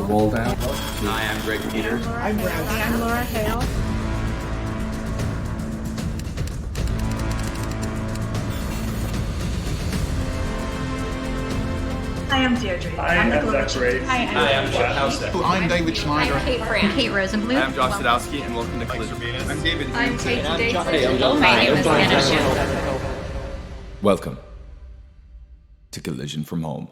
Roll down. Hi, I'm Greg Peters. I'm Brad. I'm Laura Hale. Hi, I'm Deirdre. Hi, I'm Zach Ray. Hi, I'm Jeff House. I'm David Schneider. I'm Kate Brand. Kate Rosenbluth. I'm Josh Sadowski, and welcome to Collision. I'm David. I'm Katie Davis. My name is Hannah Schill. Welcome to Collision from Home.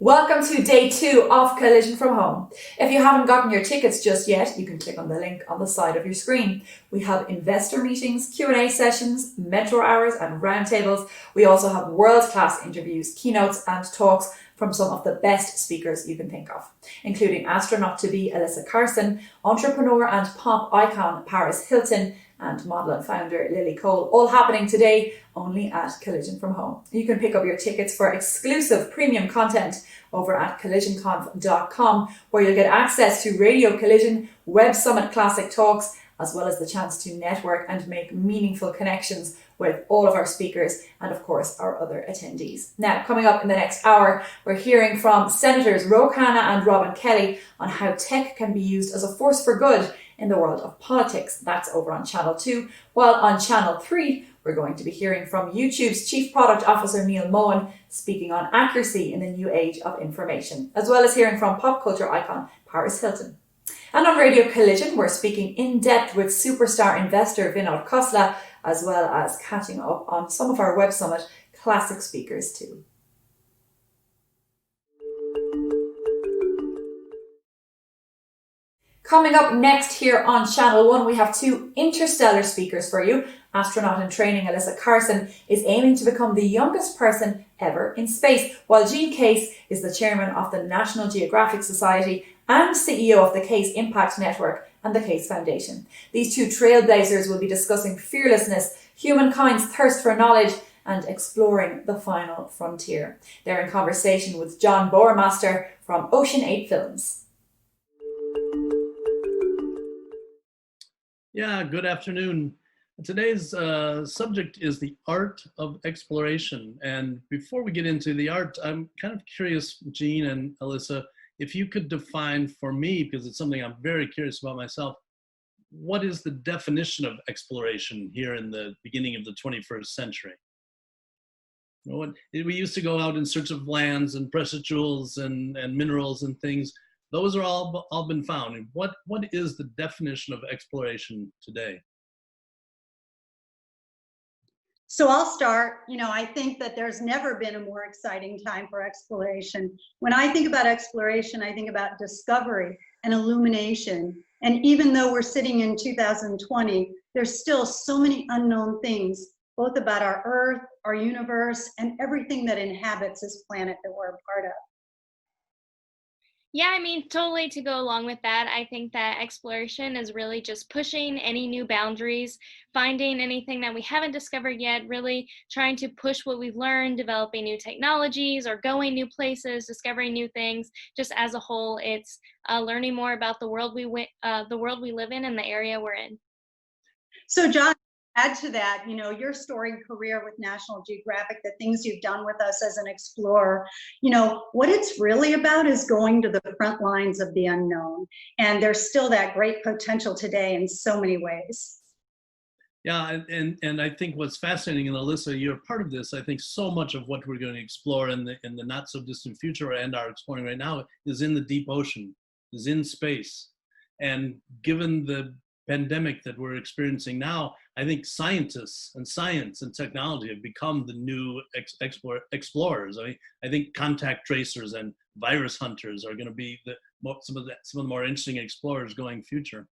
Welcome to day 2 of Collision from Home. If you haven't gotten your tickets just yet, you can click on the link on the side of your screen. We have investor meetings, Q&A sessions, mentor hours and roundtables. We also have world-class interviews, keynotes and talks from some of the best speakers you can think of, including astronaut-to-be Alyssa Carson, entrepreneur and pop icon Paris Hilton, and model and founder Lily Cole, all happening today only at Collision from Home. You can pick up your tickets for exclusive premium content over at collisionconf.com, where you'll get access to Radio Collision, Web Summit Classic Talks, as well as the chance to network and make meaningful connections with all of our speakers and, of course, our other attendees. Now, coming up in the next hour, we're hearing from Senators Ro Khanna and Robin Kelly on how tech can be used as a force for good in the world of politics. That's over on Channel 2. While on Channel 3, we're going to be hearing from YouTube's Chief Product Officer Neil Mohan speaking on accuracy in the new age of information, as well as hearing from pop culture icon Paris Hilton. And on Radio Collision, we're speaking in depth with superstar investor Vinod Khosla, as well as catching up on some of our Web Summit classic speakers too. Coming up next here on Channel 1, we have 2 interstellar speakers for you. Astronaut-in-training Alyssa Carson is aiming to become the youngest person ever in space, while Jean Case is the chairman of the National Geographic Society and CEO of the Case Impact Network and the Case Foundation. These 2 trailblazers will be discussing fearlessness, humankind's thirst for knowledge, and exploring the final frontier. They're in conversation with John Bowermaster from Ocean 8 Films. Yeah, good afternoon. Today's subject is the art of exploration. And before we get into the art, I'm kind of curious, Jean and Alyssa, if you could define for me, because it's something I'm very curious about myself, what is the definition of exploration here in the beginning of the 21st century? You know, we used to go out in search of lands and precious jewels and minerals and things. Those are all been found. And what is the definition of exploration today? So I'll start. I think that there's never been a more exciting time for exploration. When I think about exploration, I think about discovery and illumination. And even though we're sitting in 2020, there's still so many unknown things, both about our Earth, our universe, and everything that inhabits this planet that we're a part of. Yeah, I mean, totally to go along with that. I think that exploration is really just pushing any new boundaries, finding anything that we haven't discovered yet, really trying to push what we've learned, developing new technologies or going new places, discovering new things. Just as a whole, it's learning more about the world we live in and the area we're in. So, John, add to that, your storied career with National Geographic, the things you've done with us as an explorer, what it's really about is going to the front lines of the unknown. And there's still that great potential today in so many ways. Yeah, and I think what's fascinating, and Alyssa, you're part of this. I think so much of what we're going to explore in the not so distant future and are exploring right now is in the deep ocean, is in space. And given the pandemic that we're experiencing now, I think scientists and science and technology have become the new explorers. I think contact tracers and virus hunters are going to be some of the more interesting explorers going future.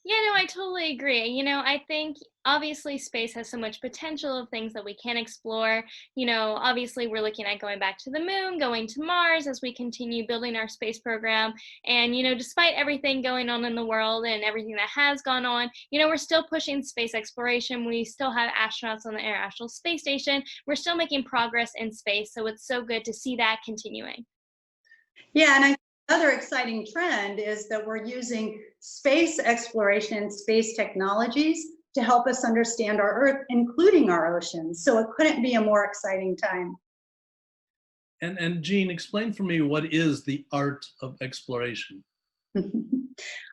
Yeah, no, I totally agree. I think obviously space has so much potential of things that we can explore. Obviously we're looking at going back to the moon, going to Mars as we continue building our space program. And, despite everything going on in the world and everything that has gone on, we're still pushing space exploration. We still have astronauts on the International Space Station. We're still making progress in space. So it's so good to see that continuing. Yeah, and I think another exciting trend is that we're using space exploration and space technologies to help us understand our Earth, including our oceans. So it couldn't be a more exciting time. And Jean, explain for me, what is the art of exploration?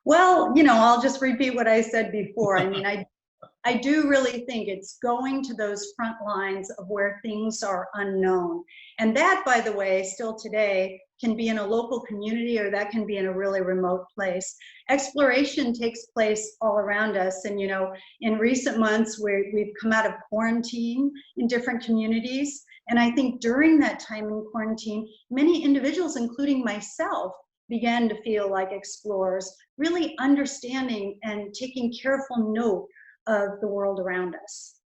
Well, I'll just repeat what I said before. I mean, I do really think it's going to those front lines of where things are unknown. And that, by the way, still today can be in a local community, or that can be in a really remote place. Exploration takes place all around us. And, in recent months, we've come out of quarantine in different communities. And I think during that time in quarantine, many individuals, including myself, began to feel like explorers, really understanding and taking careful note of the world around us.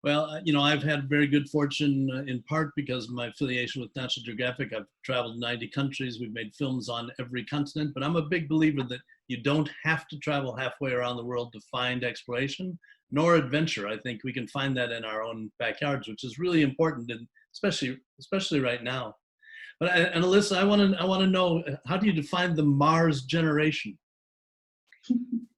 Well, I've had very good fortune in part because of my affiliation with National Geographic. I've traveled 90 countries. We've made films on every continent, but I'm a big believer that you don't have to travel halfway around the world to find exploration nor adventure. I think we can find that in our own backyards, which is really important, and especially right now. But and Alyssa, I want to know, how do you define the Mars generation?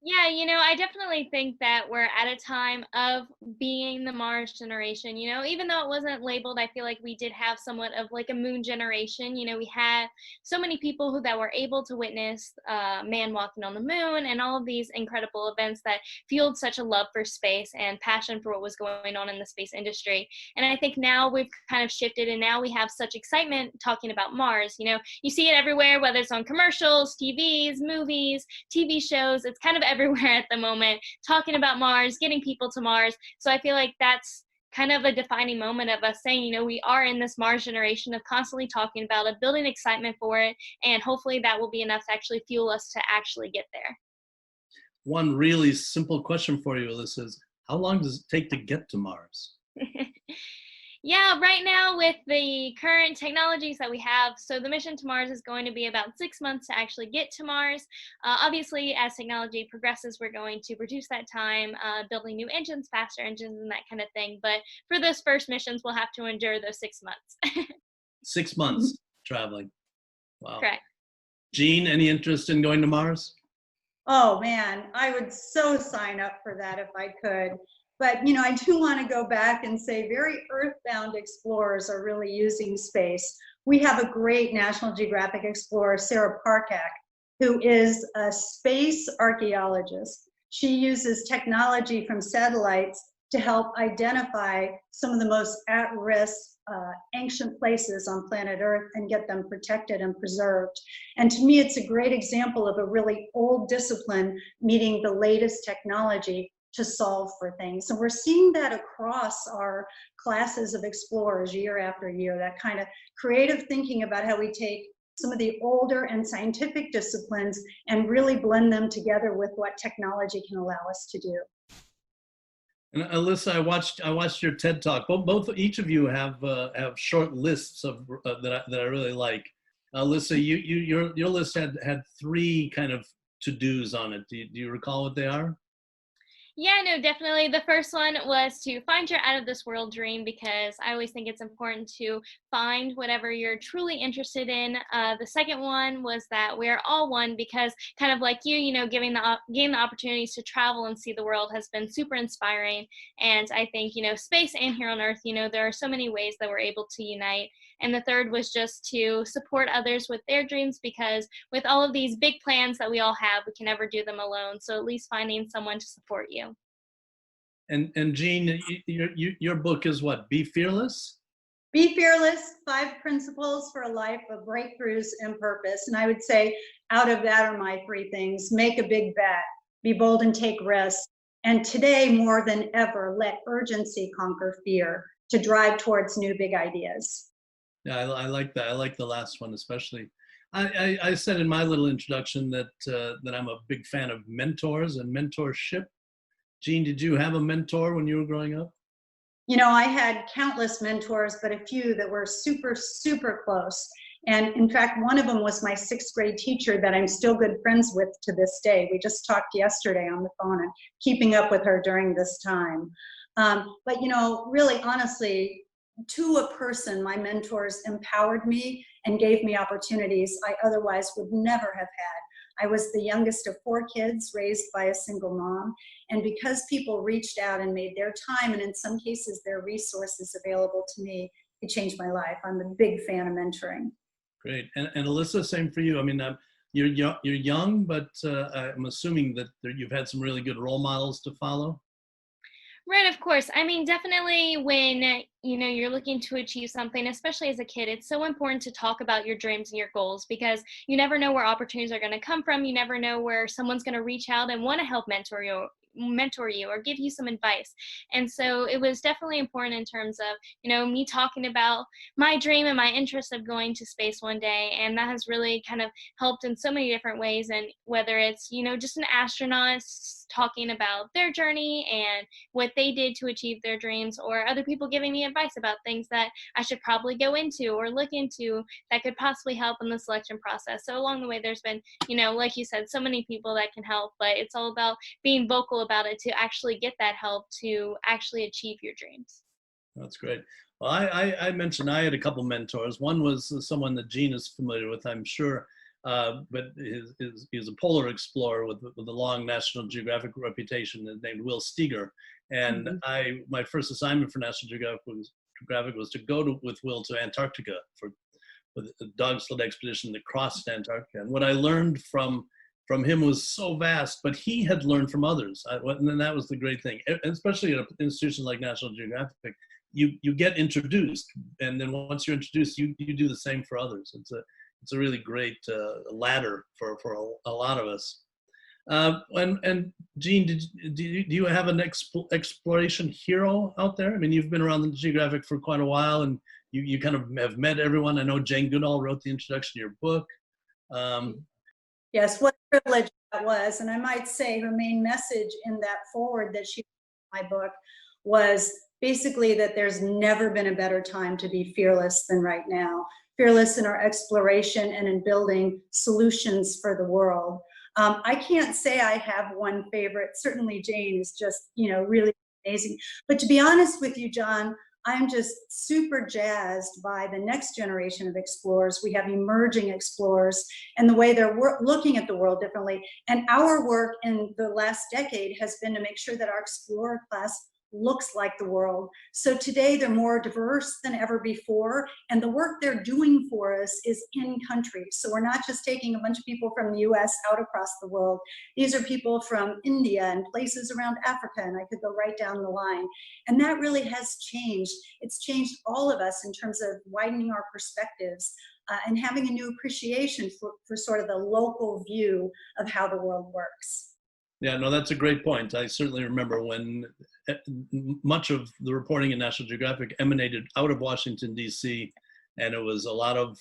Yeah, I definitely think that we're at a time of being the Mars generation. Even though it wasn't labeled, I feel like we did have somewhat of like a moon generation. We had so many people that were able to witness man walking on the moon and all of these incredible events that fueled such a love for space and passion for what was going on in the space industry. And I think now we've kind of shifted, and now we have such excitement talking about Mars. You see it everywhere, whether it's on commercials, TVs, movies, TV shows. It's kind of everywhere at the moment, talking about Mars, getting people to Mars. So I feel like that's kind of a defining moment of us saying, we are in this Mars generation of constantly talking about it, building excitement for it, and hopefully that will be enough to actually fuel us to actually get there. One really simple question for you, Alyssa, is how long does it take to get to Mars? Yeah, right now with the current technologies that we have, so the mission to Mars is going to be about 6 months to actually get to Mars. Obviously, as technology progresses, we're going to reduce that time, building new engines, faster engines, and that kind of thing. But for those first missions, we'll have to endure those 6 months. 6 months traveling. Wow. Correct. Jean, any interest in going to Mars? Oh man, I would so sign up for that if I could. But, I do want to go back and say very earthbound explorers are really using space. We have a great National Geographic explorer, Sarah Parkak, who is a space archaeologist. She uses technology from satellites to help identify some of the most at-risk ancient places on planet Earth and get them protected and preserved. And to me, it's a great example of a really old discipline meeting the latest technology to solve for things. So we're seeing that across our classes of explorers year after year, that kind of creative thinking about how we take some of the older and scientific disciplines and really blend them together with what technology can allow us to do. And Alyssa, I watched your TED Talk. Both each of you have short lists of that I really like. Alyssa, your list had 3 kind of to-dos on it. Do you recall what they are? Yeah, no, definitely. The first one was to find your out of this world dream, because I always think it's important to find whatever you're truly interested in. The second one was that we're all one, because kind of like you, getting the opportunities to travel and see the world has been super inspiring. And I think, space and here on Earth, there are so many ways that we're able to unite. And the third was just to support others with their dreams, because with all of these big plans that we all have, we can never do them alone. So at least finding someone to support you. And Jean, your book is what? Be Fearless? Be Fearless, 5 Principles for a Life of Breakthroughs and Purpose. And I would say out of that are my 3 things. Make a big bet, be bold and take risks. And today, more than ever, let urgency conquer fear to drive towards new big ideas. Yeah, I like that. I like the last one especially. I said in my little introduction that that I'm a big fan of mentors and mentorship. Jean, did you have a mentor when you were growing up? You know, I had countless mentors, but a few that were super, super close. And in fact, one of them was my 6th grade teacher that I'm still good friends with to this day. We just talked yesterday on the phone and keeping up with her during this time. But, you know, really, honestly, to a person, my mentors empowered me and gave me opportunities I otherwise would never have had. I was the youngest of 4 kids raised by a single mom. And because people reached out and made their time, and in some cases, their resources available to me, it changed my life. I'm a big fan of mentoring. Great. And Alyssa, same for you. I mean, you're young, but I'm assuming that you've had some really good role models to follow. Right, of course. I mean, definitely when, you're looking to achieve something, especially as a kid, it's so important to talk about your dreams and your goals, because you never know where opportunities are going to come from. You never know where someone's going to reach out and want to help mentor you or give you some advice. And so it was definitely important in terms of, me talking about my dream and my interest of going to space one day. And that has really kind of helped in so many different ways. And whether it's, just an astronaut talking about their journey and what they did to achieve their dreams, or other people giving me advice about things that I should probably go into or look into that could possibly help in the selection process. So along the way, there's been, like you said, so many people that can help, but it's all about being vocal about it to actually get that help to actually achieve your dreams. That's great. Well, I mentioned I had a couple mentors. One was someone that Jean is familiar with, I'm sure, but he's a polar explorer with a long National Geographic reputation named Will Steger. And my first assignment for National Geographic was to go with Will to Antarctica with a dog sled expedition that crossed Antarctica. And what I learned from him was so vast, but he had learned from others. And that was the great thing, especially at an institution like National Geographic. You get introduced, and then once you're introduced, you do the same for others. It's a really great ladder for a lot of us. And Jean, do you have an exploration hero out there? I mean, you've been around the Geographic for quite a while, and you kind of have met everyone. I know Jane Goodall wrote the introduction to your book. Yes, what a privilege that was. And I might say her main message in that foreword that she wrote in my book was basically that there's never been a better time to be fearless than right now. Fearless in our exploration and in building solutions for the world. I can't say I have one favorite. Certainly Jane is just, really amazing. But to be honest with you, John, I'm just super jazzed by the next generation of explorers. We have emerging explorers and the way they're looking at the world differently. And our work in the last decade has been to make sure that our explorer class looks like the world. So today they're more diverse than ever before, and the work they're doing for us is in country. So we're not just taking a bunch of people from the US out across the world. These are people from India and places around Africa, and I could go right down the line. And that really has changed. It's changed all of us in terms of widening our perspectives and having a new appreciation for sort of the local view of how the world works. Yeah, no, that's a great point. I certainly remember when much of the reporting in National Geographic emanated out of Washington, D.C., and it was a lot of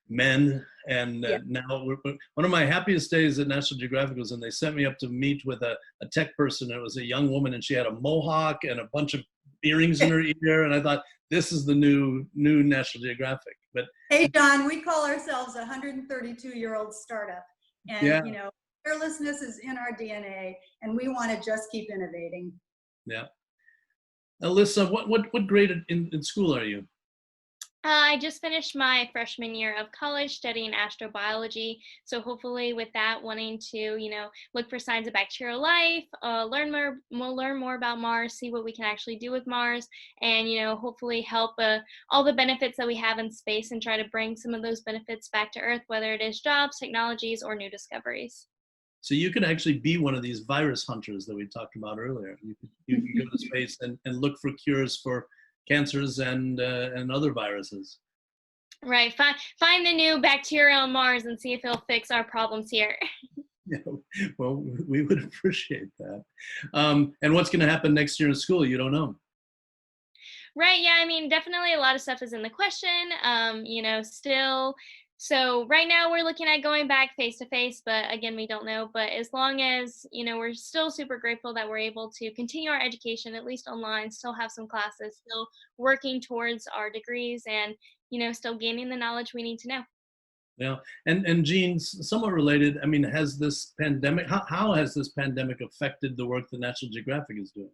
men. And now one of my happiest days at National Geographic was when they sent me up to meet with a tech person. It was a young woman, and she had a mohawk and a bunch of earrings in her ear. And I thought, this is the new National Geographic. But hey, John, we call ourselves a 132-year-old startup. And, fearlessness is in our DNA, and we want to just keep innovating. Yeah. Alyssa, what grade in school are you? I just finished my freshman year of college studying astrobiology. So hopefully with that, wanting to, look for signs of bacterial life, learn more about Mars, see what we can actually do with Mars, and, hopefully help all the benefits that we have in space and try to bring some of those benefits back to Earth, whether it is jobs, technologies, or new discoveries. So you can actually be one of these virus hunters that we talked about earlier. You can go to space and look for cures for cancers and other viruses. Right. Find the new bacteria on Mars and see if it'll fix our problems here. Yeah, well, we would appreciate that. And what's going to happen next year in school? You don't know. Right. Yeah. I mean, definitely a lot of stuff is in the question. So right now we're looking at going back face to face, but again, we don't know. But as long as, we're still super grateful that we're able to continue our education, at least online, still have some classes, still working towards our degrees and, still gaining the knowledge we need to know. Yeah, and Jean, somewhat related, I mean, has this pandemic, how has this pandemic affected the work that National Geographic is doing?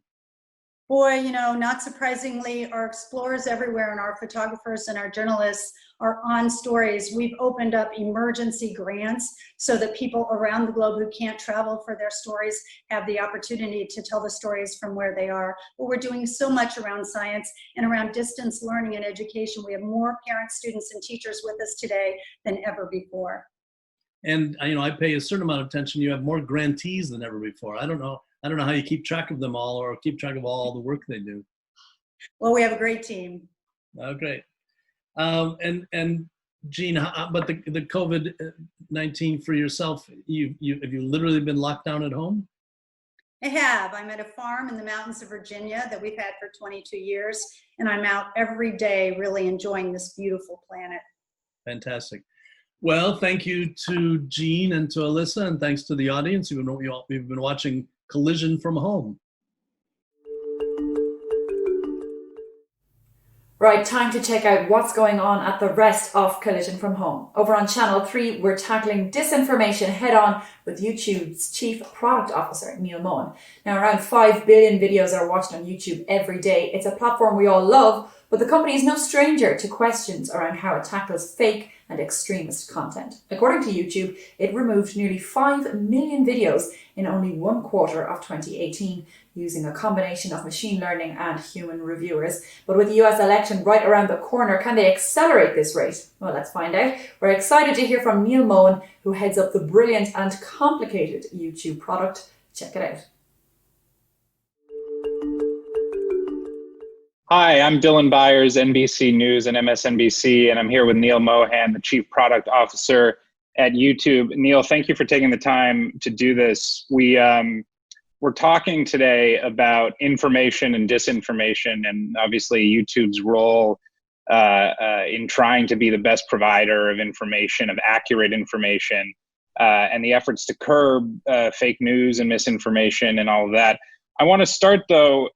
Boy, not surprisingly, our explorers everywhere and our photographers and our journalists are on stories. We've opened up emergency grants so that people around the globe who can't travel for their stories have the opportunity to tell the stories from where they are. But we're doing so much around science and around distance learning and education. We have more parents, students, and teachers with us today than ever before. And I pay a certain amount of attention. You have more grantees than ever before. I don't know how you keep track of them all or keep track of all the work they do. Well, we have a great team. Oh, great. And Jean, but the COVID-19 for yourself, have you literally been locked down at home? I have. I'm at a farm in the mountains of Virginia that we've had for 22 years, and I'm out every day really enjoying this beautiful planet. Fantastic. Well, thank you to Jean and to Alyssa, and thanks to the audience. We've been watching Collision from Home. Right, time to check out what's going on at the rest of Collision from Home. Over on Channel 3, we're tackling disinformation head-on with YouTube's Chief Product Officer, Neil Mohan. Now, around 5 billion videos are watched on YouTube every day. It's a platform we all love, but the company is no stranger to questions around how it tackles fake and extremist content. According to YouTube, it removed nearly 5 million videos in only 1 quarter of 2018, using a combination of machine learning and human reviewers. But with the US election right around the corner, can they accelerate this rate? Well, let's find out. We're excited to hear from Neil Mohan, who heads up the brilliant and complicated YouTube product. Check it out. Hi, I'm Dylan Byers, NBC News and MSNBC, and I'm here with Neil Mohan, the Chief Product Officer at YouTube. Neil, thank you for taking the time to do this. We're talking today about information and disinformation, and obviously YouTube's role in trying to be the best provider of information, of accurate information, and the efforts to curb fake news and misinformation and all of that. I want to start though,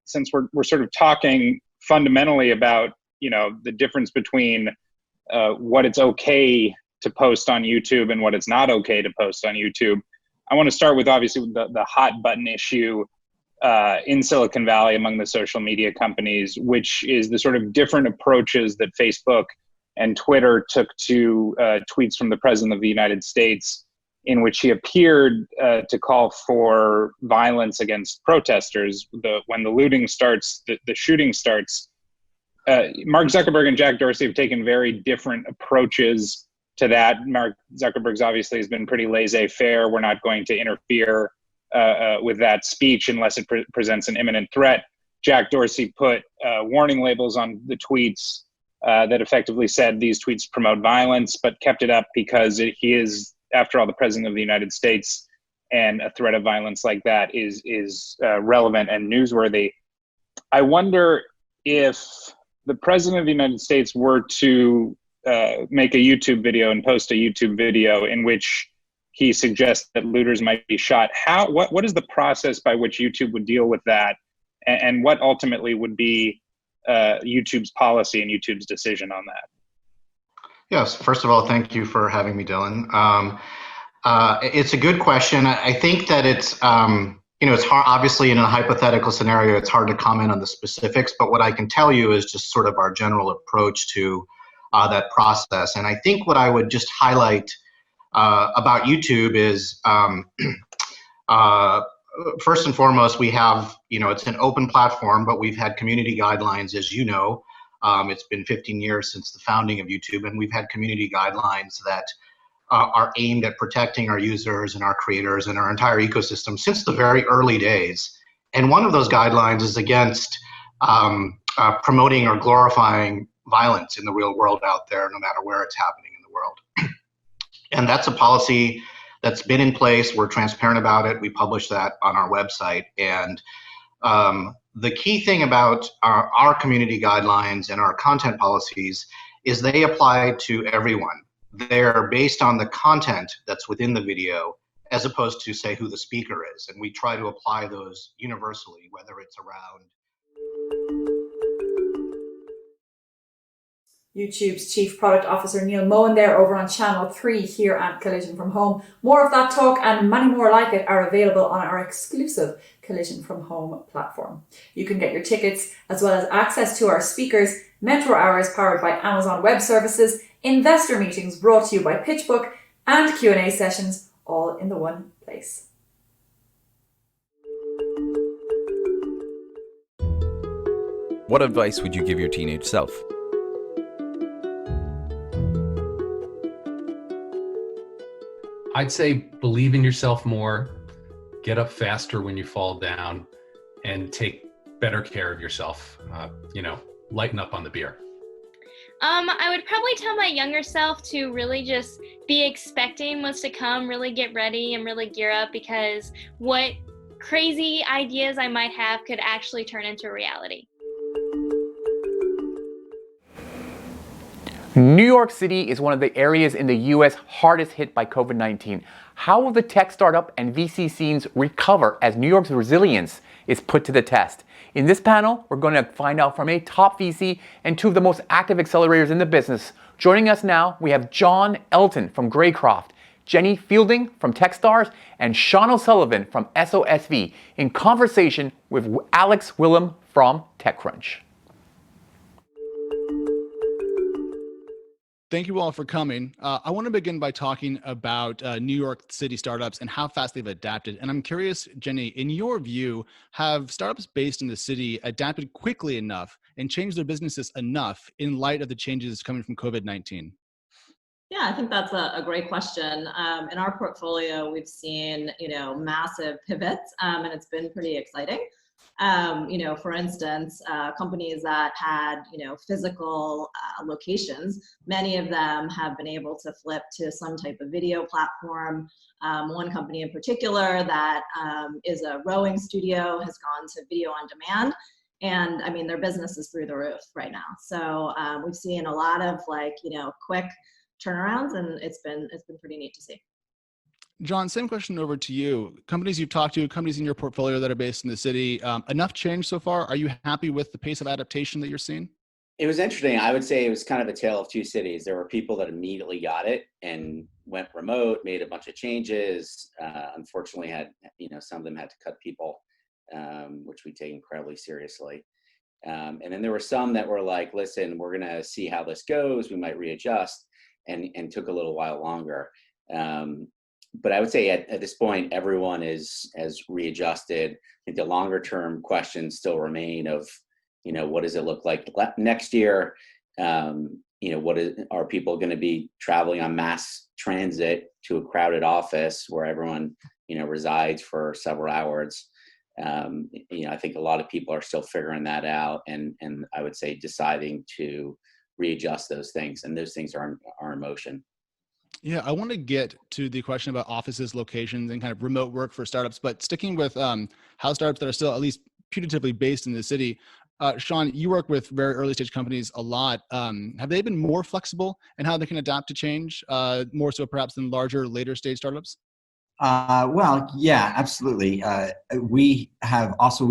since we're sort of talking fundamentally about the difference between what it's okay to post on YouTube and what it's not okay to post on YouTube. I want to start with obviously the hot button issue in Silicon Valley among the social media companies, which is the sort of different approaches that Facebook and Twitter took to tweets from the President of the United States, in which he appeared to call for violence against protesters. When the looting starts, the shooting starts. Mark Zuckerberg and Jack Dorsey have taken very different approaches to that. Mark Zuckerberg's obviously has been pretty laissez-faire. We're not going to interfere with that speech unless it presents an imminent threat. Jack Dorsey put warning labels on the tweets that effectively said these tweets promote violence, but kept it up because he is, after all, the President of the United States, and a threat of violence like that is relevant and newsworthy. I wonder if the President of the United States were to make a YouTube video and post a YouTube video in which he suggests that looters might be shot. What is the process by which YouTube would deal with that, and what ultimately would be YouTube's policy and YouTube's decision on that? Yes, first of all, thank you for having me, Dylan. It's a good question. I think that it's, it's hard, obviously in a hypothetical scenario, it's hard to comment on the specifics, but what I can tell you is just sort of our general approach to that process. And I think what I would just highlight about YouTube is, first and foremost, we have, it's an open platform, but we've had community guidelines, as you know. It's been 15 years since the founding of YouTube, and we've had community guidelines that are aimed at protecting our users and our creators and our entire ecosystem since the very early days. And one of those guidelines is against promoting or glorifying violence in the real world out there, no matter where it's happening in the world. And that's a policy that's been in place. We're transparent about it. We publish that on our website. And the key thing about our community guidelines and our content policies is they apply to everyone. they're based on the content that's within the video, as opposed to say who the speaker is. And we try to apply those universally, whether it's around YouTube's Chief Product Officer Neil Mohan there over on Channel 3 here at Collision from Home. More of that talk and many more like it are available on our exclusive Collision from Home platform. You can get your tickets as well as access to our speakers, mentor hours powered by Amazon Web Services, investor meetings brought to you by PitchBook, and Q&A sessions all in the one place. What advice would you give your teenage self? I'd say believe in yourself more, get up faster when you fall down, and take better care of yourself. Lighten up on the beer. I would probably tell my younger self to really just be expecting what's to come, really get ready and really gear up, because what crazy ideas I might have could actually turn into reality. New York City is one of the areas in the U.S. hardest hit by COVID-19. How will the tech startup and VC scenes recover as New York's resilience is put to the test? In this panel, we're going to find out from a top VC and two of the most active accelerators in the business. Joining us now, we have John Elton from Graycroft, Jenny Fielding from Techstars, and Sean O'Sullivan from SOSV in conversation with Alex Willem from TechCrunch. Thank you all for coming. I want to begin by talking about New York City startups and how fast they've adapted. And I'm curious, Jenny, in your view, have startups based in the city adapted quickly enough and changed their businesses enough in light of the changes coming from COVID-19? Yeah, I think that's a great question. In our portfolio, we've seen, massive pivots, and it's been pretty exciting. For instance, companies that had, physical locations, many of them have been able to flip to some type of video platform. One company in particular that is a rowing studio has gone to video on demand. And I mean, their business is through the roof right now. So we've seen a lot of quick turnarounds, and it's been pretty neat to see. John, same question over to you. Companies you've talked to, companies in your portfolio that are based in the city, enough change so far? Are you happy with the pace of adaptation that you're seeing? It was interesting. I would say it was kind of a tale of two cities. There were people that immediately got it and went remote, made a bunch of changes. Unfortunately, some of them had to cut people, which we take incredibly seriously. And then there were some that were like, listen, we're going to see how this goes. We might readjust, and took a little while longer. But I would say at this point, everyone has readjusted. I think the longer term questions still remain of, what does it look like next year? Are people going to be traveling on mass transit to a crowded office where everyone, resides for several hours? I think a lot of people are still figuring that out, and I would say deciding to readjust those things, and those things are in motion. Yeah, I want to get to the question about offices, locations, and kind of remote work for startups, but sticking with how startups that are still at least putatively based in the city. Sean, you work with very early stage companies a lot. Have they been more flexible in how they can adapt to change, more so perhaps than larger, later stage startups? Well, yeah, absolutely. We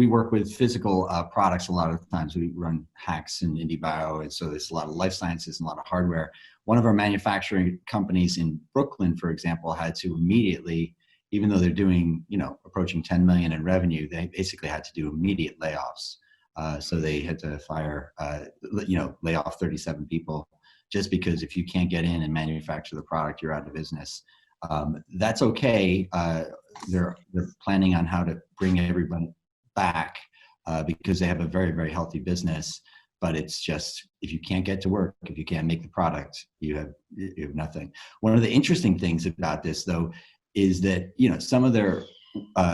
work with physical products a lot of times. We run hacks in IndieBio, and so there's a lot of life sciences and a lot of hardware. One of our manufacturing companies in Brooklyn, for example, had to immediately, even though they're doing, approaching 10 million in revenue, they basically had to do immediate layoffs. So they had to lay off 37 people, just because if you can't get in and manufacture the product, you're out of business. That's okay. They're planning on how to bring everyone back because they have a very, very healthy business. But it's just, if you can't get to work, if you can't make the product, you have nothing. One of the interesting things about this, though, is that some of their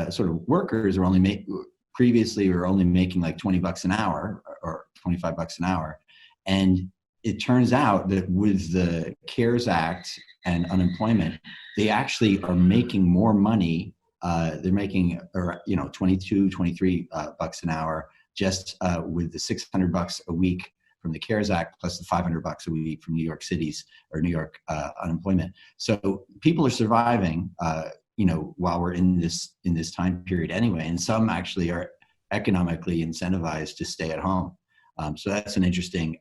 sort of workers are previously were only making like $20 an hour or $25 an hour, and it turns out that with the CARES Act and unemployment, they actually are making more money. They're making, $22, $23 bucks an hour just with the $600 a week from the CARES Act, plus the $500 a week from New York City's or New York unemployment. So people are surviving, while we're in this time period anyway, and some actually are economically incentivized to stay at home. So that's an interesting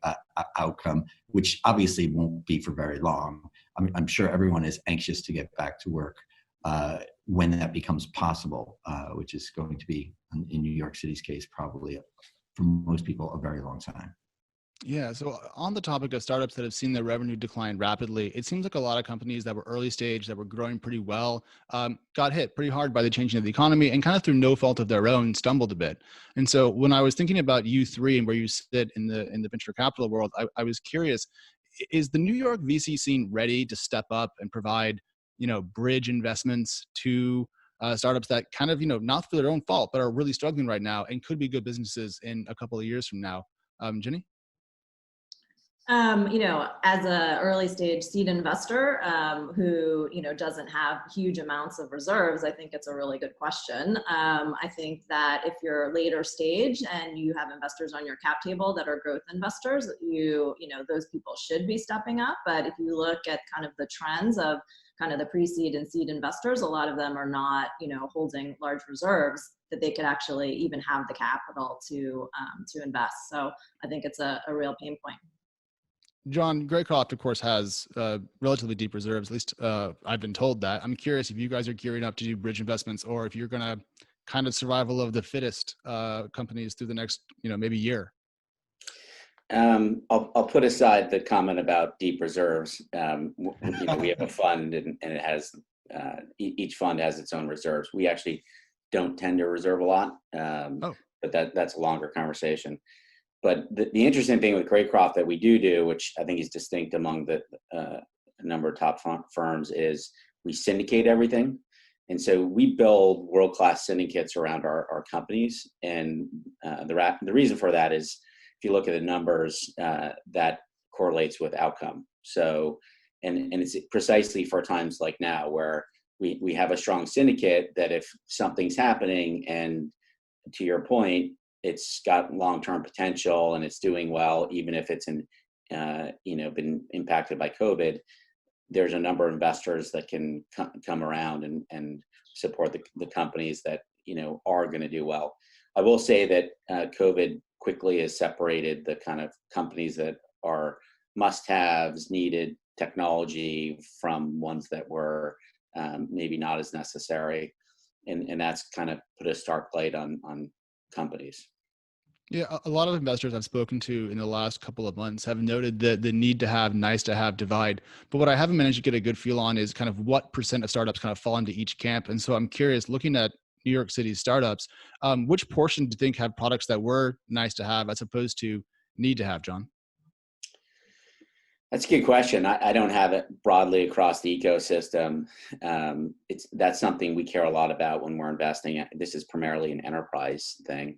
outcome, which obviously won't be for very long. I'm sure everyone is anxious to get back to work when that becomes possible, which is going to be, in New York City's case, probably for most people, a very long time. Yeah. So on the topic of startups that have seen their revenue decline rapidly, it seems like a lot of companies that were early stage, that were growing pretty well, got hit pretty hard by the changing of the economy and kind of through no fault of their own stumbled a bit. And so when I was thinking about you three and where you sit in the venture capital world, I was curious, is the New York VC scene ready to step up and provide, bridge investments to startups that kind of, not through their own fault, but are really struggling right now and could be good businesses in a couple of years from now? Jenny? As a early stage seed investor who, doesn't have huge amounts of reserves, I think it's a really good question. I think that if you're later stage and you have investors on your cap table that are growth investors, those people should be stepping up. But if you look at kind of the trends of kind of the pre-seed and seed investors, a lot of them are not, holding large reserves that they could actually even have the capital to invest. So I think it's a real pain point. John, Greycroft, of course, has relatively deep reserves. At least I've been told that. I'm curious if you guys are gearing up to do bridge investments, or if you're going to kind of survival of the fittest companies through the next, maybe year. I'll put aside the comment about deep reserves. We have a fund, and it has each fund has its own reserves. We actually don't tend to reserve a lot, but that's a longer conversation. But the interesting thing with Greycroft that we do, which I think is distinct among the a number of top firms, is we syndicate everything. And so we build world-class syndicates around our companies. And the reason for that is, if you look at the numbers, that correlates with outcome. So, and it's precisely for times like now where we have a strong syndicate that if something's happening, and to your point, it's got long-term potential and it's doing well, even if it's been impacted by COVID, there's a number of investors that can come around and support the companies that, are going to do well. I will say that COVID quickly has separated the kind of companies that are must-haves, needed technology, from ones that were maybe not as necessary. And that's kind of put a stark light on companies. Yeah, a lot of investors I've spoken to in the last couple of months have noted the need to have, nice to have divide. But what I haven't managed to get a good feel on is kind of what % of startups kind of fall into each camp. And so I'm curious, looking at New York City startups, which portion do you think have products that were nice to have as opposed to need to have, John? That's a good question. I don't have it broadly across the ecosystem. That's something we care a lot about when we're investing. This is primarily an enterprise thing.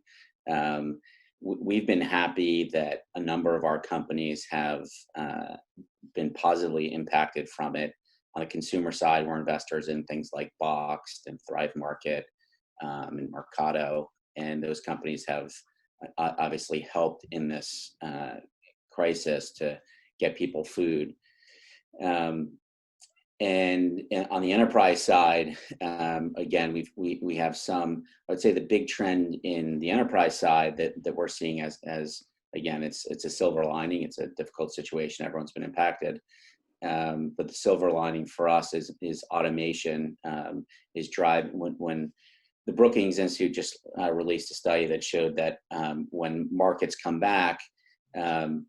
We've been happy that a number of our companies have been positively impacted from it. On the consumer side, we're investors in things like Boxed and Thrive Market and Mercado, and those companies have obviously helped in this crisis to get people food. And on the enterprise side, again, we have some, I would say the big trend in the enterprise side that we're seeing as again, it's a silver lining. It's a difficult situation. Everyone's been impacted. But the silver lining for us is automation, is drive. When the Brookings Institute just released a study that showed that when markets come back,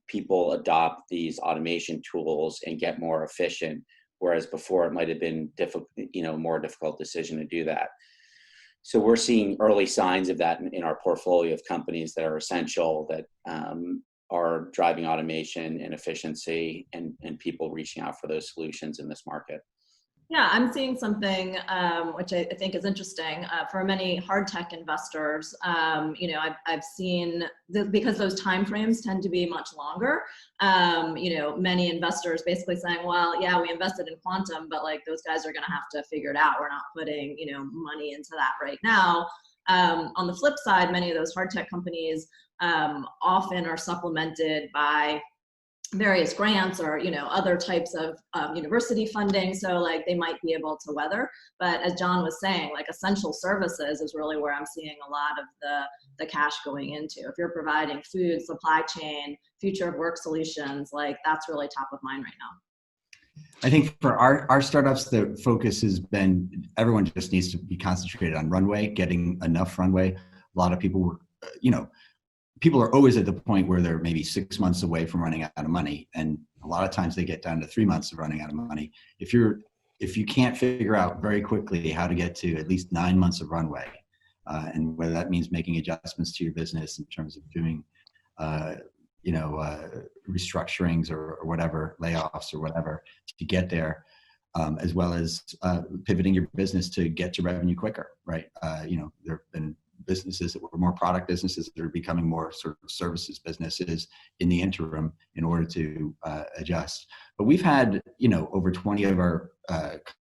people adopt these automation tools and get more efficient. Whereas before it might have been more difficult decision to do that. So we're seeing early signs of that in our portfolio of companies that are essential, that are driving automation and efficiency, and people reaching out for those solutions in this market. Yeah, I'm seeing something which I think is interesting for many hard tech investors. I've seen because those timeframes tend to be much longer. Many investors basically saying, "Well, yeah, we invested in quantum, but like those guys are going to have to figure it out. We're not putting money into that right now." On the flip side, many of those hard tech companies often are supplemented by various grants or other types of university funding, so like they might be able to weather. But as John was saying, like essential services is really where I'm seeing a lot of the cash going into. If you're providing food, supply chain, future of work solutions, like that's really top of mind right now. I think for our startups, the focus has been everyone just needs to be concentrated on runway, getting enough runway. A lot of people were, people are always at the point where they're maybe 6 months away from running out of money. And a lot of times they get down to 3 months of running out of money. If you can't figure out very quickly how to get to at least 9 months of runway, and whether that means making adjustments to your business in terms of doing, restructurings or whatever, layoffs or whatever to get there, as well as pivoting your business to get to revenue quicker, right? There have been businesses that were more product businesses that are becoming more sort of services businesses in the interim in order to adjust. But we've had, over 20 of our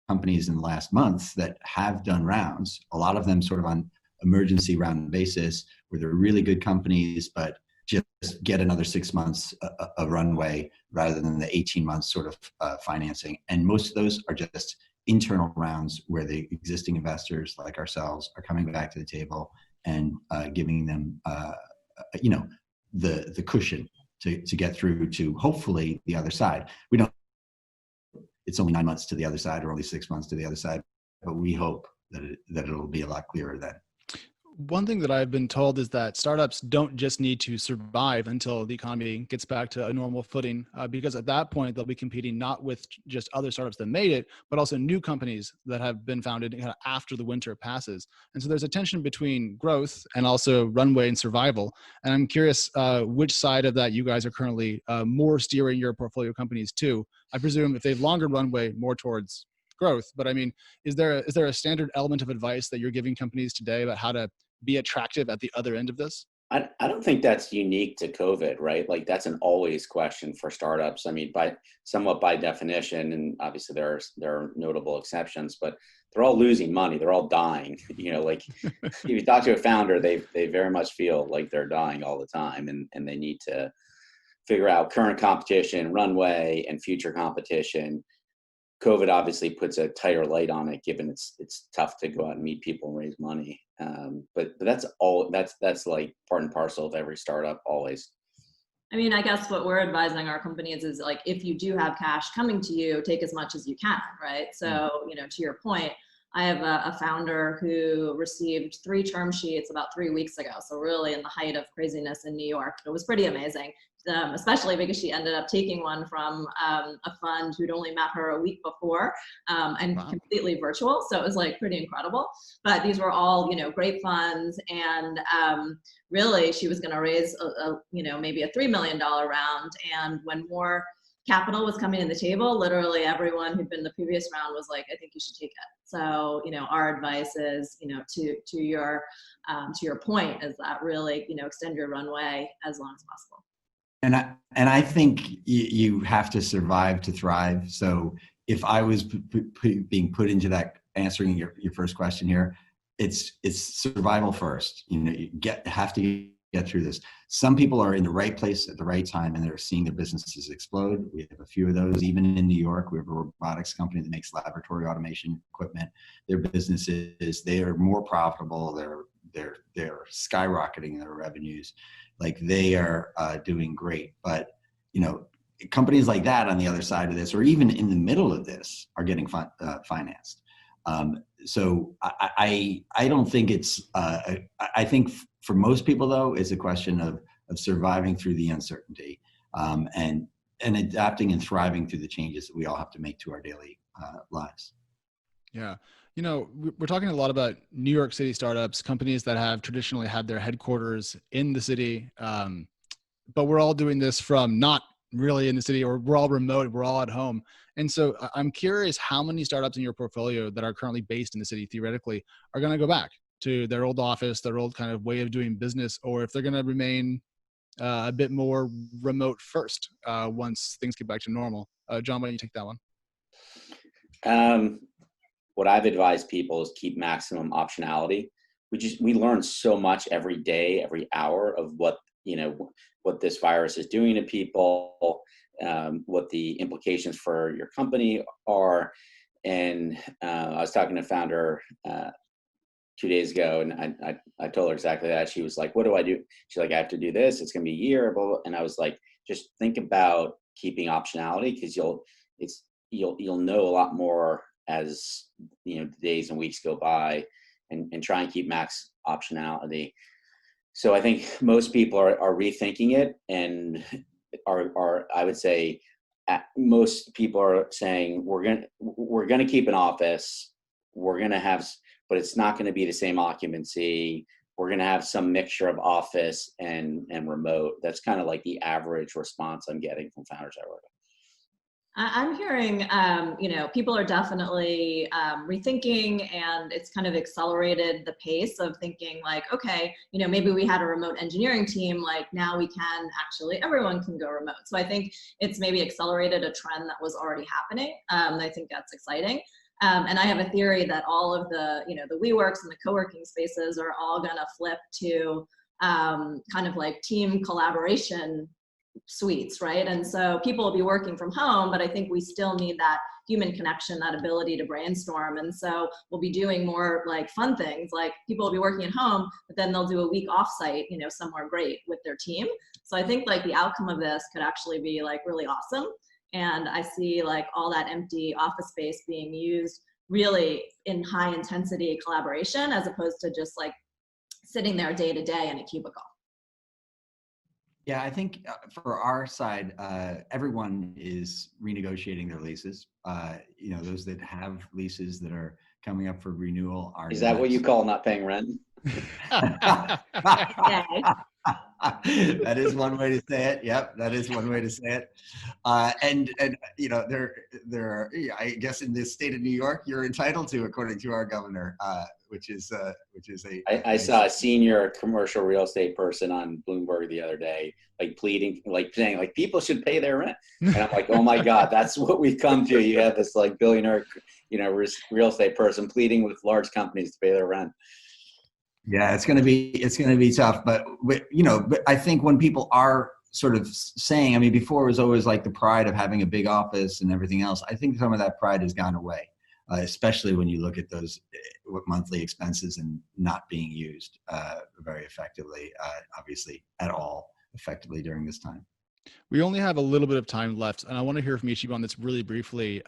companies in the last month that have done rounds, a lot of them sort of on emergency round basis where they're really good companies, but just get another 6 months of runway rather than the 18 months sort of financing. And most of those are just internal rounds where the existing investors like ourselves are coming back to the table and giving them, the cushion to get through to hopefully the other side. It's only 9 months to the other side or only 6 months to the other side, but we hope that it'll be a lot clearer then. One thing that I've been told is that startups don't just need to survive until the economy gets back to a normal footing, because at that point they'll be competing not with just other startups that made it, but also new companies that have been founded kind of after the winter passes. And so there's a tension between growth and also runway and survival. And I'm curious which side of that you guys are currently more steering your portfolio companies to. I presume if they have longer runway, more towards growth. But I mean, is there a standard element of advice that you're giving companies today about how to be attractive at the other end of this? I don't think that's unique to COVID, right? Like that's an always question for startups. I mean, somewhat by definition, and obviously there are notable exceptions, but they're all losing money. They're all dying. Like if you talk to a founder, they very much feel like they're dying all the time, and they need to figure out current competition, runway, and future competition. COVID obviously puts a tighter light on it, given it's tough to go out and meet people and raise money. But that's like part and parcel of every startup always. I mean, I guess what we're advising our companies is like, if you do have cash coming to you, take as much as you can, right? So, to your point, I have a founder who received 3 term sheets about 3 weeks ago. So really in the height of craziness in New York. It was pretty amazing, especially because she ended up taking one from a fund who'd only met her a week before and completely virtual. So it was like pretty incredible. But these were all, great funds. And really she was going to raise, maybe a $3 million round. And when more capital was coming in the table, literally everyone who'd been in the previous round was like, I think you should take it. So, our advice is, to your point is that really, extend your runway as long as possible. And I think you have to survive to thrive. So if I was being put into that, answering your first question here, it's survival first. You have to get through this. Some people are in the right place at the right time and they're seeing their businesses explode. We have a few of those. Even in New York, we have a robotics company that makes laboratory automation equipment. Their businesses, they are more profitable. They're skyrocketing their revenues. Like they are doing great. But companies like that on the other side of this, or even in the middle of this, are getting financed. So I don't think it's. I think for most people though, it's a question of surviving through the uncertainty and adapting and thriving through the changes that we all have to make to our daily lives. Yeah. We're talking a lot about New York City startups, companies that have traditionally had their headquarters in the city. But we're all doing this from not really in the city, or we're all remote, we're all at home. And so I'm curious how many startups in your portfolio that are currently based in the city theoretically are going to go back to their old office, their old kind of way of doing business, or if they're going to remain a bit more remote first once things get back to normal. John, why don't you take that one? What I've advised people is keep maximum optionality. We learn so much every day, every hour of what what this virus is doing to people, what the implications for your company are. And I was talking to founder 2 days ago, and I told her exactly that. She was like, "What do I do?" She's like, "I have to do this. It's going to be a year." Blah, blah. And I was like, "Just think about keeping optionality, because you'll know a lot more as the days and weeks go by, and try and keep max optionality." So I think most people are rethinking it, and are I would say most people are saying we're gonna keep an office, we're gonna have, but it's not going to be the same occupancy. We're going to have some mixture of office and remote. That's kind of like the average response I'm getting from founders I work with. I'm hearing, people are definitely rethinking, and it's kind of accelerated the pace of thinking like, okay, maybe we had a remote engineering team, like now we can actually, everyone can go remote. So I think it's maybe accelerated a trend that was already happening. I think that's exciting. And I have a theory that all of the, the WeWorks and the co-working spaces are all going to flip to kind of like team collaboration suites, right? And so people will be working from home, but I think we still need that human connection, that ability to brainstorm. And so we'll be doing more like fun things, like people will be working at home, but then they'll do a week offsite, somewhere great with their team. So I think like the outcome of this could actually be like really awesome. And I see like all that empty office space being used really in high intensity collaboration, as opposed to just like sitting there day to day in a cubicle. Yeah, I think for our side, everyone is renegotiating their leases. Those that have leases that are coming up for renewal are. Is that what you call not paying rent? That is one way to say it. Yep, that is one way to say it. And there are, I guess in the state of New York, you're entitled to, according to our governor, which is a. I saw a senior commercial real estate person on Bloomberg the other day, like pleading, like saying, like people should pay their rent, and I'm like, oh my God, that's what we've come to. You have this like billionaire, real estate person pleading with large companies to pay their rent. Yeah, it's going to be tough, but I think when people are sort of saying, before it was always like the pride of having a big office and everything else. I think some of that pride has gone away, especially when you look at those monthly expenses and not being used very effectively, obviously at all effectively during this time. We only have a little bit of time left, and I want to hear from each of you on this really briefly.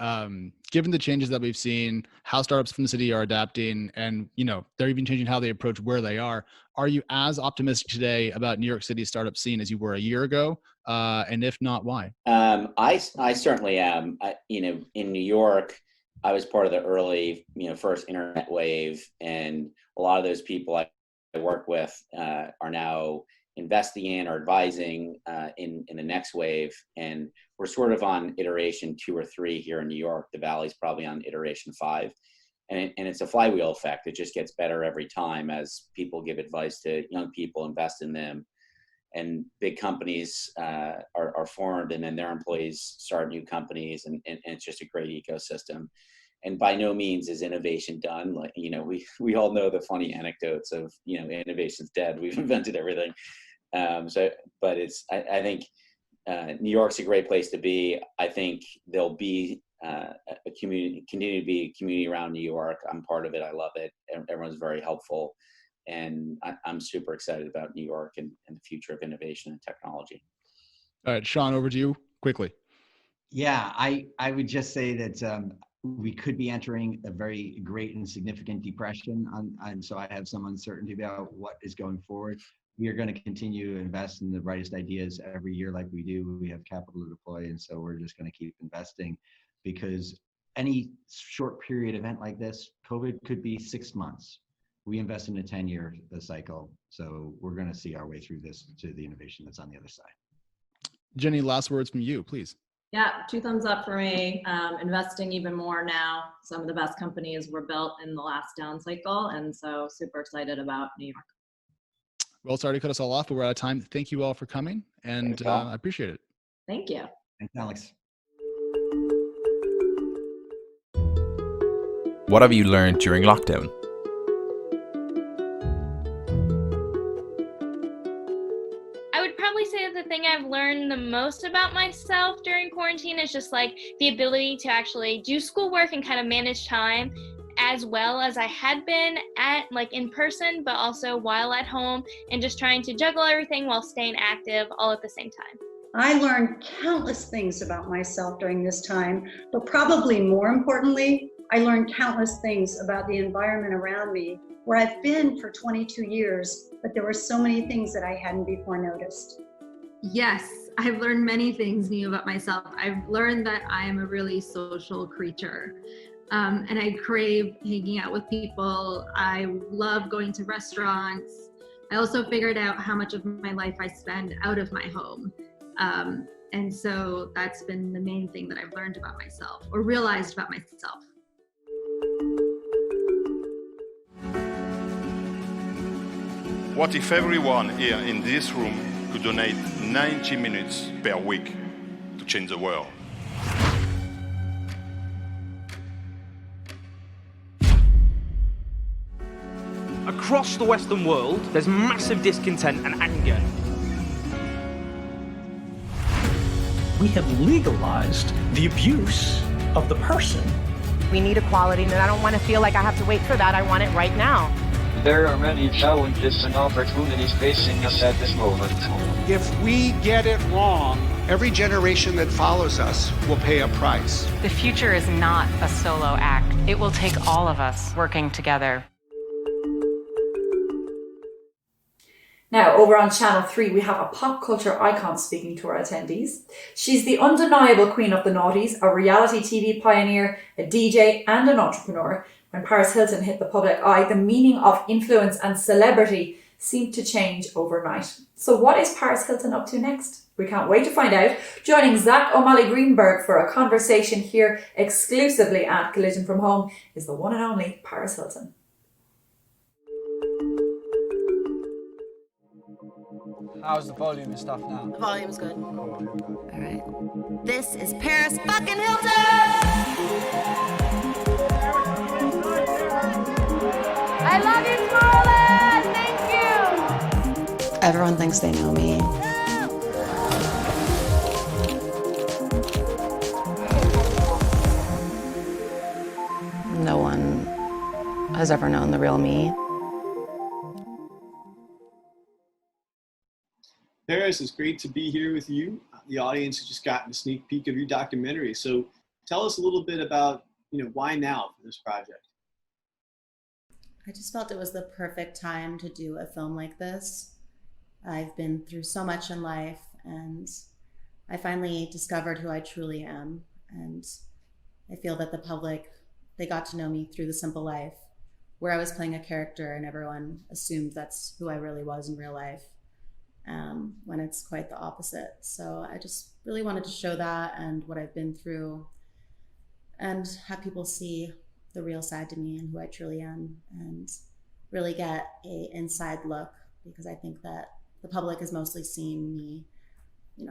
Given the changes that we've seen, how startups from the city are adapting, and they're even changing how they approach where they are you as optimistic today about New York City startup scene as you were a year ago? And if not, why? I certainly am. In New York, I was part of the early, first internet wave, and a lot of those people I work with are now investing in or advising in the next wave, and we're sort of on iteration 2 or 3 here in New York. The Valley's probably on iteration 5, and it's a flywheel effect. It just gets better every time as people give advice to young people, invest in them, and big companies are formed, and then their employees start new companies, and it's just a great ecosystem. And by no means is innovation done. Like, we all know the funny anecdotes of, innovation's dead. We've invented everything. But I think New York's a great place to be. I think there'll be a community, continue to be a community around New York. I'm part of it. I love it. Everyone's very helpful. And I'm super excited about New York and the future of innovation and technology. All right, Sean, over to you quickly. Yeah, I would just say that we could be entering a very great and significant depression, and so I have some uncertainty about what is going forward. We are going to continue to invest in the brightest ideas every year like we do. We have capital to deploy, and so we're just going to keep investing, because any short period event like this, COVID could be 6 months. We invest in a 10-year cycle, so we're going to see our way through this to the innovation that's on the other side. Jenny, last words from you, please. Yeah, 2 thumbs up for me. Investing even more now. Some of the best companies were built in the last down cycle, and so super excited about New York. Well, sorry to cut us all off, but we're out of time. Thank you all for coming, and I appreciate it. Thank you. Thanks, Alex. What have you learned during lockdown? most about myself during quarantine is just like the ability to actually do schoolwork and kind of manage time as well as I had been at like in person, but also while at home, and just trying to juggle everything while staying active all at the same time. I learned countless things about myself during this time, but probably more importantly, I learned countless things about the environment around me, where I've been for 22 years, but there were so many things that I hadn't before noticed. Yes, I've learned many things new about myself. I've learned that I am a really social creature. And I crave hanging out with people. I love going to restaurants. I also figured out how much of my life I spend out of my home. And so that's been the main thing that I've learned about myself or realized about myself. What if everyone here in this room could donate 90 minutes per week to change the world? Across the Western world, there's massive discontent and anger. We have legalized the abuse of the person. We need equality, and I don't want to feel like I have to wait for that. I want it right now. There are many challenges and opportunities facing us at this moment. If we get it wrong, every generation that follows us will pay a price. The future is not a solo act. It will take all of us working together. Now, over on Channel 3, we have a pop culture icon speaking to our attendees. She's the undeniable queen of the noughties, a reality TV pioneer, a DJ and an entrepreneur. When Paris Hilton hit the public eye, the meaning of influence and celebrity seemed to change overnight. So what is Paris Hilton up to next? We can't wait to find out. Joining Zach O'Malley Greenberg for a conversation here exclusively at Collision from Home is the one and only Paris Hilton. How's the volume and stuff now? The volume's good. All right. This is Paris fucking Hilton! I love you, Scarlett! Thank you! Everyone thinks they know me. No one has ever known the real me. Paris, it's great to be here with you. The audience has just gotten a sneak peek of your documentary. So tell us a little bit about, why now for this project? I just felt it was the perfect time to do a film like this. I've been through so much in life, and I finally discovered who I truly am. And I feel that the public, they got to know me through The Simple Life, where I was playing a character and everyone assumed that's who I really was in real life. When it's quite the opposite. So I just really wanted to show that and what I've been through and have people see the real side to me and who I truly am and really get a inside look, because I think that the public has mostly seen me,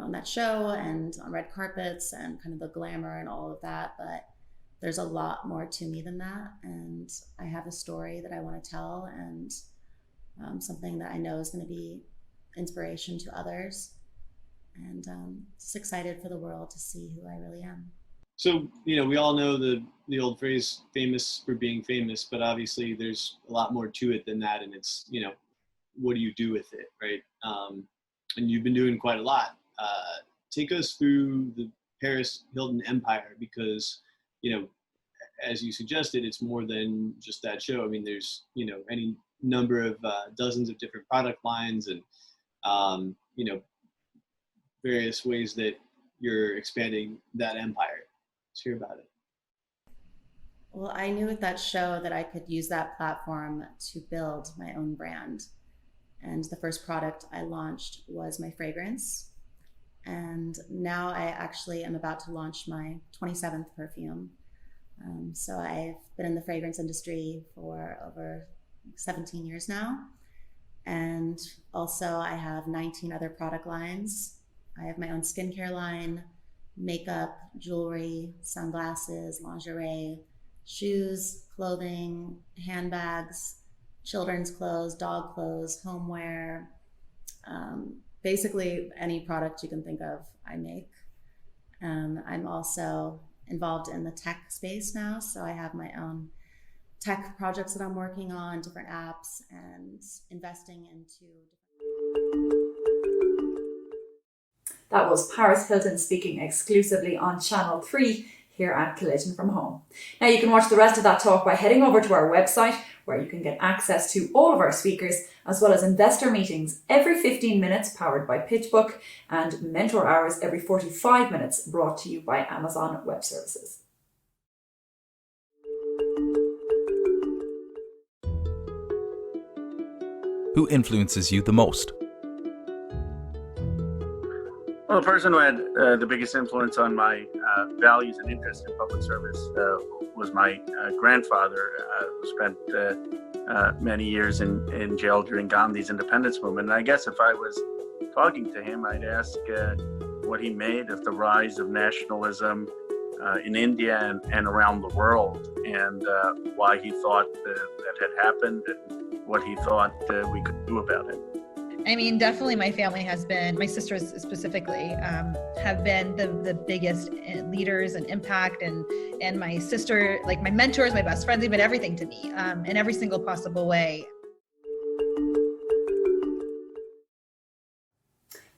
on that show and on red carpets and kind of the glamour and all of that, but there's a lot more to me than that. And I have a story that I want to tell and something that I know is going to be inspiration to others, and just excited for the world to see who I really am. So, we all know the old phrase, famous for being famous, but obviously there's a lot more to it than that. And it's, what do you do with it, right? And you've been doing quite a lot. Take us through the Paris Hilton empire, because, as you suggested, it's more than just that show. I mean, there's, any number of dozens of different product lines and various ways that you're expanding that empire. Let's hear about it. Well, I knew with that show that I could use that platform to build my own brand. And the first product I launched was my fragrance. And now I actually am about to launch my 27th perfume. So I've been in the fragrance industry for over 17 years now. And also I have 19 other product lines. I have my own skincare line, makeup, jewelry, sunglasses, lingerie, shoes, clothing, handbags, children's clothes, dog clothes, homeware, basically any product you can think of, I make. I'm also involved in the tech space now, so I have my own tech projects that I'm working on, different apps, and investing into That was Paris Hilton speaking exclusively on Channel 3 here at Collision from Home. Now you can watch the rest of that talk by heading over to our website, where you can get access to all of our speakers, as well as investor meetings every 15 minutes powered by PitchBook, and mentor hours every 45 minutes brought to you by Amazon Web Services. Who influences you the most? Well, the person who had the biggest influence on my values and interest in public service was my grandfather, who spent many years in jail during Gandhi's independence movement. And I guess if I was talking to him, I'd ask what he made of the rise of nationalism in India and around the world, and why he thought that had happened, and what he thought we could do about it. I mean, definitely my family has been, my sisters specifically, have been the biggest leaders and impact, and my sister, like my mentors, my best friends, they've been everything to me in every single possible way.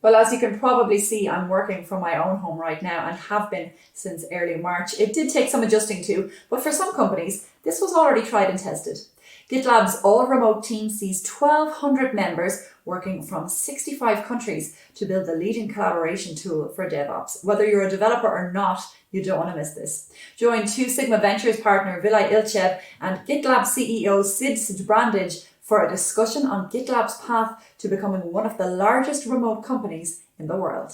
Well, as you can probably see, I'm working from my own home right now and have been since early March. It did take some adjusting to, but for some companies, this was already tried and tested. GitLab's all-remote team sees 1,200 members working from 65 countries to build the leading collaboration tool for DevOps. Whether you're a developer or not, you don't want to miss this. Join Two Sigma Ventures partner Vilay Ilchev and GitLab CEO Sid Sijbrandij for a discussion on GitLab's path to becoming one of the largest remote companies in the world.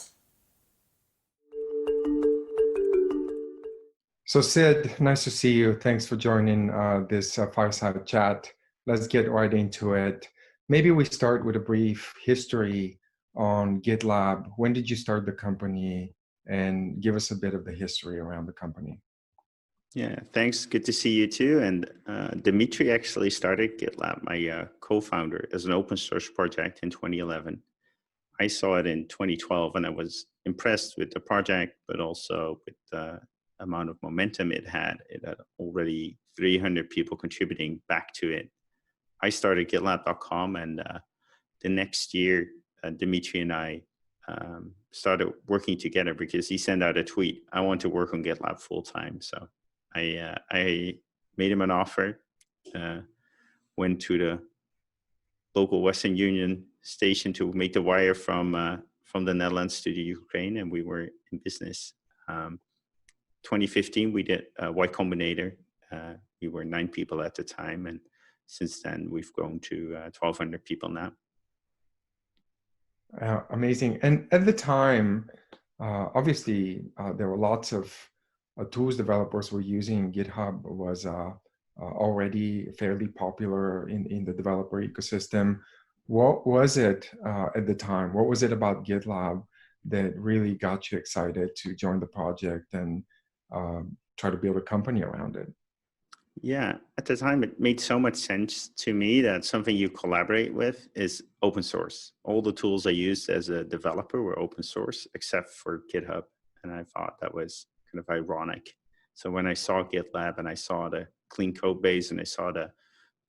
So Sid, nice to see you. Thanks for joining this fireside chat. Let's get right into it. Maybe we start with a brief history on GitLab. When did you start the company? And give us a bit of the history around the company. Yeah, thanks. Good to see you too. And Dimitri actually started GitLab, my co-founder, as an open source project in 2011. I saw it in 2012 and I was impressed with the project, but also with the amount of momentum it had. It had already 300 people contributing back to it. I started GitLab.com, and the next year, Dimitri and I started working together because he sent out a tweet, "I want to work on GitLab full time." So I made him an offer, went to the local Western Union station to make the wire from the Netherlands to the Ukraine, and we were in business. 2015, we did Y Combinator. We were 9 people at the time, and since then we've grown to 1,200 people now. Amazing. And at the time, obviously, there were lots of tools developers were using. GitHub was already fairly popular in the developer ecosystem. What was it at the time? What was it about GitLab that really got you excited to join the project and try to build a company around it? Yeah, at the time, it made so much sense to me that something you collaborate with is open source. All the tools I used as a developer were open source, except for GitHub. And I thought that was kind of ironic. So when I saw GitLab and I saw the clean code base and I saw the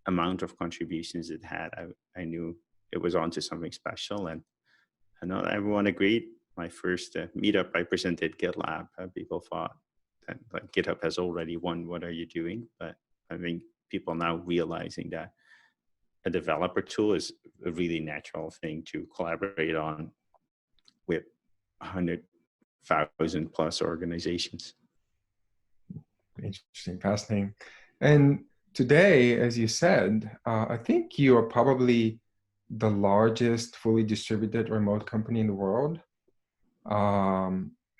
amount of contributions it had, I knew it was onto something special. And not everyone agreed. My first meetup, I presented GitLab. People thought that like GitHub has already won. What are you doing? But I think people now realizing that a developer tool is a really natural thing to collaborate on with 100,000 plus organizations. Interesting, fascinating. And today, as you said, I think you are probably the largest fully distributed remote company in the world.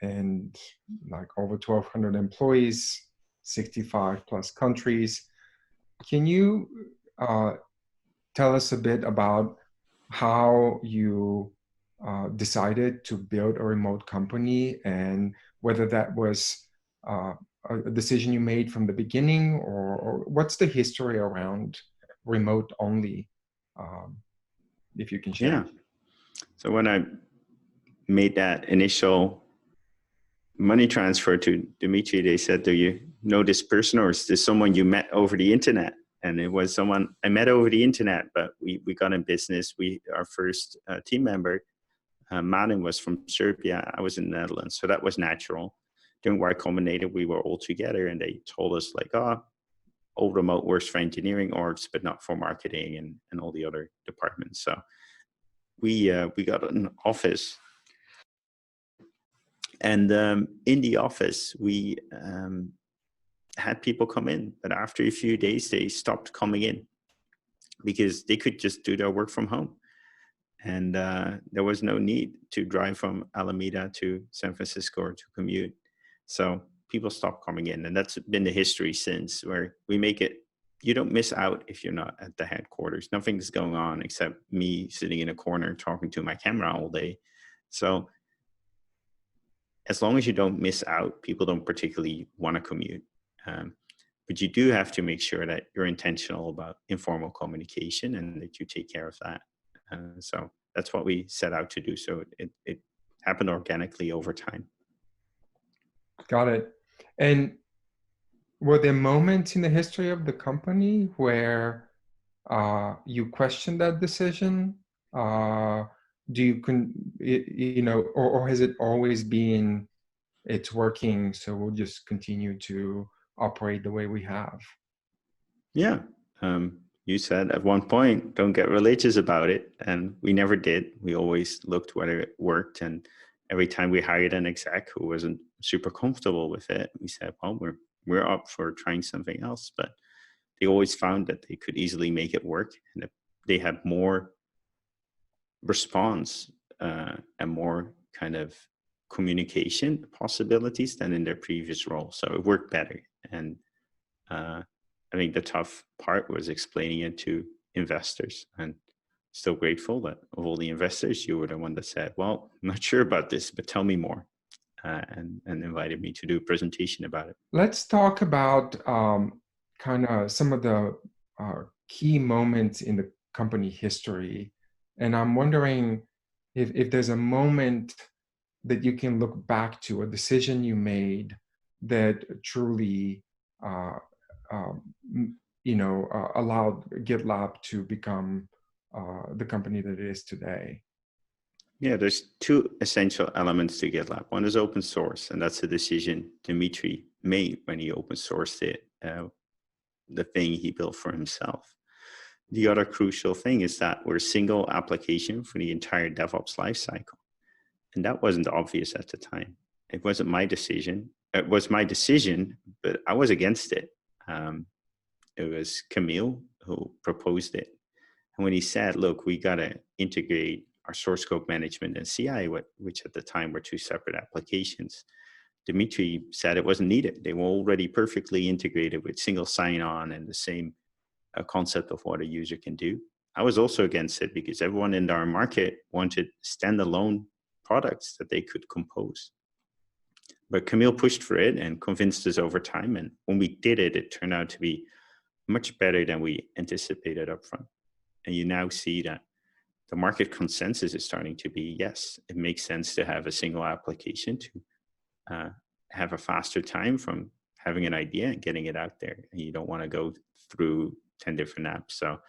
And like over 1,200 employees, 65 plus countries. Can you tell us a bit about how you decided to build a remote company and whether that was a decision you made from the beginning, or what's the history around remote only, if you can share? Yeah. So when I made that initial money transfer to Dimitri, they said, do you know this person, or is this someone you met over the internet? And it was someone I met over the internet, but we got in business. Our first team member, Martin, was from Serbia. I was in the Netherlands, so that was natural. During Y Combinator, we were all together, and they told us like, all remote works for engineering orgs, but not for marketing and all the other departments. So we got an office, and in the office we had people come in, but after a few days they stopped coming in because they could just do their work from home, and there was no need to drive from Alameda to San Francisco or to commute. So people stopped coming in, and that's been the history since, where we make it, you don't miss out if you're not at the headquarters. Nothing's going on except me sitting in a corner talking to my camera all day. So as long as you don't miss out, people don't particularly want to commute. But you do have to make sure that you're intentional about informal communication and that you take care of that. So that's what we set out to do. So it happened organically over time. Got it. And were there moments in the history of the company where you questioned that decision? Or has it always been, it's working, so we'll just continue to operate the way we have? Yeah. You said at one point, don't get religious about it. And we never did. We always looked whether it worked. And every time we hired an exec who wasn't super comfortable with it, we said, well, we're up for trying something else. But they always found that they could easily make it work, and that they had more response and more kind of communication possibilities than in their previous role. So it worked better. And I think the tough part was explaining it to investors, and still grateful that of all the investors, you were the one that said, well, I'm not sure about this, but tell me more, and invited me to do a presentation about it. Let's talk about kind of some of the key moments in the company history. And I'm wondering if there's a moment that you can look back to, a decision you made that truly allowed GitLab to become the company that it is today. Yeah, there's two essential elements to GitLab. One is open source, and that's a decision Dimitri made when he open sourced it, the thing he built for himself. The other crucial thing is that we're a single application for the entire DevOps lifecycle. And that wasn't obvious at the time. It wasn't my decision. It was my decision, but I was against it. It was Camille who proposed it. And when he said, look, we got to integrate our source code management and CI, which at the time were two separate applications, Dimitri said it wasn't needed. They were already perfectly integrated with single sign-on and the same concept of what a user can do. I was also against it because everyone in our market wanted standalone products that they could compose. But Camille pushed for it and convinced us over time. And when we did it, it turned out to be much better than we anticipated upfront. And you now see that the market consensus is starting to be, yes, it makes sense to have a single application to have a faster time from having an idea and getting it out there. And you don't want to go through 10 different apps. So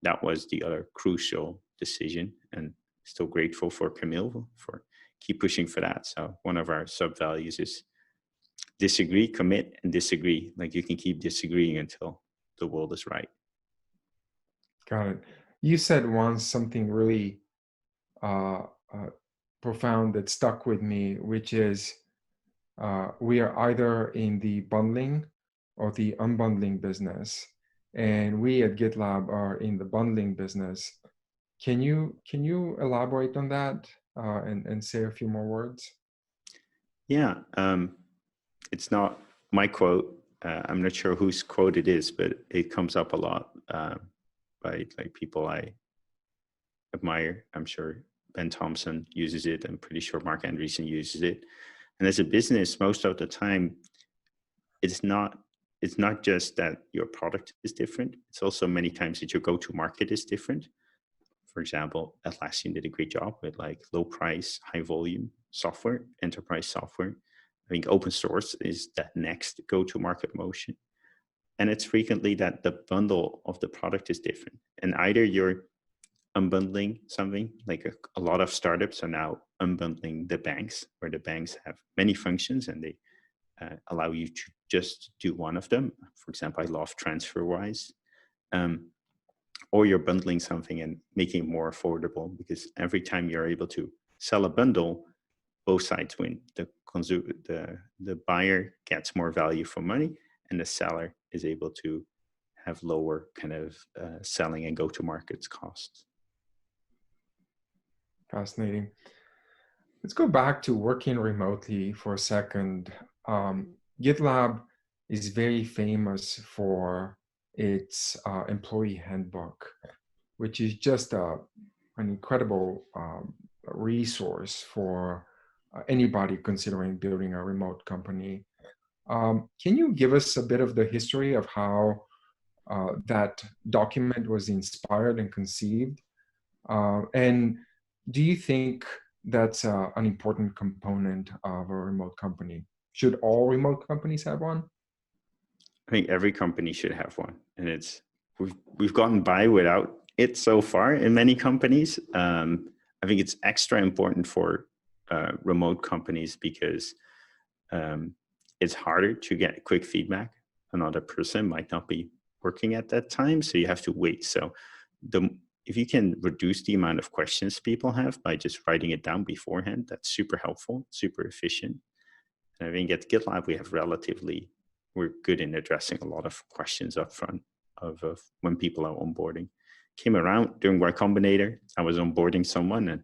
that was the other crucial decision, and still grateful for Camille for keep pushing for that. So one of our sub values is disagree, commit, and disagree. Like you can keep disagreeing until the world is right. Got it. You said once something really profound that stuck with me, which is we are either in the bundling or the unbundling business. And we at GitLab are in the bundling business. Can you elaborate on that and say a few more words? Yeah, it's not my quote. I'm not sure whose quote it is, but it comes up a lot by like people I admire. I'm sure Ben Thompson uses it. I'm pretty sure Mark Andreessen uses it. And as a business, most of the time, it's not just that your product is different. It's also many times that your go-to market is different. For example, Atlassian did a great job with like low price, high volume software, enterprise software. I think open source is that next go-to-market motion. And it's frequently that the bundle of the product is different. And either you're unbundling something, like a lot of startups are now unbundling the banks, where the banks have many functions and they allow you to just do one of them. For example, I love TransferWise. Or you're bundling something and making it more affordable, because every time you're able to sell a bundle, both sides win. The buyer gets more value for money, and the seller is able to have lower kind of selling and go-to-market costs. Fascinating. Let's go back to working remotely for a second. GitLab is very famous for its employee handbook, which is just an incredible resource for anybody considering building a remote company. Can you give us a bit of the history of how that document was inspired and conceived? And do you think that's an important component of a remote company? Should all remote companies have one? I think every company should have one, and we've gotten by without it so far in many companies. I think it's extra important for remote companies because it's harder to get quick feedback. Another person might not be working at that time, so you have to wait. So if you can reduce the amount of questions people have by just writing it down beforehand, that's super helpful, super efficient. And I think at GitLab, we're good in addressing a lot of questions up front of when people are onboarding. Came around during Y Combinator, I was onboarding someone and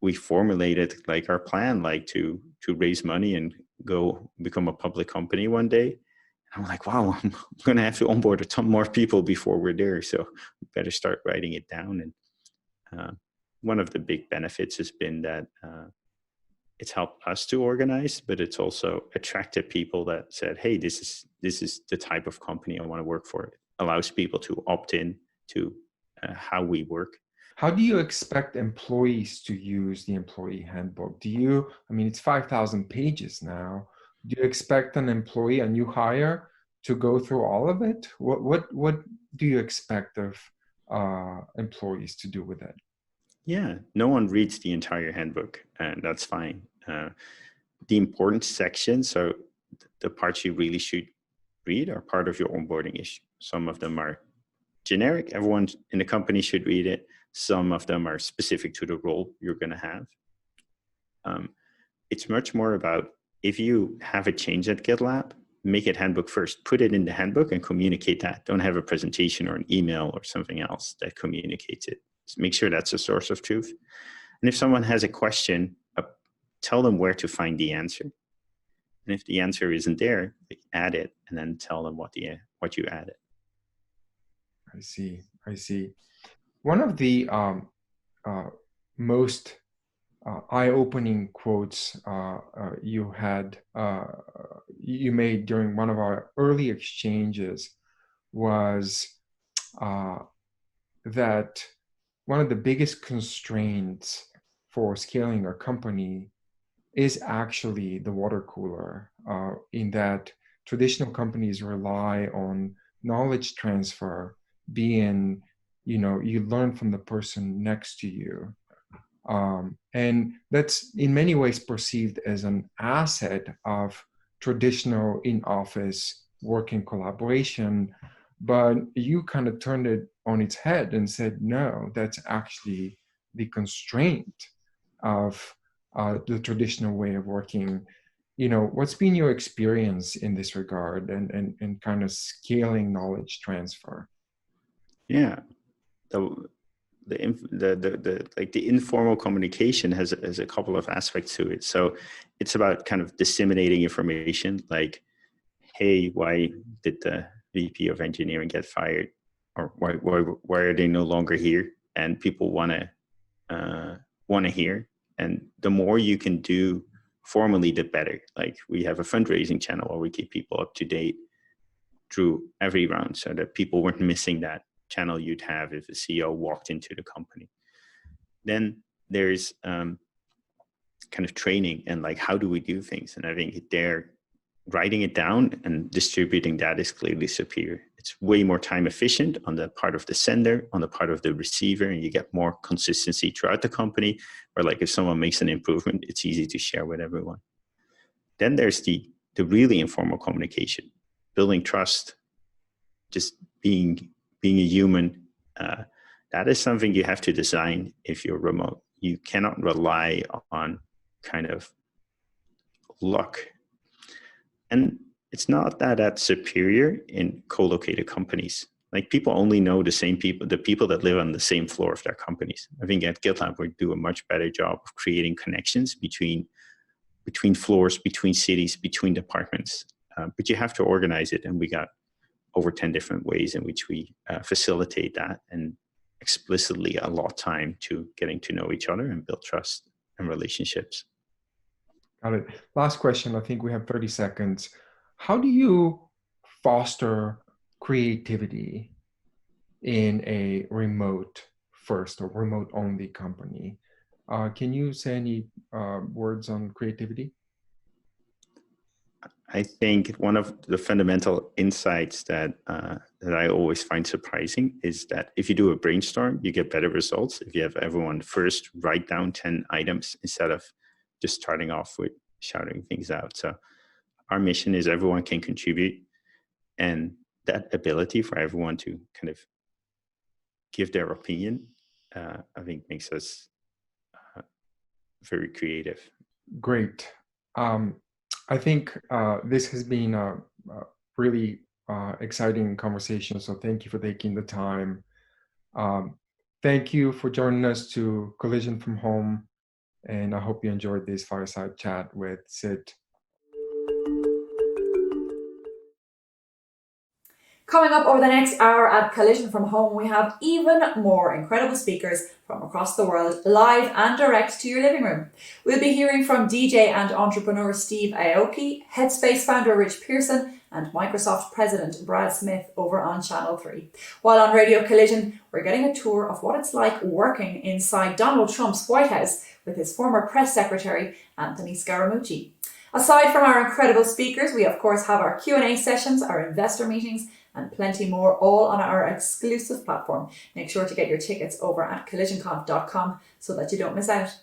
we formulated like our plan, like to raise money and go become a public company one day. And I'm like, wow, I'm gonna have to onboard a ton more people before we're there. So we better start writing it down. And one of the big benefits has been that it's helped us to organize, but it's also attracted people that said, hey, this is the type of company I want to work for. It allows people to opt in to how we work. How do you expect employees to use the employee handbook? It's 5,000 pages now. Do you expect an employee, a new hire, to go through all of it? What do you expect of employees to do with it? Yeah, no one reads the entire handbook, and that's fine. The important sections, so the parts you really should read, are part of your onboarding issue. Some of them are generic, everyone in the company should read it. Some of them are specific to the role you're going to have. It's much more about, if you have a change at GitLab, make it handbook first. Put it in the handbook and communicate that. Don't have a presentation or an email or something else that communicates it. Just make sure that's a source of truth. And if someone has a question, tell them where to find the answer. And if the answer isn't there, add it and then tell them what you added. I see. One of the most eye-opening quotes you made during one of our early exchanges was that one of the biggest constraints for scaling a company is actually the water cooler, in that traditional companies rely on knowledge transfer, being, you learn from the person next to you. And that's in many ways perceived as an asset of traditional in-office working collaboration, but you kind of turned it on its head and said, no, that's actually the constraint of the traditional way of working. What's been your experience in this regard and kind of scaling knowledge transfer? Yeah, the informal communication has a couple of aspects to it. So it's about kind of disseminating information, like, hey, why did the VP of engineering get fired, or why are they no longer here? And people want to hear. And the more you can do formally, the better. Like, we have a fundraising channel where we keep people up to date through every round, so that people weren't missing that channel you'd have if a CEO walked into the company. Then there's kind of training and like, how do we do things? And I think there, writing it down and distributing that is clearly superior. It's way more time efficient on the part of the sender, on the part of the receiver, and you get more consistency throughout the company. Or like if someone makes an improvement, it's easy to share with everyone. Then there's the really informal communication, building trust, just being a human. That is something you have to design if you're remote. You cannot rely on kind of luck. And it's not that that's superior in co-located companies. Like people only know the same people, the people that live on the same floor of their companies. I think at GitLab, we do a much better job of creating connections between floors, between cities, between departments. But you have to organize it. And we got over 10 different ways in which we facilitate that and explicitly allot time to getting to know each other and build trust and relationships. Got it. Last question. I think we have 30 seconds. How do you foster creativity in a remote first or remote only company? Can you say any words on creativity? I think one of the fundamental insights that I always find surprising is that if you do a brainstorm, you get better results if you have everyone first write down 10 items instead of just starting off with shouting things out. So our mission is everyone can contribute, and that ability for everyone to kind of give their opinion, I think makes us very creative. Great. I think this has been a really exciting conversation. So thank you for taking the time. Thank you for joining us to Collision from Home. And I hope you enjoyed this fireside chat with Sid. Coming up over the next hour at Collision from Home, we have even more incredible speakers from across the world, live and direct to your living room. We'll be hearing from DJ and entrepreneur Steve Aoki, Headspace founder Rich Pierson, and Microsoft President Brad Smith over on Channel 3. While on Radio Collision, we're getting a tour of what it's like working inside Donald Trump's White House with his former press secretary, Anthony Scaramucci. Aside from our incredible speakers, we of course have our Q&A sessions, our investor meetings, and plenty more, all on our exclusive platform. Make sure to get your tickets over at collisionconf.com so that you don't miss out.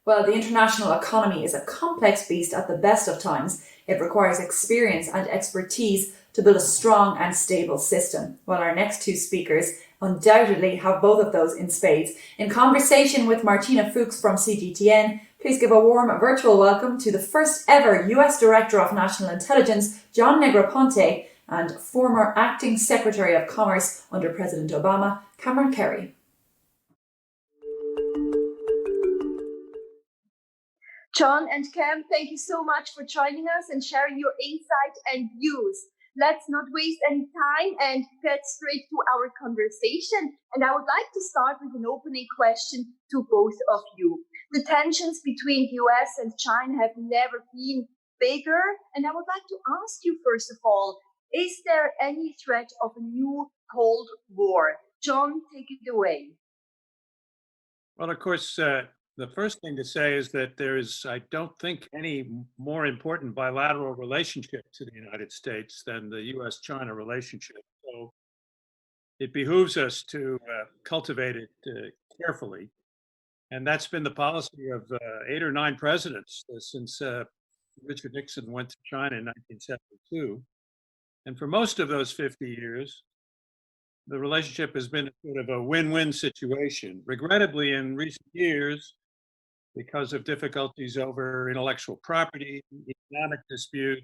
Well, the international economy is a complex beast at the best of times. It requires experience and expertise to build a strong and stable system. Well, our next two speakers undoubtedly have both of those in spades. In conversation with Martina Fuchs from CGTN, please give a warm virtual welcome to the first ever US Director of National Intelligence, John Negroponte, and former Acting Secretary of Commerce under President Obama, Cameron Kerry. John and Cam, thank you so much for joining us and sharing your insight and views. Let's not waste any time and get straight to our conversation. And I would like to start with an opening question to both of you. The tensions between the US and China have never been bigger. And I would like to ask you, first of all, is there any threat of a new Cold War? John, take it away. Well, of course, the first thing to say is that there is, I don't think, any more important bilateral relationship to the United States than the US-China relationship. So it behooves us to cultivate it carefully. And that's been the policy of 8 or 9 presidents since Richard Nixon went to China in 1972. And for most of those 50 years, the relationship has been sort of a win-win situation. Regrettably, in recent years, because of difficulties over intellectual property, economic dispute,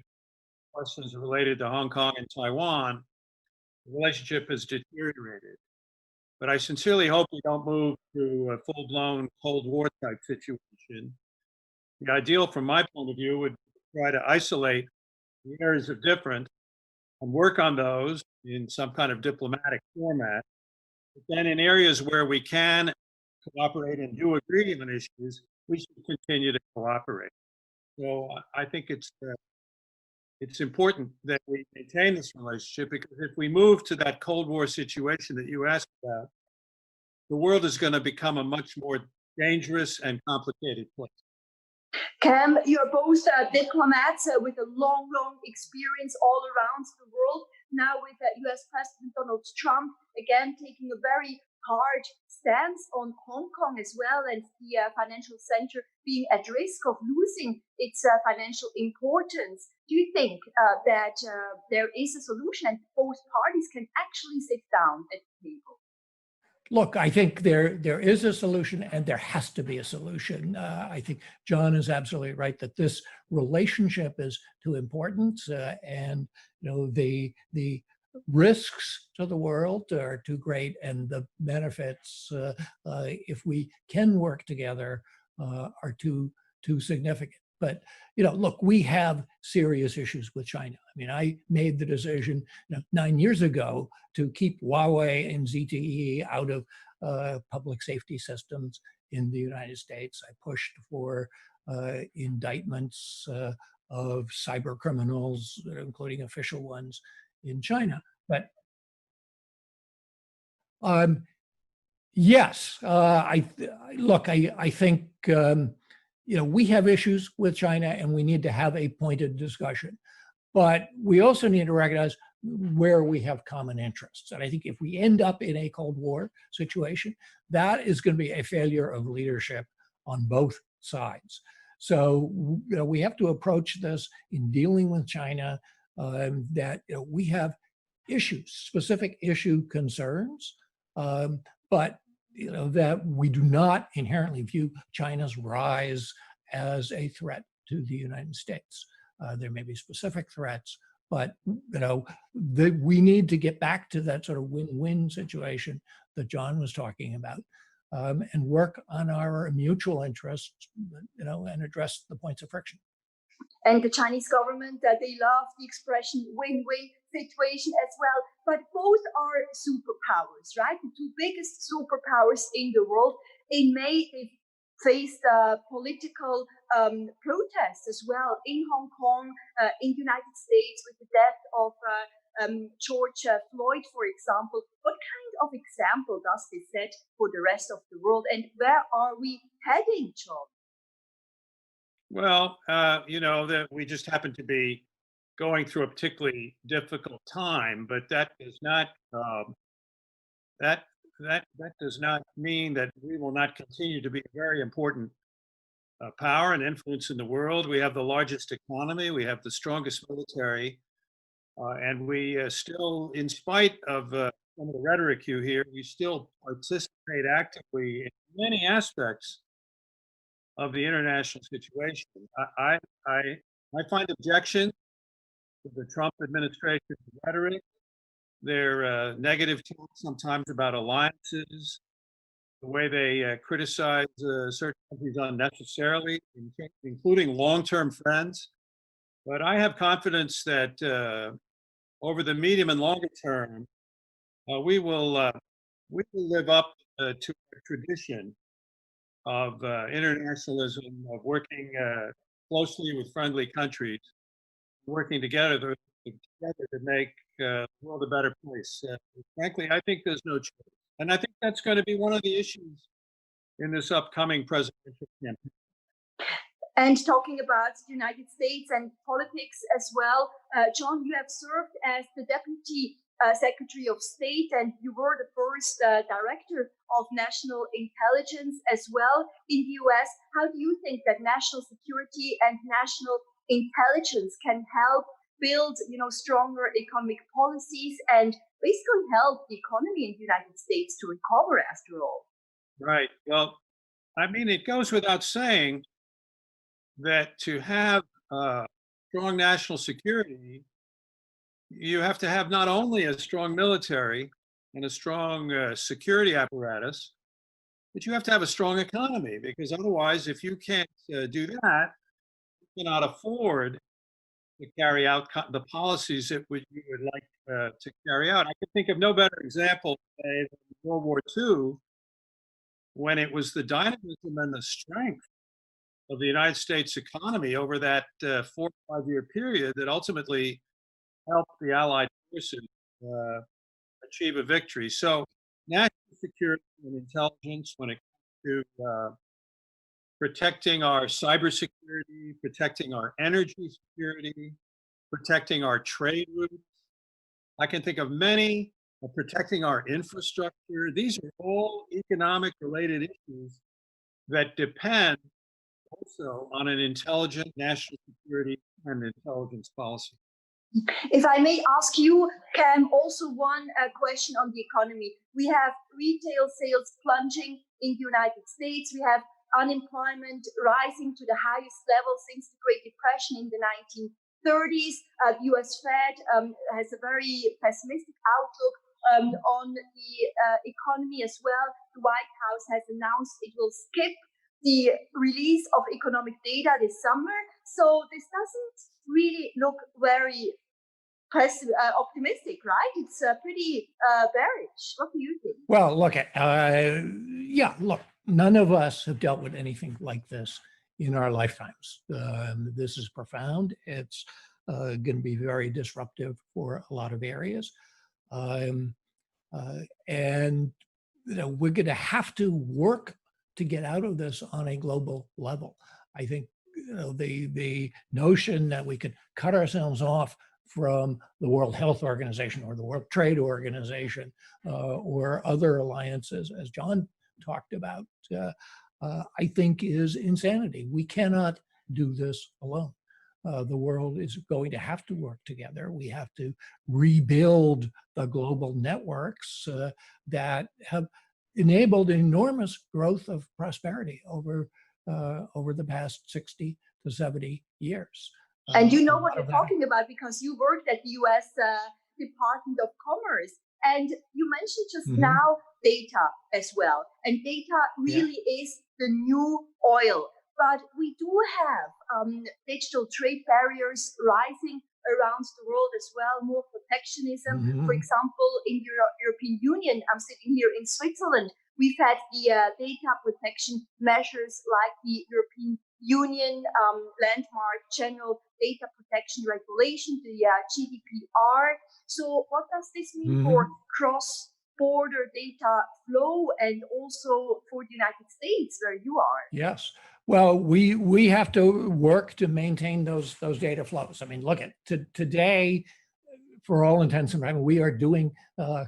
questions related to Hong Kong and Taiwan, the relationship has deteriorated. But I sincerely hope we don't move to a full-blown Cold War type situation. The ideal from my point of view would try to isolate the areas of difference and work on those in some kind of diplomatic format. But then in areas where we can cooperate and do agree on issues, we should continue to cooperate. So I think it's it's important that we maintain this relationship, because if we move to that Cold War situation that you asked about, the world is going to become a much more dangerous and complicated place. Cam, you're both diplomats with a long, long experience all around the world. Now with US President Donald Trump, again, taking a very hard stance on Hong Kong as well, and the financial center being at risk of losing its financial importance. Do you think that there is a solution and both parties can actually sit down at the table? Look, I think there is a solution, and there has to be a solution. I think John is absolutely right that this relationship is too important, and the risks to the world are too great, and the benefits, if we can work together, are too significant. But look, we have serious issues with China. I mean, I made the decision 9 years ago to keep Huawei and ZTE out of public safety systems in the United States. I pushed for indictments of cyber criminals, including official ones in China. But yes, I think we have issues with China, and we need to have a pointed discussion. But we also need to recognize where we have common interests. And I think if we end up in a Cold War situation, that is going to be a failure of leadership on both sides. So we have to approach this in dealing with China, that we have issues, specific issue concerns, but that we do not inherently view China's rise as a threat to the United States. There may be specific threats, but we need to get back to that sort of win-win situation that John was talking about, and work on our mutual interests, and address the points of friction. And the Chinese government, they love the expression win-win situation as well. But both are superpowers, right? The two biggest superpowers in the world. In May, they faced political protests as well in Hong Kong, in the United States, with the death of George Floyd, for example. What kind of example does this set for the rest of the world? And where are we heading, John? Well, that we just happen to be going through a particularly difficult time, but that does not that does not mean that we will not continue to be a very important power and influence in the world. We have the largest economy, we have the strongest military, and we still, in spite of some of the rhetoric you hear, we still participate actively in many aspects of the international situation. I find objection to the Trump administration's rhetoric, their negative talk sometimes about alliances, the way they criticize certain countries unnecessarily, including long-term friends. But I have confidence that over the medium and longer term, we will live up to a tradition of internationalism, of working closely with friendly countries, working together to make the world a better place. Frankly, I think there's no choice. And I think that's going to be one of the issues in this upcoming presidential campaign. And talking about the United States and politics as well, John, you have served as the Deputy Secretary of State, and you were the first Director of National Intelligence as well in the US. How do you think that national security and national intelligence can help build, stronger economic policies and basically help the economy in the United States to recover after all? Right. Well, I mean, it goes without saying that to have strong national security, you have to have not only a strong military and a strong security apparatus, but you have to have a strong economy, because otherwise, if you can't do that, you cannot afford to carry out the policies that you would like to carry out. I can think of no better example than World War II, when it was the dynamism and the strength of the United States economy over that 4 or 5 year period that ultimately helped the Allied forces achieve a victory. So national security and intelligence when it comes to protecting our cybersecurity, protecting our energy security, protecting our trade routes. I can think of many, protecting our infrastructure. These are all economic related issues that depend also on an intelligent national security and intelligence policy. If I may ask you, Cam, also one question on the economy. We have retail sales plunging in the United States. We have unemployment rising to the highest level since the Great Depression in the 1930s. The US Fed has a very pessimistic outlook on the economy as well. The White House has announced it will skip the release of economic data this summer. So this doesn't really look very optimistic, right? It's pretty bearish. What do you think? Well, look, look, none of us have dealt with anything like this in our lifetimes. This is profound. It's going to be very disruptive for a lot of areas. And we're going to have to work to get out of this on a global level. I think the notion that we could cut ourselves off from the World Health Organization or the World Trade Organization or other alliances, as John talked about, I think is insanity. We cannot do this alone. The world is going to have to work together. We have to rebuild the global networks that have enabled enormous growth of prosperity over the past 60 to 70 years. And you know what you're talking about because you worked at the US Department of Commerce. And you mentioned just now data as well. And data really is the new oil. But we do have digital trade barriers rising around the world as well, more protectionism. For example, in the European Union, I'm sitting here in Switzerland, we've had the data protection measures like the European Union landmark General Data Protection Regulation, the GDPR. So what does this mean for cross-border data flow and also for the United States where you are? Yes. Well, we have to work to maintain those data flows. I mean, look at today, for all intents and purposes, we are doing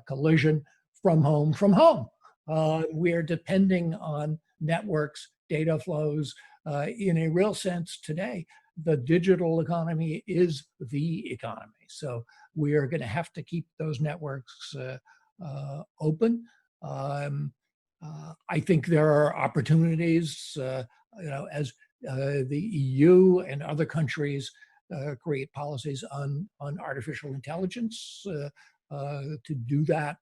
collision from home. We are depending on networks, data flows. In a real sense today, the digital economy is the economy. So we are going to have to keep those networks open. I think there are opportunities, as the EU and other countries create policies on artificial intelligence to do that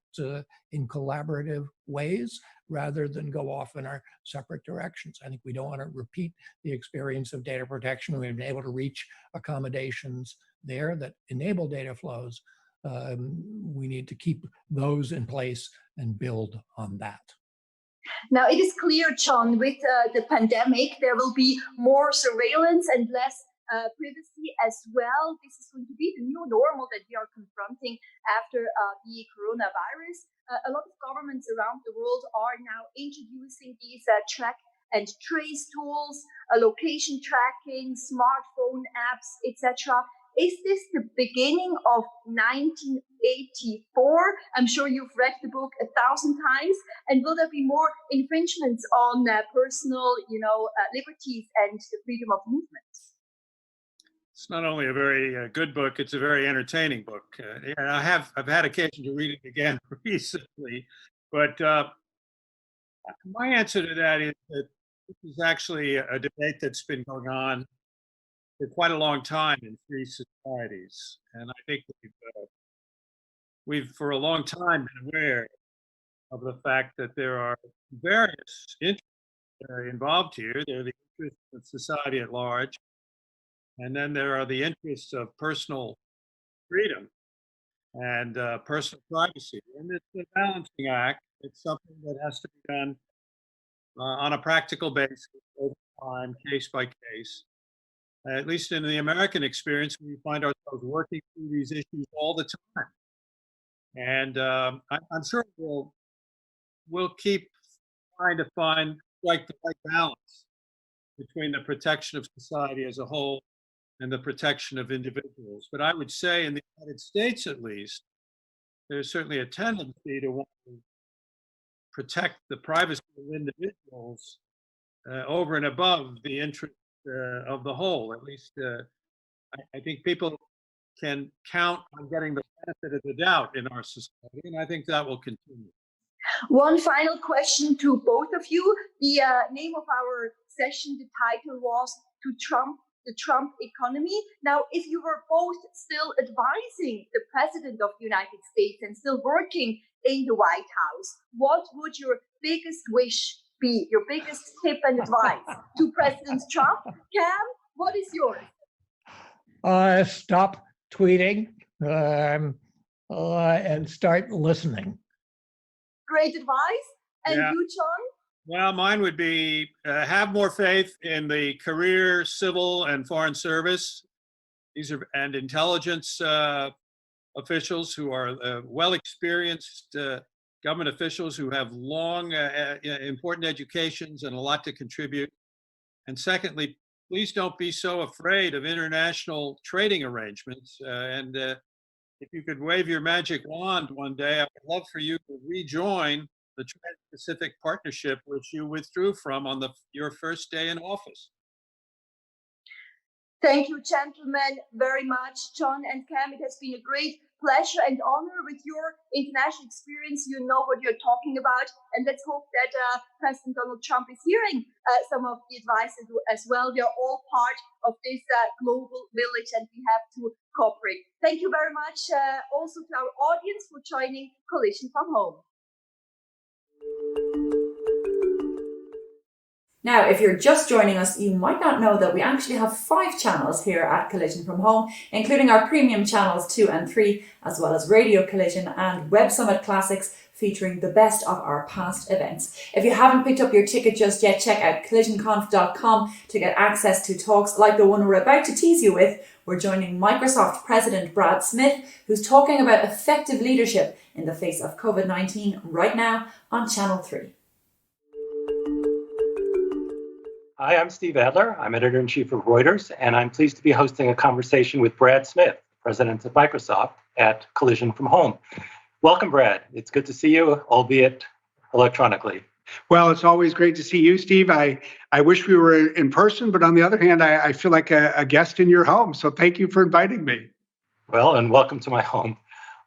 in collaborative ways rather than go off in our separate directions. I think we don't want to repeat the experience of data protection. We've been able to reach accommodations there that enable data flows. We need to keep those in place and build on that. Now, it is clear, John, with the pandemic, there will be more surveillance and less privacy as well. This is going to be the new normal that we are confronting after the coronavirus. A lot of governments around the world are now introducing these track and trace tools, location tracking, smartphone apps, etc. Is this the beginning of 1984? I'm sure you've read the book 1,000 times. And will there be more infringements on personal, liberties and the freedom of movement? It's not only a very good book; it's a very entertaining book. And I've had occasion to read it again recently. But my answer to that is that this is actually a debate that's been going on for quite a long time in free societies, and I think we've for a long time been aware of the fact that there are various interests that are involved here. There are the interests of society at large, and then there are the interests of personal freedom and personal privacy. And it's a balancing act. It's something that has to be done on a practical basis over time, case by case. At least in the American experience, we find ourselves working through these issues all the time. And I'm sure we'll keep trying to strike the right balance between the protection of society as a whole and the protection of individuals. But I would say in the United States, at least, there's certainly a tendency to want to protect the privacy of individuals over and above the interest of the whole. At least I think people can count on getting the benefit of the doubt in our society, and I think that will continue. One final question to both of you. The name of our session, the title was the Trump economy. Now, if you were both still advising the President of the United States and still working in the White House, what would your biggest wish be, your biggest tip and advice to President Trump? Cam, what is yours? Stop tweeting and start listening. Great advice. And Yeah. you, John? Well, mine would be have more faith in the career, civil, and foreign service. And intelligence officials who are well-experienced government officials who have long, important educations and a lot to contribute. And secondly, please don't be so afraid of international trading arrangements. And if you could wave your magic wand one day, I would love for you to rejoin the Trans-Pacific Partnership, which you withdrew from on your first day in office. Thank you, gentlemen, very much. John and Cam, it has been a great pleasure and honor. With your international experience, you know what you're talking about. And let's hope that President Donald Trump is hearing some of the advice as well. We are all part of this global village and we have to cooperate. Thank you very much also to our audience for joining Collision from Home. Now, if you're just joining us, you might not know that we actually have 5 channels here at Collision from Home, including our premium channels 2 and 3, as well as Radio Collision and Web Summit Classics, featuring the best of our past events. If you haven't picked up your ticket just yet, check out collisionconf.com to get access to talks like the one we're about to tease you with. We're joining Microsoft President Brad Smith, who's talking about effective leadership in the face of COVID-19 right now on Channel 3. Hi, I'm Steve Adler. I'm editor-in-chief of Reuters, and I'm pleased to be hosting a conversation with Brad Smith, president of Microsoft, at Collision from Home. Welcome, Brad. It's good to see you, albeit electronically. Well, it's always great to see you, Steve. I wish we were in person, but on the other hand, I feel like a guest in your home. So thank you for inviting me. Well, and welcome to my home.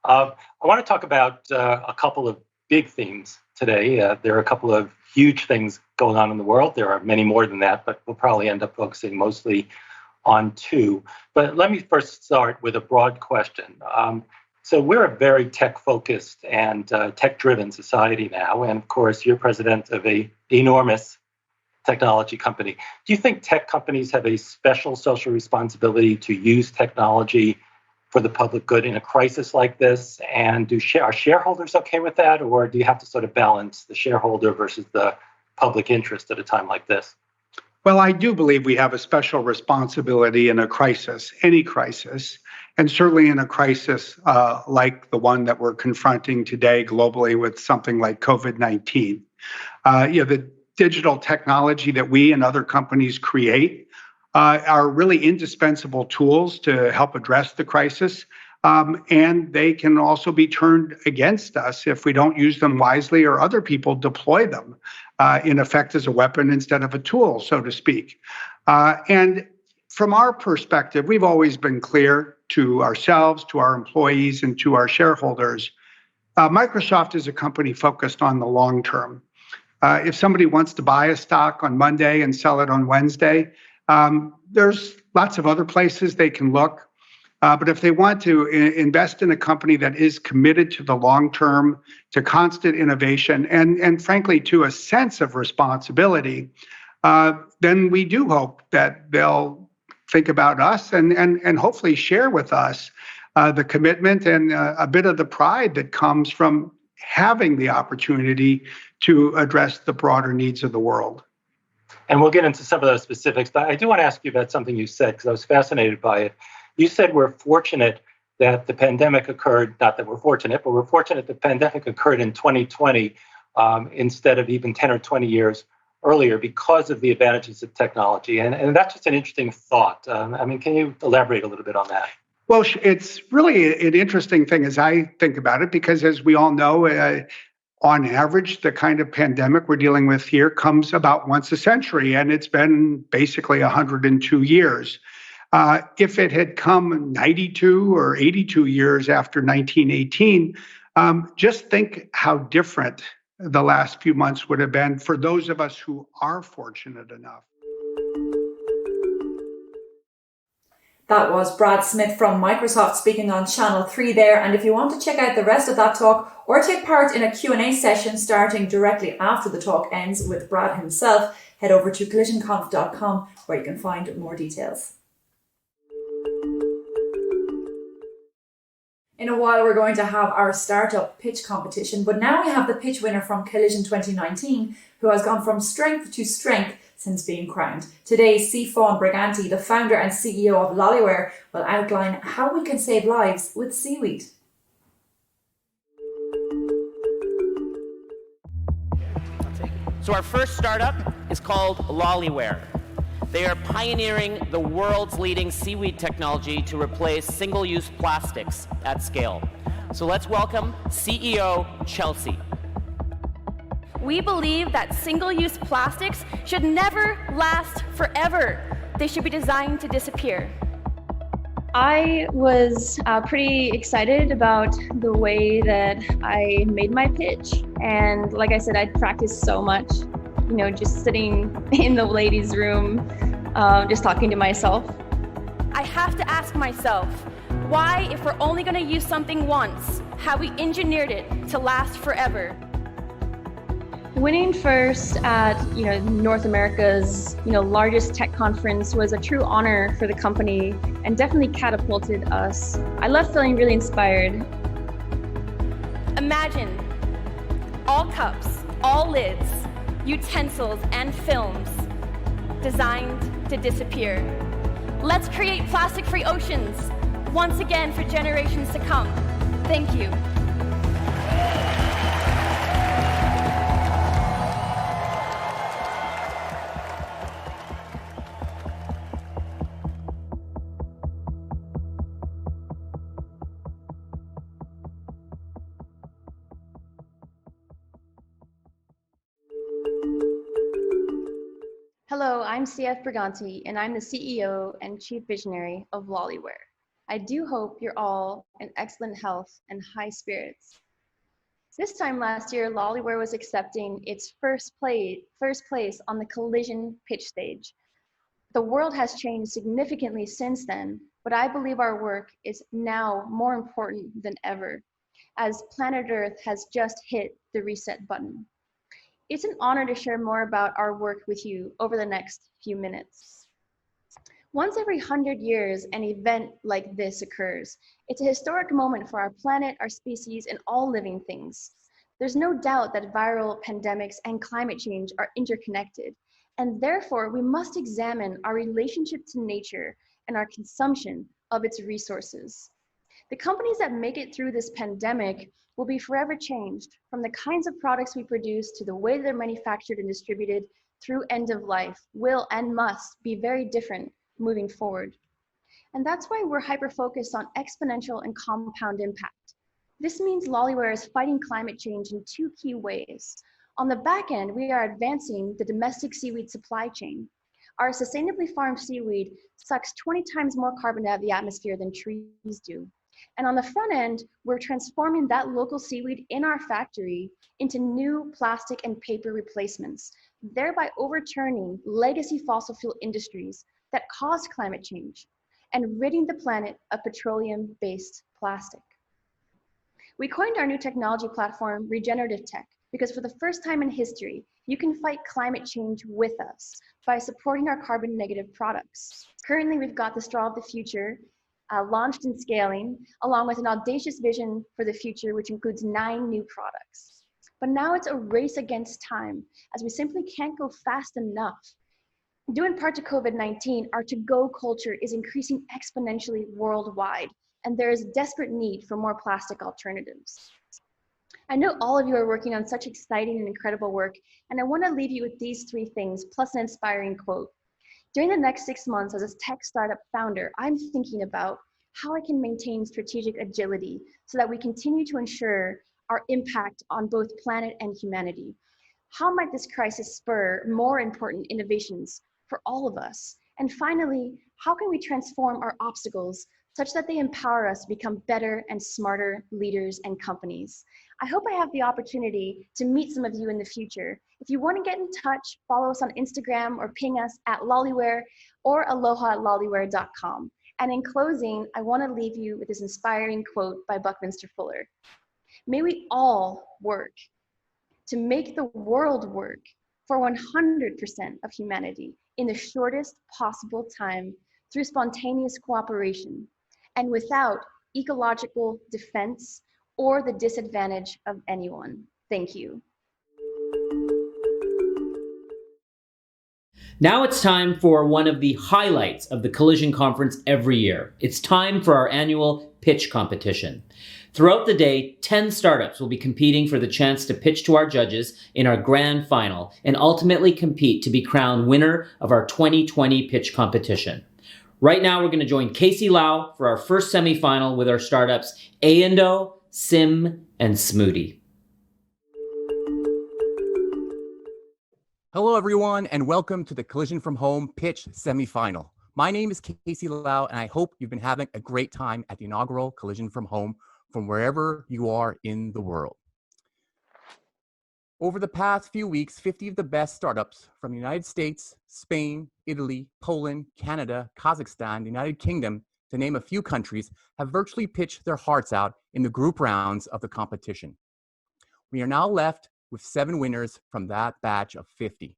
I want to talk about a couple of big themes today. There are a couple of huge things going on in the world. There are many more than that, but we'll probably end up focusing mostly on 2. But let me first start with a broad question. So we're a very tech-focused and tech-driven society now, and of course, you're president of an enormous technology company. Do you think tech companies have a special social responsibility to use technology for the public good in a crisis like this? And are shareholders okay with that? Or do you have to sort of balance the shareholder versus the public interest at a time like this? Well, I do believe we have a special responsibility in a crisis, any crisis, and certainly in a crisis like the one that we're confronting today globally with something like COVID-19. The digital technology that we and other companies create are really indispensable tools to help address the crisis. And they can also be turned against us if we don't use them wisely or other people deploy them in effect as a weapon instead of a tool, so to speak. And from our perspective, we've always been clear to ourselves, to our employees, and to our shareholders. Microsoft is a company focused on the long term. If somebody wants to buy a stock on Monday and sell it on Wednesday, there's lots of other places they can look. But if they want to invest in a company that is committed to the long term, to constant innovation, and frankly, to a sense of responsibility, then we do hope that they'll think about us and hopefully share with us the commitment and a bit of the pride that comes from having the opportunity to address the broader needs of the world. And we'll get into some of those specifics, but I do want to ask you about something you said, because I was fascinated by it. You said we're fortunate that the pandemic occurred, not that we're fortunate, but we're fortunate the pandemic occurred in 2020 instead of even 10 or 20 years earlier because of the advantages of technology. And that's just an interesting thought. I mean, can you elaborate a little bit on that? Well, it's really an interesting thing as I think about it, because as we all know, on average, the kind of pandemic we're dealing with here comes about once a century, and it's been basically 102 years. If it had come 92 or 82 years after 1918, just think how different the last few months would have been for those of us who are fortunate enough. That was Brad Smith from Microsoft speaking on Channel 3 there. And if you want to check out the rest of that talk or take part in a Q&A session starting directly after the talk ends with Brad himself, head over to collisionconf.com where you can find more details. In a while, we're going to have our startup pitch competition, but now we have the pitch winner from Collision 2019, who has gone from strength to strength since being crowned. Today, Siobhan Briganti, the founder and CEO of Lollyware, will outline how we can save lives with seaweed. So our first startup is called Lollyware. They are pioneering the world's leading seaweed technology to replace single-use plastics at scale. So let's welcome CEO Chelsea. We believe that single-use plastics should never last forever. They should be designed to disappear. I was pretty excited about the way that I made my pitch. And like I said, I'd practiced so much, you know, just sitting in the ladies' room, just talking to myself. I have to ask myself, why, if we're only going to use something once, have we engineered it to last forever? Winning first at North America's largest tech conference was a true honor for the company and definitely catapulted us. I left feeling really inspired. Imagine all cups, all lids, utensils, and films designed to disappear. Let's create plastic-free oceans once again for generations to come. Thank you. Hello, I'm CF Briganti, and I'm the CEO and Chief Visionary of Lollyware. I do hope you're all in excellent health and high spirits. This time last year, Lollyware was accepting its first place on the Collision pitch stage. The world has changed significantly since then, but I believe our work is now more important than ever, as planet Earth has just hit the reset button. It's an honor to share more about our work with you over the next few minutes. Once every 100 years, an event like this occurs. It's a historic moment for our planet, our species, and all living things. There's no doubt that viral pandemics and climate change are interconnected, and therefore we must examine our relationship to nature and our consumption of its resources. The companies that make it through this pandemic will be forever changed, from the kinds of products we produce to the way they're manufactured and distributed through end of life will and must be very different moving forward. And that's why we're hyper-focused on exponential and compound impact. This means Lollyware is fighting climate change in two key ways. On the back end, we are advancing the domestic seaweed supply chain. Our sustainably farmed seaweed sucks 20 times more carbon out of the atmosphere than trees do. And on the front end, we're transforming that local seaweed in our factory into new plastic and paper replacements, thereby overturning legacy fossil fuel industries that cause climate change and ridding the planet of petroleum-based plastic. We coined our new technology platform Regenerative Tech because for the first time in history, you can fight climate change with us by supporting our carbon negative products. Currently, we've got the Straw of the Future, launched and scaling, along with an audacious vision for the future, which includes 9 new products. But now it's a race against time, as we simply can't go fast enough. Due in part to COVID-19, our to-go culture is increasing exponentially worldwide, and there is a desperate need for more plastic alternatives. I know all of you are working on such exciting and incredible work, and I want to leave you with these 3 things, plus an inspiring quote. During the next 6 months as a tech startup founder, I'm thinking about how I can maintain strategic agility so that we continue to ensure our impact on both planet and humanity. How might this crisis spur more important innovations for all of us? And finally, how can we transform our obstacles such that they empower us to become better and smarter leaders and companies? I hope I have the opportunity to meet some of you in the future. If you want to get in touch, follow us on Instagram or ping us at lollyware or aloha@lollyware.com. And in closing, I want to leave you with this inspiring quote by Buckminster Fuller. May we all work to make the world work for 100% of humanity in the shortest possible time through spontaneous cooperation and without ecological defense or the disadvantage of anyone. Thank you. Now it's time for one of the highlights of the Collision Conference every year. It's time for our annual pitch competition. Throughout the day, 10 startups will be competing for the chance to pitch to our judges in our grand final and ultimately compete to be crowned winner of our 2020 pitch competition. Right now, we're going to join Casey Lau for our first semifinal with our startups A&O, Sim, and Smoothie. Hello, everyone, and welcome to the Collision from Home Pitch Semifinal. My name is Casey Lau, and I hope you've been having a great time at the inaugural Collision from Home from wherever you are in the world. Over the past few weeks, 50 of the best startups from the United States, Spain, Italy, Poland, Canada, Kazakhstan, the United Kingdom, to name a few countries, have virtually pitched their hearts out in the group rounds of the competition. We are now left with 7 winners from that batch of 50.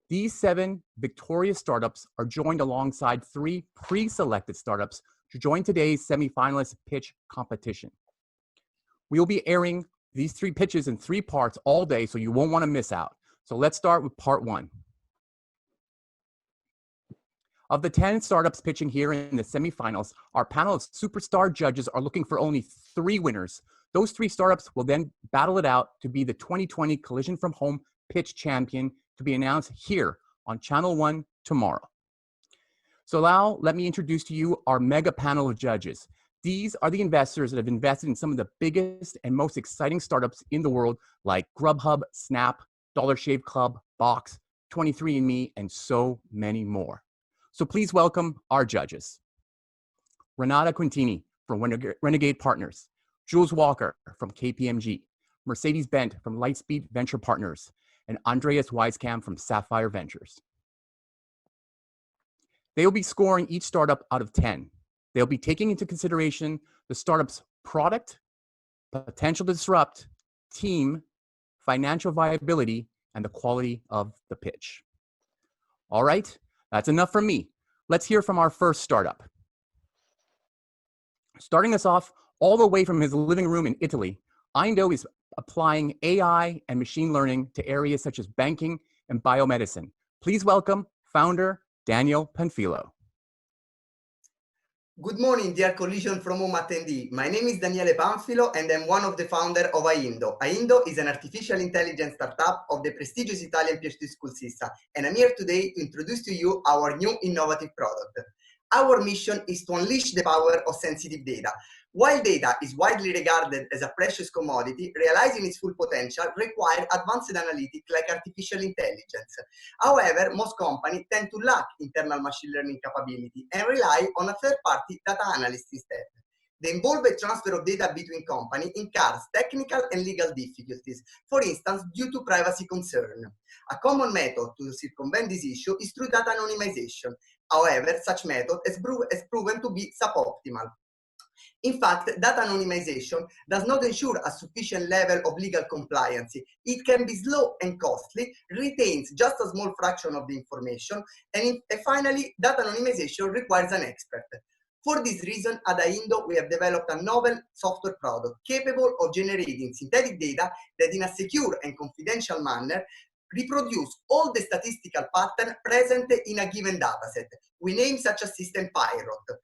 These 7 victorious startups are joined alongside 3 pre-selected startups to join today's semifinalist pitch competition. We will be airing these 3 pitches in 3 parts all day, so you won't want to miss out. So let's start with part 1. Of the 10 startups pitching here in the semifinals, our panel of superstar judges are looking for only 3 winners. Those 3 startups will then battle it out to be the 2020 Collision from Home Pitch Champion, to be announced here on Channel 1 tomorrow. So now let me introduce to you our mega panel of judges. These are the investors that have invested in some of the biggest and most exciting startups in the world, like Grubhub, Snap, Dollar Shave Club, Box, 23andMe, and so many more. So please welcome our judges. Renata Quintini from Renegade Partners, Jules Walker from KPMG, Mercedes Bent from Lightspeed Venture Partners, and Andreas Weiskamp from Sapphire Ventures. They will be scoring each startup out of 10. They'll be taking into consideration the startup's product, potential to disrupt, team, financial viability, and the quality of the pitch. All right, that's enough from me. Let's hear from our first startup. Starting us off all the way from his living room in Italy, Indo is applying AI and machine learning to areas such as banking and biomedicine. Please welcome founder Daniel Panfilo. Good morning, dear Collision from Home attendee. My name is Daniele Panfilo, and I'm one of the founders of Aindo. Aindo is an artificial intelligence startup of the prestigious Italian PhD school SISA, and I'm here today to introduce to you our new innovative product. Our mission is to unleash the power of sensitive data. While data is widely regarded as a precious commodity, realizing its full potential requires advanced analytics like artificial intelligence. However, most companies tend to lack internal machine learning capability and rely on a third-party data analyst instead. The involved transfer of data between companies incurs technical and legal difficulties, for instance, due to privacy concern. A common method to circumvent this issue is through data anonymization. However, such method has proven to be suboptimal. In fact, data anonymization does not ensure a sufficient level of legal compliance. It can be slow and costly, retains just a small fraction of the information, and finally, data anonymization requires an expert. For this reason, at Aindo, we have developed a novel software product capable of generating synthetic data that in a secure and confidential manner reproduce all the statistical patterns present in a given dataset. We name such a system Pirot.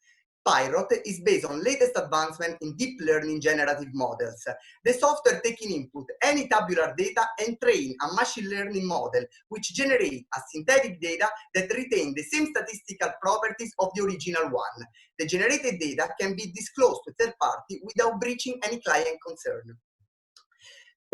Pirot is based on latest advancement in deep learning generative models. The software takes in input any tabular data and train a machine learning model which generates a synthetic data that retain the same statistical properties of the original one. The generated data can be disclosed to third party without breaching any client concern.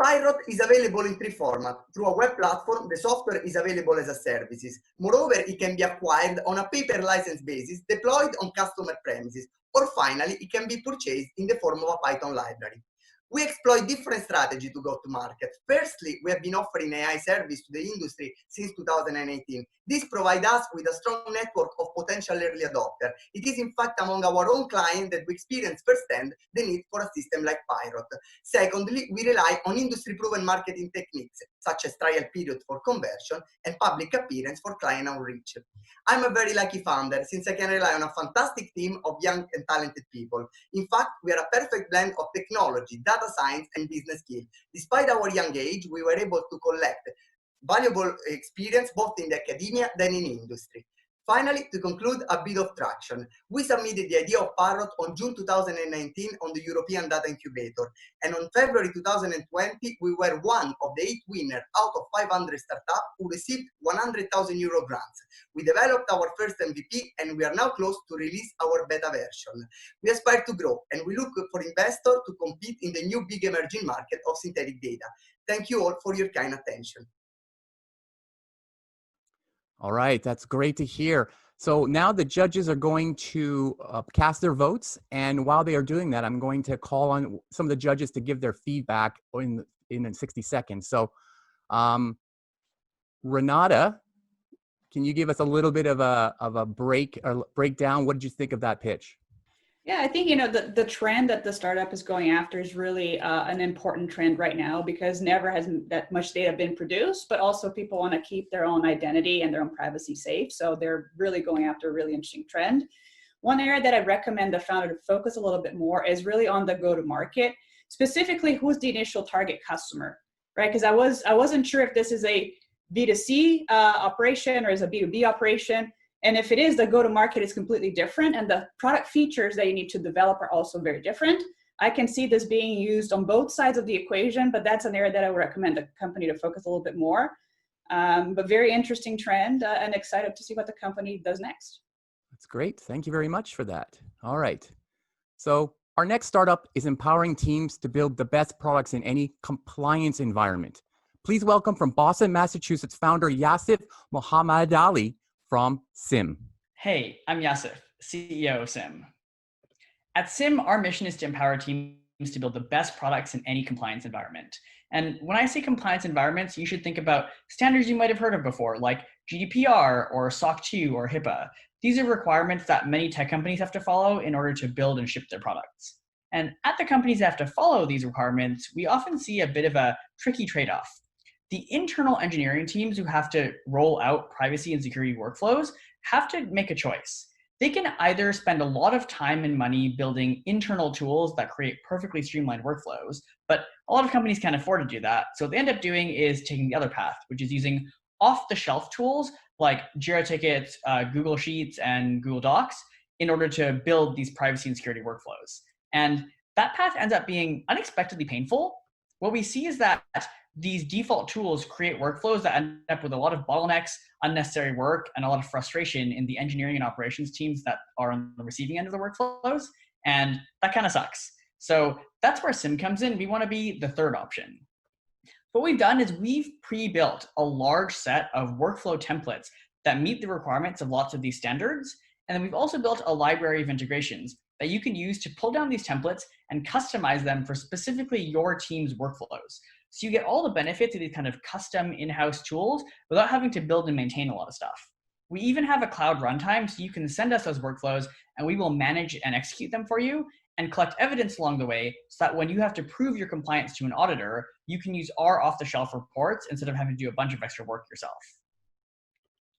Pirot is available in three formats. Through a web platform, the software is available as a service. Moreover, it can be acquired on a paper license basis, deployed on customer premises, or finally, it can be purchased in the form of a Python library. We exploit different strategies to go to market. Firstly, we have been offering AI service to the industry since 2018. This provides us with a strong network of potential early adopters. It is in fact among our own clients that we experience firsthand the need for a system like Pirot. Secondly, we rely on industry-proven marketing techniques, such as trial period for conversion and public appearance for client outreach. I'm a very lucky founder since I can rely on a fantastic team of young and talented people. In fact, we are a perfect blend of technology, data science, and business skills. Despite our young age, we were able to collect valuable experience both in the academia and in industry. Finally, to conclude, a bit of traction. We submitted the idea of Pirot on June 2019 on the European Data Incubator, and on February 2020, we were one of the 8 winners out of 500 startups who received €100,000 grants. We developed our first MVP, and we are now close to release our beta version. We aspire to grow, and we look for investors to compete in the new big emerging market of synthetic data. Thank you all for your kind attention. All right, that's great to hear. So now the judges are going to cast their votes, and while they are doing that, I'm going to call on some of the judges to give their feedback in 60 seconds. So, Renata, can you give us a little bit of a breakdown? What did you think of that pitch? Yeah, I think, the trend that the startup is going after is really an important trend right now, because never has that much data been produced, but also people want to keep their own identity and their own privacy safe. So they're really going after a really interesting trend. One area that I'd recommend the founder to focus a little bit more is really on the go-to-market, specifically who's the initial target customer, right? Because I wasn't sure if this is a B2C operation or is a B2B operation. And if it is, the go-to-market is completely different, and the product features that you need to develop are also very different. I can see this being used on both sides of the equation, but that's an area that I would recommend the company to focus a little bit more. But very interesting trend, and excited to see what the company does next. That's great. Thank you very much for that. All right. So our next startup is empowering teams to build the best products in any compliance environment. Please welcome from Boston, Massachusetts, founder Yasif Mohammed Ali from SIM. Hey, I'm Yasif, CEO of SIM. At SIM, our mission is to empower teams to build the best products in any compliance environment. And when I say compliance environments, you should think about standards you might have heard of before, like GDPR or SOC 2 or HIPAA. These are requirements that many tech companies have to follow in order to build and ship their products. And at the companies that have to follow these requirements, we often see a bit of a tricky trade-off. The internal engineering teams who have to roll out privacy and security workflows have to make a choice. They can either spend a lot of time and money building internal tools that create perfectly streamlined workflows, but a lot of companies can't afford to do that. So what they end up doing is taking the other path, which is using off-the-shelf tools like Jira tickets, Google Sheets, and Google Docs in order to build these privacy and security workflows. And that path ends up being unexpectedly painful. What we see is that these default tools create workflows that end up with a lot of bottlenecks, unnecessary work, and a lot of frustration in the engineering and operations teams that are on the receiving end of the workflows. And that kind of sucks. So that's where SIM comes in. We want to be the third option. What we've done is we've pre-built a large set of workflow templates that meet the requirements of lots of these standards. And then we've also built a library of integrations that you can use to pull down these templates and customize them for specifically your team's workflows. So you get all the benefits of these kind of custom in-house tools without having to build and maintain a lot of stuff. We even have a cloud runtime, so you can send us those workflows and we will manage and execute them for you and collect evidence along the way so that when you have to prove your compliance to an auditor, you can use our off-the-shelf reports instead of having to do a bunch of extra work yourself.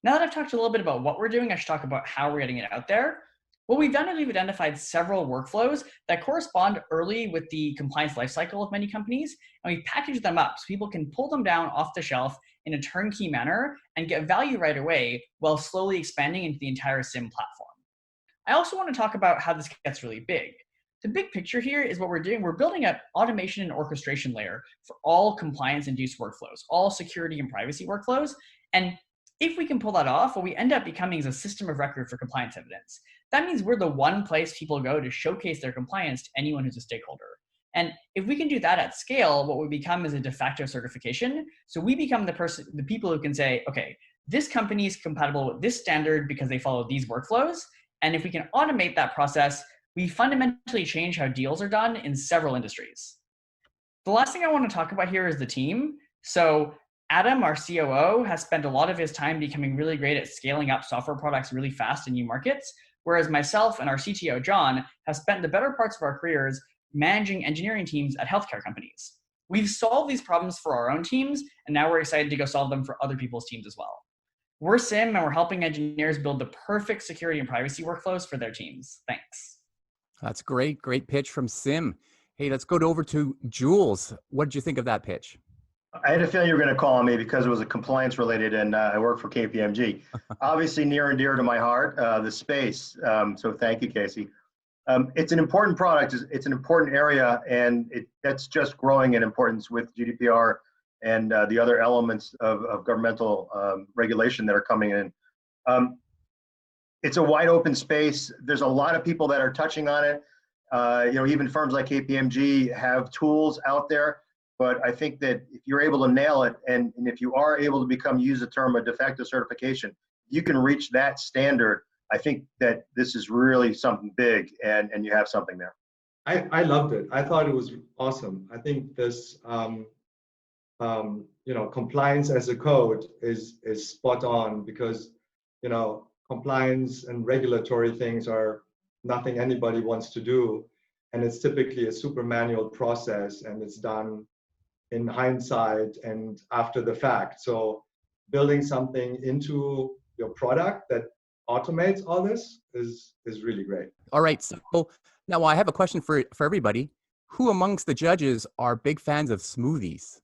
Now that I've talked a little bit about what we're doing, I should talk about how we're getting it out there. What we've done is we've identified several workflows that correspond early with the compliance lifecycle of many companies, and we've packaged them up so people can pull them down off the shelf in a turnkey manner and get value right away while slowly expanding into the entire SIM platform. I also want to talk about how this gets really big. The big picture here is what we're doing. We're building an automation and orchestration layer for all compliance-induced workflows, all security and privacy workflows. And if we can pull that off, what we end up becoming is a system of record for compliance evidence. That means we're the one place people go to showcase their compliance to anyone who's a stakeholder. And if we can do that at scale, what we become is a de facto certification. So we become the people who can say, okay, this company is compatible with this standard because they follow these workflows. And if we can automate that process, we fundamentally change how deals are done in several industries. The last thing I want to talk about here is the team. So Adam, our COO, has spent a lot of his time becoming really great at scaling up software products really fast in new markets, whereas myself and our CTO, John, have spent the better parts of our careers managing engineering teams at healthcare companies. We've solved these problems for our own teams, and now we're excited to go solve them for other people's teams as well. We're SIM, and we're helping engineers build the perfect security and privacy workflows for their teams. Thanks. That's great. Great pitch from SIM. Hey, let's go over to Jules. What did you think of that pitch? I had a feeling you were going to call on me because it was a compliance related and I work for KPMG. Obviously near and dear to my heart, the space. So thank you, Casey. It's an important product. It's an important area, and that's just growing in importance with GDPR and the other elements of governmental regulation that are coming in. It's a wide open space. There's a lot of people that are touching on it. Even firms like KPMG have tools out there. But I think that if you're able to nail it, and if you are able to use the term a de facto certification, you can reach that standard. I think that this is really something big, and you have something there. I loved it. I thought it was awesome. I think this, compliance as a code is spot on, because, compliance and regulatory things are nothing anybody wants to do. And it's typically a super manual process, and it's done in hindsight and after the fact. So building something into your product that automates all this is really great. All right. So now I have a question for everybody. Who amongst the judges are big fans of smoothies?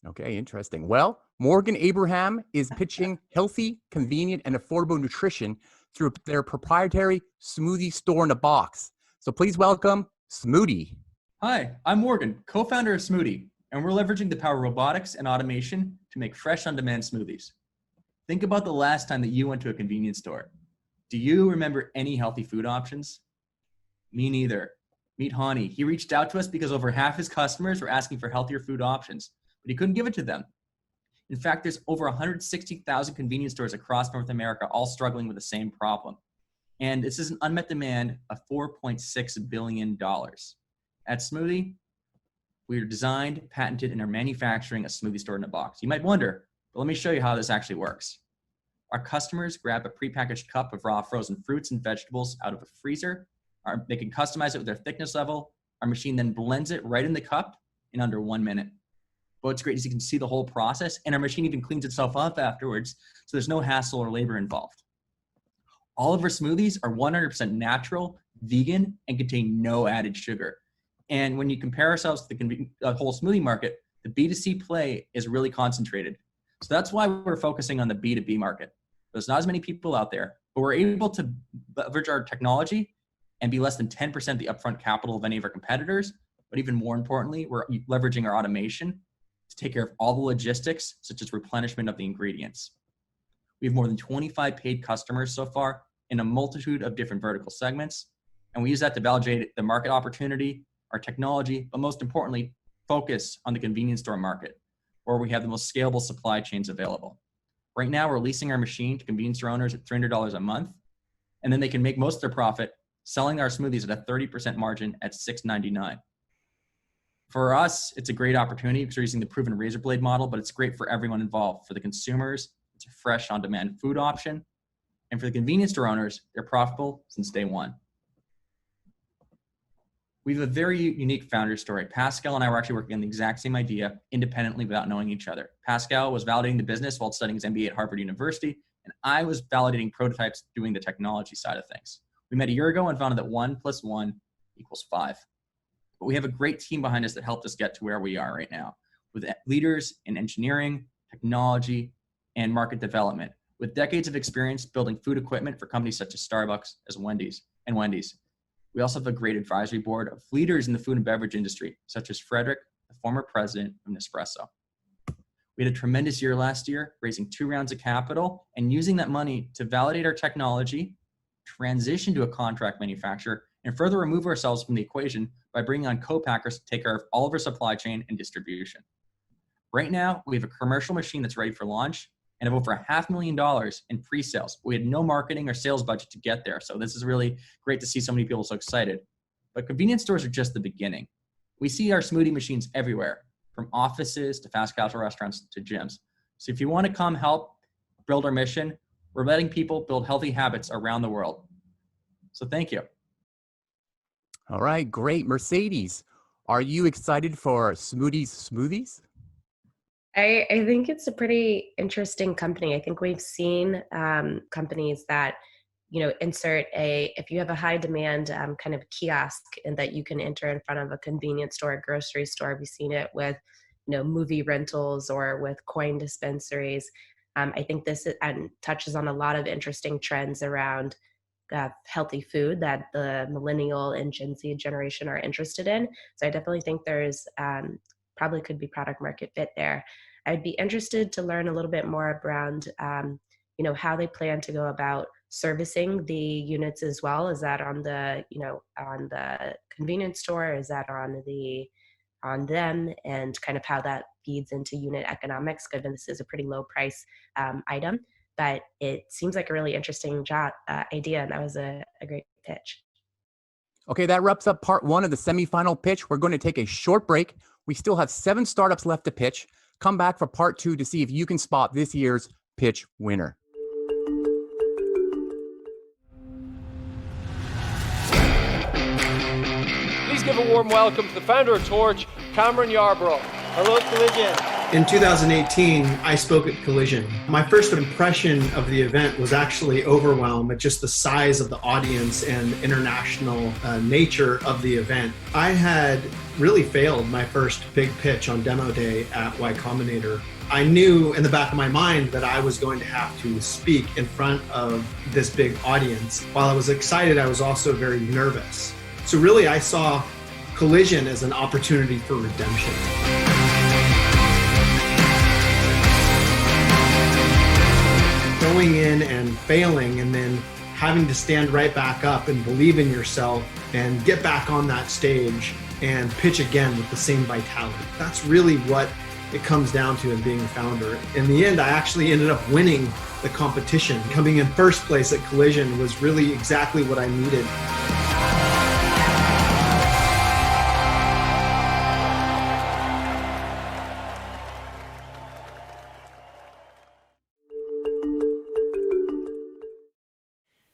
Okay, interesting. Well, Morgan Abraham is pitching healthy, convenient, and affordable nutrition through their proprietary smoothie store in a box. So please welcome Smoothie. Hi, I'm Morgan, co-founder of Smoothie, and we're leveraging the power of robotics and automation to make fresh on-demand smoothies. Think about the last time that you went to a convenience store. Do you remember any healthy food options? Me neither. Meet Hani. He reached out to us because over half his customers were asking for healthier food options, but he couldn't give it to them. In fact, there's over 160,000 convenience stores across North America, all struggling with the same problem. And this is an unmet demand of $4.6 billion. At Smoothie, we are designed, patented, and are manufacturing a smoothie store in a box. You might wonder, but let me show you how this actually works. Our customers grab a prepackaged cup of raw frozen fruits and vegetables out of a freezer. They can customize it with their thickness level. Our machine then blends it right in the cup in under 1 minute. What's great is you can see the whole process, and our machine even cleans itself up afterwards, so there's no hassle or labor involved. All of our smoothies are 100% natural, vegan, and contain no added sugar. And when you compare ourselves to the whole smoothie market, the B2C play is really concentrated. So that's why we're focusing on the B2B market. There's not as many people out there, but we're able to leverage our technology and be less than 10% the upfront capital of any of our competitors. But even more importantly, we're leveraging our automation to take care of all the logistics, such as replenishment of the ingredients. We have more than 25 paid customers so far in a multitude of different vertical segments. And we use that to validate the market opportunity, our technology, but most importantly, focus on the convenience store market, where we have the most scalable supply chains available. Right now, we're leasing our machine to convenience store owners at $300 a month, and then they can make most of their profit selling our smoothies at a 30% margin at $6.99. For us, it's a great opportunity because we're using the proven razor blade model, but it's great for everyone involved. For the consumers, it's a fresh on-demand food option. And for the convenience store owners, they're profitable since day one. We have a very unique founder story. Pascal and I were actually working on the exact same idea independently without knowing each other. Pascal was validating the business while studying his MBA at Harvard University, and I was validating prototypes doing the technology side of things. We met a year ago and found that 1 + 1 = 5. But we have a great team behind us that helped us get to where we are right now, with leaders in engineering, technology, and market development, with decades of experience building food equipment for companies such as Starbucks and Wendy's. We also have a great advisory board of leaders in the food and beverage industry, such as Frederick, the former president of Nespresso. We had a tremendous year last year, raising 2 rounds of capital and using that money to validate our technology, transition to a contract manufacturer, and further remove ourselves from the equation by bringing on co-packers to take care of all of our supply chain and distribution. Right now, we have a commercial machine that's ready for launch and have over $500,000 in pre-sales. We had no marketing or sales budget to get there, so this is really great to see so many people so excited. But convenience stores are just the beginning. We see our smoothie machines everywhere, from offices to fast casual restaurants to gyms. So if you want to come help build our mission, we're letting people build healthy habits around the world. So thank you. All right, great. Mercedes, are you excited for Smoothies? I think it's a pretty interesting company. I think we've seen companies that, insert if you have a high demand kind of kiosk and that you can enter in front of a convenience store, a grocery store. We've seen it with, movie rentals or with coin dispensaries. I think this touches on a lot of interesting trends around healthy food that the millennial and Gen Z generation are interested in. So I definitely think there's probably could be product market fit there. I'd be interested to learn a little bit more around, how they plan to go about servicing the units as well. Is that on the, on the convenience store? Is that on them, and kind of how that feeds into unit economics, given this is a pretty low price item. But it seems like a really interesting idea, and that was a great pitch. Okay, that wraps up part 1 of the semifinal pitch. We're going to take a short break. We still have 7 startups left to pitch. Come back for part 2 to see if you can spot this year's pitch winner. Please give a warm welcome to the founder of Torch, Cameron Yarborough. Hello, Collision. In 2018, I spoke at Collision. My first impression of the event was actually overwhelmed at just the size of the audience and international nature of the event. I had really failed my first big pitch on demo day at Y Combinator. I knew in the back of my mind that I was going to have to speak in front of this big audience. While I was excited, I was also very nervous. So really, I saw Collision as an opportunity for redemption. Going in and failing and then having to stand right back up and believe in yourself and get back on that stage and pitch again with the same vitality. That's really what it comes down to in being a founder. In the end, I actually ended up winning the competition. Coming in first place at Collision was really exactly what I needed.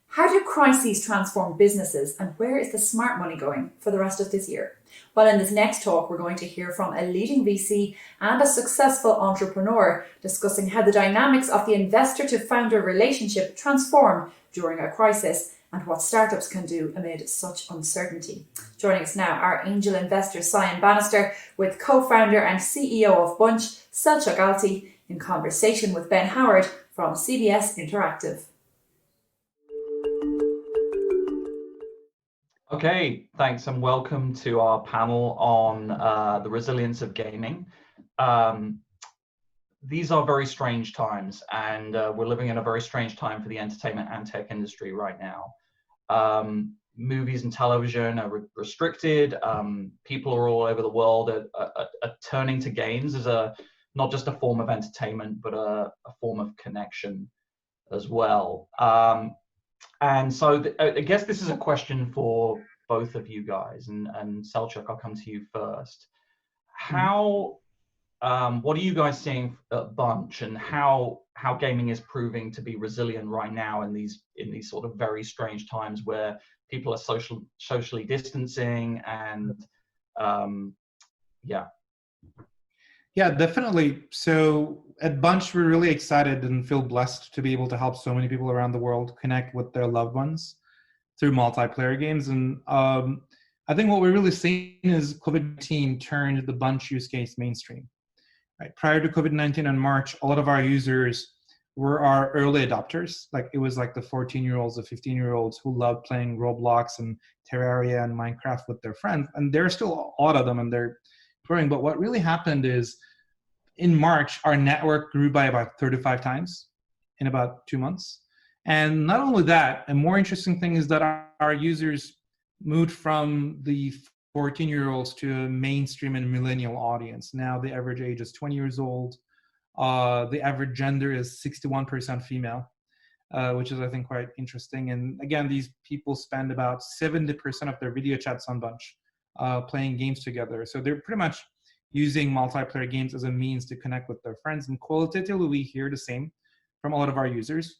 How do crises transform businesses, and where is the smart money going for the rest of this year? Well, in this next talk, we're going to hear from a leading VC and a successful entrepreneur discussing how the dynamics of the investor to founder relationship transform during a crisis and what startups can do amid such uncertainty. Joining us now, our angel investor, Cyan Bannister, with co-founder and CEO of Bunch, Selchuk Alti, in conversation with Ben Howard from CBS Interactive. Okay, thanks and welcome to our panel on the resilience of gaming. These are very strange times, and we're living in a very strange time for the entertainment and tech industry right now. Movies and television are restricted. People are all over the world are turning to games as not just a form of entertainment, but a form of connection as well. And so I guess this is a question for both of you guys, and Selchuk, I'll come to you first. How, what are you guys seeing at Bunch, and how gaming is proving to be resilient right now in these sort of very strange times where people are socially distancing and yeah. Yeah, definitely. So at Bunch, we're really excited and feel blessed to be able to help so many people around the world connect with their loved ones through multiplayer games. And I think what we're really seeing is COVID-19 turned the Bunch use case mainstream. Right? Prior to COVID-19 in March, a lot of our users were our early adopters. Like it was like the 14-year-olds, the 15-year-olds who loved playing Roblox and Terraria and Minecraft with their friends. And there are still a lot of them and they're growing. But what really happened is in March, our network grew by about 35 times in about 2 months. And not only that, a more interesting thing is that our users moved from the 14-year-olds to a mainstream and millennial audience. Now the average age is 20 years old. The average gender is 61% female, which is, I think, quite interesting. And again, these people spend about 70% of their video chats on Bunch, playing games together. So they're pretty much using multiplayer games as a means to connect with their friends. And qualitatively, we hear the same from a lot of our users.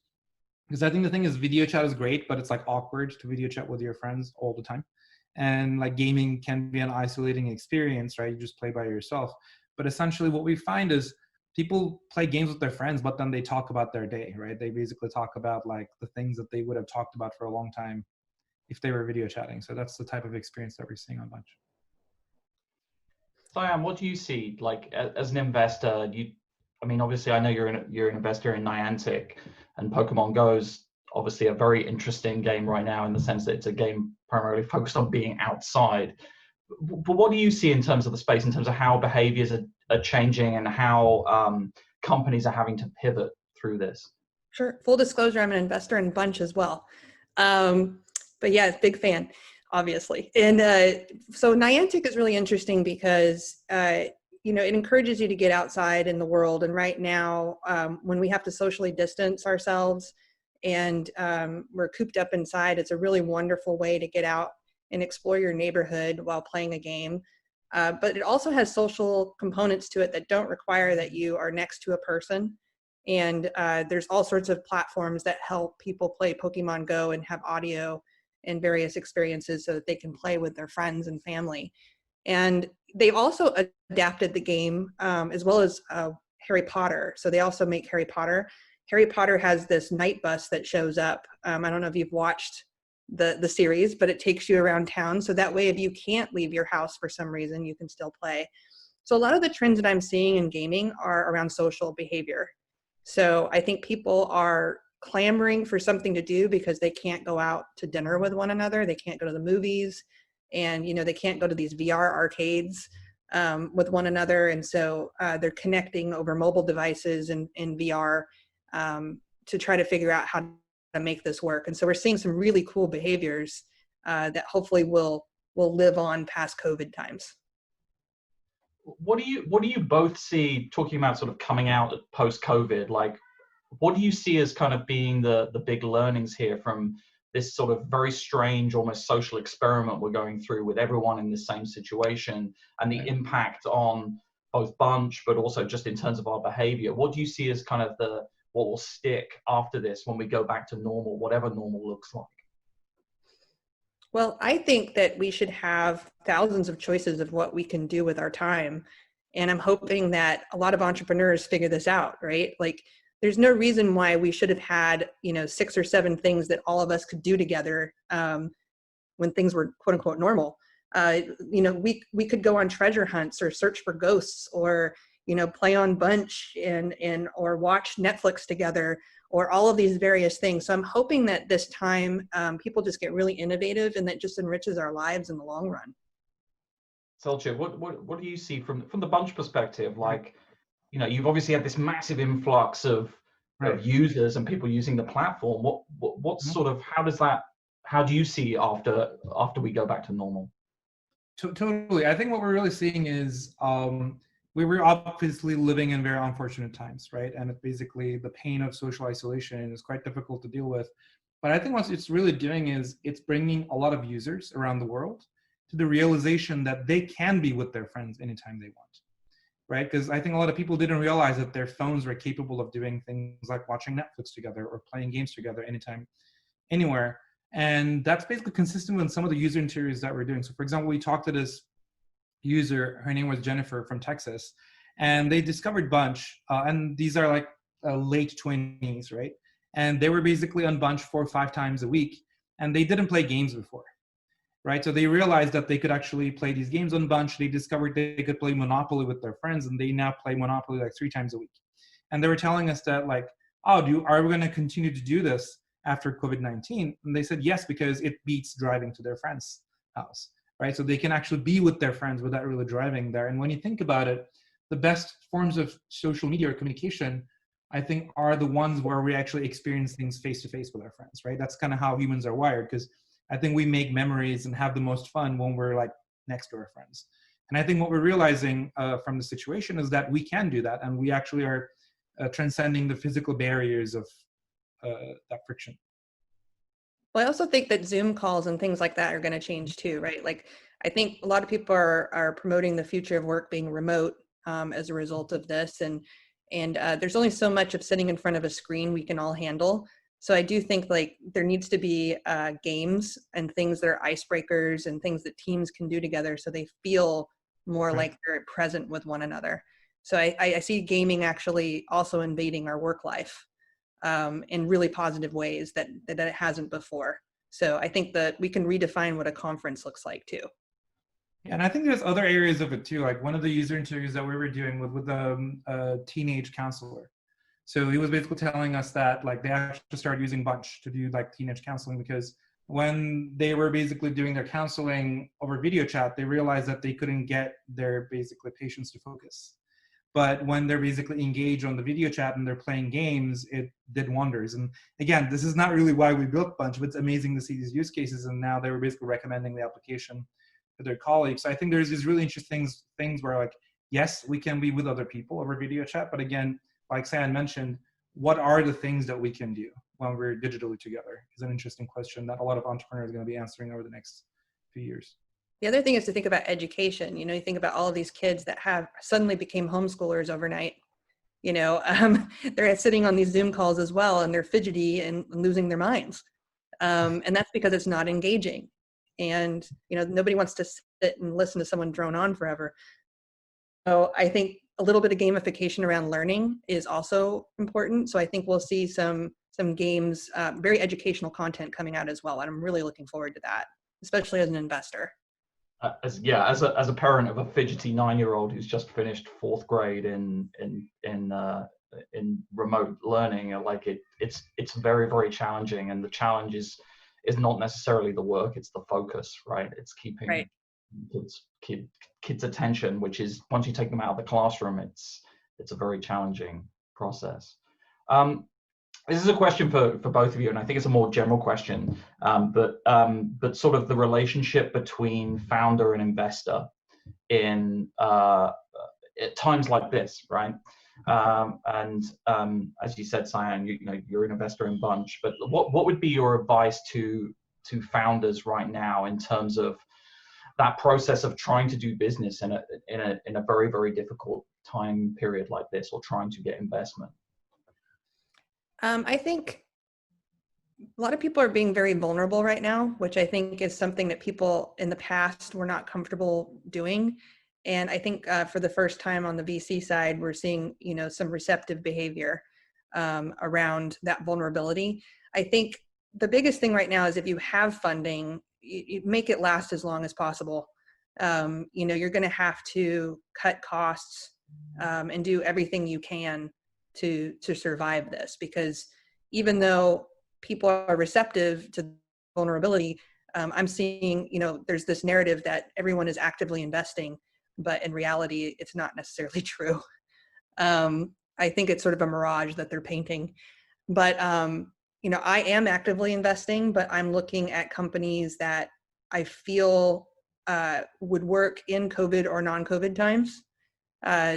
Because I think the thing is, video chat is great, but it's like awkward to video chat with your friends all the time. And like gaming can be an isolating experience, right? You just play by yourself. But essentially what we find is people play games with their friends, but then they talk about their day, right? They basically talk about like the things that they would have talked about for a long time if they were video chatting. So that's the type of experience that we're seeing on Bunch. Diane, what do you see like as an investor? I mean, obviously, I know you're an investor in Niantic, and Pokemon Go is obviously a very interesting game right now in the sense that it's a game primarily focused on being outside. But what do you see in terms of the space, in terms of how behaviors are changing and how companies are having to pivot through this? Sure. Full disclosure, I'm an investor in Bunch as well. But yeah, big fan, obviously. And so Niantic is really interesting because you know, it encourages you to get outside in the world. And right now, when we have to socially distance ourselves and we're cooped up inside, it's a really wonderful way to get out and explore your neighborhood while playing a game. But it also has social components to it that don't require that you are next to a person. And there's all sorts of platforms that help people play Pokemon Go and have audio and various experiences so that they can play with their friends and family. And they've also adapted the game as well as Harry Potter. So they also make Harry Potter. Harry Potter has this night bus that shows up. I don't know if you've watched the series, but it takes you around town. So that way, if you can't leave your house for some reason, you can still play. So a lot of the trends that I'm seeing in gaming are around social behavior. So I think people are clamoring for something to do because they can't go out to dinner with one another. They can't go to the movies. And, you know, they can't go to these VR arcades with one another. And so they're connecting over mobile devices and in VR to try to figure out how to make this work. And so we're seeing some really cool behaviors that hopefully will live on past COVID times. What do you both see, talking about sort of coming out post-COVID, like what do you see as kind of being the big learnings here from this sort of very strange, almost social experiment we're going through with everyone in the same situation, and the impact on both Bunch, but also just in terms of our behavior? What do you see as kind of what will stick after this when we go back to normal, whatever normal looks like? Well, I think that we should have thousands of choices of what we can do with our time. And I'm hoping that a lot of entrepreneurs figure this out, right? Like, there's no reason why we should have had, 6 or 7 things that all of us could do together when things were quote unquote normal. We could go on treasure hunts or search for ghosts or, play on Bunch or watch Netflix together or all of these various things. So I'm hoping that this time people just get really innovative and that just enriches our lives in the long run. Selçuk, what do you see from the Bunch perspective? Like, you've obviously had this massive influx of users and people using the platform. What sort of, how do you see after we go back to normal? Totally. I think what we're really seeing is we were obviously living in very unfortunate times, right? And it's basically the pain of social isolation is quite difficult to deal with. But I think what it's really doing is it's bringing a lot of users around the world to the realization that they can be with their friends anytime they want. Right? Because I think a lot of people didn't realize that their phones were capable of doing things like watching Netflix together or playing games together anytime, anywhere. And that's basically consistent with some of the user interviews that we're doing. So for example, we talked to this user, her name was Jennifer from Texas, And they discovered Bunch, and these are like late 20s, right? And they were basically on Bunch 4 or 5 times a week, and they didn't play games before, right? So they realized that they could actually play these games on Bunch. They discovered they could play Monopoly with their friends, and they now play Monopoly like 3 times a week. And they were telling us that like, are we going to continue to do this after COVID-19? And they said yes, because it beats driving to their friend's house, right? So they can actually be with their friends without really driving there. And when you think about it, the best forms of social media or communication, I think, are the ones where we actually experience things face to face with our friends, right? That's kind of how humans are wired, because I think we make memories and have the most fun when we're like next to our friends. And I think what we're realizing from the situation is that we can do that, and we actually are transcending the physical barriers of that friction. Well, I also think that Zoom calls and things like that are going to change too, right? Like, I think a lot of people are promoting the future of work being remote as a result of this, and there's only so much of sitting in front of a screen we can all handle. So I do think like there needs to be games and things that are icebreakers and things that teams can do together, so they feel more like they're present with one another. So I see gaming actually also invading our work life in really positive ways that it hasn't before. So I think that we can redefine what a conference looks like too. And I think there's other areas of it too. Like one of the user interviews that we were doing with a teenage counselor. So he was basically telling us that like they actually started using Bunch to do like teenage counseling, because when they were basically doing their counseling over video chat, they realized that they couldn't get their basically patients to focus. But when they're basically engaged on the video chat and they're playing games, it did wonders. And again, this is not really why we built Bunch, but it's amazing to see these use cases. And now they were basically recommending the application to their colleagues. So I think there's these really interesting things where like, yes, we can be with other people over video chat. But again, like Sam mentioned, what are the things that we can do when we're digitally together is an interesting question that a lot of entrepreneurs are going to be answering over the next few years. The other thing is to think about education. You know, you think about all of these kids that have suddenly became homeschoolers overnight. You know, they're sitting on these Zoom calls as well, and they're fidgety and losing their minds. And that's because it's not engaging. And, you know, nobody wants to sit and listen to someone drone on forever. So I think a little bit of gamification around learning is also important. So I think we'll see some games, very educational content coming out as well. And I'm really looking forward to that, especially as an investor. As a parent of a fidgety 9-year-old who's just finished 4th grade in remote learning, like it's very, very challenging. And the challenge is not necessarily the work, it's the focus, right? It's keeping kids' attention, which is once you take them out of the classroom, it's a very challenging process. This is a question for both of you, and I think it's a more general question, but sort of the relationship between founder and investor in at times like this, right? As you said, Cyan, you're an investor in Bunch, but what would be your advice to founders right now in terms of that process of trying to do business in a very, very difficult time period like this, or trying to get investment? I think a lot of people are being very vulnerable right now, which I think is something that people in the past were not comfortable doing. And I think for the first time on the VC side, we're seeing, you know, some receptive behavior around that vulnerability. I think the biggest thing right now is if you have funding, you make it last as long as possible. You know, you're going to have to cut costs and do everything you can to survive this, because even though people are receptive to vulnerability, I'm seeing, you know, there's this narrative that everyone is actively investing, but in reality, it's not necessarily true. I think it's sort of a mirage that they're painting. But, you know, I am actively investing, but I'm looking at companies that I feel would work in COVID or non-COVID times.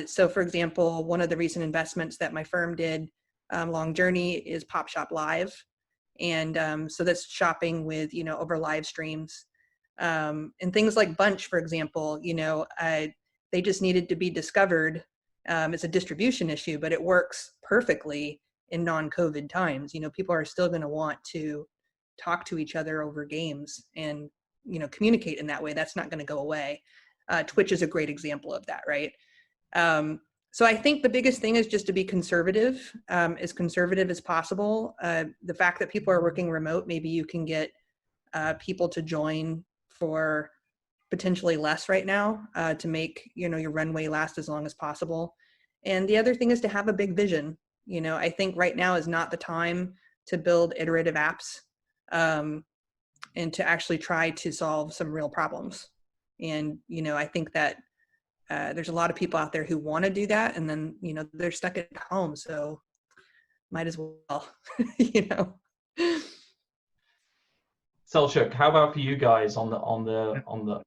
So for example, one of the recent investments that my firm did, Long Journey, is Pop Shop Live. And so that's shopping with, you know, over live streams. And things like Bunch, for example, you know, they just needed to be discovered. It's a distribution issue, but it works perfectly in non-COVID times. You know, people are still going to want to talk to each other over games and, you know, communicate in that way. That's not going to go away. Twitch is a great example of that, right? So I think the biggest thing is just to be conservative as possible. The fact that people are working remote, maybe you can get people to join for potentially less right now to make your runway last as long as possible. And the other thing is to have a big vision. I think right now is not the time to build iterative apps and to actually try to solve some real problems. And I think that there's a lot of people out there who want to do that, and then they're stuck at home, so might as well. Selchuk, how about for you guys on the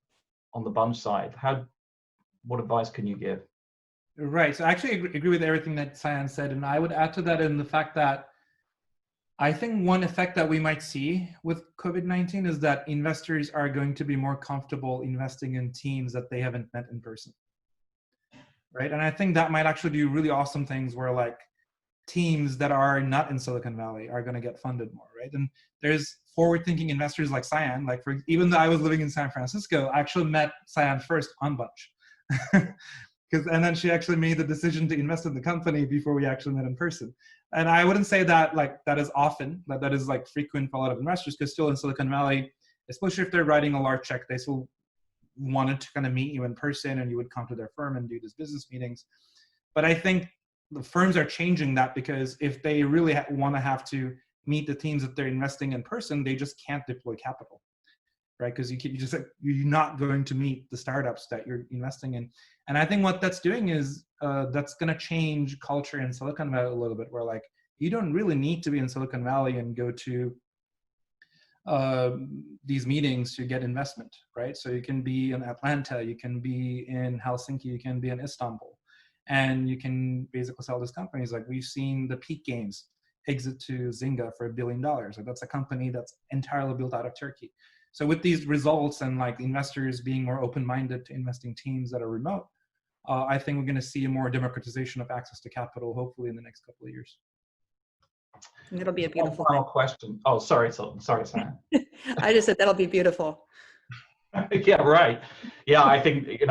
bunch side? What advice can you give? Right. So I actually agree with everything that Cyan said, and I would add to that in the fact that I think one effect that we might see with COVID-19 is that investors are going to be more comfortable investing in teams that they haven't met in person. Right. And I think that might actually do really awesome things where like teams that are not in Silicon Valley are going to get funded more. Right. And there's forward-thinking investors like Cyan, even though I was living in San Francisco, I actually met Cyan first on Bunch. And then she actually made the decision to invest in the company before we actually met in person. And I wouldn't say that that is often, that is frequent for a lot of investors, because still in Silicon Valley, especially if they're writing a large check, they still wanted to kind of meet you in person and you would come to their firm and do these business meetings. But I think the firms are changing that, because if they really want to have to meet the teams that they're investing in person, they just can't deploy capital, right? Because you're not going to meet the startups that you're investing in. And I think what that's doing is that's going to change culture in Silicon Valley a little bit, where you don't really need to be in Silicon Valley and go to these meetings to get investment, right? So you can be in Atlanta, you can be in Helsinki, you can be in Istanbul, and you can basically sell these companies. Like we've seen the Peak Games exit to Zynga for $1 billion. That's a company that's entirely built out of Turkey. So with these results and investors being more open-minded to investing teams that are remote, I think we're going to see a more democratization of access to capital, hopefully in the next couple of years. And it'll be a beautiful final question. Oh, sorry, Sam. I just said that'll be beautiful. Yeah, right. Yeah, I think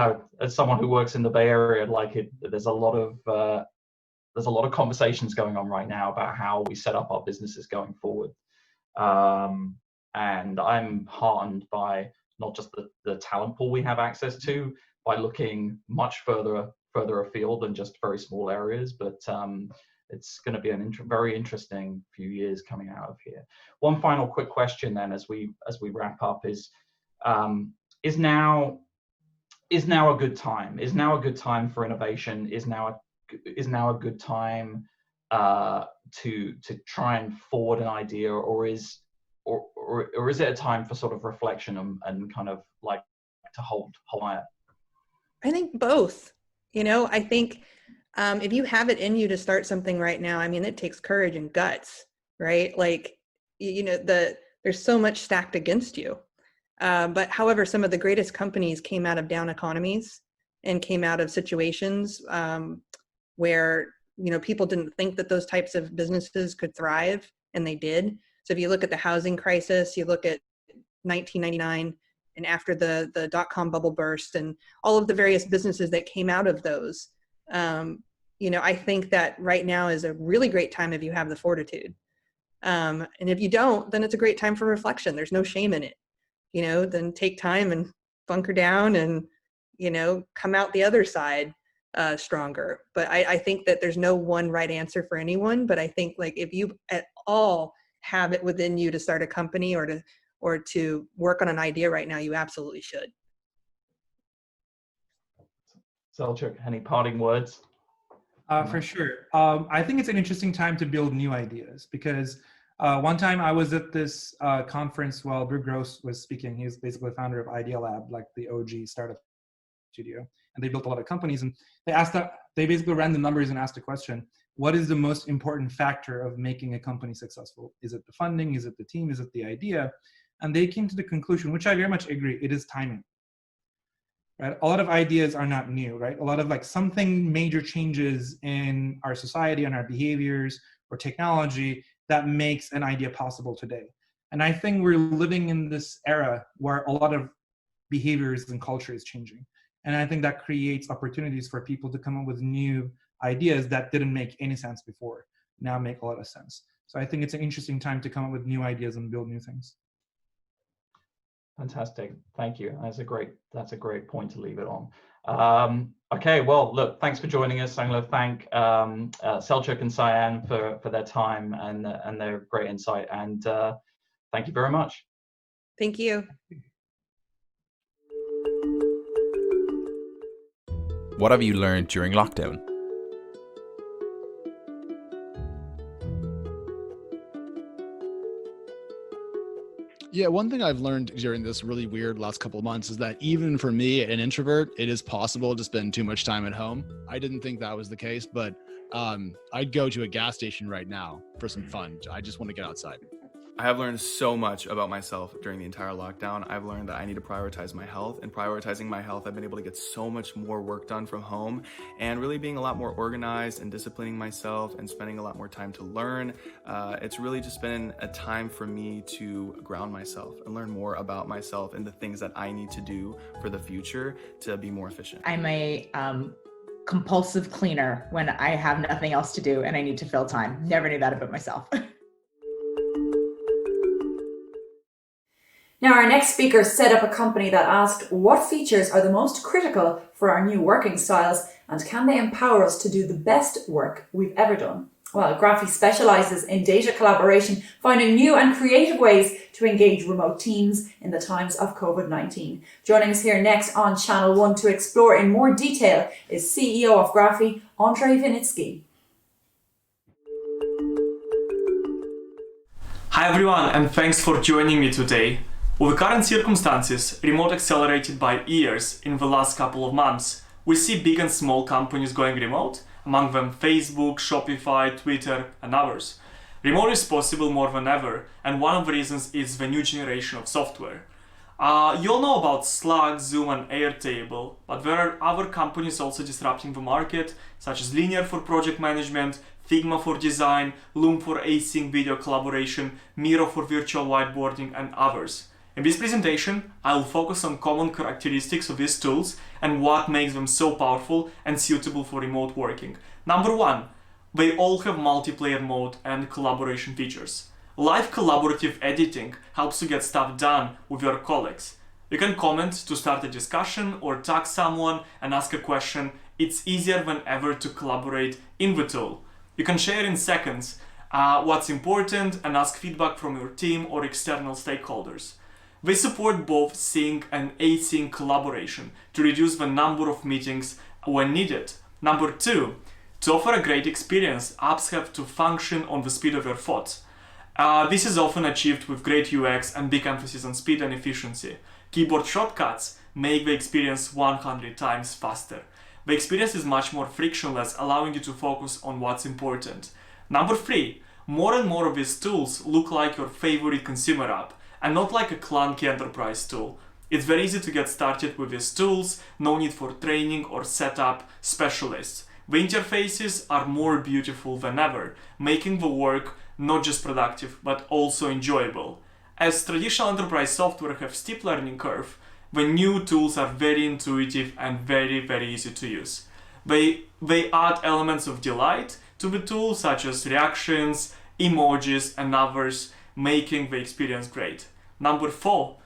as someone who works in the Bay Area, there's a lot of conversations going on right now about how we set up our businesses going forward. And I'm heartened by not just the talent pool we have access to, by looking much further afield than just very small areas, but it's going to be a very interesting few years coming out of here. One final quick question then, as we wrap up, is now a good time? Is now a good time for innovation? Is now a good time to try and forward an idea, or is it a time for sort of reflection and kind of to hold fire? I think both. I think if you have it in you to start something right now, I mean, it takes courage and guts, right? There's so much stacked against you. But however, some of the greatest companies came out of down economies and came out of situations where, people didn't think that those types of businesses could thrive, and they did. So if you look at the housing crisis, you look at 1999, and after the dot-com bubble burst and all of the various businesses that came out of those, I think that right now is a really great time if you have the fortitude. And if you don't, then it's a great time for reflection. There's no shame in it. Then take time and bunker down and, come out the other side stronger. But I think that there's no one right answer for anyone. But I think if you at all have it within you to start a company or to work on an idea right now, you absolutely should. Selchuk, any parting words? For sure. I think it's an interesting time to build new ideas, because one time I was at this conference while Drew Gross was speaking. He's basically the founder of Idea Lab, the OG startup studio. And they built a lot of companies. And they basically ran the numbers and asked a question: what is the most important factor of making a company successful? Is it the funding? Is it the team? Is it the idea? And they came to the conclusion, which I very much agree, it is timing. Right? A lot of ideas are not new, right? A lot of something major changes in our society and our behaviors or technology that makes an idea possible today. And I think we're living in this era where a lot of behaviors and culture is changing. And I think that creates opportunities for people to come up with new ideas that didn't make any sense before, now make a lot of sense. So I think it's an interesting time to come up with new ideas and build new things. Fantastic. Thank you. That's a great point to leave it on. Okay, well, look, thanks for joining us. I'm going to thank Selçuk and Cyan for their time and their great insight. And thank you very much. Thank you. What have you learned during lockdown? Yeah, one thing I've learned during this really weird last couple of months is that even for me, an introvert, it is possible to spend too much time at home. I didn't think that was the case, but I'd go to a gas station right now for some fun. I just want to get outside. I have learned so much about myself during the entire lockdown. I've learned that I need to prioritize my health, and prioritizing my health, I've been able to get so much more work done from home and really being a lot more organized and disciplining myself and spending a lot more time to learn. It's really just been a time for me to ground myself and learn more about myself and the things that I need to do for the future to be more efficient. I'm a compulsive cleaner when I have nothing else to do and I need to fill time. Never knew that about myself. Now, our next speaker set up a company that asked what features are the most critical for our new working styles and can they empower us to do the best work we've ever done? Well, Graphy specialises in data collaboration, finding new and creative ways to engage remote teams in the times of COVID-19. Joining us here next on Channel 1 to explore in more detail is CEO of Graphy, Andrzej Winnicki. Hi everyone, and thanks for joining me today. With the current circumstances, remote accelerated by years in the last couple of months, we see big and small companies going remote, among them Facebook, Shopify, Twitter, and others. Remote is possible more than ever, and one of the reasons is the new generation of software. You all know about Slack, Zoom, and Airtable, but there are other companies also disrupting the market, such as Linear for project management, Figma for design, Loom for async video collaboration, Miro for virtual whiteboarding, and others. In this presentation, I will focus on common characteristics of these tools and what makes them so powerful and suitable for remote working. Number one, they all have multiplayer mode and collaboration features. Live collaborative editing helps you get stuff done with your colleagues. You can comment to start a discussion or tag someone and ask a question. It's easier than ever to collaborate in the tool. You can share in seconds what's important and ask feedback from your team or external stakeholders. They support both sync and async collaboration to reduce the number of meetings when needed. Number two, to offer a great experience, apps have to function on the speed of your thoughts. This is often achieved with great UX and big emphasis on speed and efficiency. Keyboard shortcuts make the experience 100 times faster. The experience is much more frictionless, allowing you to focus on what's important. Number three, more and more of these tools look like your favorite consumer app, and not like a clunky enterprise tool. It's very easy to get started with these tools, no need for training or setup specialists. The interfaces are more beautiful than ever, making the work not just productive, but also enjoyable. As traditional enterprise software have steep learning curve, the new tools are very intuitive and very easy to use. They add elements of delight to the tool, such as reactions, emojis, and others, making the experience great. Number four,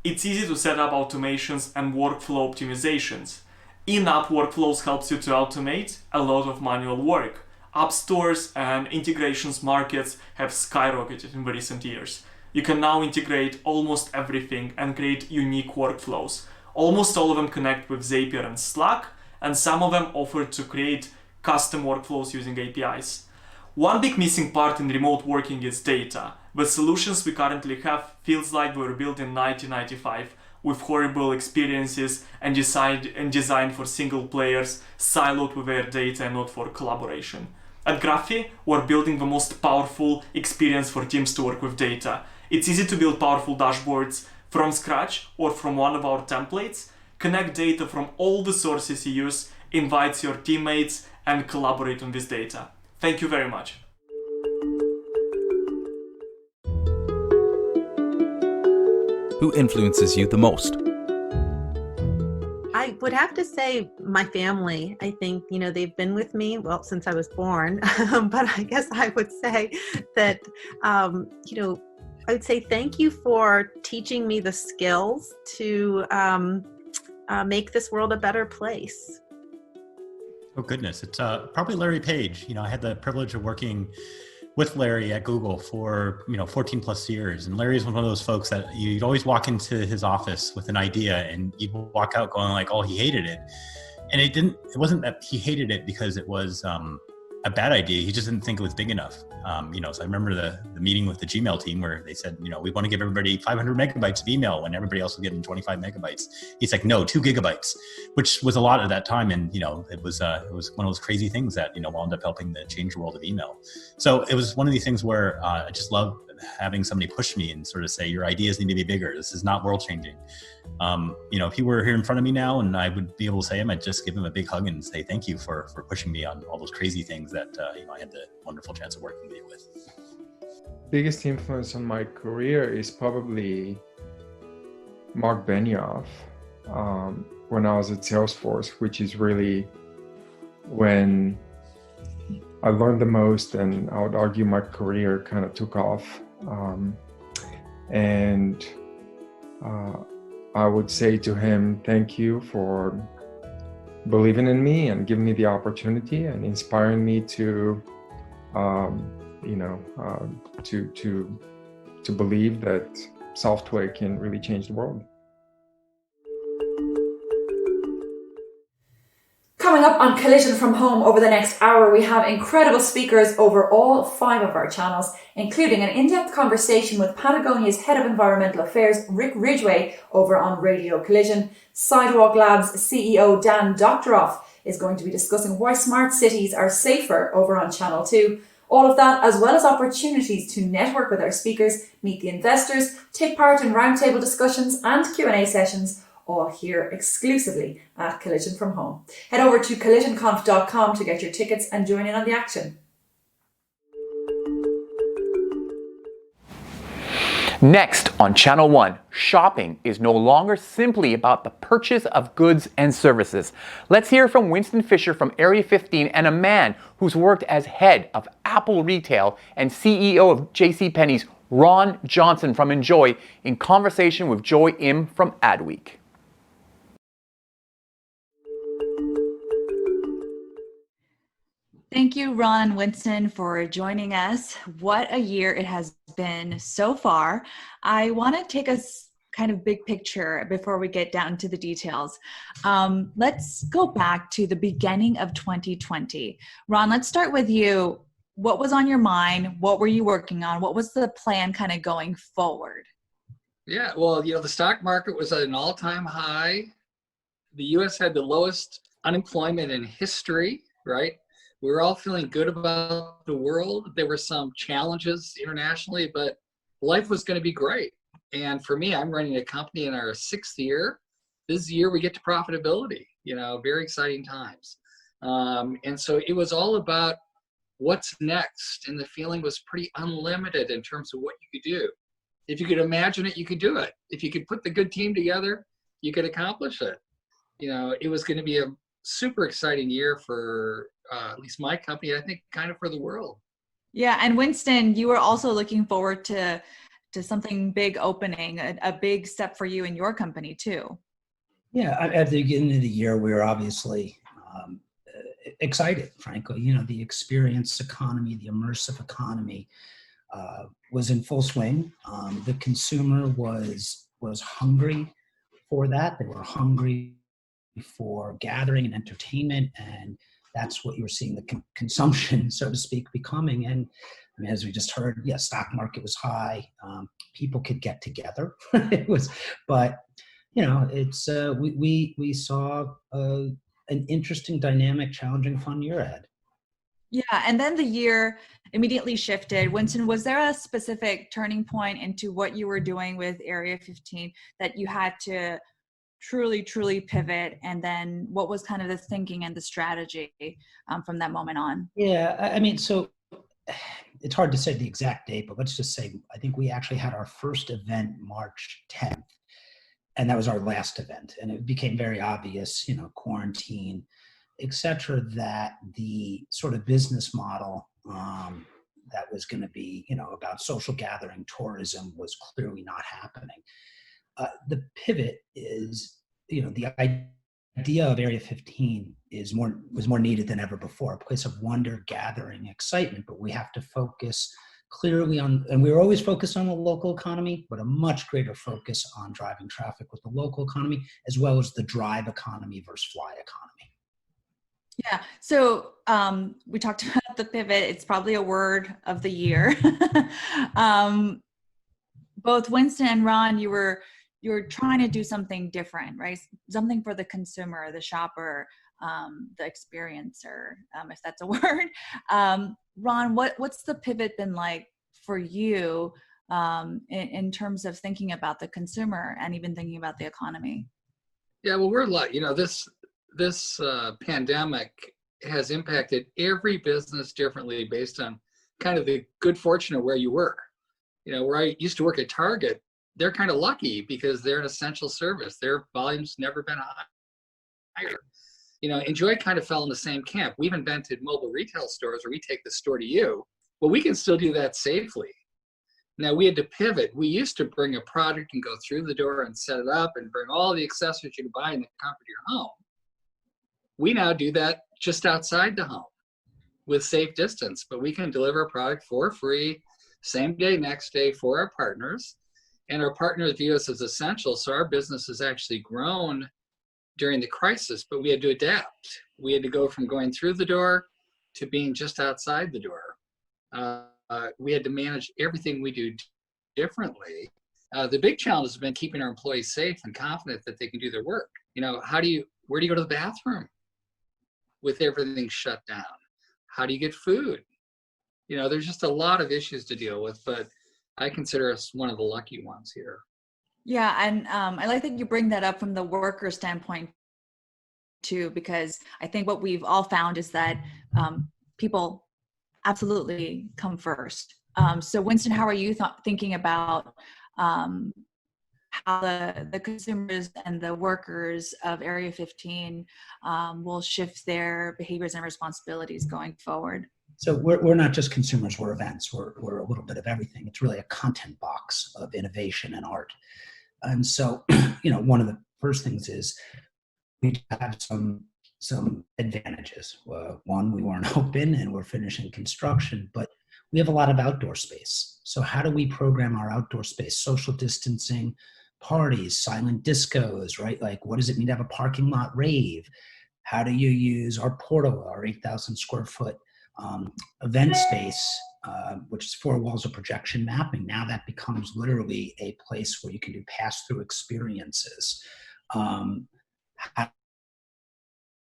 it's easy to set up automations and workflow optimizations. In-app workflows helps you to automate a lot of manual work. App stores and integrations markets have skyrocketed in the recent years. You can now integrate almost everything and create unique workflows. Almost all of them connect with Zapier and Slack, and some of them offer to create custom workflows using APIs. One big missing part in remote working is data. The solutions we currently have feels like they were built in 1995 with horrible experiences and designed for single players, siloed with their data and not for collaboration. At Graphy, we're building the most powerful experience for teams to work with data. It's easy to build powerful dashboards from scratch or from one of our templates, connect data from all the sources you use, invite your teammates, and collaborate on this data. Thank you very much. Who influences you the most? I would have to say my family. I think, they've been with me, well, since I was born. But I guess I would say that, I would say thank you for teaching me the skills to make this world a better place. Oh, goodness. It's probably Larry Page. I had the privilege of working with Larry at Google for 14 plus years, and Larry is one of those folks that you'd always walk into his office with an idea and you'd walk out going like, oh, he hated it. And it wasn't that he hated it because it was a bad idea. He just didn't think it was big enough. So I remember the meeting with the Gmail team where they said, we want to give everybody 500 megabytes of email when everybody else was getting 25 megabytes. He's like, no, 2 gigabytes, which was a lot at that time. And, it was one of those crazy things that, wound up helping to change the world of email. So it was one of these things where I just love having somebody push me and sort of say, your ideas need to be bigger. This is not world changing. If he were here in front of me now and I would be able to say him, I'd just give him a big hug and say thank you for pushing me on all those crazy things that I had the wonderful chance of working with you with. Biggest influence on my career is probably Mark Benioff when I was at Salesforce, which is really when I learned the most, and I would argue my career kind of took off. I would say to him, thank you for believing in me and giving me the opportunity and inspiring me to believe that software can really change the world. Coming up on Collision from Home over the next hour, we have incredible speakers over all 5 of our channels, including an in-depth conversation with Patagonia's Head of Environmental Affairs, Rick Ridgway, over on Radio Collision. Sidewalk Labs CEO Dan Doctoroff is going to be discussing why smart cities are safer over on Channel 2. All of that, as well as opportunities to network with our speakers, meet the investors, take part in roundtable discussions and Q&A sessions, all here exclusively at Collision from Home. Head over to collisionconf.com to get your tickets and join in on the action. Next on Channel 1, shopping is no longer simply about the purchase of goods and services. Let's hear from Winston Fisher from Area 15 and a man who's worked as head of Apple Retail and CEO of JCPenney's, Ron Johnson from Enjoy, in conversation with Joy Im from Adweek. Thank you, Ron and Winston, for joining us. What a year it has been so far. I want to take us kind of big picture before we get down to the details. Let's go back to the beginning of 2020. Ron, let's start with you. What was on your mind? What were you working on? What was the plan kind of going forward? Yeah, well, the stock market was at an all-time high. The U.S. had the lowest unemployment in history, right? We were all feeling good about the world. There were some challenges internationally, but life was going to be great. And for me, I'm running a company in our 6th year. This year we get to profitability, very exciting times. And so it was all about what's next. And the feeling was pretty unlimited in terms of what you could do. If you could imagine it, you could do it. If you could put the good team together, you could accomplish it. It was going to be a super exciting year for at least my company, I think kind of for the world. Yeah, and Winston, you were also looking forward to something big opening, a big step for you in your company too. Yeah, at the beginning of the year, we were obviously excited, frankly. The experience economy, the immersive economy was in full swing. The consumer was hungry for that. They were hungry for gathering and entertainment, and that's what you were seeing the consumption, so to speak, becoming. And I mean, as we just heard, stock market was high. People could get together. It was, but it's we saw an interesting, dynamic, challenging, fun year ahead. Yeah, and then the year immediately shifted. Winston, was there a specific turning point into what you were doing with Area 15 that you had to truly pivot? And then what was kind of the thinking and the strategy from that moment on? Yeah, I mean, so it's hard to say the exact date, but let's just say I think we actually had our first event March 10th. and that was our last event. And it became very obvious, quarantine, et cetera, that the sort of business model that was going to be, about social gathering tourism was clearly not happening. The pivot is, the idea of Area 15 was more needed than ever before, a place of wonder, gathering, excitement, but we have to focus clearly on, and we were always focused on the local economy, but a much greater focus on driving traffic with the local economy, as well as the drive economy versus fly economy. Yeah, so we talked about the pivot. It's probably a word of the year. Both Winston and Ron, you're trying to do something different, right? Something for the consumer, the shopper, the experiencer, if that's a word. Ron, what's the pivot been like for you in terms of thinking about the consumer and even thinking about the economy? Yeah, well, we're like, this pandemic has impacted every business differently based on kind of the good fortune of where you were. Where I used to work at Target, they're kind of lucky because they're an essential service. Their volume's never been higher. Enjoy kind of fell in the same camp. We've invented mobile retail stores where we take the store to you. Well, we can still do that safely. Now, we had to pivot. We used to bring a product and go through the door and set it up and bring all the accessories you can buy in the comfort of your home. We now do that just outside the home with safe distance, but we can deliver a product for free, same day, next day for our partners. And our partners view us as essential. So our business has actually grown during the crisis, but we had to adapt. We had to go from going through the door to being just outside the door. We had to manage everything we do differently. The big challenge has been keeping our employees safe and confident that they can do their work. Where do you go to the bathroom with everything shut down? How do you get food? There's just a lot of issues to deal with, but I consider us one of the lucky ones here. Yeah, and I like that you bring that up from the worker standpoint too, because I think what we've all found is that people absolutely come first. So Winston, how are you thinking about how the consumers and the workers of Area 15 will shift their behaviors and responsibilities going forward? So we're not just consumers, we're events. We're a little bit of everything. It's really a content box of innovation and art. And so, one of the first things is we have some advantages. One, we weren't open and we're finishing construction, but we have a lot of outdoor space. So how do we program our outdoor space? Social distancing, parties, silent discos, right? Like, what does it mean to have a parking lot rave? How do you use our portal, our 8,000 square foot event space, which is 4 walls of projection mapping? Now that becomes literally a place where you can do pass-through experiences. How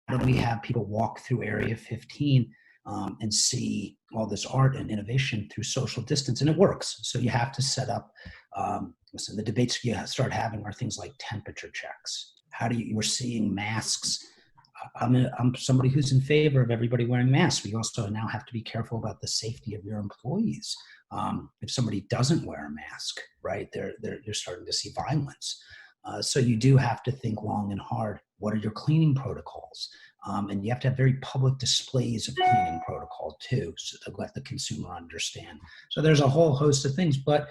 do we have people walk through Area 15 and see all this art and innovation through social distance? And it works. So you have to set up, listen, the debates you start having are things like temperature checks. We're seeing masks. I'm somebody who's in favor of everybody wearing masks. We also now have to be careful about the safety of your employees. If somebody doesn't wear a mask, right, you're starting to see violence. So you do have to think long and hard. What are your cleaning protocols? And you have to have very public displays of cleaning protocol too, so to let the consumer understand. So there's a whole host of things, but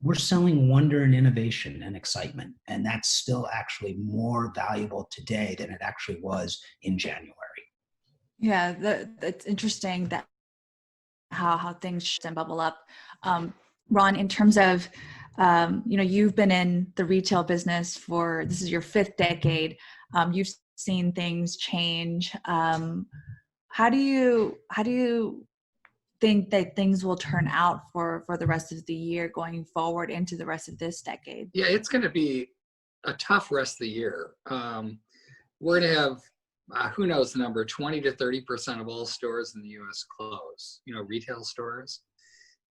we're selling wonder and innovation and excitement. And that's still actually more valuable today than it actually was in January. Yeah, that's interesting that how things shift and bubble up. Ron, in terms of, you've been in the retail business this is your 5th decade. You've seen things change. How do you think that things will turn out for the rest of the year going forward into the rest of this decade? Yeah, it's going to be a tough rest of the year. We're going to have, who knows the number, 20 to 30% of all stores in the U.S. close, retail stores.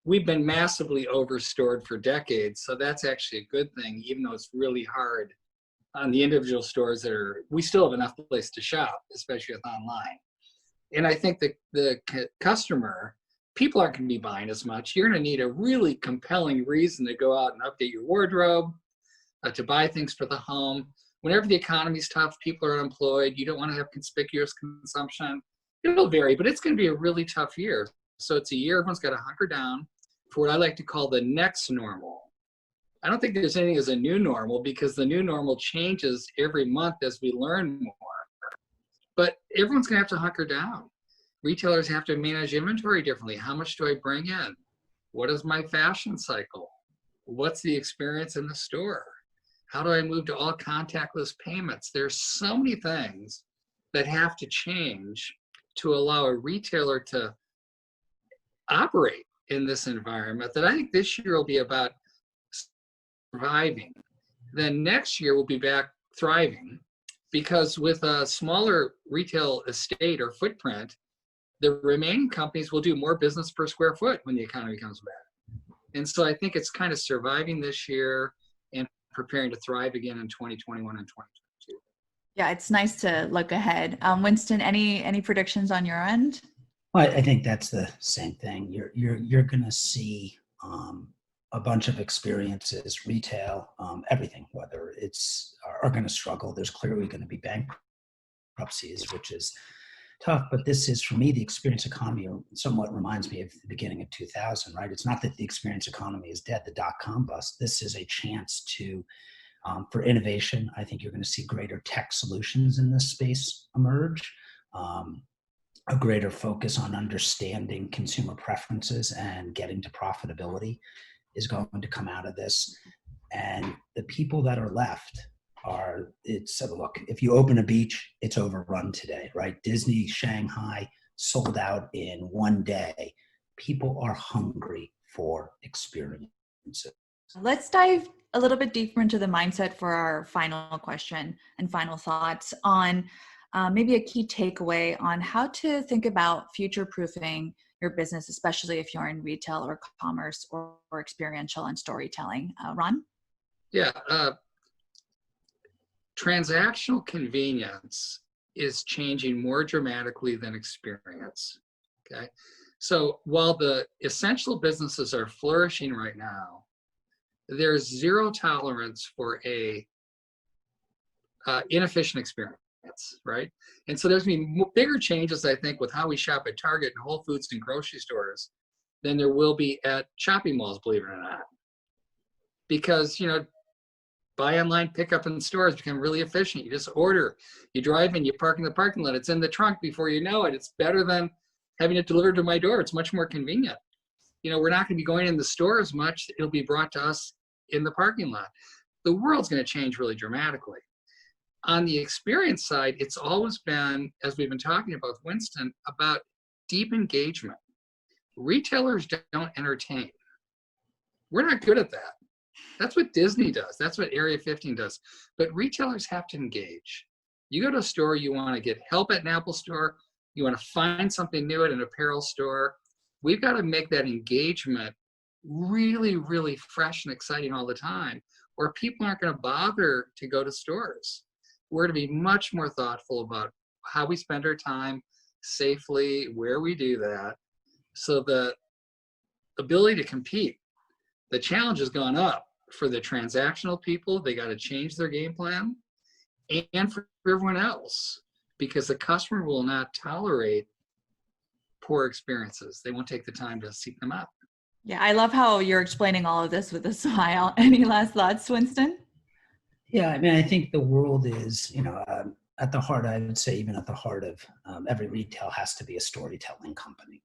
We've been massively overstored for decades, so that's actually a good thing, even though it's really hard on the individual stores we still have enough place to shop, especially with online. And I think the customer, people aren't going to be buying as much. You're going to need a really compelling reason to go out and update your wardrobe, to buy things for the home. Whenever the economy's tough, people are unemployed, you don't want to have conspicuous consumption. It'll vary, but it's going to be a really tough year. So it's a year everyone's got to hunker down for what I like to call the next normal. I don't think there's anything as a new normal, because the new normal changes every month as we learn more. But everyone's going to have to hunker down. Retailers have to manage inventory differently. How much do I bring in? What is my fashion cycle? What's the experience in the store? How do I move to all contactless payments? There's so many things that have to change to allow a retailer to operate in this environment, that I think this year will be about surviving. Then next year we'll be back thriving, because with a smaller retail estate or footprint, the remaining companies will do more business per square foot when the economy comes back. And so I think it's kind of surviving this year and preparing to thrive again in 2021 and 2022. Yeah, it's nice to look ahead. Winston, any predictions on your end? Well, I think that's the same thing. You're going to see a bunch of experiences, retail, everything, whether it's are going to struggle. There's clearly going to be bankruptcies, which is tough. But this is, for me, the experience economy somewhat reminds me of the beginning of 2000, right? It's not that the experience economy is dead, the dot-com bust. This is a chance to, for innovation. I think you're going to see greater tech solutions in this space emerge. A greater focus on understanding consumer preferences and getting to profitability is going to come out of this. And the people that are left are, look, if you open a beach, it's overrun today, right? Disney Shanghai sold out in one day. People are hungry for experiences. Let's dive a little bit deeper into the mindset for our final question and final thoughts on maybe a key takeaway on how to think about future-proofing your business, especially if you're in retail or commerce or experiential and storytelling. Ron? Yeah, transactional convenience is changing more dramatically than experience, okay? So while the essential businesses are flourishing right now, there's zero tolerance for a inefficient experience, right? And so there's been bigger changes, I think, with how we shop at Target and Whole Foods and grocery stores than there will be at shopping malls, believe it or not. Because, you know, buy online, pick up in stores become really efficient. You just order, you drive in, you park in the parking lot, it's in the trunk before you know it. It's better than having it delivered to my door. It's much more convenient. You know, we're not going to be going in the store as much. It'll be brought to us in the parking lot. The world's going to change really dramatically. On the experience side, it's always been, as we've been talking about with Winston, about deep engagement. Retailers don't entertain. We're not good at that. That's what Disney does. That's what Area 15 does. But retailers have to engage. You go to a store, you want to get help at an Apple store, you want to find something new at an apparel store. We've got to make that engagement really, really fresh and exciting all the time, or people aren't going to bother to go to stores. We're going to be much more thoughtful about how we spend our time safely, where we do that. So the ability to compete, the challenge has gone up for the transactional people. They got to change their game plan, and for everyone else, because the customer will not tolerate poor experiences. They won't take the time to seek them out. Yeah, I love how you're explaining all of this with a smile. Any last thoughts, Winston? Yeah, I mean, I think the world is, you know, at the heart, I would say even at the heart of every retail has to be a storytelling company.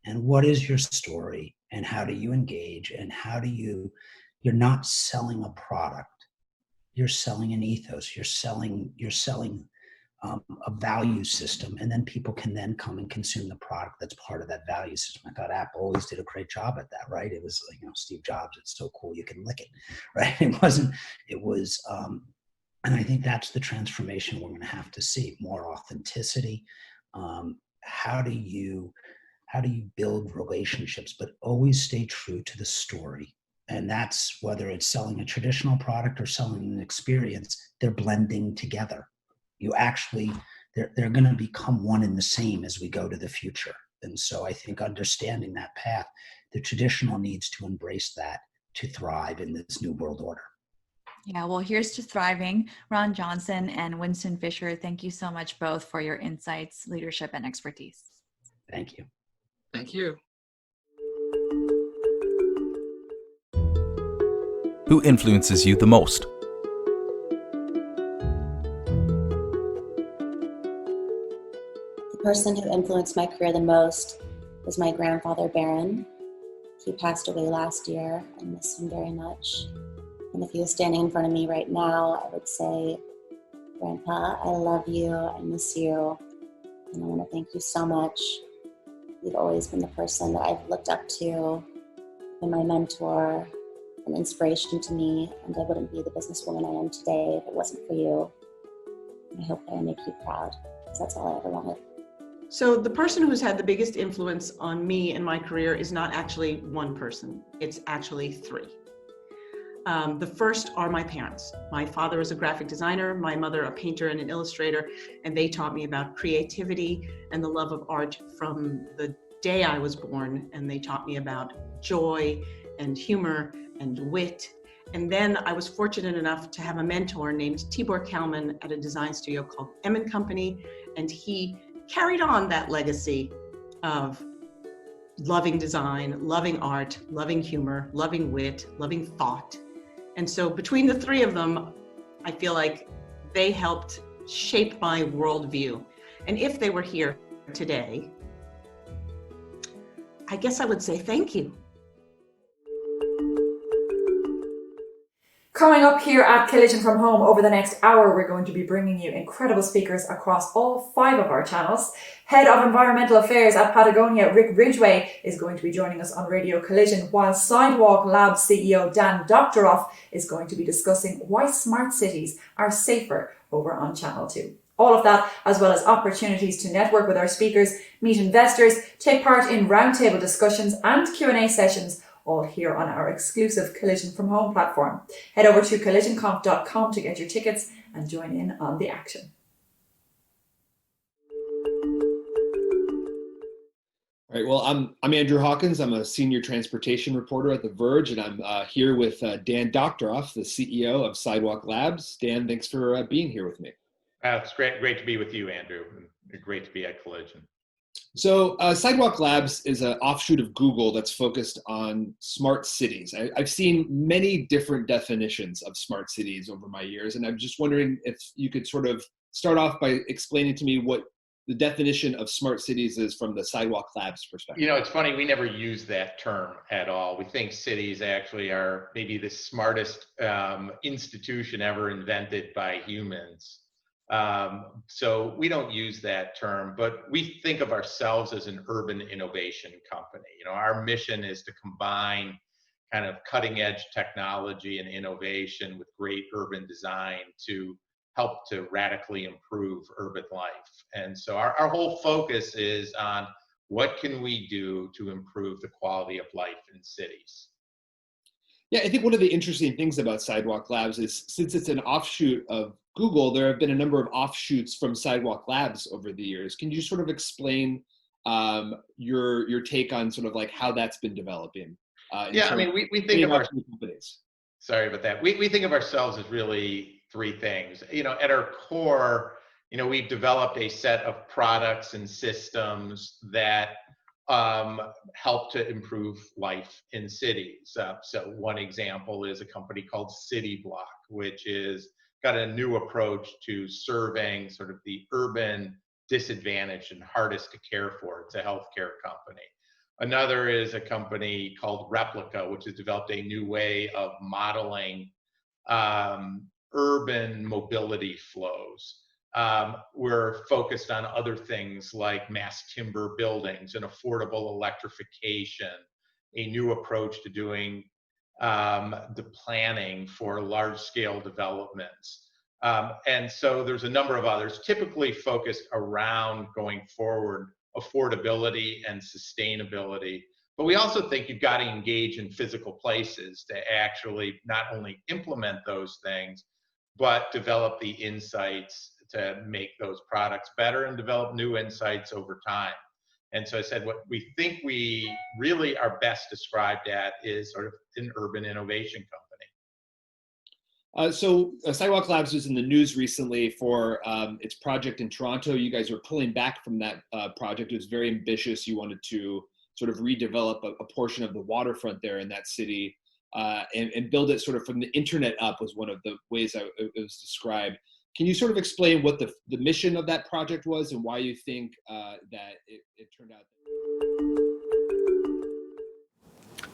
And what is your story, and how do you engage, and how do you're not selling a product, you're selling an ethos, you're selling a value system, and then people can then come and consume the product that's part of that value system. I thought Apple always did a great job at that, right? It was like, you know, Steve Jobs, it's so cool you can lick it, right? It was, and I think that's the transformation we're gonna have to see, more authenticity. How do you build relationships, but always stay true to the story? And that's whether it's selling a traditional product or selling an experience, they're blending together. They're going to become one and the same as we go to the future. And so I think understanding that path, the traditional needs to embrace that to thrive in this new world order. Yeah, well, here's to thriving. Ron Johnson and Winston Fisher, thank you so much both for your insights, leadership, and expertise. Thank you. Thank you. Who influences you the most? The person who influenced my career the most was my grandfather, Baron. He passed away last year. I miss him very much. And if he was standing in front of me right now, I would say, Grandpa, I love you, I miss you, and I want to thank you so much. You've always been the person that I've looked up to, and my mentor, an inspiration to me, and I wouldn't be the businesswoman I am today if it wasn't for you. And I hope that I make you proud, because that's all I ever wanted. So the person who's had the biggest influence on me and my career is not actually one person, it's actually three. The first are my parents. My father is a graphic designer, my mother a painter and an illustrator, and they taught me about creativity and the love of art from the day I was born, and they taught me about joy and humor and wit. And then I was fortunate enough to have a mentor named Tibor Kalman at a design studio called M & Company, and he carried on that legacy of loving design, loving art, loving humor, loving wit, loving thought. And so between the three of them, I feel like they helped shape my worldview. And if they were here today, I guess I would say thank you. Coming up here at Collision from Home over the next hour, we're going to be bringing you incredible speakers across all 5 of our channels. Head of Environmental Affairs at Patagonia, Rick Ridgway, is going to be joining us on Radio Collision, while Sidewalk Labs CEO Dan Doctoroff is going to be discussing why smart cities are safer over on Channel 2. All of that, as well as opportunities to network with our speakers, meet investors, take part in roundtable discussions and Q&A sessions, all here on our exclusive Collision from Home platform. Head over to collisionconf.com to get your tickets and join in on the action. All right, well, I'm Andrew Hawkins. I'm a senior transportation reporter at The Verge, and I'm here with Dan Doctoroff, the CEO of Sidewalk Labs. Dan, thanks for being here with me. It's great to be with you, Andrew. Great to be at Collision. So Sidewalk Labs is an offshoot of Google that's focused on smart cities. I've seen many different definitions of smart cities over my years, and I'm just wondering if you could sort of start off by explaining to me what the definition of smart cities is from the Sidewalk Labs perspective. You know, it's funny, we never use that term at all. We think cities actually are maybe the smartest institution ever invented by humans. So we don't use that term, but we think of ourselves as an urban innovation company. You know, our mission is to combine kind of cutting edge technology and innovation with great urban design to help to radically improve urban life. And so our whole focus is on what can we do to improve the quality of life in cities. Yeah, I think one of the interesting things about Sidewalk Labs is, since it's an offshoot of Google, there have been a number of offshoots from Sidewalk Labs over the years. Can you sort of explain your take on sort of like how that's been developing? Yeah, I mean, we think of our companies. Sorry about that. We think of ourselves as really 3 things. You know, at our core, you know, we've developed a set of products and systems that help to improve life in cities. So one example is a company called CityBlock, which is got a new approach to serving sort of the urban disadvantaged and hardest to care for. It's a healthcare company. Another is a company called Replica, which has developed a new way of modeling urban mobility flows. We're focused on other things like mass timber buildings and affordable electrification, a new approach to doing the planning for large-scale developments. And so there's a number of others, typically focused around, going forward, affordability and sustainability. But we also think you've got to engage in physical places to actually not only implement those things, but develop the insights to make those products better and develop new insights over time. And so I said, what we think we really are best described at is sort of an urban innovation company. Sidewalk Labs was in the news recently for its project in Toronto. You guys were pulling back from that project. It was very ambitious. You wanted to sort of redevelop a portion of the waterfront there in that city and build it sort of from the internet up, was one of the ways it was described. Can you sort of explain what the mission of that project was and why you think that it turned out?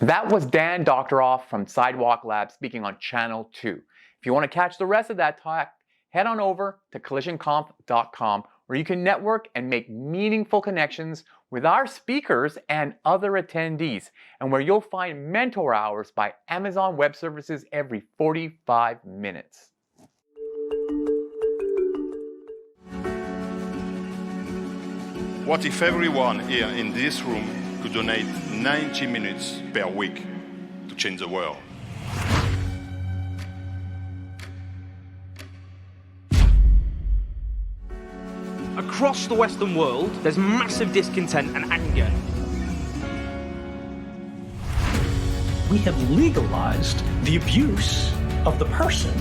That was Dan Doctoroff from Sidewalk Lab speaking on Channel 2. If you want to catch the rest of that talk, head on over to collisionconf.com, where you can network and make meaningful connections with our speakers and other attendees, and where you'll find mentor hours by Amazon Web Services every 45 minutes. What if everyone here in this room could donate 90 minutes per week to change the world? Across the Western world, there's massive discontent and anger. We have legalized the abuse of the person.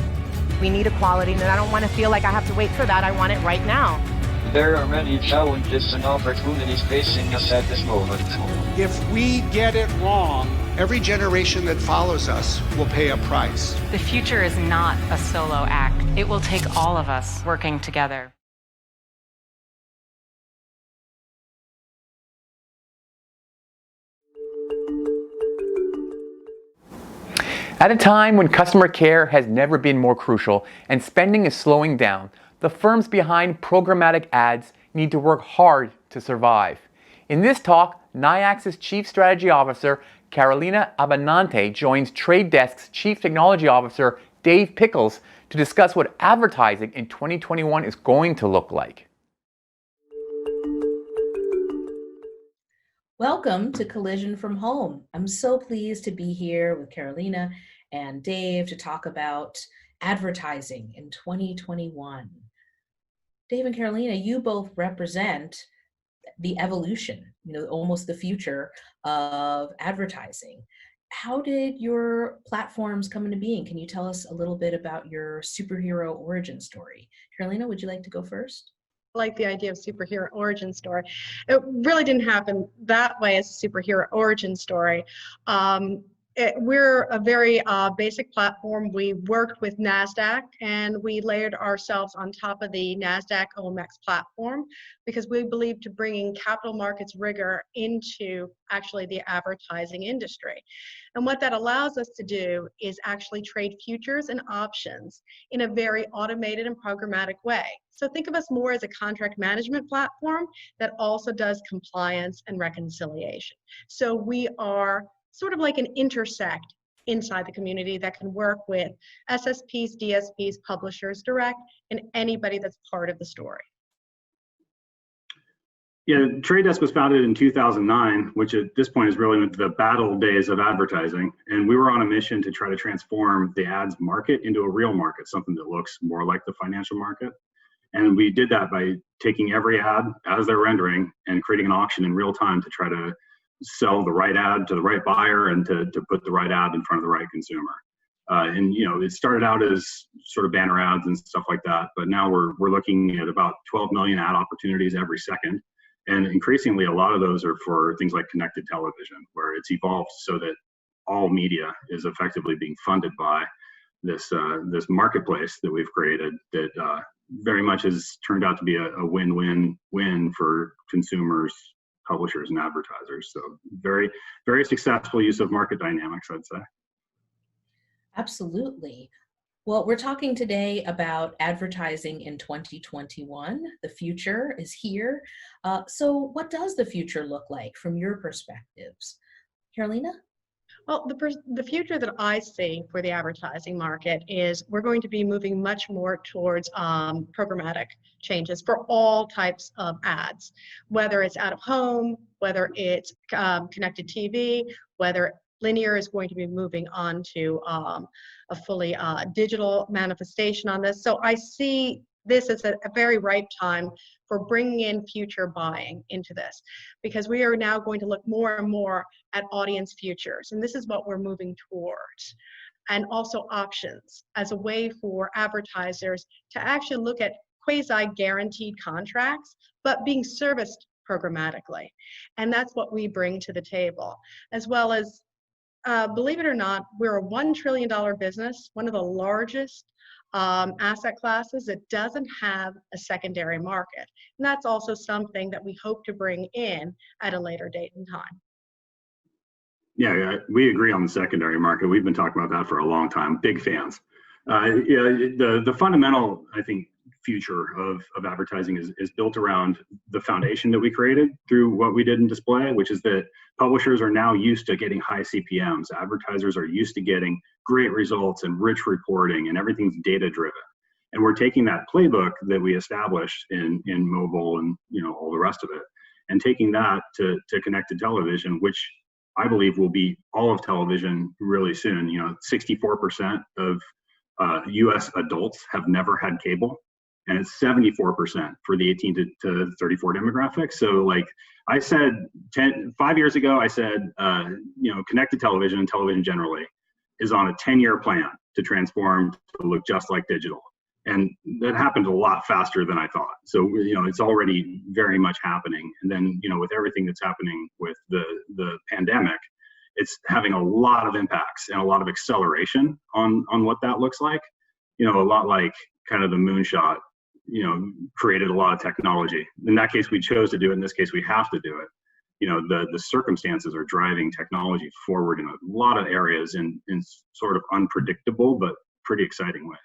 We need equality, and I don't want to feel like I have to wait for that. I want it right now. There are many challenges and opportunities facing us at this moment. If we get it wrong, every generation that follows us will pay a price. The future is not a solo act. It will take all of us working together. At a time when customer care has never been more crucial and spending is slowing down, the firms behind programmatic ads need to work hard to survive. In this talk, NIAX's Chief Strategy Officer, Carolina Abenante, joins Trade Desk's Chief Technology Officer, Dave Pickles, to discuss what advertising in 2021 is going to look like. Welcome to Collision from Home. I'm so pleased to be here with Carolina and Dave to talk about advertising in 2021. Dave and Carolina, you both represent the evolution, almost the future of advertising. How did your platforms come into being? Can you tell us a little bit about your superhero origin story? Carolina, would you like to go first? I like the idea of superhero origin story. It really didn't happen that way as a superhero origin story. We're a very basic platform. We worked with NASDAQ and we layered ourselves on top of the NASDAQ OMX platform because we believe to bringing capital markets rigor into actually the advertising industry. And what that allows us to do is actually trade futures and options in a very automated and programmatic way. So think of us more as a contract management platform that also does compliance and reconciliation. So we are sort of like an intersect inside the community that can work with SSPs, DSPs, publishers, direct, and anybody that's part of the story. Yeah, Trade Desk was founded in 2009, which at this point is really the battle days of advertising. And we were on a mission to try to transform the ads market into a real market, something that looks more like the financial market. And we did that by taking every ad as they're rendering and creating an auction in real time to try to sell the right ad to the right buyer and to put the right ad in front of the right consumer. And it started out as sort of banner ads and stuff like that, but now we're looking at about 12 million ad opportunities every second. And increasingly, a lot of those are for things like connected television, where it's evolved so that all media is effectively being funded by this marketplace that we've created that very much has turned out to be a win-win-win for consumers, publishers, and advertisers. So very, very successful use of market dynamics, I'd say. Absolutely. Well, we're talking today about advertising in 2021. The future is here. So what does the future look like from your perspectives? Carolina? Well, the future that I see for the advertising market is we're going to be moving much more towards programmatic changes for all types of ads, whether it's out of home, whether it's connected TV, whether linear is going to be moving on to a fully digital manifestation on this. So I see this as a very ripe time for bringing in future buying into this, because we are now going to look more and more at audience futures, and this is what we're moving towards. and also options as a way for advertisers to actually look at quasi-guaranteed contracts, but being serviced programmatically. And that's what we bring to the table, as well as, believe it or not, we're a $1 trillion business, one of the largest asset classes that doesn't have a secondary market. And that's also something that we hope to bring in at a later date and time. Yeah, we agree on the secondary market. We've been talking about that for a long time. Big fans. The fundamental, I think, future of advertising is built around the foundation that we created through what we did in display, which is that publishers are now used to getting high CPMs. Advertisers are used to getting great results and rich reporting, and everything's data driven. And we're taking that playbook that we established in mobile and all the rest of it, and taking that to connected television, which I believe will be all of television really soon. 64% of US adults have never had cable, and it's 74% for the 18 to 34 demographic. So like I said 5 years ago, I said, connected television and television generally is on a 10-year plan to transform to look just like digital. And that happened a lot faster than I thought. So, it's already very much happening. And then, with everything that's happening with the pandemic, it's having a lot of impacts and a lot of acceleration on what that looks like. A lot like kind of the moonshot, created a lot of technology. In that case, we chose to do it. In this case, we have to do it. The circumstances are driving technology forward in a lot of areas in sort of unpredictable, but pretty exciting ways.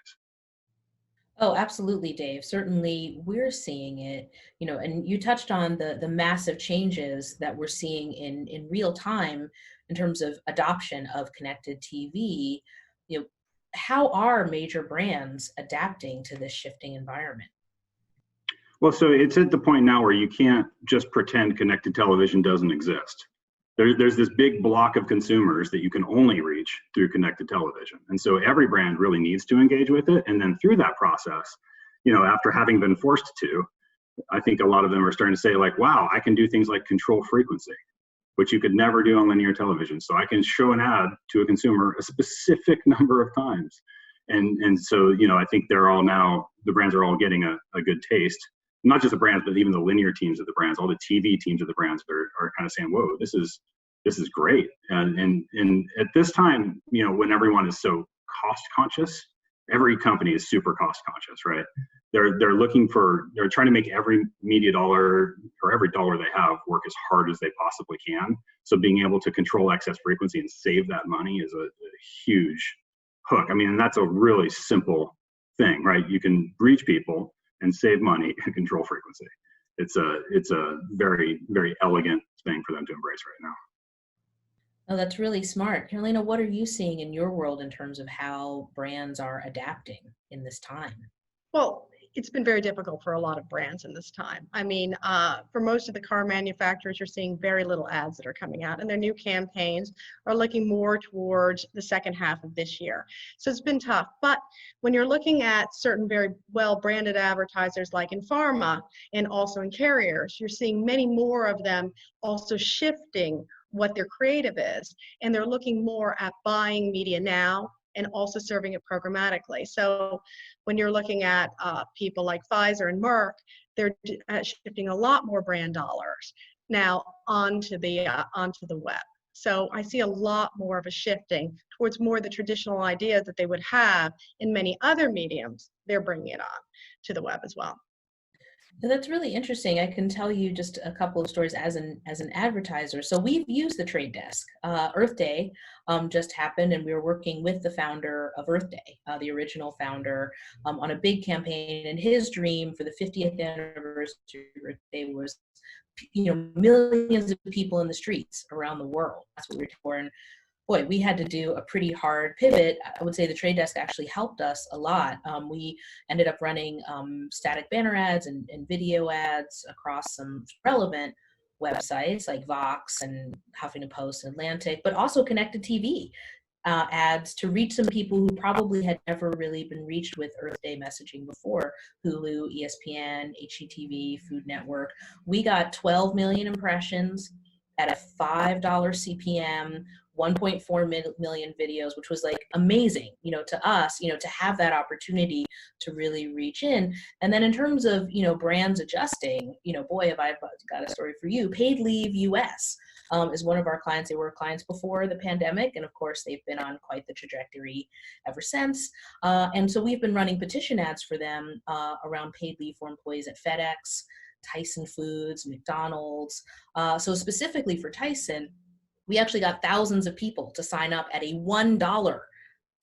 Oh, absolutely, Dave. Certainly, we're seeing it, and you touched on the massive changes that we're seeing in real time in terms of adoption of connected TV. How are major brands adapting to this shifting environment? Well, so it's at the point now where you can't just pretend connected television doesn't exist. There's this big block of consumers that you can only reach through connected television. And so every brand really needs to engage with it. And then through that process, after having been forced to, I think a lot of them are starting to say like, wow, I can do things like control frequency, which you could never do on linear television. So I can show an ad to a consumer a specific number of times. And so, I think the brands are all getting a good taste. Not just the brands, but even the linear teams of the brands, all the TV teams of the brands are kind of saying, whoa, this is great. And at this time, when everyone is so cost conscious, every company is super cost conscious, right? They're trying to make every media dollar or every dollar they have work as hard as they possibly can. So being able to control excess frequency and save that money is a huge hook. I mean, and that's a really simple thing, right? You can reach people and save money and control frequency. It's a very, very elegant thing for them to embrace right now. Oh, that's really smart. Carolina, what are you seeing in your world in terms of how brands are adapting in this time? Well, it's been very difficult for a lot of brands in this time. I mean, for most of the car manufacturers, you're seeing very little ads that are coming out, and their new campaigns are looking more towards the second half of this year. So it's been tough. But when you're looking at certain very well-branded advertisers like in pharma and also in carriers, you're seeing many more of them also shifting what their creative is, and they're looking more at buying media now and also serving it programmatically. So when you're looking at people like Pfizer and Merck, they're shifting a lot more brand dollars now onto the web. So I see a lot more of a shifting towards more the traditional ideas that they would have in many other mediums. They're bringing it on to the web as well. So that's really interesting. I can tell you just a couple of stories as an advertiser. So we've used the trade desk. Earth Day just happened, and we were working with the founder of Earth Day, the original founder, on a big campaign. And his dream for the 50th anniversary of Earth Day was, millions of people in the streets around the world. That's what we were for. And boy, we had to do a pretty hard pivot. I would say the trade desk actually helped us a lot. We ended up running static banner ads and video ads across some relevant websites like Vox and Huffington Post and Atlantic, but also connected TV ads to reach some people who probably had never really been reached with Earth Day messaging before. Hulu, ESPN, HGTV, Food Network. We got 12 million impressions at a $5 CPM 1.4 million videos, which was like amazing, to us, to have that opportunity to really reach in. And then in terms of, brands adjusting, boy, have I got a story for you. Paid Leave US is one of our clients. They were clients before the pandemic, and of course they've been on quite the trajectory ever since. And so we've been running petition ads for them around paid leave for employees at FedEx, Tyson Foods, McDonald's. So specifically for Tyson, we actually got thousands of people to sign up at a $1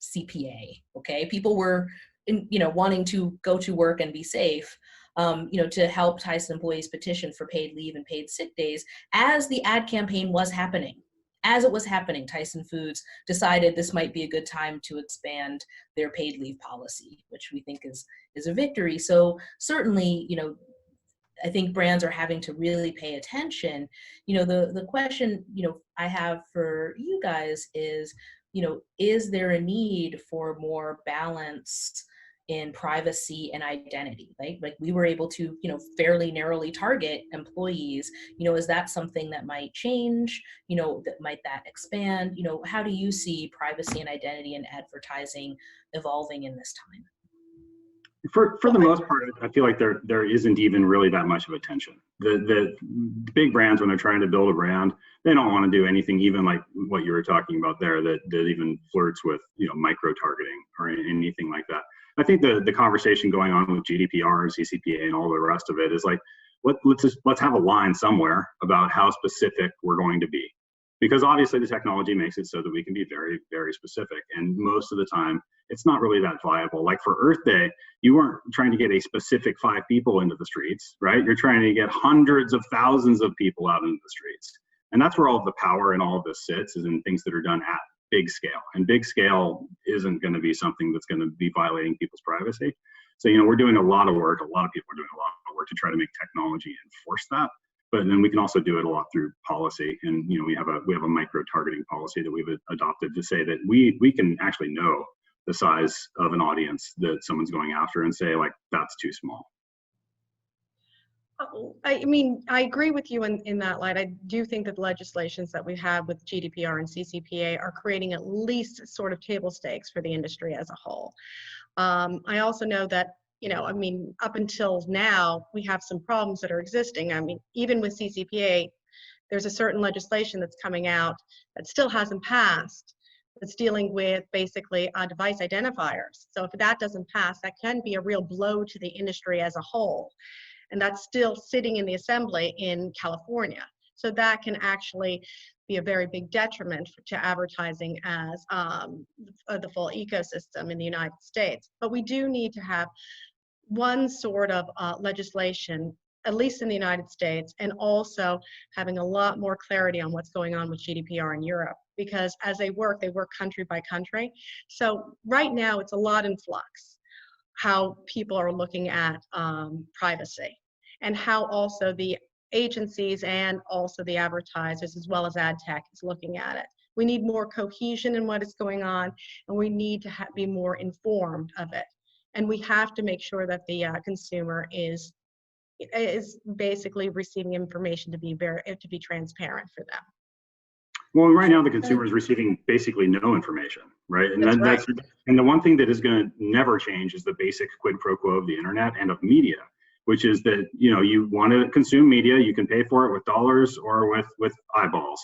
CPA. Okay, people were, wanting to go to work and be safe. To help Tyson employees petition for paid leave and paid sick days as the ad campaign was happening. As it was happening, Tyson Foods decided this might be a good time to expand their paid leave policy, which we think is a victory. So certainly, I think brands are having to really pay attention. The question, I have for you guys is, is there a need for more balance in privacy and identity? Like we were able to, fairly narrowly target employees. Is that something that might change? Might that expand? How do you see privacy and identity and advertising evolving in this time? For the most part, I feel like there isn't even really that much of attention. The big brands, when they're trying to build a brand, they don't want to do anything even like what you were talking about there that even flirts with micro targeting or anything like that. I think the conversation going on with GDPR and CCPA and all the rest of it is like, let's have a line somewhere about how specific we're going to be, because obviously the technology makes it so that we can be very, very specific, and most of the time it's not really that viable. Like for Earth Day, you weren't trying to get a specific 5 people into the streets, right? You're trying to get hundreds of thousands of people out into the streets, and that's where all of the power and all of this sits, is in things that are done at big scale, and big scale isn't going to be something that's going to be violating people's privacy. So we're doing a lot of work. A lot of people are doing a lot of work to try to make technology enforce that, but then we can also do it a lot through policy. And we have a micro targeting policy that we've adopted to say that we can actually know the size of an audience that someone's going after and say, like, that's too small. I mean, I agree with you in that light. I do think that the legislations that we have with GDPR and CCPA are creating at least sort of table stakes for the industry as a whole. I also know that, up until now, we have some problems that are existing. I mean, even with CCPA, there's a certain legislation that's coming out that still hasn't passed, that's dealing with basically device identifiers. So if that doesn't pass, that can be a real blow to the industry as a whole. And that's still sitting in the assembly in California. So that can actually be a very big detriment to advertising as the full ecosystem in the United States. But we do need to have one sort of legislation, at least in the United States, and also having a lot more clarity on what's going on with GDPR in Europe, because as they work country by country. So right now it's a lot in flux, how people are looking at privacy, and how also the agencies and also the advertisers, as well as ad tech, is looking at it. We need more cohesion in what is going on, and we need to be more informed of it. And we have to make sure that the consumer is basically receiving information to be transparent for them. Well, right now the consumer is receiving basically no information, right? And that's and the one thing that is going to never change is the basic quid pro quo of the internet and of media, which is that you want to consume media, you can pay for it with dollars or with eyeballs,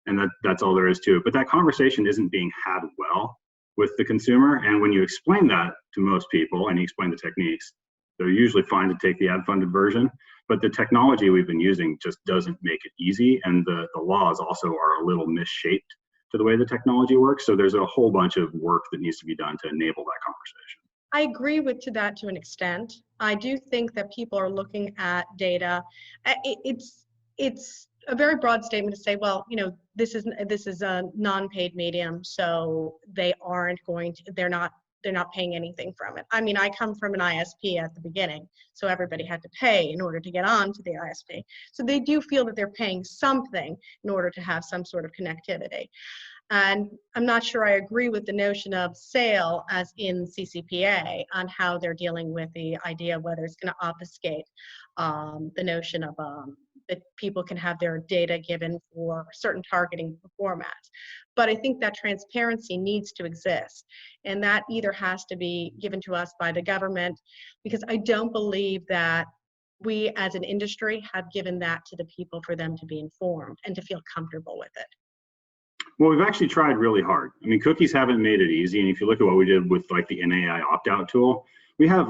and that's all there is to it. But that conversation isn't being had well with the consumer, and when you explain that to most people and you explain the techniques, they're usually fine to take the ad-funded version. But the technology we've been using just doesn't make it easy, and the laws also are a little misshaped to the way the technology works. So there's a whole bunch of work that needs to be done to enable that conversation. I agree to that to an extent. I do think that people are looking at data. It's a very broad statement to say, well, this is a non-paid medium, so they're not paying anything from it. I mean, I come from an ISP at the beginning, so everybody had to pay in order to get on to the ISP. So they do feel that they're paying something in order to have some sort of connectivity. And I'm not sure I agree with the notion of sale as in CCPA on how they're dealing with the idea of whether it's going to obfuscate the notion of that people can have their data given for certain targeting formats. But I think that transparency needs to exist, and that either has to be given to us by the government, because I don't believe that we as an industry have given that to the people for them to be informed and to feel comfortable with it. Well, we've actually tried really hard. I mean, cookies haven't made it easy. And if you look at what we did with like the NAI opt-out tool, we have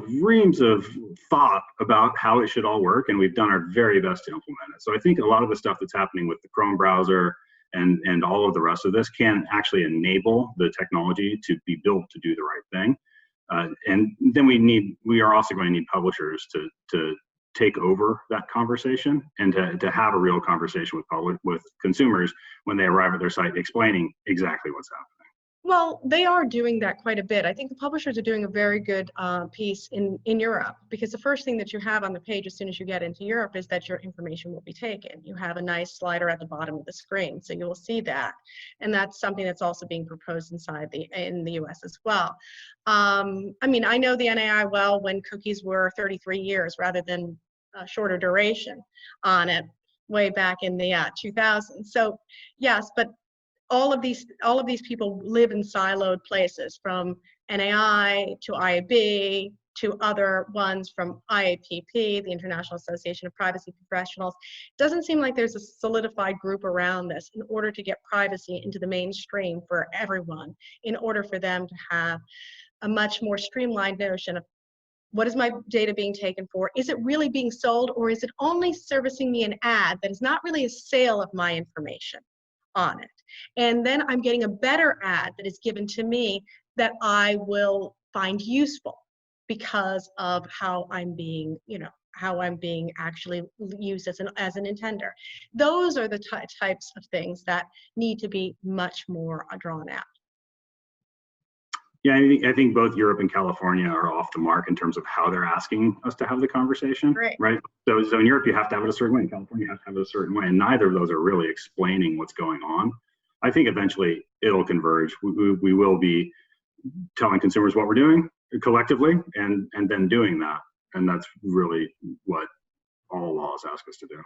reams of thought about how it should all work, and we've done our very best to implement it. So I think a lot of the stuff that's happening with the Chrome browser and all of the rest of this can actually enable the technology to be built to do the right thing. And then we are also going to need publishers to take over that conversation and to have a real conversation with consumers when they arrive at their site, explaining exactly what's happening. Well, they are doing that quite a bit. I think the publishers are doing a very good piece in Europe, because the first thing that you have on the page as soon as you get into Europe is that your information will be taken. You have a nice slider at the bottom of the screen, so you will see that. And that's something that's also being proposed in the US as well. I mean, I know the NAI well when cookies were 33 years rather than a shorter duration on it way back in the 2000s. So yes, but all of these people live in siloed places, from NAI to IAB to other ones, from IAPP, the International Association of Privacy Professionals. It doesn't seem like there's a solidified group around this in order to get privacy into the mainstream for everyone, in order for them to have a much more streamlined notion of what is my data being taken for? Is it really being sold, or is it only servicing me an ad that is not really a sale of my information on it? And then I'm getting a better ad that is given to me that I will find useful because of how I'm being, how I'm being actually used as an intender. Those are the types of things that need to be much more drawn out. Yeah, I think both Europe and California are off the mark in terms of how they're asking us to have the conversation, right? So in Europe, you have to have it a certain way. In California, you have to have it a certain way. And neither of those are really explaining what's going on. I think eventually it'll converge. We will be telling consumers what we're doing collectively and then doing that. And that's really what all laws ask us to do.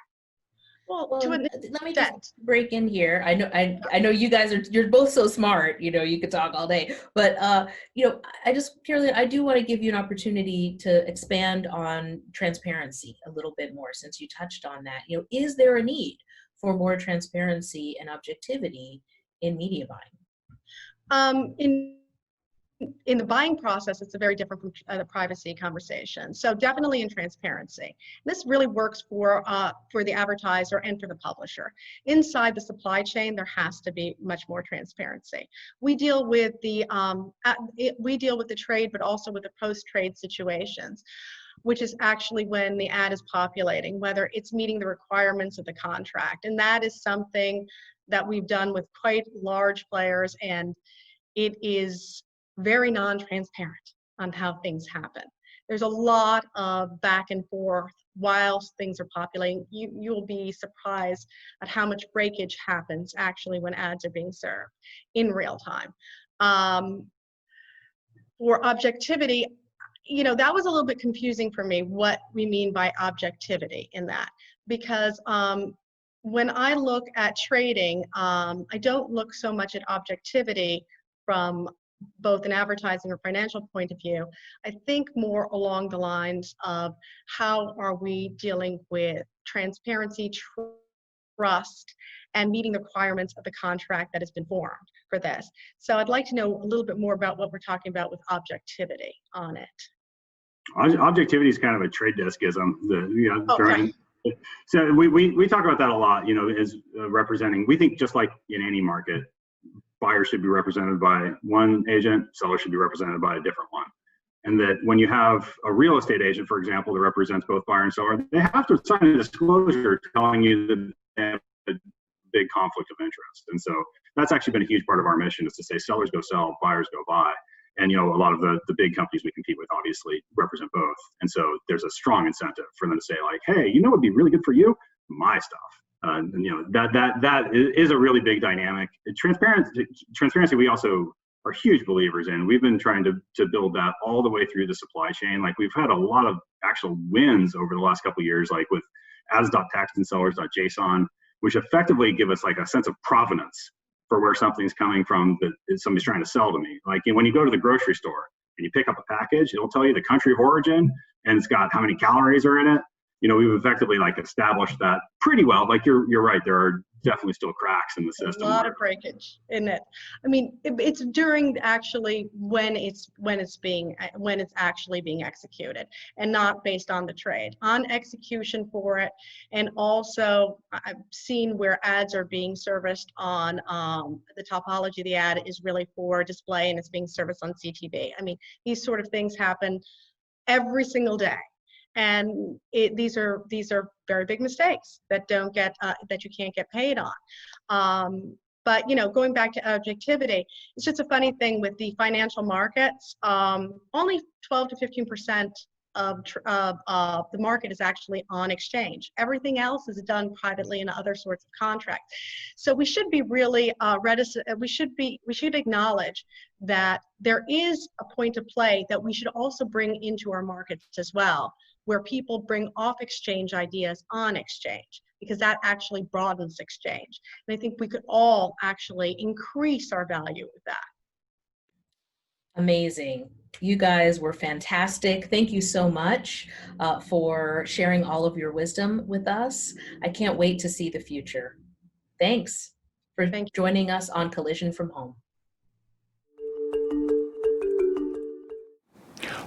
Well, let me just break in here. I know you guys you're both so smart, you could talk all day, but I do want to give you an opportunity to expand on transparency a little bit more, since you touched on that. Is there a need for more transparency and objectivity in media buying? In the buying process, it's very different from the privacy conversation. So definitely in transparency. This really works for the advertiser and for the publisher. Inside the supply chain, there has to be much more transparency. We deal with the trade, but also with the post-trade situations, which is actually when the ad is populating, whether it's meeting the requirements of the contract. And that is something that we've done with quite large players, and it is very non-transparent on how things happen. There's a lot of back and forth whilst things are populating. You'll be surprised at how much breakage happens actually when ads are being served in real time. For objectivity, that was a little bit confusing for me, what we mean by objectivity in that, because when I look at trading, I don't look so much at objectivity from both an advertising or financial point of view. I think more along the lines of how are we dealing with transparency, trust, and meeting the requirements of the contract that has been formed for this. So I'd like to know a little bit more about what we're talking about with objectivity on it. Objectivity is kind of a trade desk-ism. So we talk about that a lot, as representing, we think just like in any market, buyers should be represented by one agent, sellers should be represented by a different one. And that when you have a real estate agent, for example, that represents both buyer and seller, they have to sign a disclosure telling you that they have a big conflict of interest. And so that's actually been a huge part of our mission, is to say sellers go sell, buyers go buy. And a lot of the big companies we compete with obviously represent both. And so there's a strong incentive for them to say, like, hey, what would be really good for you? My stuff. That is a really big dynamic. Transparency, we also are huge believers in. We've been trying to build that all the way through the supply chain. Like, we've had a lot of actual wins over the last couple of years, like with ads.text and sellers.json, which effectively give us like a sense of provenance for where something's coming from that somebody's trying to sell to me. Like when you go to the grocery store and you pick up a package, it'll tell you the country of origin and it's got how many calories are in it. You know, we've effectively like established that pretty well. Like you're right, there are definitely still cracks in the system. A lot of breakage in it. I mean, it's during actually when it's actually being executed, and not based on the trade, on execution for it. And also, I've seen where ads are being serviced on the topology of the ad is really for display, and it's being serviced on CTV. I mean, these sort of things happen every single day. And these are very big mistakes that don't get that you can't get paid on. But you know, going back to objectivity, it's just a funny thing with the financial markets. Only 12 to 15% of the market is actually on exchange. Everything else is done privately in other sorts of contracts. So we should be really reticent. We should acknowledge that there is a point of play that we should also bring into our markets as well, where people bring off exchange ideas on exchange, because that actually broadens exchange. And I think we could all actually increase our value with that. Amazing. You guys were fantastic. Thank you so much for sharing all of your wisdom with us. I can't wait to see the future. Thanks for joining us on Collision from Home.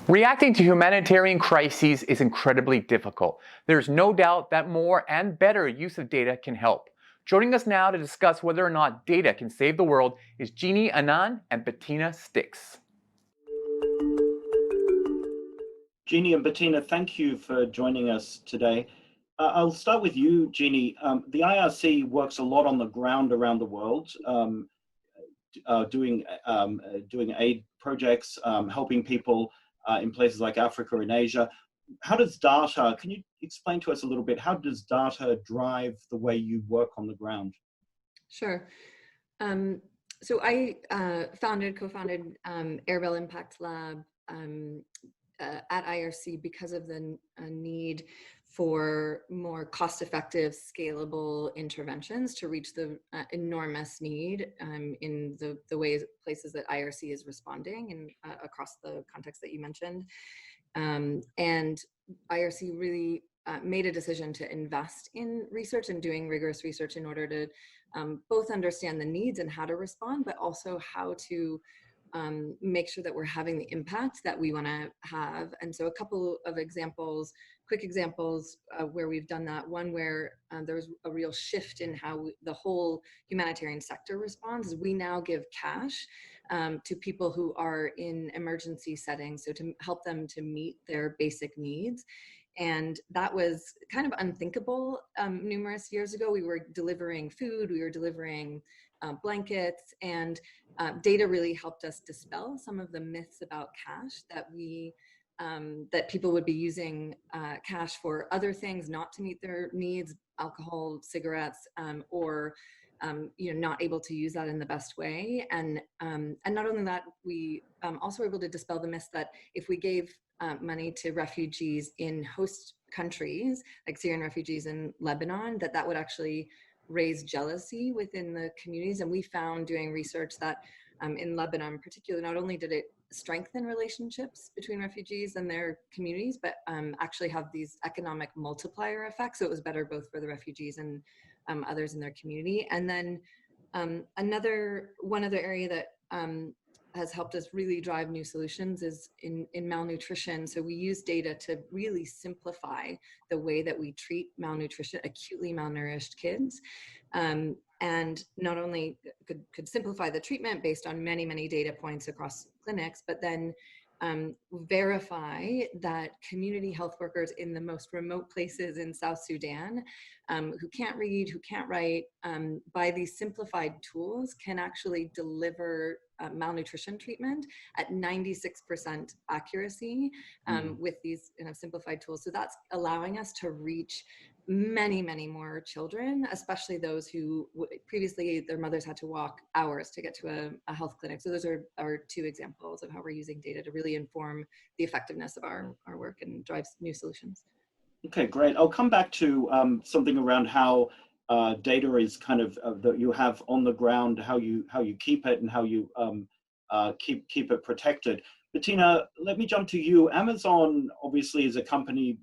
Reacting to humanitarian crises is incredibly difficult. There's no doubt that more and better use of data can help. Joining us now to discuss whether or not data can save the world is Jeannie Anand and Bettina Stix. Jeannie and Bettina, thank you for joining us today. I'll start with you, Jeannie. The IRC works a lot on the ground around the world, doing aid projects, helping people in places like Africa and Asia. How does data, can you explain to us a little bit, how does data drive the way you work on the ground? Sure. So I co-founded Airbell Impact Lab at IRC because of the need for more cost-effective, scalable interventions to reach the enormous need in the places that IRC is responding and across the context that you mentioned. And IRC really made a decision to invest in research and doing rigorous research in order to both understand the needs and how to respond, but also how to make sure that we're having the impact that we want to have. And so a couple of examples, quick examples where we've done that. One where there was a real shift in how the whole humanitarian sector responds is we now give cash to people who are in emergency settings, so to help them to meet their basic needs. And that was kind of unthinkable numerous years ago. We were delivering food, we were delivering blankets, and data really helped us dispel some of the myths about cash that that people would be using cash for other things, not to meet their needs, alcohol, cigarettes, or not able to use that in the best way. And not only that, we also were able to dispel the myth that if we gave money to refugees in host countries, like Syrian refugees in Lebanon, that would actually raise jealousy within the communities. And we found doing research that in Lebanon particularly, not only did it strengthen relationships between refugees and their communities, but actually have these economic multiplier effects. So it was better both for the refugees and others in their community. And then one other area that has helped us really drive new solutions is in malnutrition. So we use data to really simplify the way that we treat malnutrition, acutely malnourished kids. And not only could simplify the treatment based on many, many data points across clinics, but then verify that community health workers in the most remote places in South Sudan who can't read, who can't write, by these simplified tools can actually deliver malnutrition treatment at 96% accuracy with these simplified tools. So that's allowing us to reach many, many more children, especially those who previously their mothers had to walk hours to get to a health clinic. So those are two examples of how we're using data to really inform the effectiveness of our work and drive new solutions. Okay, great. I'll come back to something around how data is kind of that you have on the ground, how you keep it, and how you keep it protected. Bettina, let me jump to you. Amazon obviously is a company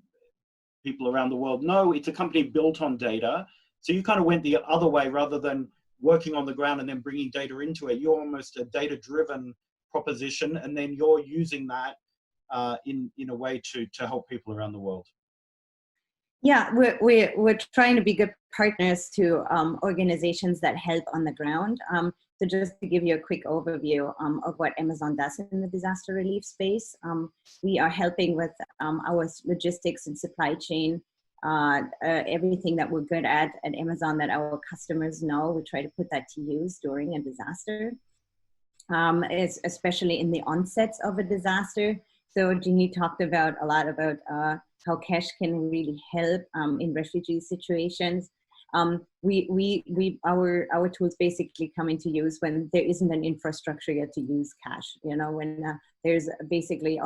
people around the world know. It's a company built on data. So you kind of went the other way, rather than working on the ground and then bringing data into it. You're almost a data-driven proposition, and then you're using that in a way to help people around the world. Yeah, we're trying to be good partners to organizations that help on the ground. So just to give you a quick overview of what Amazon does in the disaster relief space, we are helping with our logistics and supply chain, everything that we're good at Amazon that our customers know. We try to put that to use during a disaster, especially in the onsets of a disaster. So Jeannie talked a lot about how cash can really help in refugee situations. Our tools basically come into use when there isn't an infrastructure yet to use cash. You know, when there's basically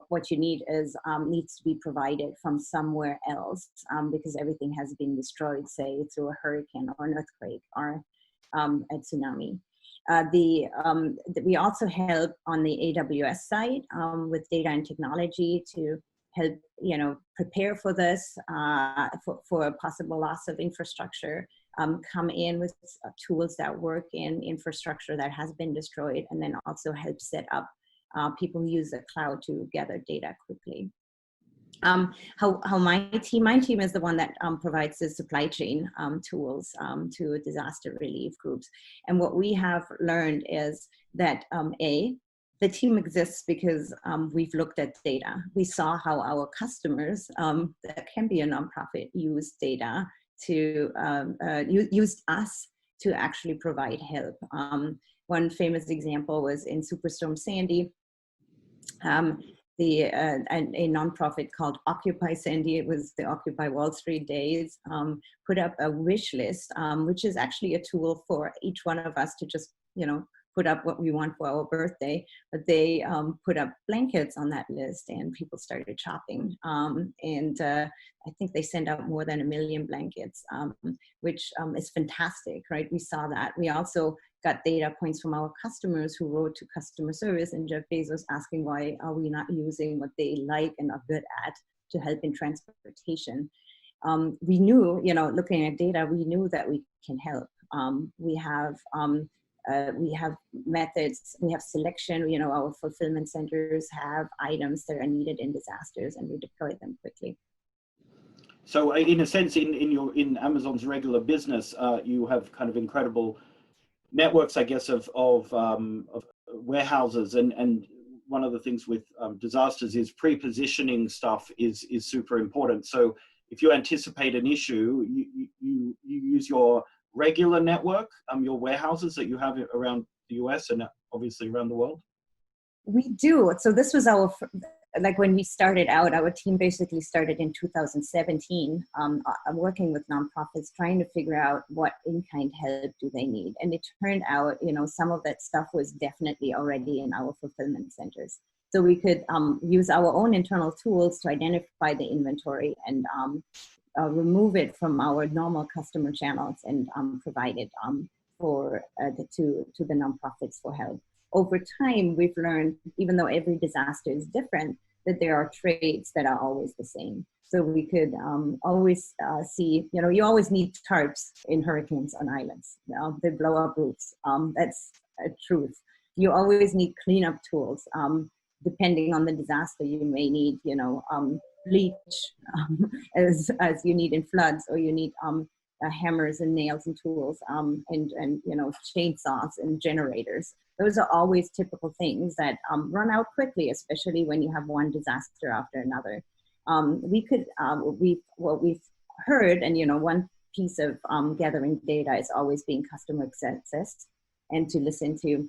what you need is needs to be provided from somewhere else because everything has been destroyed, say through a hurricane or an earthquake or a tsunami. We also help on the AWS side with data and technology to help, prepare for this, for a possible loss of infrastructure, come in with tools that work in infrastructure that has been destroyed, and then also help set up people who use the cloud to gather data quickly. How my team is the one that provides the supply chain tools to disaster relief groups. And what we have learned is that the team exists because we've looked at data. We saw how our customers, that can be a nonprofit, use data to used us to actually provide help. One famous example was in Superstorm Sandy. A nonprofit called Occupy Sandy, it was the Occupy Wall Street Days, put up a wish list, which is actually a tool for each one of us to just, put up what we want for our birthday. But they put up blankets on that list, and people started shopping. I think they sent out more than 1 million blankets, which is fantastic, right? We saw that. We also got data points from our customers who wrote to customer service and Jeff Bezos asking why are we not using what they like and are good at to help in transportation. We knew, looking at data, we knew that we can help. We have methods, we have selection, our fulfillment centers have items that are needed in disasters, and we deploy them quickly. So in a sense, in Amazon's regular business, you have kind of incredible networks, I guess, of warehouses, and one of the things with disasters is pre-positioning stuff is super important. So if you anticipate an issue, you use your regular network, your warehouses that you have around the US and obviously around the world. We do. So this was like when we started out, our team basically started in 2017, working with nonprofits, trying to figure out what in-kind help do they need. And it turned out, some of that stuff was definitely already in our fulfillment centers. So we could use our own internal tools to identify the inventory and remove it from our normal customer channels and provide it to the nonprofits for help. Over time, we've learned, even though every disaster is different, that there are traits that are always the same. So we could always see, you always need tarps in hurricanes on islands. They blow up roofs. That's a truth. You always need cleanup tools. Depending on the disaster, you may need, bleach as you need in floods, or you need hammers and nails and tools, and chainsaws and generators. Those are always typical things that run out quickly, especially when you have one disaster after another. What we've heard, and one piece of gathering data is always being customer obsessed, and to listen to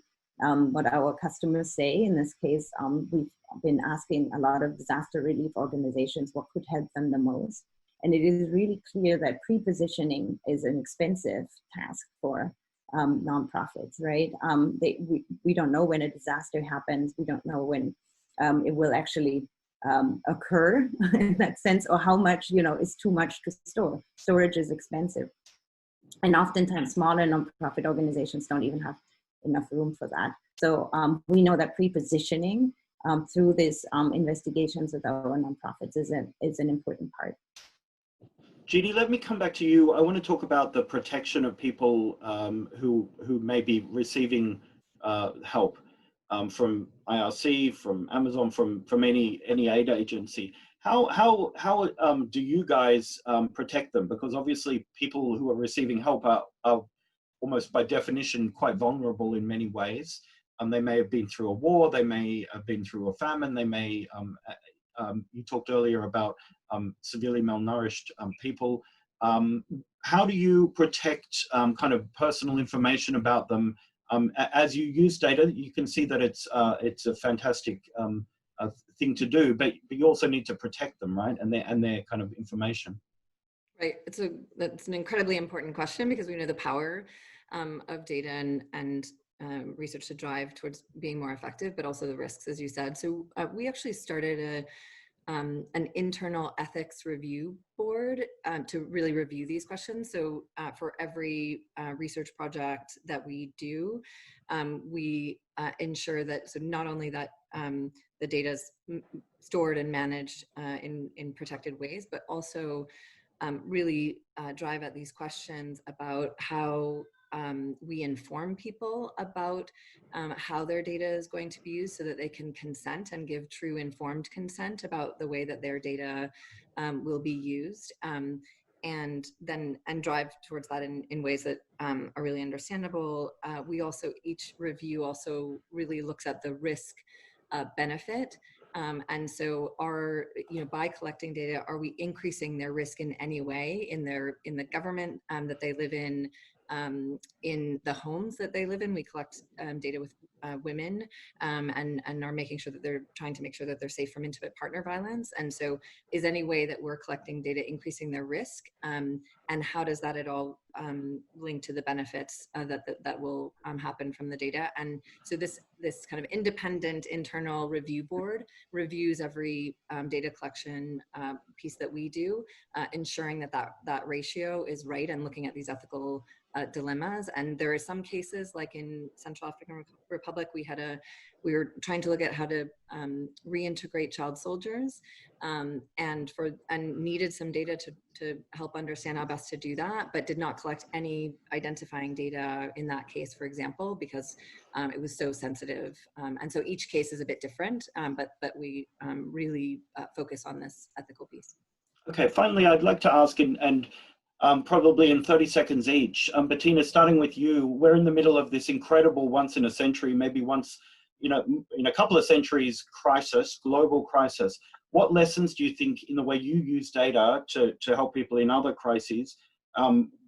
what our customers say. In this case, we've been asking a lot of disaster relief organizations what could help them the most. And it is really clear that pre-positioning is an expensive task for nonprofits, right? We don't know when a disaster happens. We don't know when it will actually occur in that sense, or how much, is too much to store. Storage is expensive. And oftentimes smaller nonprofit organizations don't even have enough room for that. So we know that pre-positioning through these investigations with our nonprofits is an important part. Jeannie, let me come back to you. I want to talk about the protection of people who may be receiving help from IRC, from Amazon, from any aid agency. How do you guys protect them? Because obviously people who are receiving help are almost by definition quite vulnerable in many ways. They may have been through a war, they may have been through a famine, they may, you talked earlier about severely malnourished people. How do you protect kind of personal information about them? As you use data, you can see that it's a fantastic thing to do, but you also need to protect them, right? And their kind of information. Right. That's an incredibly important question, because we know the power of data and research to drive towards being more effective, but also the risks, as you said. So we actually started an internal ethics review board to really review these questions. So for every research project that we do, we ensure that, so not only that the data is stored and managed in protected ways, but also really drive at these questions about how we inform people about how their data is going to be used, so that they can consent and give true informed consent about the way that their data will be used, and drive towards that in ways that are really understandable. We also, each review also really looks at the risk benefit. And so by collecting data, are we increasing their risk in any way in the government that they live in the homes that they live in? We collect data with women and are making sure that they're trying to make sure that they're safe from intimate partner violence. And so is any way that we're collecting data increasing their risk? And how does that at all link to the benefits that will happen from the data? And so this kind of independent internal review board reviews every data collection piece that we do, ensuring that ratio is right, and looking at these ethical dilemmas. And there are some cases, like in Central African Republic, we were trying to look at how to reintegrate child soldiers, and needed some data to help understand how best to do that, but did not collect any identifying data in that case, for example, because it was so sensitive. And so each case is a bit different, but we really focus on this ethical piece. Okay, finally, I'd like to ask, and probably in 30 seconds each, Bettina, starting with you, we're in the middle of this incredible once in a century, maybe once, in a couple of centuries crisis, global crisis. What lessons do you think, in the way you use data to help people in other crises,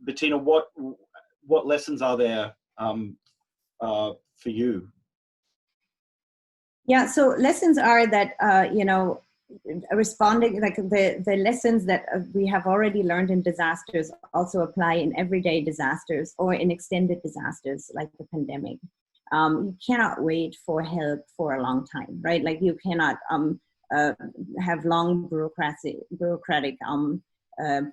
Bettina, what lessons are there for you? Yeah, so lessons are that, responding, like the lessons that we have already learned in disasters also apply in everyday disasters or in extended disasters like the pandemic. You cannot wait for help for a long time, right? Like you cannot have long bureaucratic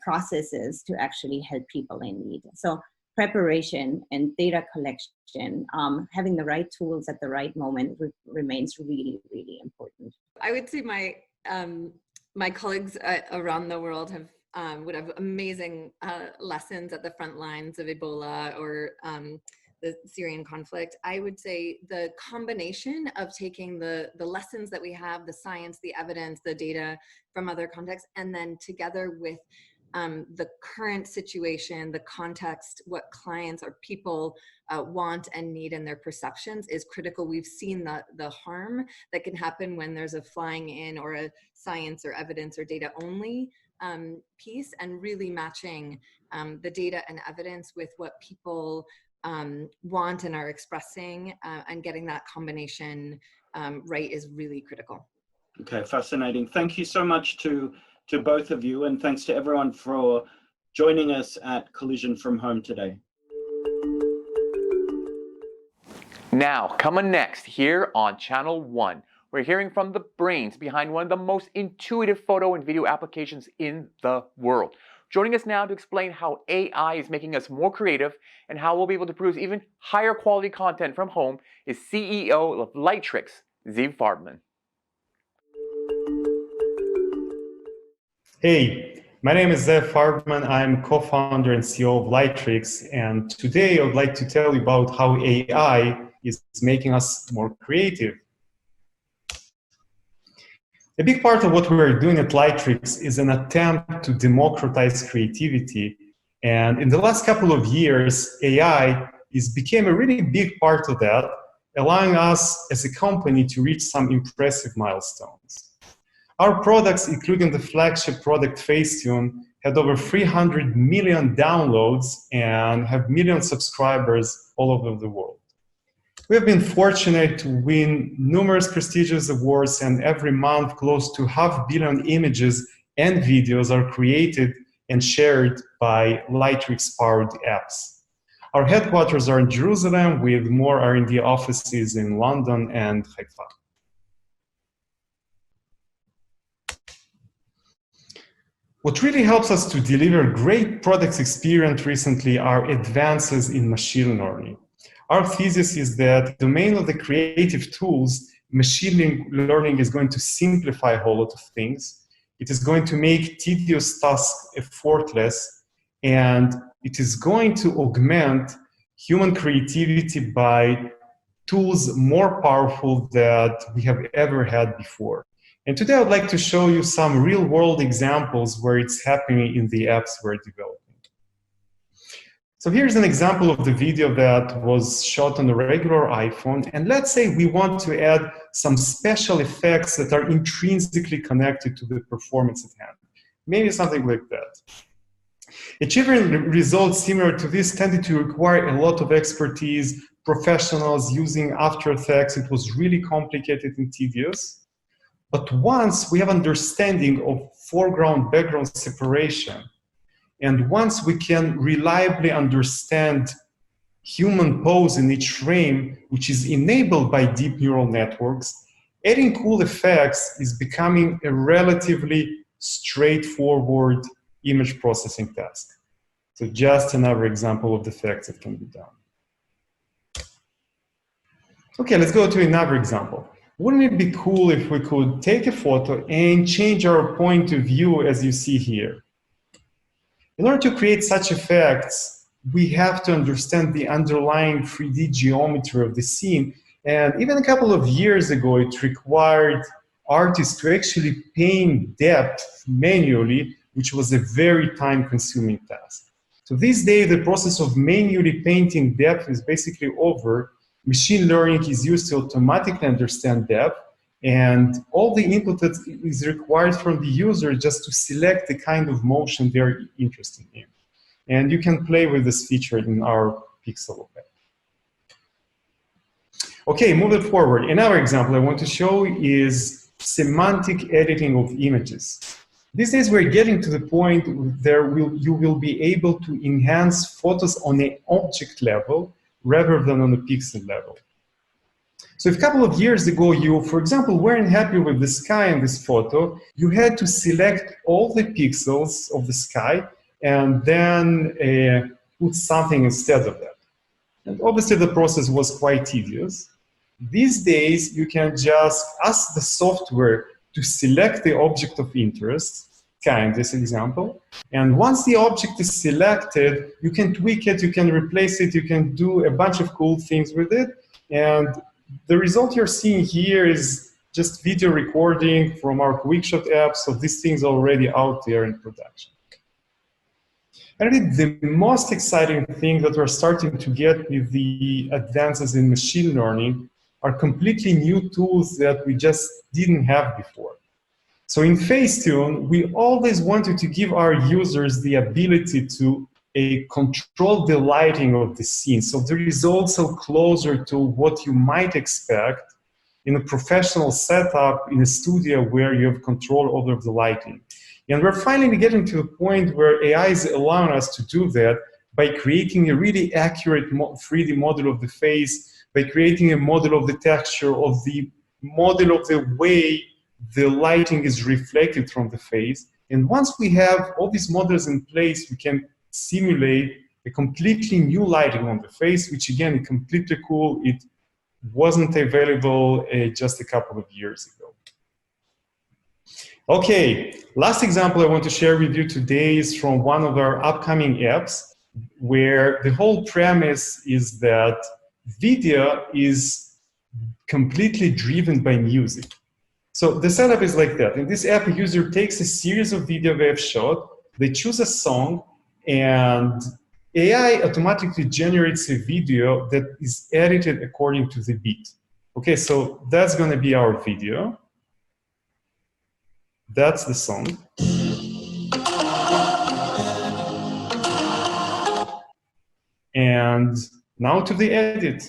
processes to actually help people in need. So preparation and data collection, having the right tools at the right moment remains really, really important. I would say my colleagues around the world would have amazing lessons at the front lines of Ebola or the Syrian conflict. I would say the combination of taking the lessons that we have, the science, the evidence, the data from other contexts, and then together with the current situation, the context, what clients or people want and need, and their perceptions is critical. We've seen the harm that can happen when there's a flying in or a science or evidence or data only piece, and really matching the data and evidence with what people want and are expressing, and getting that combination right is really critical. Okay, fascinating. Thank you so much to both of you, and thanks to everyone for joining us at Collision from Home today. Now, coming next here on Channel 1, We're hearing from the brains behind one of the most intuitive photo and video applications in the world. Joining us now to explain how AI is making us more creative and how we'll be able to produce even higher quality content from home is CEO of Lightrix, Zeev Farbman. Hey, my name is Zeev Farbman. I'm co-founder and CEO of Lightrix, and today I would like to tell you about how AI is making us more creative. A big part of what we're doing at Lightrix is an attempt to democratize creativity. And in the last couple of years, AI became a really big part of that, allowing us as a company to reach some impressive milestones. Our products, including the flagship product Facetune, had over 300 million downloads and have million subscribers all over the world. We have been fortunate to win numerous prestigious awards, and every month close to 500 million images and videos are created and shared by Lightrix-powered apps. Our headquarters are in Jerusalem, with more R&D offices in London and Haifa. What really helps us to deliver great product experience recently are advances in machine learning. Our thesis is that the domain of the creative tools, machine learning is going to simplify a whole lot of things. It is going to make tedious tasks effortless, and it is going to augment human creativity by tools more powerful than we have ever had before. And today I'd like to show you some real-world examples where it's happening in the apps we're developing. So here's an example of the video that was shot on a regular iPhone. And let's say we want to add some special effects that are intrinsically connected to the performance at hand. Maybe something like that. Achieving results similar to this tended to require a lot of expertise, professionals using After Effects. It was really complicated and tedious. But once we have understanding of foreground-background separation, and once we can reliably understand human pose in each frame, which is enabled by deep neural networks, adding cool effects is becoming a relatively straightforward image processing task. So just another example of the effects that can be done. Okay, let's go to another example. Wouldn't it be cool if we could take a photo and change our point of view as you see here? In order to create such effects, we have to understand the underlying 3D geometry of the scene. And even a couple of years ago, it required artists to actually paint depth manually, which was a very time-consuming task. So these days, the process of manually painting depth is basically over. Machine learning is used to automatically understand depth, and all the input that is required from the user just to select the kind of motion they're interested in. And you can play with this feature in our Pixel app. Okay, moving forward. Another example I want to show is semantic editing of images. These days we're getting to the point where you will be able to enhance photos on an object level rather than on a pixel level. So if a couple of years ago you, for example, weren't happy with the sky in this photo, you had to select all the pixels of the sky and then put something instead of that. And obviously the process was quite tedious. These days you can just ask the software to select the object of interest, sky in this example, and once the object is selected, you can tweak it, you can replace it, you can do a bunch of cool things with it, and the result you're seeing here is just video recording from our QuickShot app, so this thing's already out there in production. I think the most exciting thing that we're starting to get with the advances in machine learning are completely new tools that we just didn't have before. So in Facetune, we always wanted to give our users the ability to control the lighting of the scene. So the results are closer to what you might expect in a professional setup in a studio where you have control over the lighting. And we're finally getting to the point where AI is allowing us to do that by creating a really accurate 3D model of the face, by creating a model of the texture, of the model of the way the lighting is reflected from the face. And once we have all these models in place, we can simulate a completely new lighting on the face, which again, is completely cool. It wasn't available just a couple of years ago. Okay, last example I want to share with you today is from one of our upcoming apps, where the whole premise is that video is completely driven by music. So the setup is like that. In this app, a user takes a series of video they have shot, they choose a song, and AI automatically generates a video that is edited according to the beat. Okay, so that's going to be our video. That's the song. And now to the edit.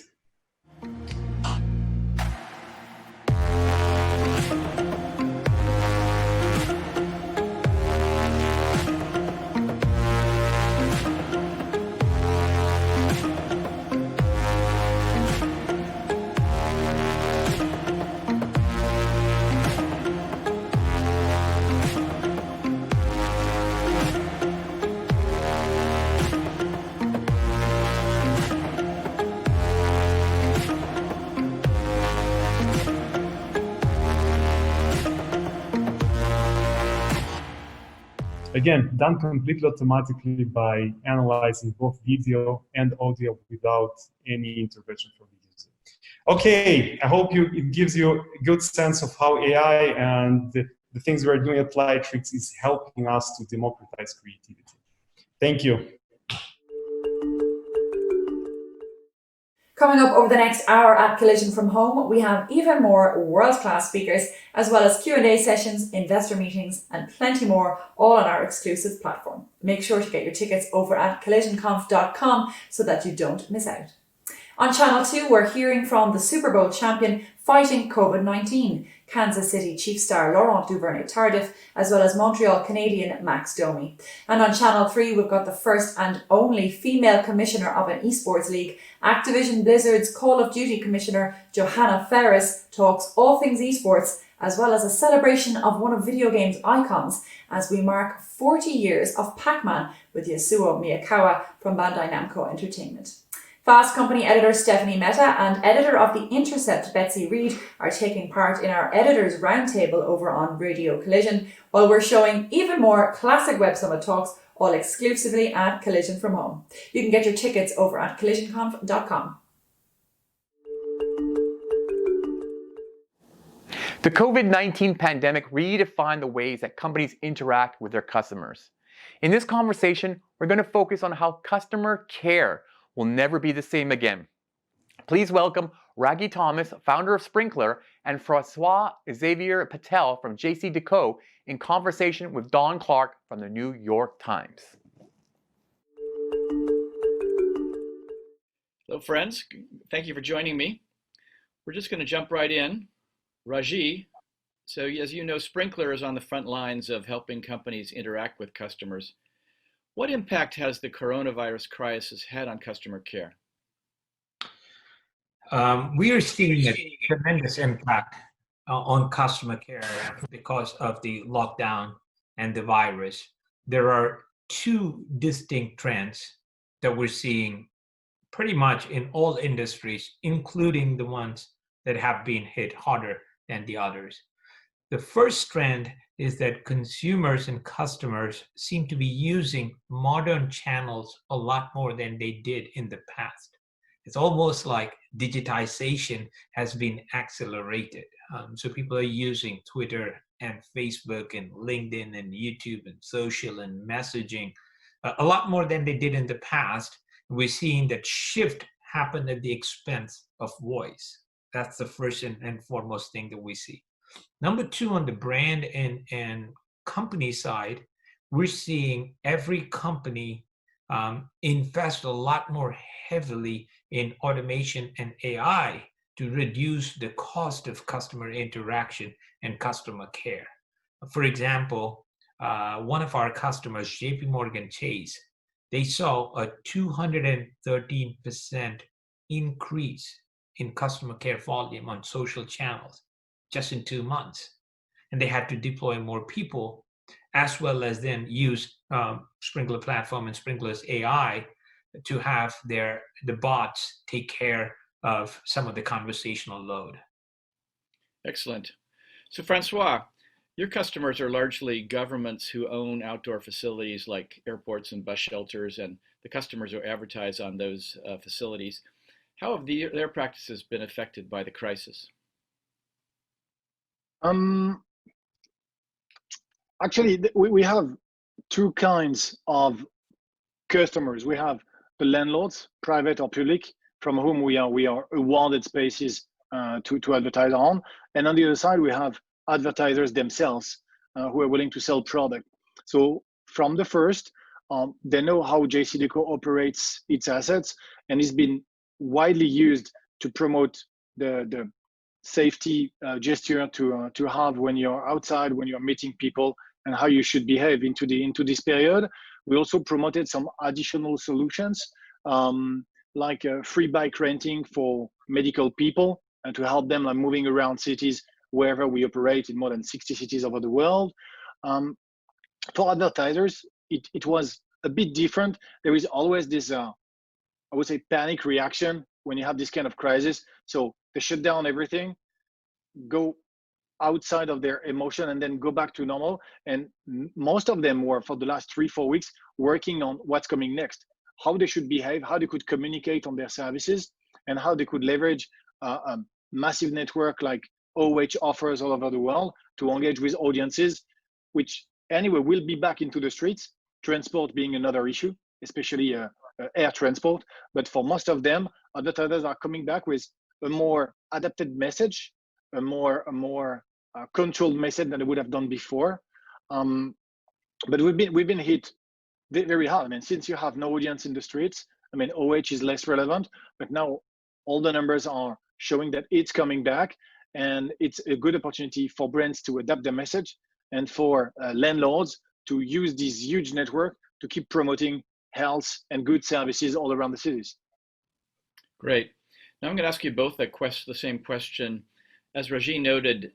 Again, done completely automatically by analyzing both video and audio without any intervention from the user. Okay, I hope it gives you a good sense of how AI and the things we're doing at Lightrix is helping us to democratize creativity. Thank you. Coming up over the next hour at Collision from Home, we have even more world-class speakers, as well as Q&A sessions, investor meetings, and plenty more, all on our exclusive platform. Make sure to get your tickets over at collisionconf.com so that you don't miss out. On Channel 2, we're hearing from the Super Bowl champion fighting COVID-19, Kansas City Chief star Laurent Duvernay-Tardif, as well as Montreal Canadian Max Domi. And on Channel 3, we've got the first and only female commissioner of an esports league. Activision Blizzard's Call of Duty commissioner Johanna Ferris talks all things esports, as well as a celebration of one of video games' icons as we mark 40 years of Pac-Man with Yasuo Miyakawa from Bandai Namco Entertainment. Fast Company editor Stephanie Mehta and editor of The Intercept Betsy Reed are taking part in our editors roundtable over on Radio Collision, while we're showing even more classic Web Summit talks, all exclusively at Collision from Home. You can get your tickets over at collisionconf.com. The COVID-19 pandemic redefined the ways that companies interact with their customers. In this conversation, we're going to focus on how customer care will never be the same again. Please welcome Raggy Thomas, founder of Sprinkler, and Francois Xavier Patel from JCDecaux in conversation with Don Clark from the New York Times. Hello, friends. Thank you for joining me. We're just going to jump right in. Raji, so as you know, Sprinkler is on the front lines of helping companies interact with customers. What impact has the coronavirus crisis had on customer care? We are seeing a tremendous impact on customer care because of the lockdown and the virus. There are two distinct trends that we're seeing pretty much in all industries, including the ones that have been hit harder than the others. The first trend is that consumers and customers seem to be using modern channels a lot more than they did in the past. It's almost like digitization has been accelerated. So people are using Twitter and Facebook and LinkedIn and YouTube and social and messaging a lot more than they did in the past. We're seeing that shift happen at the expense of voice. That's the first and foremost thing that we see. Number two, on the brand and company side, we're seeing every company invest a lot more heavily in automation and AI to reduce the cost of customer interaction and customer care. For example, one of our customers, JP Morgan Chase, they saw a 213% increase in customer care volume on social channels just in 2 months. And they had to deploy more people, as well as then use Sprinkler platform and Sprinkler's AI to have the bots take care of some of the conversational load. Excellent. So Francois, your customers are largely governments who own outdoor facilities like airports and bus shelters, and the customers who advertise on those facilities. How have their practices been affected by the crisis? Actually, we have two kinds of customers. We have the landlords, private or public, from whom we are awarded spaces to advertise on. And on the other side, we have advertisers themselves who are willing to sell product. So from the first, they know how JCDecaux operates its assets, and it's been widely used to promote the safety gesture to have when you're outside, when you're meeting people, and how you should behave into this period. We also promoted some additional solutions, like free bike renting for medical people, and to help them like moving around cities wherever we operate in more than 60 cities over the world. For advertisers, it was a bit different. There is always this, I would say, panic reaction when you have this kind of crisis. So they shut down everything, go outside of their emotion, and then go back to normal. And most of them were, for the last 3-4 weeks, working on what's coming next, how they should behave, how they could communicate on their services, and how they could leverage a massive network like OH offers all over the world to engage with audiences, which anyway will be back into the streets, transport being another issue, especially air transport. But for most of them, advertisers are coming back with a more adapted message, a more controlled message than they would have done before. But we've been hit very hard. I mean, since you have no audience in the streets, I mean, OH is less relevant, but now all the numbers are showing that it's coming back, and it's a good opportunity for brands to adapt their message and for landlords to use this huge network to keep promoting health and good services all around the cities. Great. Now I'm going to ask you both the same question. As Raji noted,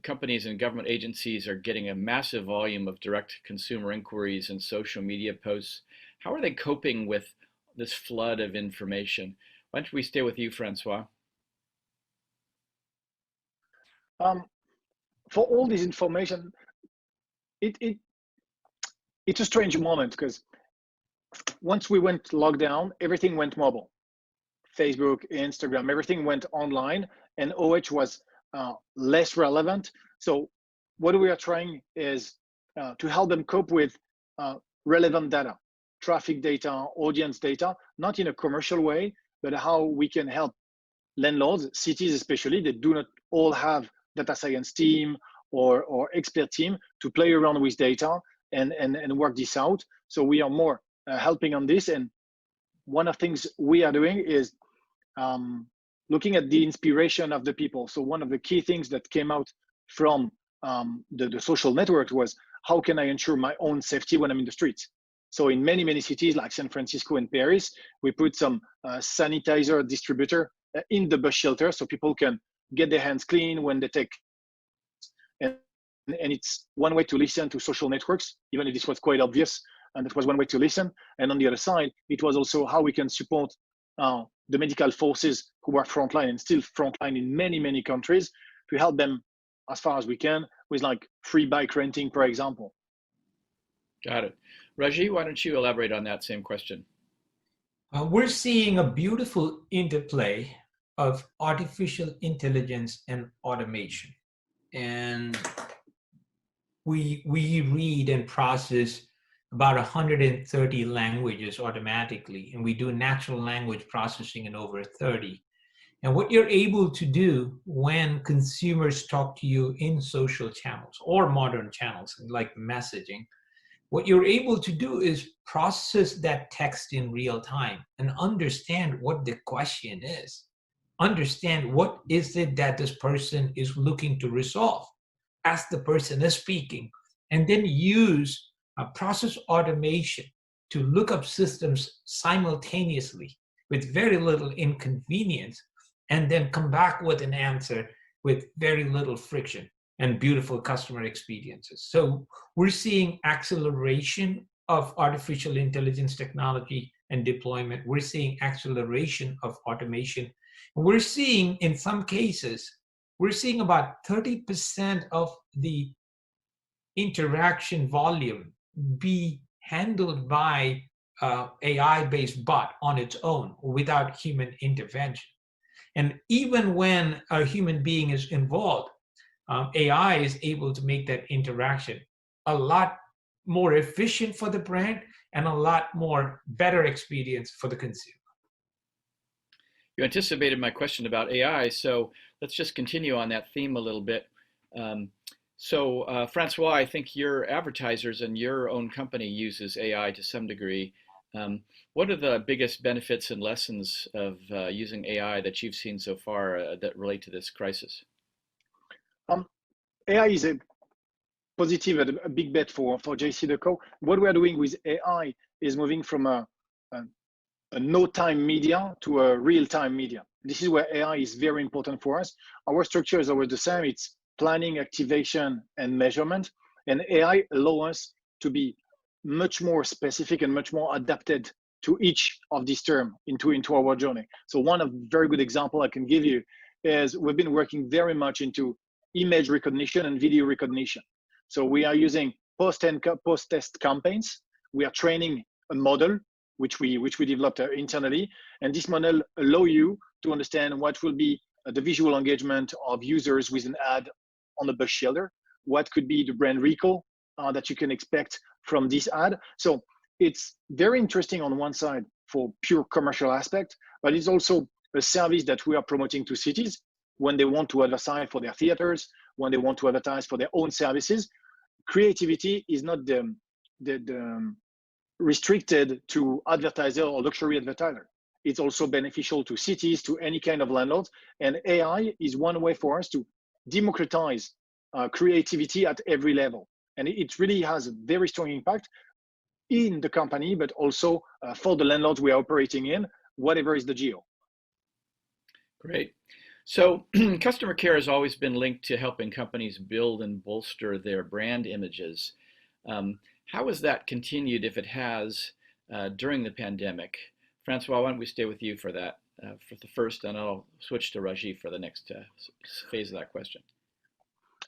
companies and government agencies are getting a massive volume of direct consumer inquiries and social media posts. How are they coping with this flood of information? Why don't we stay with you, Francois? For all this information, it's a strange moment, because once we went lockdown, everything went mobile. Facebook, Instagram, everything went online, and OH was less relevant. So what we are trying is to help them cope with relevant data, traffic data, audience data, not in a commercial way, but how we can help landlords, cities especially, that do not all have data science team or expert team to play around with data and work this out. So we are more helping on this. And one of the things we are doing is looking at the inspiration of the people. So one of the key things that came out from the social network was, how can I ensure my own safety when I'm in the streets? So in many, many cities like San Francisco and Paris, we put some sanitizer distributor in the bus shelter so people can get their hands clean when they take. And it's one way to listen to social networks, even if this was quite obvious, and that was one way to listen. And on the other side, it was also how we can support the medical forces who are frontline and still frontline in many, many countries, to help them as far as we can with like free bike renting, for example. Got it. Raji, why don't you elaborate on that same question? We're seeing a beautiful interplay of artificial intelligence and automation. And we read and process about 130 languages automatically, and we do natural language processing in over 30. And what you're able to do when consumers talk to you in social channels or modern channels like messaging, what you're able to do is process that text in real time and understand what the question is. Understand what is it that this person is looking to resolve as the person is speaking, and then use a process automation to look up systems simultaneously with very little inconvenience, and then come back with an answer with very little friction and beautiful customer experiences. So we're seeing acceleration of artificial intelligence technology and deployment. We're seeing acceleration of automation. We're seeing, in some cases, we're seeing about 30% of the interaction volume be handled by AI-based bot on its own without human intervention. And even when a human being is involved, AI is able to make that interaction a lot more efficient for the brand and a lot more better experience for the consumer. You anticipated my question about AI, so let's just continue on that theme a little bit. Francois, I think your advertisers and your own company uses AI to some degree. What are the biggest benefits and lessons of using AI that you've seen so far that relate to this crisis? AI is a positive and a big bet for JCDecaux. What we are doing with AI is moving from a no-time media to a real-time media. This is where AI is very important for us. Our structure is always the same. It's planning, activation, and measurement. And AI allows us to be much more specific and much more adapted to each of these terms into our journey. So one of very good example I can give you is we've been working very much into image recognition and video recognition. So we are using post-test campaigns. We are training a model which we developed internally, and this model allow you to understand what will be the visual engagement of users with an ad on the bus shelter, what could be the brand recall that you can expect from this ad. So it's very interesting on one side for pure commercial aspect, but it's also a service that we are promoting to cities when they want to advertise for their theaters, when they want to advertise for their own services. Creativity is not the restricted to advertiser or luxury advertiser. It's also beneficial to cities, to any kind of landlords. And AI is one way for us to democratize creativity at every level. And it really has a very strong impact in the company, but also for the landlords we are operating in, whatever is the geo. Great. So customer care has always been linked to helping companies build and bolster their brand images. How has that continued, if it has, during the pandemic? Francois, why don't we stay with you for that, for the first, and I'll switch to Rajiv for the next phase of that question.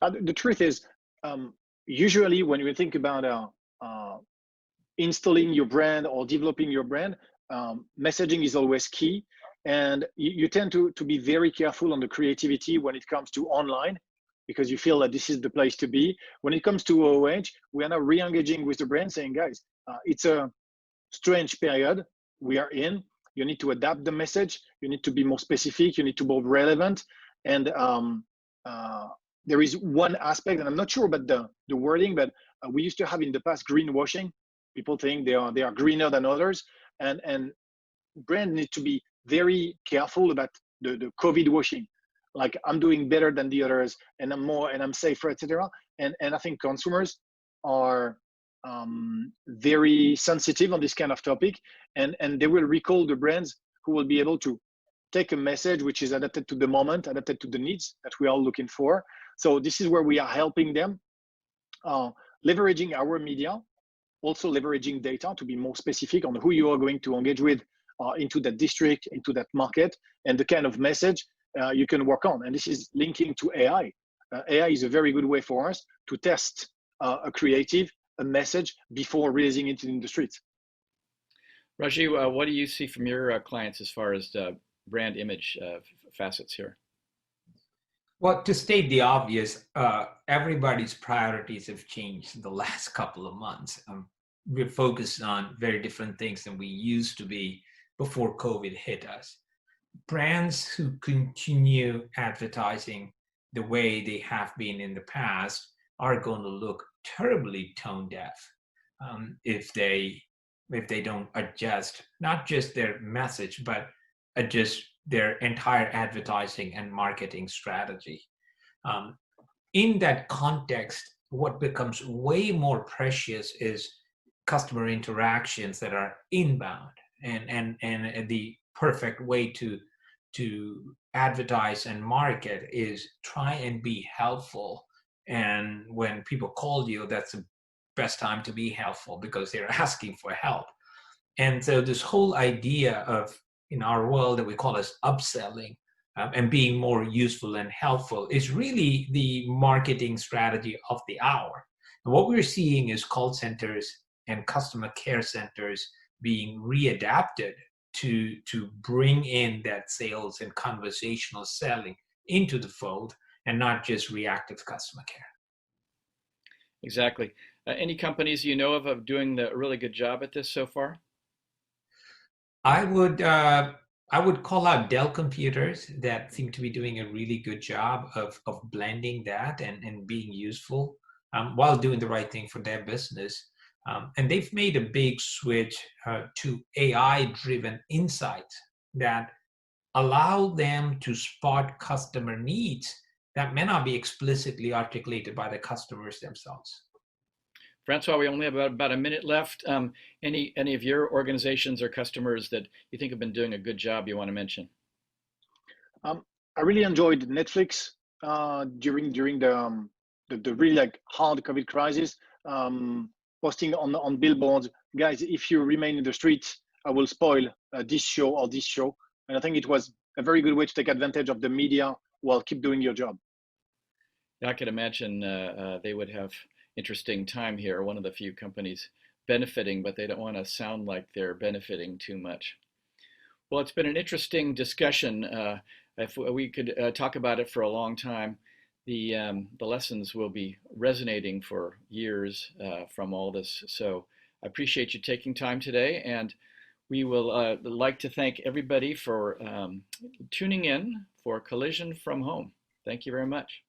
The truth is, usually when you think about installing your brand or developing your brand, messaging is always key. And you tend to be very careful on the creativity when it comes to online, because you feel that this is the place to be. When it comes to OOH, we are now re-engaging with the brand saying, guys, it's a strange period we are in. You need to adapt the message. You need to be more specific. You need to be more relevant. And there is one aspect, and I'm not sure about the wording, but we used to have in the past greenwashing. People think they are greener than others. And brands need to be very careful about the COVID washing. Like, I'm doing better than the others, and I'm safer, etc. And I think consumers are very sensitive on this kind of topic, and they will recall the brands who will be able to take a message which is adapted to the moment, adapted to the needs that we are looking for. So this is where we are helping them, leveraging our media, also leveraging data to be more specific on who you are going to engage with into that district, into that market, and the kind of message you can work on. And this is linking to AI. AI is a very good way for us to test a creative, a message before releasing it in the streets. Rajiv, what do you see from your clients as far as the brand image facets here? Well, to state the obvious, everybody's priorities have changed in the last couple of months. We're focused on very different things than we used to be before COVID hit us. Brands who continue advertising the way they have been in the past are going to look terribly tone deaf if they don't adjust not just their message, but adjust their entire advertising and marketing strategy. In that context, what becomes way more precious is customer interactions that are inbound, and the perfect way to to advertise and market is try and be helpful. And when people call you, that's the best time to be helpful because they're asking for help. And so this whole idea of, in our world that we call as upselling, and being more useful and helpful is really the marketing strategy of the hour. And what we're seeing is call centers and customer care centers being readapted to bring in that sales and conversational selling into the fold and not just reactive customer care. Exactly. Any companies you know of doing a really good job at this so far? I would call out Dell Computers that seem to be doing a really good job of blending that and being useful while doing the right thing for their business. And they've made a big switch to AI-driven insights that allow them to spot customer needs that may not be explicitly articulated by the customers themselves. Francois, we only have about a minute left. Any of your organizations or customers that you think have been doing a good job you want to mention? I really enjoyed Netflix during the really like hard COVID crisis, posting on billboards, guys, if you remain in the streets, I will spoil this show or this show. And I think it was a very good way to take advantage of the media while keep doing your job. I could imagine they would have interesting time here. One of the few companies benefiting, but they don't want to sound like they're benefiting too much. Well, it's been an interesting discussion. If we could talk about it for a long time, the lessons will be resonating for years from all this. So I appreciate you taking time today, and we will like to thank everybody for tuning in for Collision from Home. Thank you very much.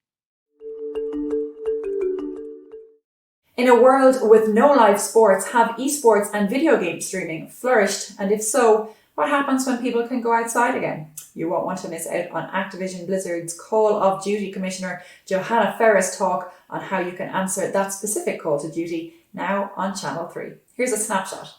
In a world with no live sports, have esports and video game streaming flourished? And if so, what happens when people can go outside again? You won't want to miss out on Activision Blizzard's Call of Duty Commissioner Johanna Ferris talk on how you can answer that specific call to duty now on Channel 3. Here's a snapshot.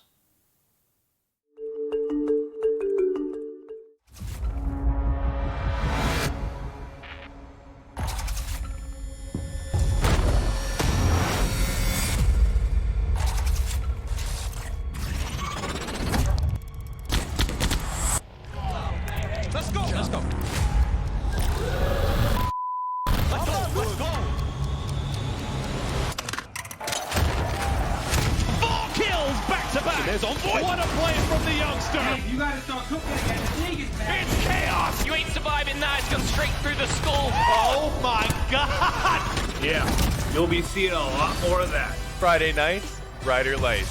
What a play from the youngster! You gotta start cooking again. The league is bad. It's chaos! You ain't surviving that. It's gone straight through the skull. Oh my god! Yeah, you'll be seeing a lot more of that. Friday nights, Rider Light.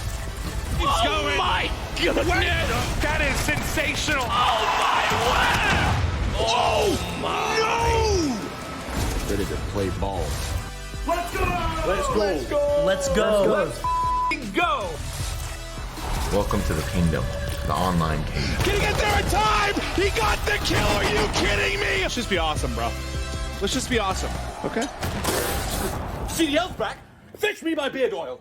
It's going! My goodness! That is sensational! Oh my word! Oh my! No! Ready to play ball. Let's go! Let's go! Let's go! Let's go! Let's go! Welcome to the kingdom, the online kingdom. Can he get there in time? He got the kill. Are you kidding me? Let's just be awesome, bro. Let's just be awesome. Okay? CDL's back. Fetch me my beard oil.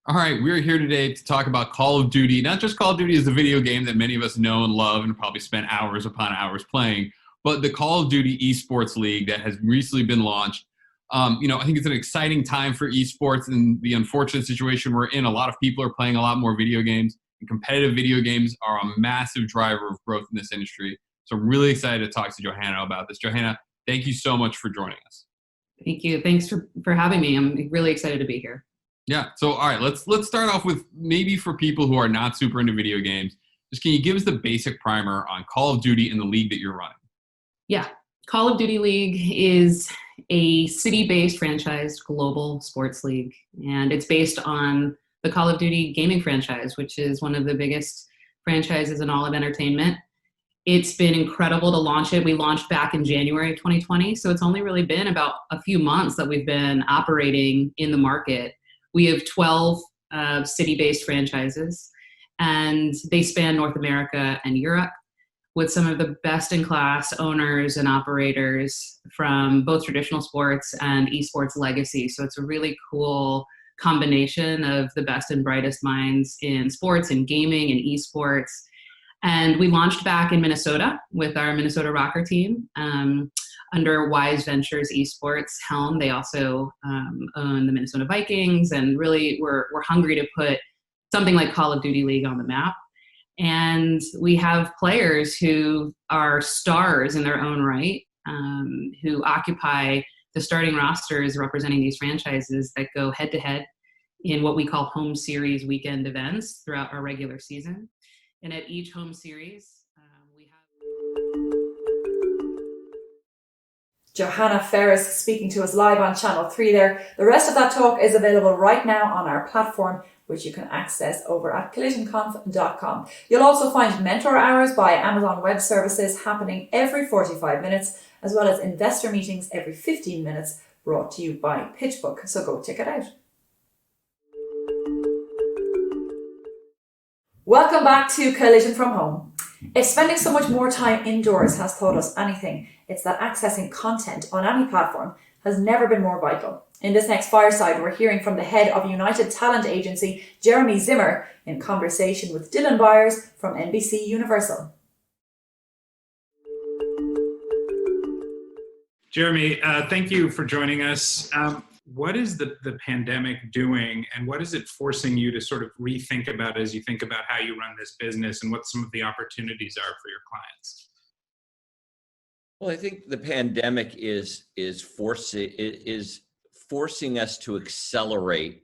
All right, we're here today to talk about Call of Duty. Not just Call of Duty is the video game that many of us know and love and probably spent hours upon hours playing, but the Call of Duty Esports League that has recently been launched. I think it's an exciting time for esports and the unfortunate situation we're in. A lot of people are playing a lot more video games, and competitive video games are a massive driver of growth in this industry. So I'm really excited to talk to Johanna about this. Johanna, thank you so much for joining us. Thank you. Thanks for having me. I'm really excited to be here. Yeah. So, all right, let's start off with maybe for people who are not super into video games, just can you give us the basic primer on Call of Duty and the league that you're running? Yeah. Call of Duty League is a city-based franchised global sports league, and it's based on the Call of Duty gaming franchise, which is one of the biggest franchises in all of entertainment. It's been incredible to launch it. We launched back in January of 2020, so it's only really been about a few months that we've been operating in the market. We have 12 city-based franchises, and they span North America and Europe, with some of the best-in-class owners and operators from both traditional sports and esports legacy. So it's a really cool combination of the best and brightest minds in sports and gaming and esports. And we launched back in Minnesota with our Minnesota Rocker team under Wise Ventures Esports helm. They also own the Minnesota Vikings, and really we're hungry to put something like Call of Duty League on the map. And we have players who are stars in their own right, who occupy the starting rosters representing these franchises that go head to head in what we call home series weekend events throughout our regular season. And at each home series, we have... Johanna Ferris speaking to us live on Channel 3 there. The rest of that talk is available right now on our platform, which you can access over at collisionconf.com. You'll also find mentor hours by Amazon Web Services happening every 45 minutes, as well as investor meetings every 15 minutes, brought to you by PitchBook. So go check it out. Welcome back to Collision from Home. If spending so much more time indoors has taught us anything, it's that accessing content on any platform has never been more vital. In this next fireside, we're hearing from the head of United Talent Agency, Jeremy Zimmer, in conversation with Dylan Byers from NBC Universal. Jeremy, thank you for joining us. What is the pandemic doing, and what is it forcing you to sort of rethink about as you think about how you run this business and what some of the opportunities are for your clients? Well, I think the pandemic is forcing us to accelerate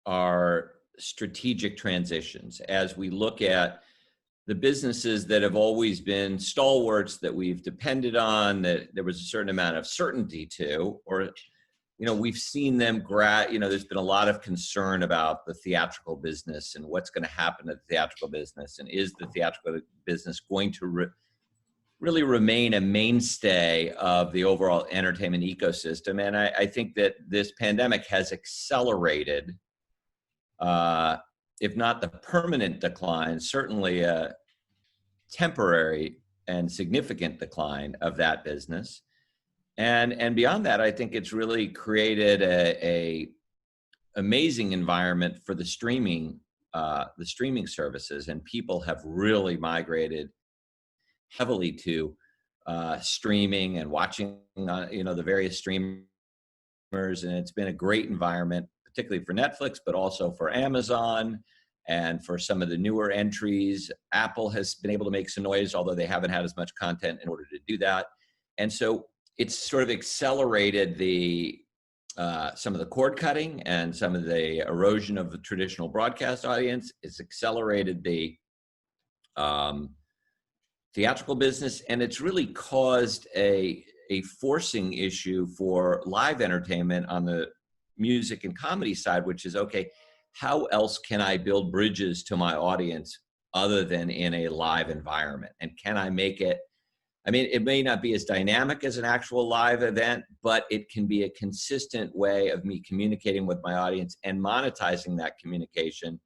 our strategic transitions as we look at the businesses that have always been stalwarts that we've depended on, that there was a certain amount of certainty to, or we've seen them there's been a lot of concern about the theatrical business and what's going to happen to the theatrical business, and is the theatrical business going to really remain a mainstay of the overall entertainment ecosystem. And I think that this pandemic has accelerated, if not the permanent decline, certainly a temporary and significant decline of that business. And beyond that, I think it's really created a amazing environment for the streaming services, and people have really migrated heavily to streaming and watching the various streamers, and it's been a great environment, particularly for Netflix, but also for Amazon and for some of the newer entries. Apple has been able to make some noise, although they haven't had as much content in order to do that. And so it's sort of accelerated the some of the cord cutting and some of the erosion of the traditional broadcast audience. It's accelerated the theatrical business, and it's really caused a forcing issue for live entertainment on the music and comedy side, which is, okay, how else can I build bridges to my audience other than in a live environment? And can I make it, it may not be as dynamic as an actual live event, but it can be a consistent way of me communicating with my audience and monetizing that communication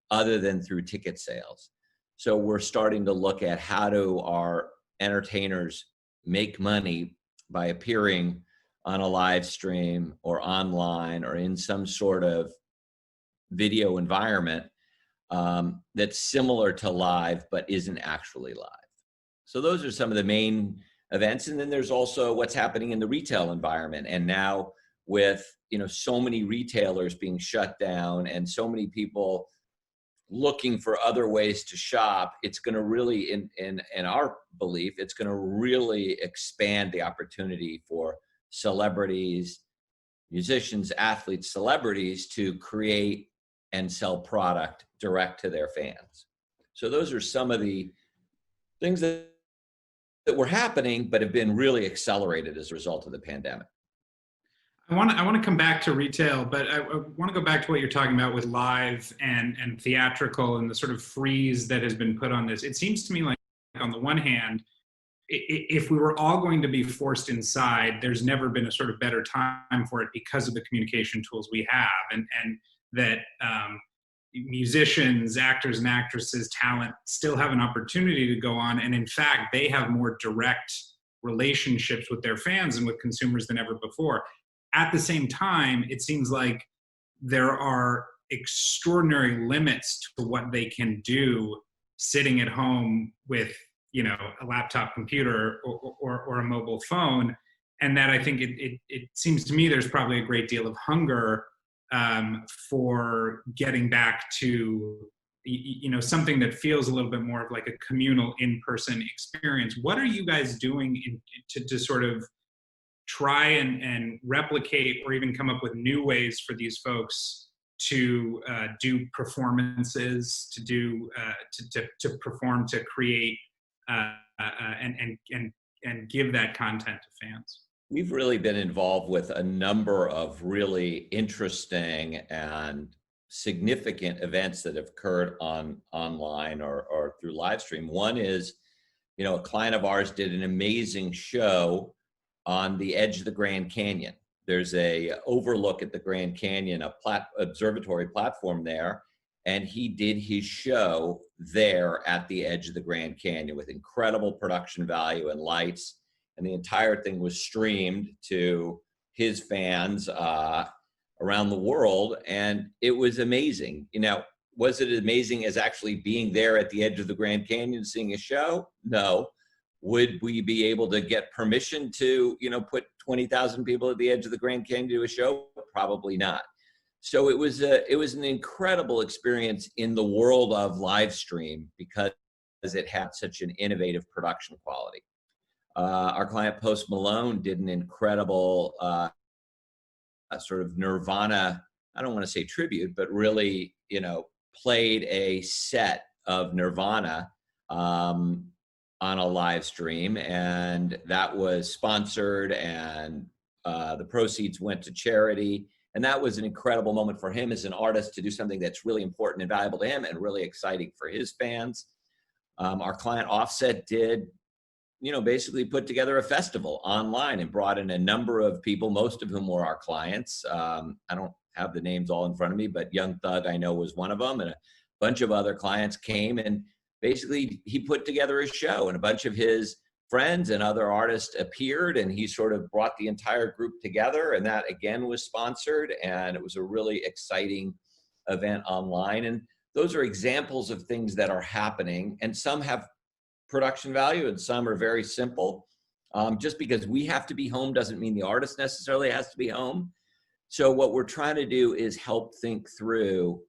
other than through ticket sales. So we're starting to look at how do our entertainers make money by appearing on a live stream or online or in some sort of video environment that's similar to live but isn't actually live. So those are some of the main events. And then there's also what's happening in the retail environment. And now with so many retailers being shut down and so many people looking for other ways to shop, it's going to really, in our belief, it's going to really expand the opportunity for celebrities, musicians, athletes, celebrities to create and sell product direct to their fans. So those are some of the things that were happening, but have been really accelerated as a result of the pandemic. I want to come back to retail, but I want to go back to what you're talking about with live and theatrical and the sort of freeze that has been put on this. It seems to me like, on the one hand, if we were all going to be forced inside, there's never been a sort of better time for it because of the communication tools we have, and that musicians, actors and actresses, talent still have an opportunity to go on. And in fact, they have more direct relationships with their fans and with consumers than ever before. At the same time, it seems like there are extraordinary limits to what they can do sitting at home with, you know, a laptop computer or a mobile phone. And that I think it seems to me there's probably a great deal of hunger for getting back to, you know, something that feels a little bit more of like a communal in-person experience. What are you guys doing to sort of try and replicate or even come up with new ways for these folks to do performances, to do to perform, to create and give that content to fans? We've really been involved with a number of really interesting and significant events that have occurred online or through live stream. One is, you know, a client of ours did an amazing show on the edge of the Grand Canyon. There's a overlook at the Grand Canyon, a observatory platform there, and he did his show there at the edge of the Grand Canyon with incredible production value and lights. And the entire thing was streamed to his fans around the world, and it was amazing. You know, was it amazing as actually being there at the edge of the Grand Canyon seeing a show? No. Would we be able to get permission to, you know, put 20,000 people at the edge of the Grand Canyon to do a show? Probably not. So it was an incredible experience in the world of live stream because it had such an innovative production quality. Our client Post Malone did an incredible sort of Nirvana, I don't want to say tribute, but really, you know, played a set of Nirvana on a live stream, and that was sponsored, and the proceeds went to charity. And that was an incredible moment for him as an artist to do something that's really important and valuable to him and really exciting for his fans. Our client Offset did, you know, basically put together a festival online and brought in a number of people, most of whom were our clients. I don't have the names all in front of me, but Young Thug, I know, was one of them, and a bunch of other clients came, and basically he put together a show, and a bunch of his friends and other artists appeared, and he sort of brought the entire group together, and that again was sponsored, and it was a really exciting event online. And those are examples of things that are happening, and some have production value and some are very simple. Just because we have to be home doesn't mean the artist necessarily has to be home. So what we're trying to do is help think through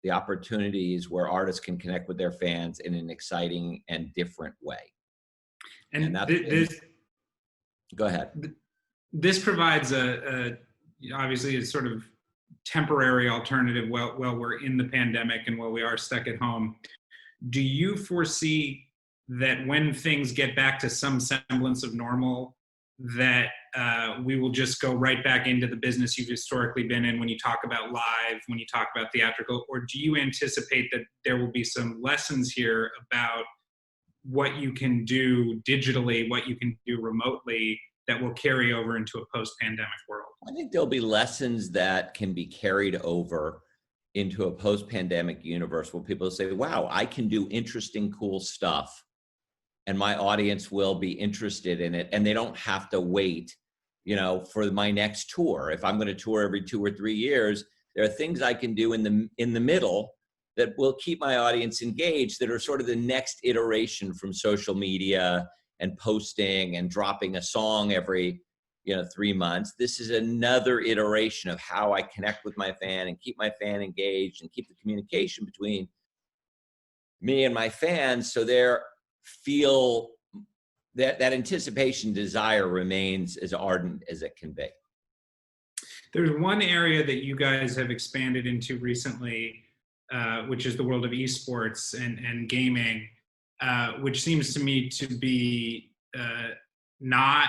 the opportunities where artists can connect with their fans in an exciting and different way. And that's go ahead. This provides obviously a sort of temporary alternative while we're in the pandemic and while we are stuck at home. Do you foresee that when things get back to some semblance of normal, that we will just go right back into the business you've historically been in when you talk about live, when you talk about theatrical? Or do you anticipate that there will be some lessons here about what you can do digitally, what you can do remotely, that will carry over into a post-pandemic world? I think there'll be lessons that can be carried over into a post-pandemic universe where people say, wow, I can do interesting, cool stuff, and my audience will be interested in it, and they don't have to wait, you know, for my next tour. If I'm going to tour every 2 or 3 years, there are things I can do in the middle that will keep my audience engaged, that are sort of the next iteration from social media and posting and dropping a song every, you know, 3 months. This is another iteration of how I connect with my fan and keep my fan engaged and keep the communication between me and my fans, so they're feel that anticipation desire remains as ardent as it can be. There's one area that you guys have expanded into recently, which is the world of esports and gaming, which seems to me to be not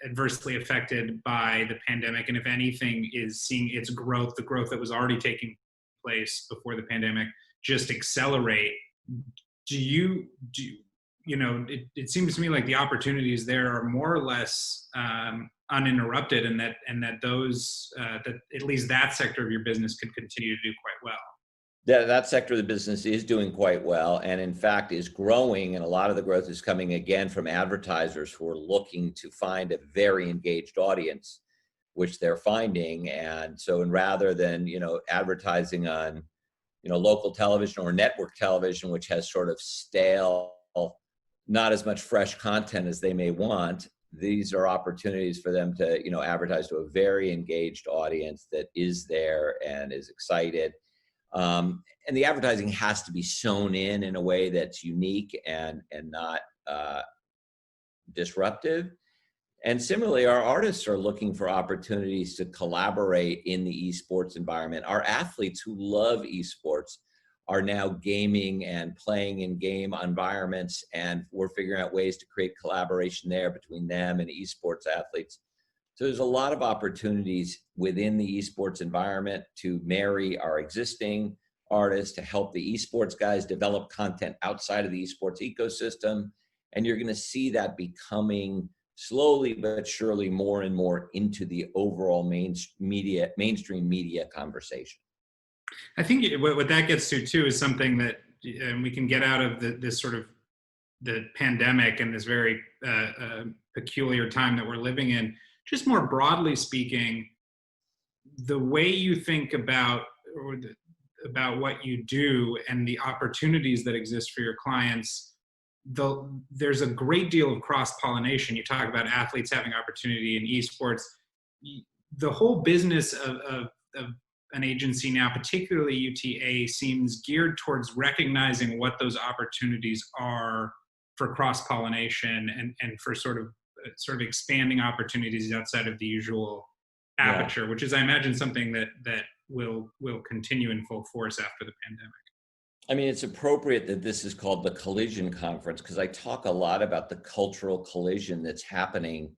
adversely affected by the pandemic, and if anything is seeing its growth, the growth that was already taking place before the pandemic, just accelerate. You know, it seems to me like the opportunities there are more or less uninterrupted, and that those that at least that sector of your business could continue to do quite well. That sector of the business is doing quite well, and in fact is growing, and a lot of the growth is coming again from advertisers who are looking to find a very engaged audience, which they're finding. And so, and rather than, you know, advertising on local television or network television, which has sort of stale, not as much fresh content as they may want. These are opportunities for them to, advertise to a very engaged audience that is there and is excited. And the advertising has to be sewn in a way that's unique and not disruptive. And similarly, our artists are looking for opportunities to collaborate in the esports environment. Our athletes who love esports are now gaming and playing in game environments, and we're figuring out ways to create collaboration there between them and esports athletes. So there's a lot of opportunities within the esports environment to marry our existing artists, to help the esports guys develop content outside of the esports ecosystem. And you're going to see that becoming slowly but surely more and more into the overall mainstream media conversation. I think what that gets to too is something that we can get out of this sort of the pandemic and this very peculiar time that we're living in. Just more broadly speaking, the way you think about about what you do and the opportunities that exist for your clients, there's a great deal of cross-pollination. You talk about athletes having opportunity in esports. The whole business of an agency now, particularly UTA, seems geared towards recognizing what those opportunities are for cross-pollination and for sort of expanding opportunities outside of the usual aperture, which is, I imagine, something that will continue in full force after the pandemic. I mean, it's appropriate that this is called the Collision Conference, because I talk a lot about the cultural collision that's happening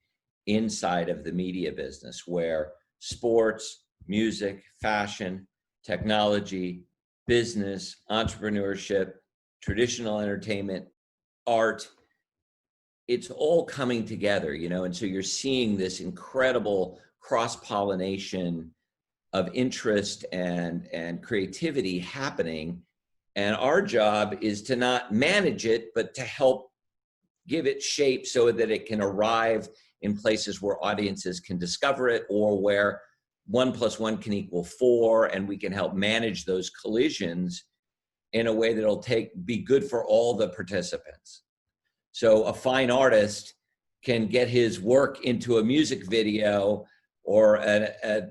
inside of the media business, where sports, music, fashion, technology, business, entrepreneurship, traditional entertainment, art, it's all coming together, and so you're seeing this incredible cross-pollination of interest and creativity happening. And our job is to not manage it, but to help give it shape so that it can arrive in places where audiences can discover it, or where 1 + 1 can equal 4, and we can help manage those collisions in a way that'll be good for all the participants. So a fine artist can get his work into a music video, or a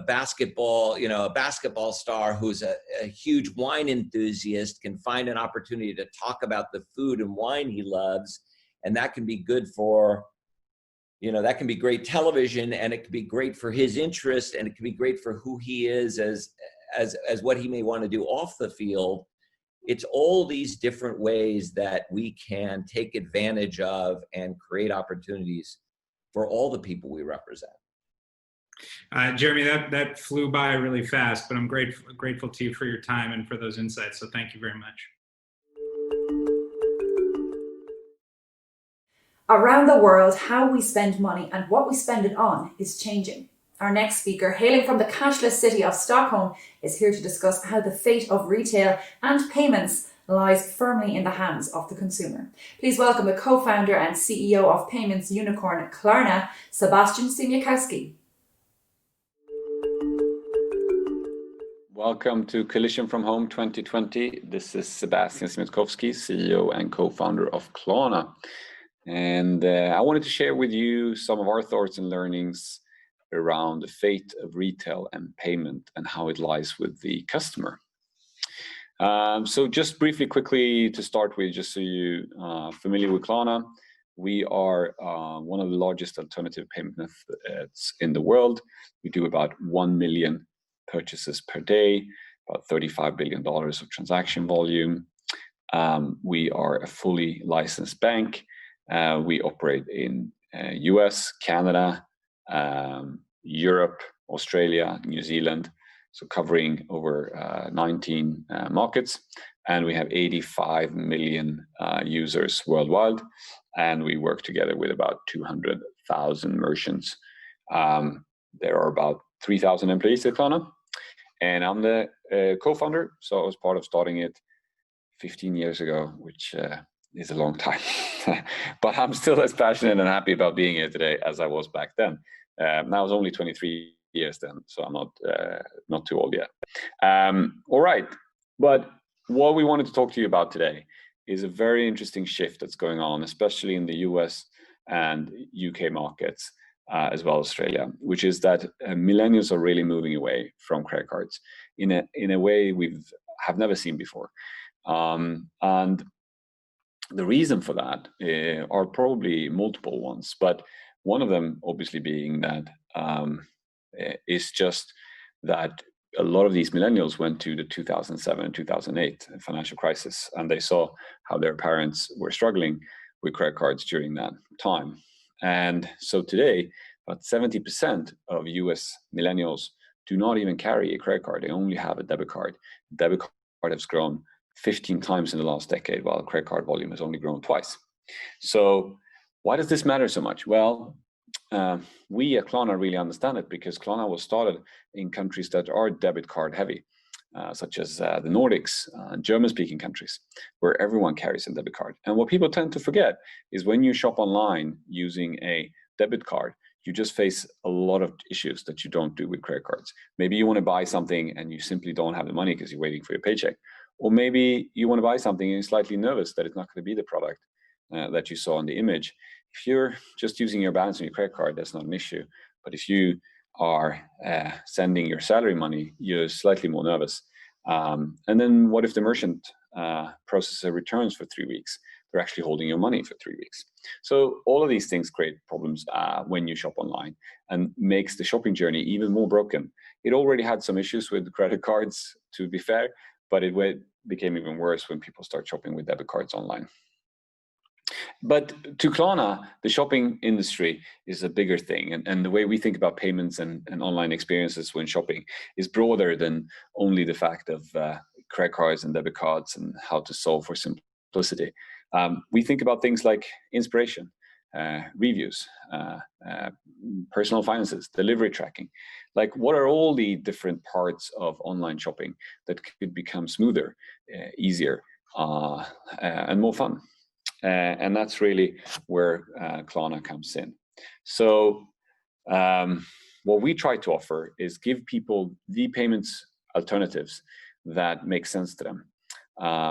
basketball star who's a huge wine enthusiast can find an opportunity to talk about the food and wine he loves, and that can be good for, that can be great television, and it can be great for his interest, and it can be great for who he is as what he may want to do off the field. It's all these different ways that we can take advantage of and create opportunities for all the people we represent. Jeremy, that flew by really fast, but I'm grateful to you for your time and for those insights. So thank you very much. Around the world, how we spend money and what we spend it on is changing. Our next speaker, hailing from the cashless city of Stockholm, is here to discuss how the fate of retail and payments lies firmly in the hands of the consumer. Please welcome the co-founder and CEO of payments unicorn Klarna, Sebastian Siemiakowski. Welcome to Collision from Home 2020. This is Sebastian Siemiakowski, CEO and co-founder of Klarna. And I wanted to share with you some of our thoughts and learnings around the fate of retail and payment and how it lies with the customer. So just briefly, quickly to start with, just so you are familiar with Klarna, we are one of the largest alternative payment methods in the world. We do about 1 million purchases per day, about $35 billion of transaction volume. We are a fully licensed bank. We operate in US, Canada, Europe, Australia, New Zealand, so covering over 19 markets. And we have 85 million users worldwide. And we work together with about 200,000 merchants. There are about 3,000 employees at Klarna. And I'm the co-founder, so I was part of starting it 15 years ago, which is a long time. But I'm still as passionate and happy about being here today as I was back then. I was only 23 years then, so I'm not too old yet. All right, but what we wanted to talk to you about today is a very interesting shift that's going on, especially in the US and UK markets, as well as Australia, which is that millennials are really moving away from credit cards in a way we have never seen before. And the reason for that are probably multiple ones, but one of them obviously being that is just that a lot of these millennials went to the 2007 and 2008 financial crisis, and they saw how their parents were struggling with credit cards during that time. And so today, about 70% of US millennials do not even carry a credit card. They only have a debit card. Debit card has grown 15 times in the last decade, while credit card volume has only grown twice. So why does this matter so much? Well, we at Klarna really understand it, because Klarna was started in countries that are debit card heavy, such as the Nordics, German-speaking countries, where everyone carries a debit card. And what people tend to forget is when you shop online using a debit card, you just face a lot of issues that you don't do with credit cards. Maybe you want to buy something and you simply don't have the money because you're waiting for your paycheck. Or maybe you want to buy something and you're slightly nervous that it's not going to be the product that you saw in the image. If you're just using your balance on your credit card, that's not an issue. But if you are sending your salary money, you're slightly more nervous. And then what if the merchant processes returns for 3 weeks? They're actually holding your money for 3 weeks. So all of these things create problems when you shop online, and makes the shopping journey even more broken. It already had some issues with credit cards, to be fair, but it became even worse when people start shopping with debit cards online. But to Klarna, the shopping industry is a bigger thing. And the way we think about payments and online experiences when shopping is broader than only the fact of credit cards and debit cards and how to solve for simplicity. We think about things like inspiration, reviews, personal finances, delivery tracking. Like, what are all the different parts of online shopping that could become smoother, easier, and more fun? And that's really where Klarna comes in. So what we try to offer is give people the payments alternatives that make sense to them.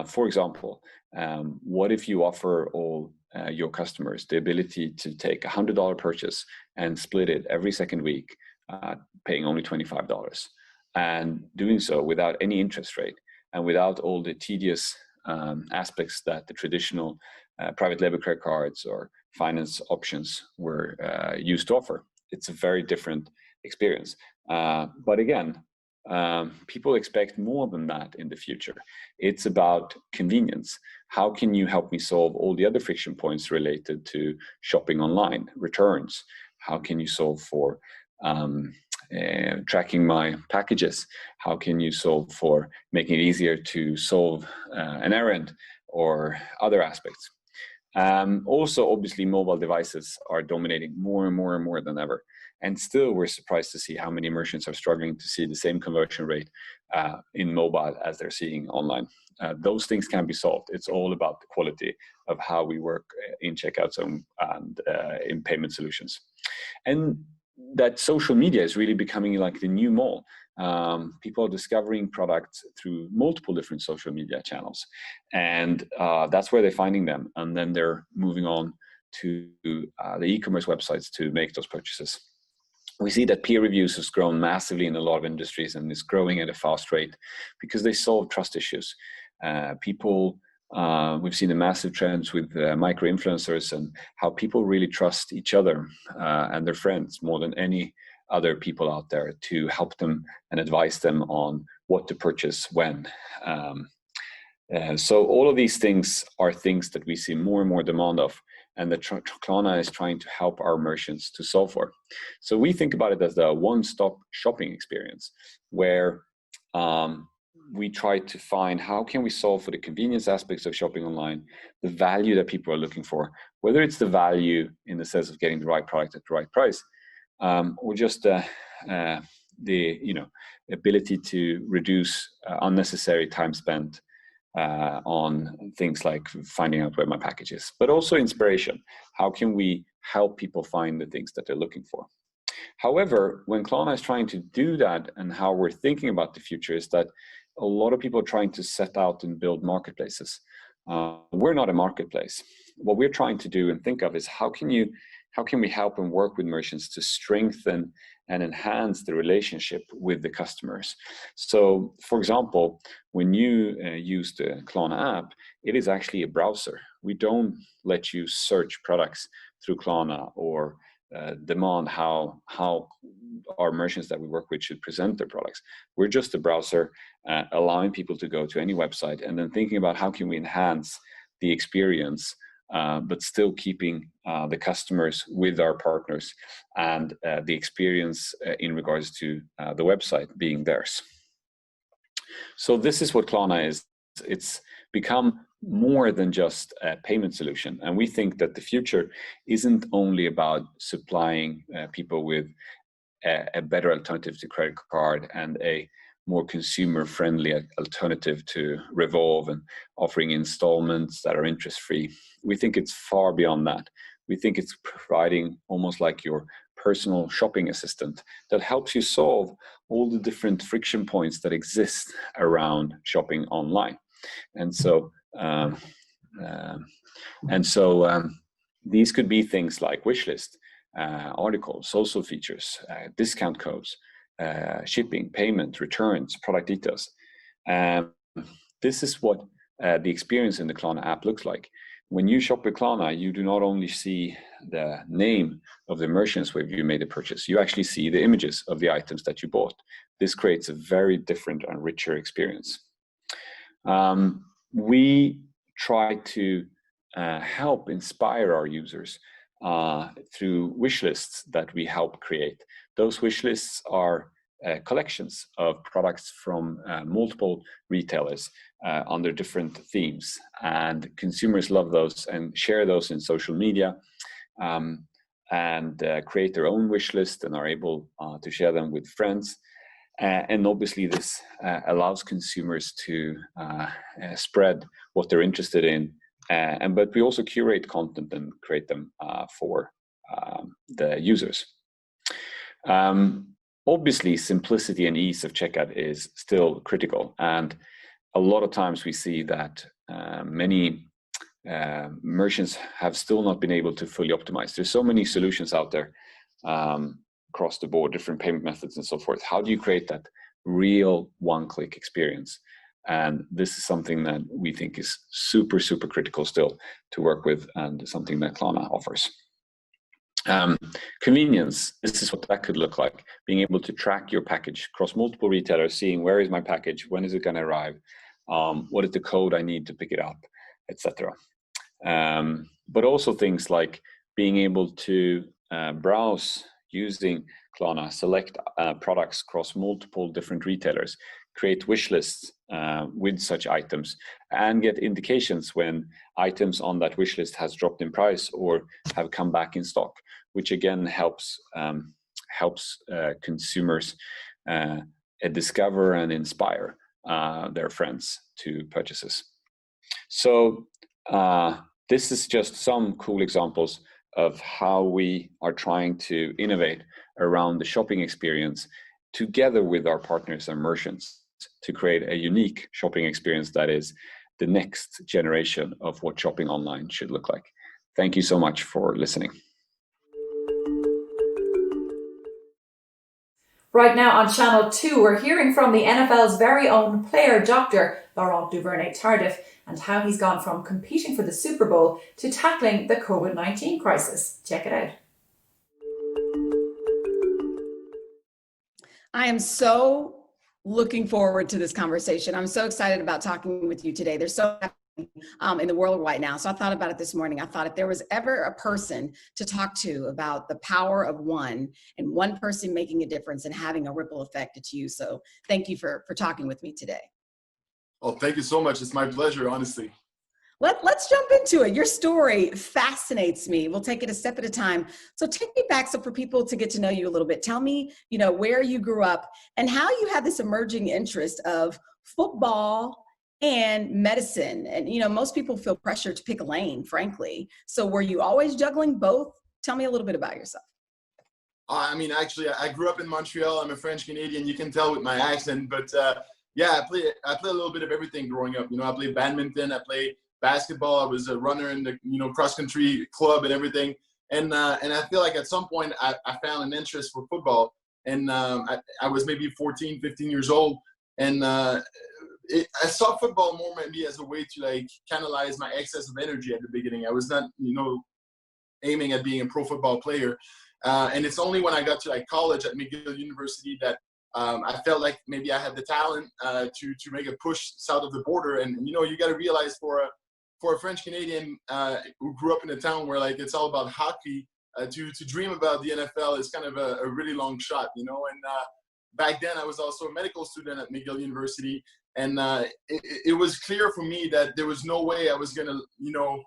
For example, what if you offer all your customers the ability to take a $100 purchase and split it every second week, paying only $25, and doing so without any interest rate and without all the tedious aspects that the traditional private label credit cards or finance options were used to offer. It's a very different experience. But again, people expect more than that in the future. It's about convenience. How can you help me solve all the other friction points related to shopping online, returns? How can you solve for tracking my packages? How can you solve for making it easier to solve an errand or other aspects? Also, obviously, mobile devices are dominating more and more and more than ever. And still, we're surprised to see how many merchants are struggling to see the same conversion rate in mobile as they're seeing online. Those things can be solved. It's all about the quality of how we work in checkouts and in payment solutions. And that social media is really becoming like the new mall. People are discovering products through multiple different social media channels, and that's where they're finding them, and then they're moving on to the e-commerce websites to make those purchases. We see that peer reviews has grown massively in a lot of industries, and is growing at a fast rate because they solve trust issues. We've seen a massive trends with micro-influencers and how people really trust each other and their friends more than any other people out there to help them and advise them on what to purchase when. So all of these things are things that we see more and more demand of, and that Klarna is trying to help our merchants to solve for. So we think about it as the one-stop shopping experience, where we try to find how can we solve for the convenience aspects of shopping online, the value that people are looking for, whether it's the value in the sense of getting the right product at the right price, or just the ability to reduce unnecessary time spent on things like finding out where my package is, but also inspiration. How can we help people find the things that they're looking for? However, when Klarna is trying to do that, and how we're thinking about the future, is that a lot of people are trying to set out and build marketplaces. We're not a marketplace. What we're trying to do and think of is how can we help and work with merchants to strengthen and enhance the relationship with the customers. So, for example, when you use the Klarna app, it is actually a browser. We don't let you search products through Klarna or demand how our merchants that we work with should present their products. We're just a browser allowing people to go to any website and then thinking about how can we enhance the experience, but still keeping the customers with our partners and the experience in regards to the website being theirs. So this is what Klarna is. It's become more than just a payment solution. And we think that the future isn't only about supplying people with a better alternative to credit card and a more consumer-friendly alternative to Revolve and offering installments that are interest-free. We think it's far beyond that. We think it's providing almost like your personal shopping assistant that helps you solve all the different friction points that exist around shopping online. And so, these could be things like wishlist, articles, social features, discount codes, shipping, payment, returns, product details. This is what the experience in the Klarna app looks like. When you shop with Klarna, you do not only see the name of the merchants where you made a purchase, you actually see the images of the items that you bought. This creates a very different and richer experience. We try to help inspire our users through wish lists that we help create. Those wish lists are collections of products from multiple retailers under different themes, and consumers love those and share those in social media and create their own wish list and are able to share them with friends. And obviously this allows consumers to spread what they're interested in, but we also curate content and create them for the users. Obviously, simplicity and ease of checkout is still critical, and a lot of times we see that many merchants have still not been able to fully optimize. There's so many solutions out there across the board, different payment methods and so forth. How do you create that real one-click experience? And this is something that we think is super, super critical still to work with, and something that Klarna offers. Convenience, this is what that could look like. Being able to track your package across multiple retailers, seeing where is my package, when is it going to arrive, what is the code I need to pick it up, etc. But also things like being able to browse using Klarna, select products across multiple different retailers, create wish lists with such items, and get indications when items on that wish list has dropped in price or have come back in stock, which again helps consumers discover and inspire their friends to purchases. So this is just some cool examples of how we are trying to innovate around the shopping experience together with our partners and merchants to create a unique shopping experience that is the next generation of what shopping online should look like. Thank you so much for listening. Right now on Channel 2, we're hearing from the NFL's very own player doctor, Laurent Duvernay-Tardif, and how he's gone from competing for the Super Bowl to tackling the COVID-19 crisis. Check it out. I am so looking forward to this conversation. I'm so excited about talking with you today. There's so much in the world right now. So I thought about it this morning. I thought if there was ever a person to talk to about the power of one, and one person making a difference and having a ripple effect, it's you. So thank you for talking with me today. Oh, thank you so much. It's my pleasure, honestly. Let's jump into it. Your story fascinates me. We'll take it a step at a time. So take me back, so for people to get to know you a little bit, tell me, where you grew up and how you had this emerging interest of football and medicine. And, most people feel pressure to pick a lane, frankly. So were you always juggling both? Tell me a little bit about yourself. I mean, actually, I grew up in Montreal. I'm a French Canadian. You can tell with my accent, but yeah, I play a little bit of everything growing up. You know, I played badminton, I played basketball. I was a runner in the cross country club and everything. And I feel like at some point I found an interest for football. And I was maybe 14, 15 years old, and I saw football more maybe as a way to like canalize my excess of energy at the beginning. I was not, aiming at being a pro football player. And it's only when I got to like college at McGill University that I felt like maybe I had the talent to make a push south of the border. And you got to realize for a French Canadian who grew up in a town where like it's all about hockey, to dream about the NFL is kind of a really long shot, And back then I was also a medical student at McGill University, and it was clear for me that there was no way I was gonna,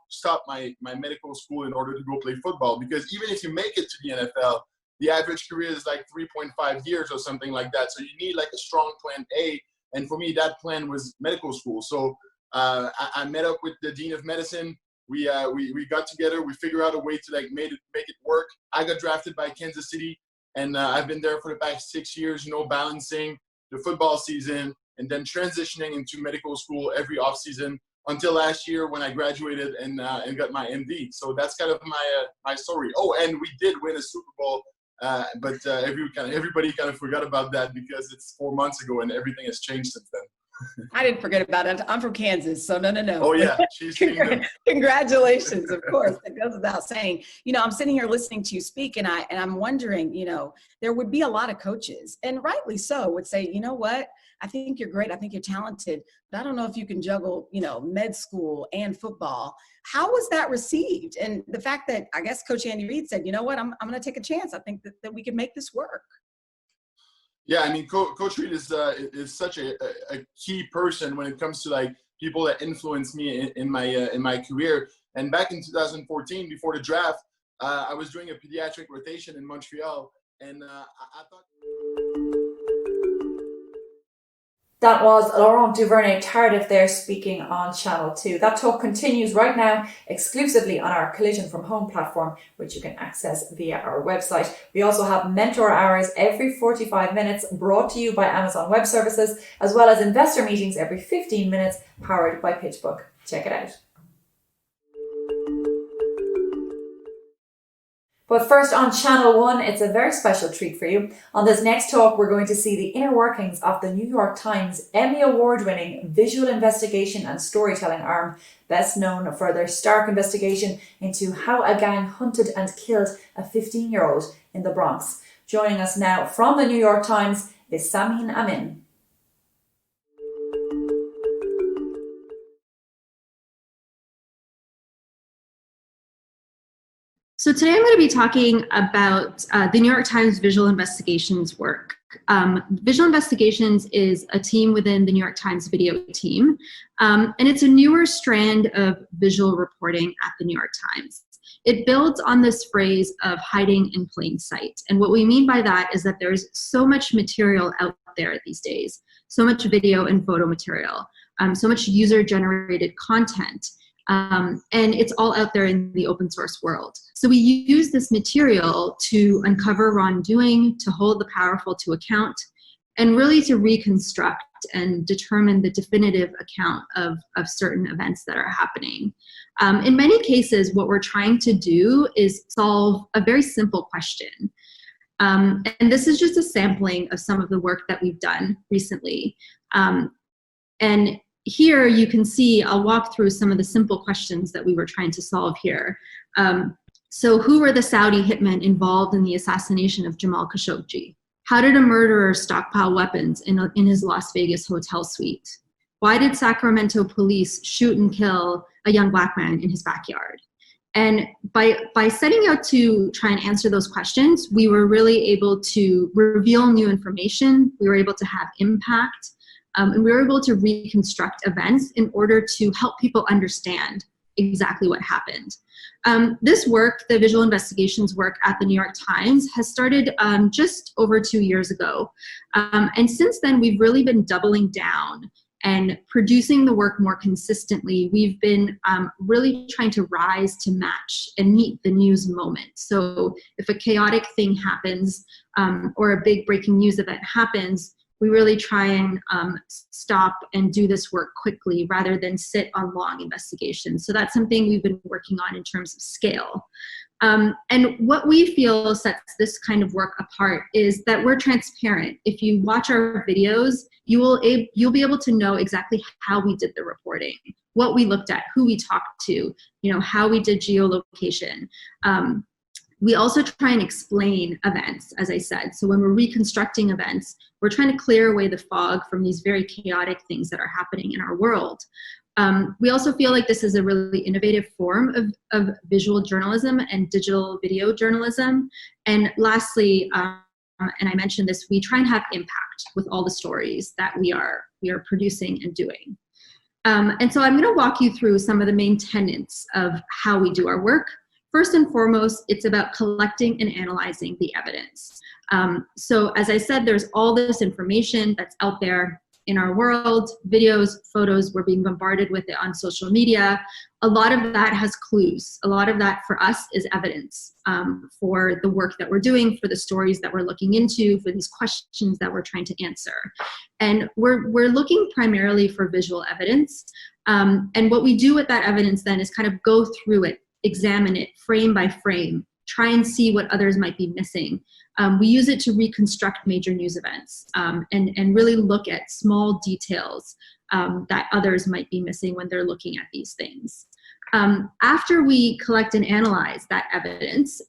stop my medical school in order to go play football, because even if you make it to the NFL, the average career is like 3.5 years or something like that. So you need like a strong plan A, and for me that plan was medical school. So I met up with the dean of medicine. We got together. We figured out a way to like make it work. I got drafted by Kansas City, and I've been there for the past 6 years. Balancing the football season and then transitioning into medical school every off season until last year when I graduated and got my MD. So that's kind of my story. Oh, and we did win a Super Bowl, but everybody kind of forgot about that because it's 4 months ago and everything has changed since then. I didn't forget about it. I'm from Kansas, so no. Oh yeah, Congratulations, of course. That goes without saying. I'm sitting here listening to you speak, and I'm wondering, there would be a lot of coaches, and rightly so, would say, you know what? I think you're great. I think you're talented, but I don't know if you can juggle, med school and football. How was that received? And the fact that I guess Coach Andy Reid said, you know what? I'm going to take a chance. I think that we can make this work. Yeah, I mean, Coach Reid is such a key person when it comes to like people that influence me in my career. And back in 2014, before the draft, I was doing a pediatric rotation in Montreal, and I thought. That was Laurent Duvernay-Tardif there speaking on Channel 2. That talk continues right now exclusively on our Collision from Home platform, which you can access via our website. We also have mentor hours every 45 minutes brought to you by Amazon Web Services, as well as investor meetings every 15 minutes powered by PitchBook. Check it out. But first on Channel 1, it's a very special treat for you. On this next talk, we're going to see the inner workings of the New York Times Emmy Award-winning visual investigation and storytelling arm, best known for their stark investigation into how a gang hunted and killed a 15-year-old in the Bronx. Joining us now from the New York Times is Samin Amin. So today I'm going to be talking about the New York Times Visual Investigations work. Visual Investigations is a team within the New York Times video team, and it's a newer strand of visual reporting at the New York Times. It builds on this phrase of hiding in plain sight. And what we mean by that is that there's so much material out there these days, so much video and photo material, so much user-generated content. And it's all out there in the open source world. So we use this material to uncover wrongdoing, to hold the powerful to account, and really to reconstruct and determine the definitive account of certain events that are happening. In many cases, what we're trying to do is solve a very simple question. And this is just a sampling of some of the work that we've done recently. And here you can see, I'll walk through some of the simple questions that we were trying to solve here. So who were the Saudi hitmen involved in the assassination of Jamal Khashoggi? How did a murderer stockpile weapons in his Las Vegas hotel suite? Why did Sacramento police shoot and kill a young black man in his backyard? And by setting out to try and answer those questions, we were really able to reveal new information. We were able to have impact. And we were able to reconstruct events in order to help people understand exactly what happened. This work, the visual investigations work at the New York Times, has started just over 2 years ago. And since then, we've really been doubling down and producing the work more consistently, we've been really trying to rise to match and meet the news moment. So if a chaotic thing happens or a big breaking news event happens, we really try and stop and do this work quickly rather than sit on long investigations. So that's something we've been working on in terms of scale. And what we feel sets this kind of work apart is that we're transparent. If you watch our videos, you'll be able to know exactly how we did the reporting, what we looked at, who we talked to, how we did geolocation. We also try and explain events, as I said. So when we're reconstructing events, we're trying to clear away the fog from these very chaotic things that are happening in our world. We also feel like this is a really innovative form of visual journalism and digital video journalism. And lastly, and I mentioned this, we try and have impact with all the stories that we are producing and doing. And so I'm going to walk you through some of the main tenets of how we do our work. First and foremost, it's about collecting and analyzing the evidence. So as I said, there's all this information that's out there in our world, videos, photos, we're being bombarded with it on social media. A lot of that has clues. A lot of that for us is evidence for the work that we're doing, for the stories that we're looking into, for these questions that we're trying to answer. And we're looking primarily for visual evidence. And what we do with that evidence then is kind of go through it, examine it frame by frame, try and see what others might be missing. We use it to reconstruct major news events and really look at small details that others might be missing when they're looking at these things. After we collect and analyze that evidence,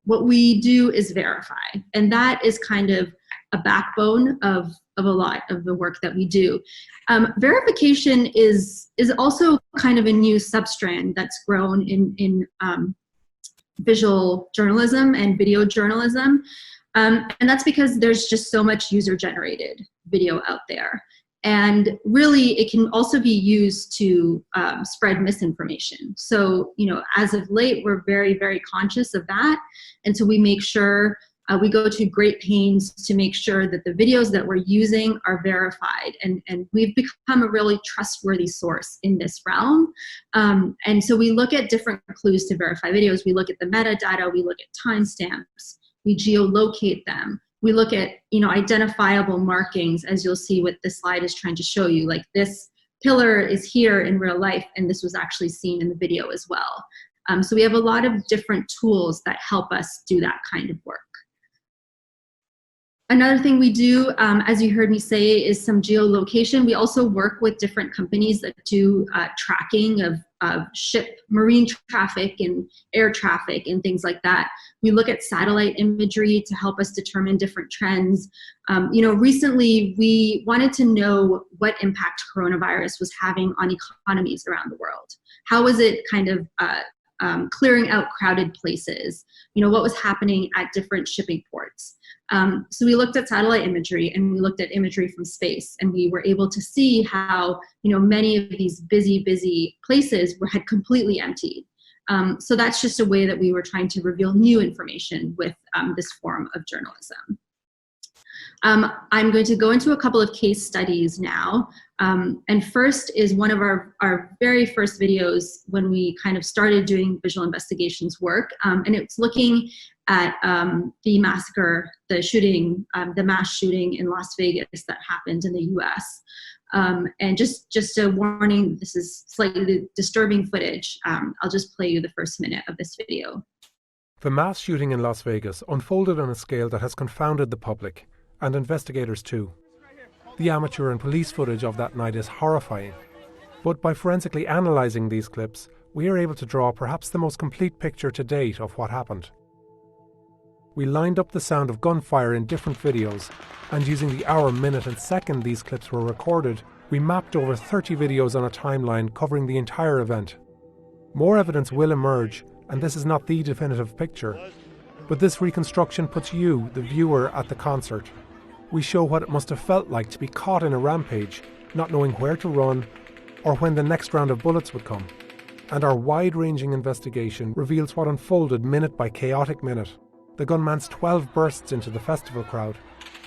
what we do is verify. And that is kind of a backbone of a lot of the work that we do. Verification is also kind of a new substrand that's grown in visual journalism and video journalism. And that's because there's just so much user-generated video out there. And really, it can also be used to spread misinformation. So, as of late, we're very, very conscious of that. And so we make sure, we go to great pains to make sure that the videos that we're using are verified. And we've become a really trustworthy source in this realm. And so we look at different clues to verify videos. We look at the metadata, we look at timestamps, we geolocate them. We look at, identifiable markings, as you'll see what this slide is trying to show you, like this pillar is here in real life, and this was actually seen in the video as well. So we have a lot of different tools that help us do that kind of work. Another thing we do, as you heard me say, is some geolocation. We also work with different companies that do tracking of marine traffic and air traffic and things like that. We look at satellite imagery to help us determine different trends. Recently we wanted to know what impact coronavirus was having on economies around the world. How was it kind of clearing out crowded places? What was happening at different shipping ports? So we looked at satellite imagery and we looked at imagery from space, and we were able to see how, many of these busy places had completely emptied. So that's just a way that we were trying to reveal new information with this form of journalism. I'm going to go into a couple of case studies now. And first is one of our very first videos when we kind of started doing visual investigations work. And it's looking at the massacre, the mass shooting in Las Vegas that happened in the US. And just a warning, this is slightly disturbing footage. I'll just play you the first minute of this video. The mass shooting in Las Vegas unfolded on a scale that has confounded the public, and investigators too. The amateur and police footage of that night is horrifying. But by forensically analysing these clips, we are able to draw perhaps the most complete picture to date of what happened. We lined up the sound of gunfire in different videos, and using the hour, minute and second these clips were recorded, we mapped over 30 videos on a timeline covering the entire event. More evidence will emerge, and this is not the definitive picture. But this reconstruction puts you, the viewer, at the concert. We show what it must have felt like to be caught in a rampage, not knowing where to run or when the next round of bullets would come. And our wide-ranging investigation reveals what unfolded minute by chaotic minute. The gunman's 12 bursts into the festival crowd,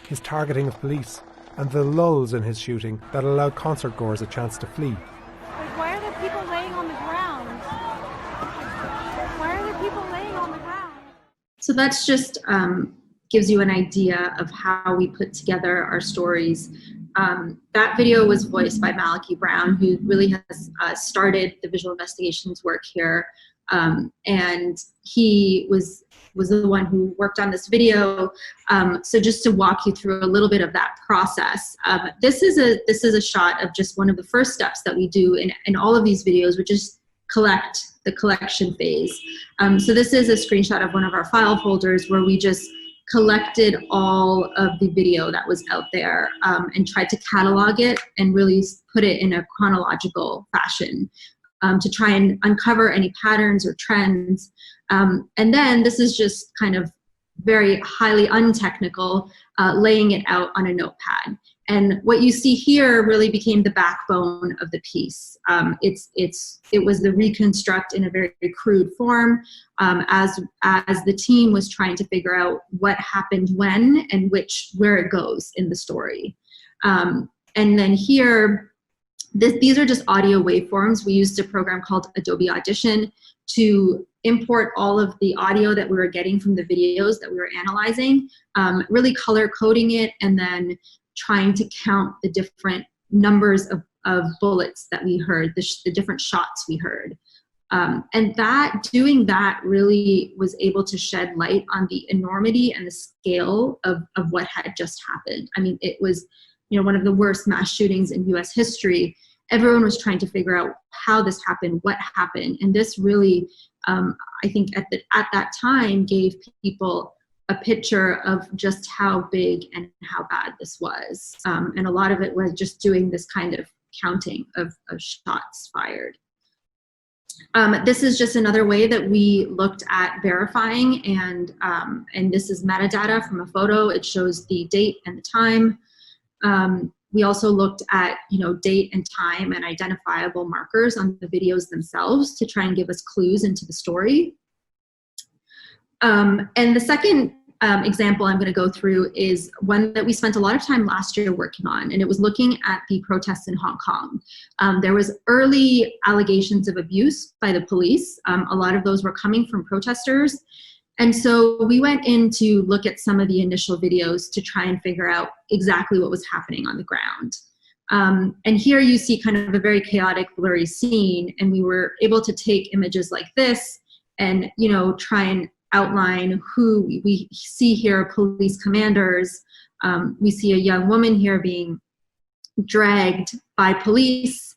his targeting of police, and the lulls in his shooting that allowed concert goers a chance to flee. Like, why are there people laying on the ground? Why are there people laying on the ground? So that's just gives you an idea of how we put together our stories. That video was voiced by Malachi Brown, who really has started the visual investigations work here. And he was the one who worked on this video. So just to walk you through a little bit of that process, this is a shot of just one of the first steps that we do in all of these videos, which is collect the collection phase. So this is a screenshot of one of our file folders where we just collected all of the video that was out there and tried to catalog it and really put it in a chronological fashion to try and uncover any patterns or trends. And then this is just kind of very highly untechnical, laying it out on a notepad. And what you see here really became the backbone of the piece. It was the reconstruct in a very crude form as the team was trying to figure out what happened when and where it goes in the story. And then here, these are just audio waveforms. We used a program called Adobe Audition to import all of the audio that we were getting from the videos that we were analyzing, really color coding it, and then trying to count the different numbers of bullets that we heard, the different shots we heard. And doing that really was able to shed light on the enormity and the scale of what had just happened. I mean, it was, one of the worst mass shootings in US history. Everyone was trying to figure out how this happened, what happened. And this really, I think at that time gave people a picture of just how big and how bad this was. And a lot of it was just doing this kind of counting of shots fired. This is just another way that we looked at verifying, and this is metadata from a photo. It shows the date and the time. We also looked at date and time and identifiable markers on the videos themselves to try and give us clues into the story. And the second example I'm going to go through is one that we spent a lot of time last year working on, and it was looking at the protests in Hong Kong. There was early allegations of abuse by the police. A lot of those were coming from protesters. And so we went in to look at some of the initial videos to try and figure out exactly what was happening on the ground. And here you see kind of a very chaotic, blurry scene, and we were able to take images like this and try and outline who we see here. Police commanders. We see a young woman here being dragged by police,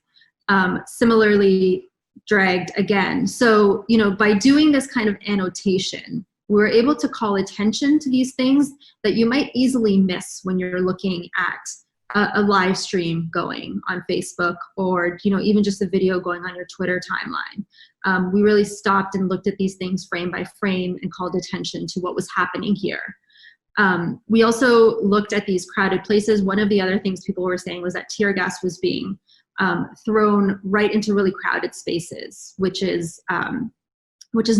similarly dragged again. So by doing this kind of annotation, we're able to call attention to these things that you might easily miss when you're looking at a live stream going on Facebook, or even just a video going on your Twitter timeline. We really stopped and looked at these things frame by frame and called attention to what was happening here. We also looked at these crowded places. One of the other things people were saying was that tear gas was being thrown right into really crowded spaces, which is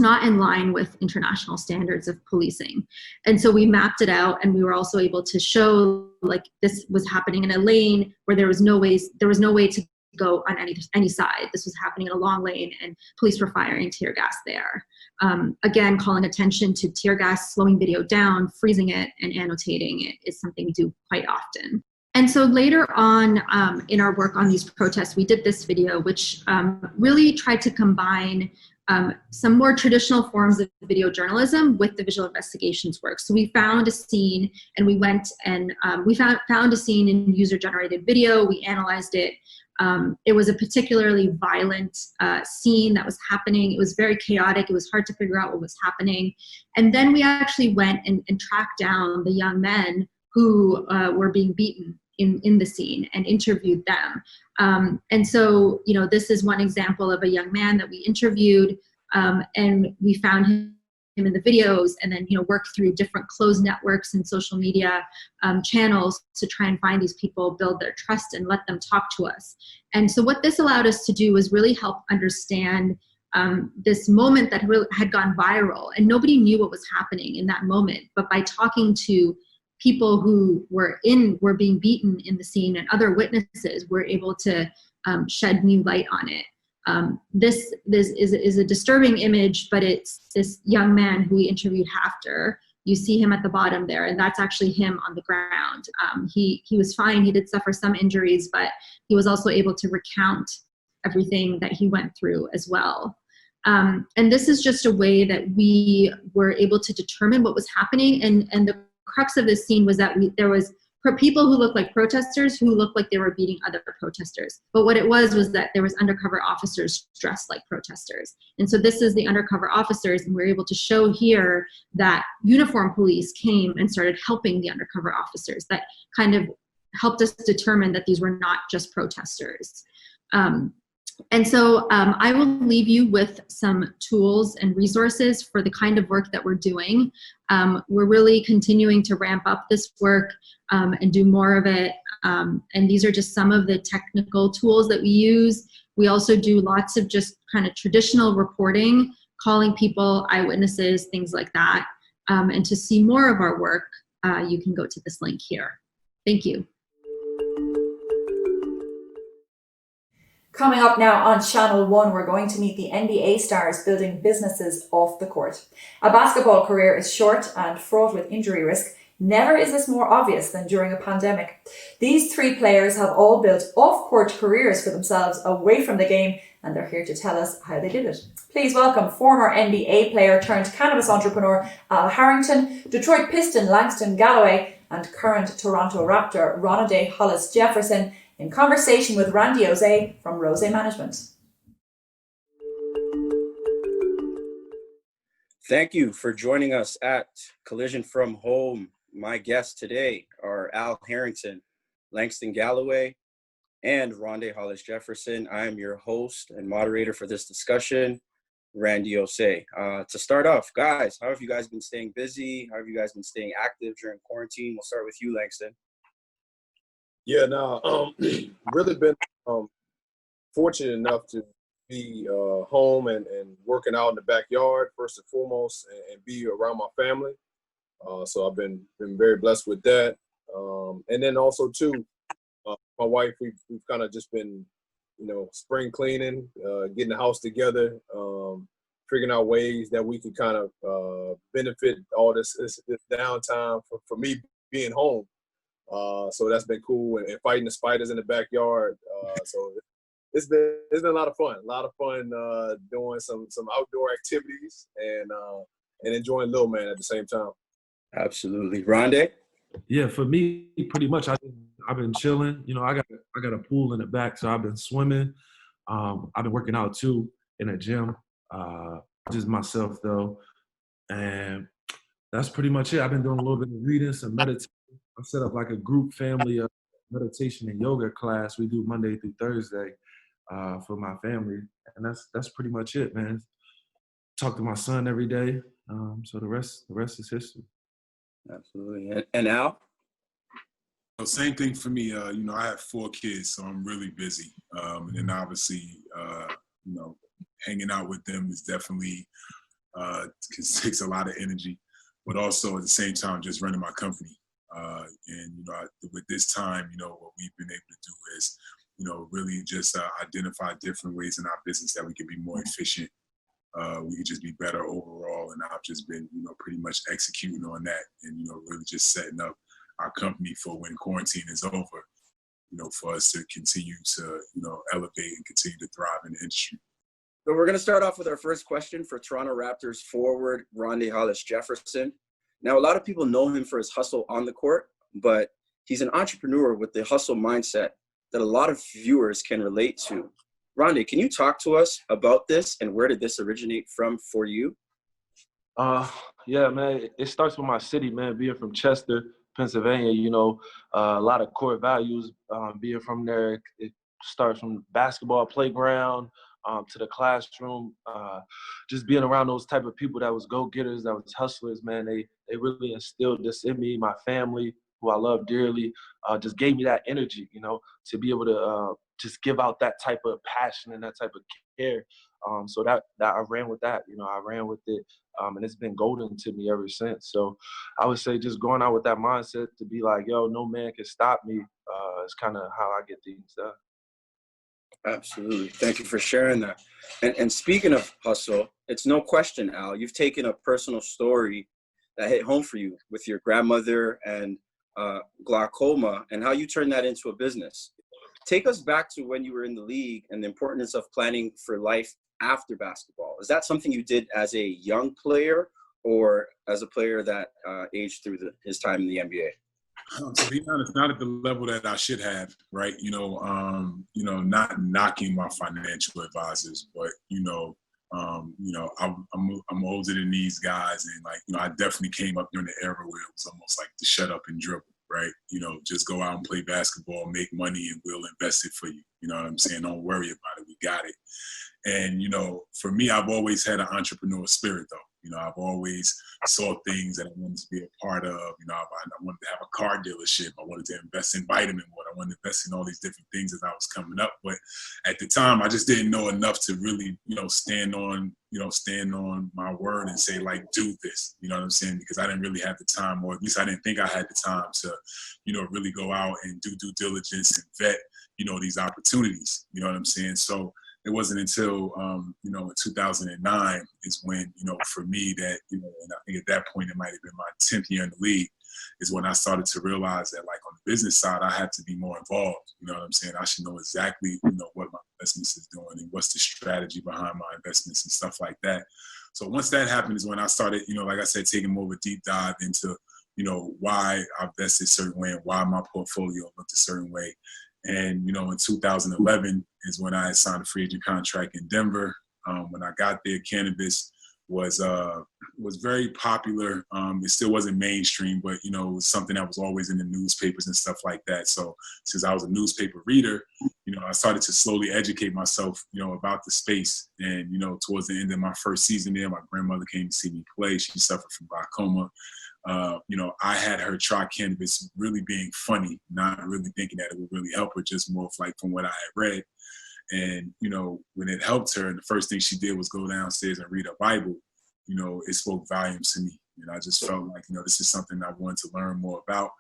not in line with international standards of policing. And so we mapped it out, and we were also able to show like this was happening in a lane where there was no way to go on any side. This was happening in a long lane, and police were firing tear gas there. Again, calling attention to tear gas, slowing video down, freezing it, and annotating it is something we do quite often. And so later on in our work on these protests, we did this video, which really tried to combine some more traditional forms of video journalism with the visual investigations work. So we found a scene, and we went and we found a scene in user-generated video. We analyzed it. It was a particularly violent scene that was happening. It was very chaotic. It was hard to figure out what was happening. And then we actually went and tracked down the young men who were being beaten in the scene and interviewed them. And so, this is one example of a young man that we interviewed, and we found him in the videos, and then, worked through different closed networks and social media channels to try and find these people, build their trust, and let them talk to us. And so what this allowed us to do was really help understand this moment that had gone viral, and nobody knew what was happening in that moment. But by talking to people who were being beaten in the scene and other witnesses were able to shed new light on it. This is a disturbing image, but it's this young man who we interviewed after. You see him at the bottom there, and that's actually him on the ground. He was fine. He did suffer some injuries, but he was also able to recount everything that he went through as well. And this is just a way that we were able to determine what was happening. And the crux of this scene was that there was people who looked like protesters who looked like they were beating other protesters. But what it was that there was undercover officers dressed like protesters. And so this is the undercover officers, and we're able to show here that uniformed police came and started helping the undercover officers. That kind of helped us determine that these were not just protesters. And so I will leave you with some tools and resources for the kind of work that we're doing. We're really continuing to ramp up this work and do more of it. And these are just some of the technical tools that we use. We also do lots of just kind of traditional reporting, calling people, eyewitnesses, things like that. And to see more of our work, you can go to this link here. Thank you. Coming up now on Channel 1, we're going to meet the NBA stars building businesses off the court. A basketball career is short and fraught with injury risk. Never is this more obvious than during a pandemic. These three players have all built off-court careers for themselves away from the game, and they're here to tell us how they did it. Please welcome former NBA player turned cannabis entrepreneur Al Harrington, Detroit Piston Langston Galloway, and current Toronto Raptor Ronade Hollis Jefferson, in conversation with Randy Ose from Rose Management. Thank you for joining us at Collision from Home. My guests today are Al Harrington, Langston Galloway, and Ronade Hollis Jefferson. I am your host and moderator for this discussion, Randy Ose. To start off, guys, how have you guys been staying busy? How have you guys been staying active during quarantine? We'll start with you, Langston. Yeah, no, really been fortunate enough to be home and working out in the backyard first and foremost, and be around my family. So I've been very blessed with that. And then also too, my wife, we've kind of just been, spring cleaning, getting the house together, figuring out ways that we could kind of benefit all this downtime for me being home. So that's been cool, and fighting the spiders in the backyard. So it's been a lot of fun. Doing some outdoor activities and enjoying Lil Man at the same time. Absolutely, Ronde. Yeah, for me, pretty much I've been chilling. I got a pool in the back, so I've been swimming. I've been working out too in a gym, just myself though, and that's pretty much it. I've been doing a little bit of reading, some meditation. I set up like a group family meditation and yoga class we do Monday through Thursday for my family, and that's pretty much it, man. Talk to my son every day, so the rest is history. Absolutely. And Al? Same thing for me. I have 4 kids, so I'm really busy, and obviously, hanging out with them is definitely takes a lot of energy, but also at the same time just running my company. With this time, what we've been able to do is, really just identify different ways in our business that we can be more efficient. We can just be better overall, and I've just been, pretty much executing on that, and really just setting up our company for when quarantine is over, for us to continue to, elevate and continue to thrive in the industry. So we're going to start off with our first question for Toronto Raptors forward Ronade Hollis Jefferson. Now, a lot of people know him for his hustle on the court, but he's an entrepreneur with the hustle mindset that a lot of viewers can relate to. Ronde, can you talk to us about this, and where did this originate from for you? Yeah, man, it starts with my city, man, being from Chester, Pennsylvania, a lot of core values, being from there. It starts from basketball playground, to the classroom, just being around those type of people that was go-getters, that was hustlers, man. They really instilled this in me. My family, who I love dearly, just gave me that energy, to be able to just give out that type of passion and that type of care So that I ran with that, I ran with it, and it's been golden to me ever since. So I would say just going out with that mindset to be like, yo, no man can stop me, is kind of how I get things done. Absolutely. Thank you for sharing that. And speaking of hustle, it's no question, Al, you've taken a personal story that hit home for you with your grandmother and glaucoma and how you turned that into a business. Take us back to when you were in the league and the importance of planning for life after basketball. Is that something you did as a young player or as a player that aged through his time in the NBA? To be honest, not at the level that I should have, right? Not knocking my financial advisors, but I'm older than these guys, and I definitely came up during the era where it was almost like to shut up and dribble, right? Just go out and play basketball, make money, and we'll invest it for you. You know what I'm saying? Don't worry about it. We got it. And, for me, I've always had an entrepreneur spirit, though. I've always saw things that I wanted to be a part of. I wanted to have a car dealership. I wanted to invest in vitamin water. I wanted to invest in all these different things as I was coming up. But at the time, I just didn't know enough to really, stand on my word and say, like, do this. You know what I'm saying? Because I didn't really have the time, or at least I didn't think I had the time to, really go out and do due diligence and vet, these opportunities. You know what I'm saying? So it wasn't until, in 2009 is when, for me that, and I think at that point it might have been my 10th year in the league, is when I started to realize that, like, on the business side, I had to be more involved. You know what I'm saying? I should know exactly, what my investments is doing and what's the strategy behind my investments and stuff like that. So once that happened is when I started, like I said, taking more of a deep dive into, why I invested a certain way and why my portfolio looked a certain way. And, in 2011 is when I had signed a free agent contract in Denver. When I got there, cannabis was very popular. It still wasn't mainstream, but, it was something that was always in the newspapers and stuff like that. So since I was a newspaper reader, I started to slowly educate myself, about the space. And, towards the end of my first season there, my grandmother came to see me play. She suffered from glaucoma. I had her try cannabis really being funny, not really thinking that it would really help her, just more of like from what I had read. And, when it helped her, and the first thing she did was go downstairs and read a Bible, it spoke volumes to me. And I just felt like, this is something I wanted to learn more about.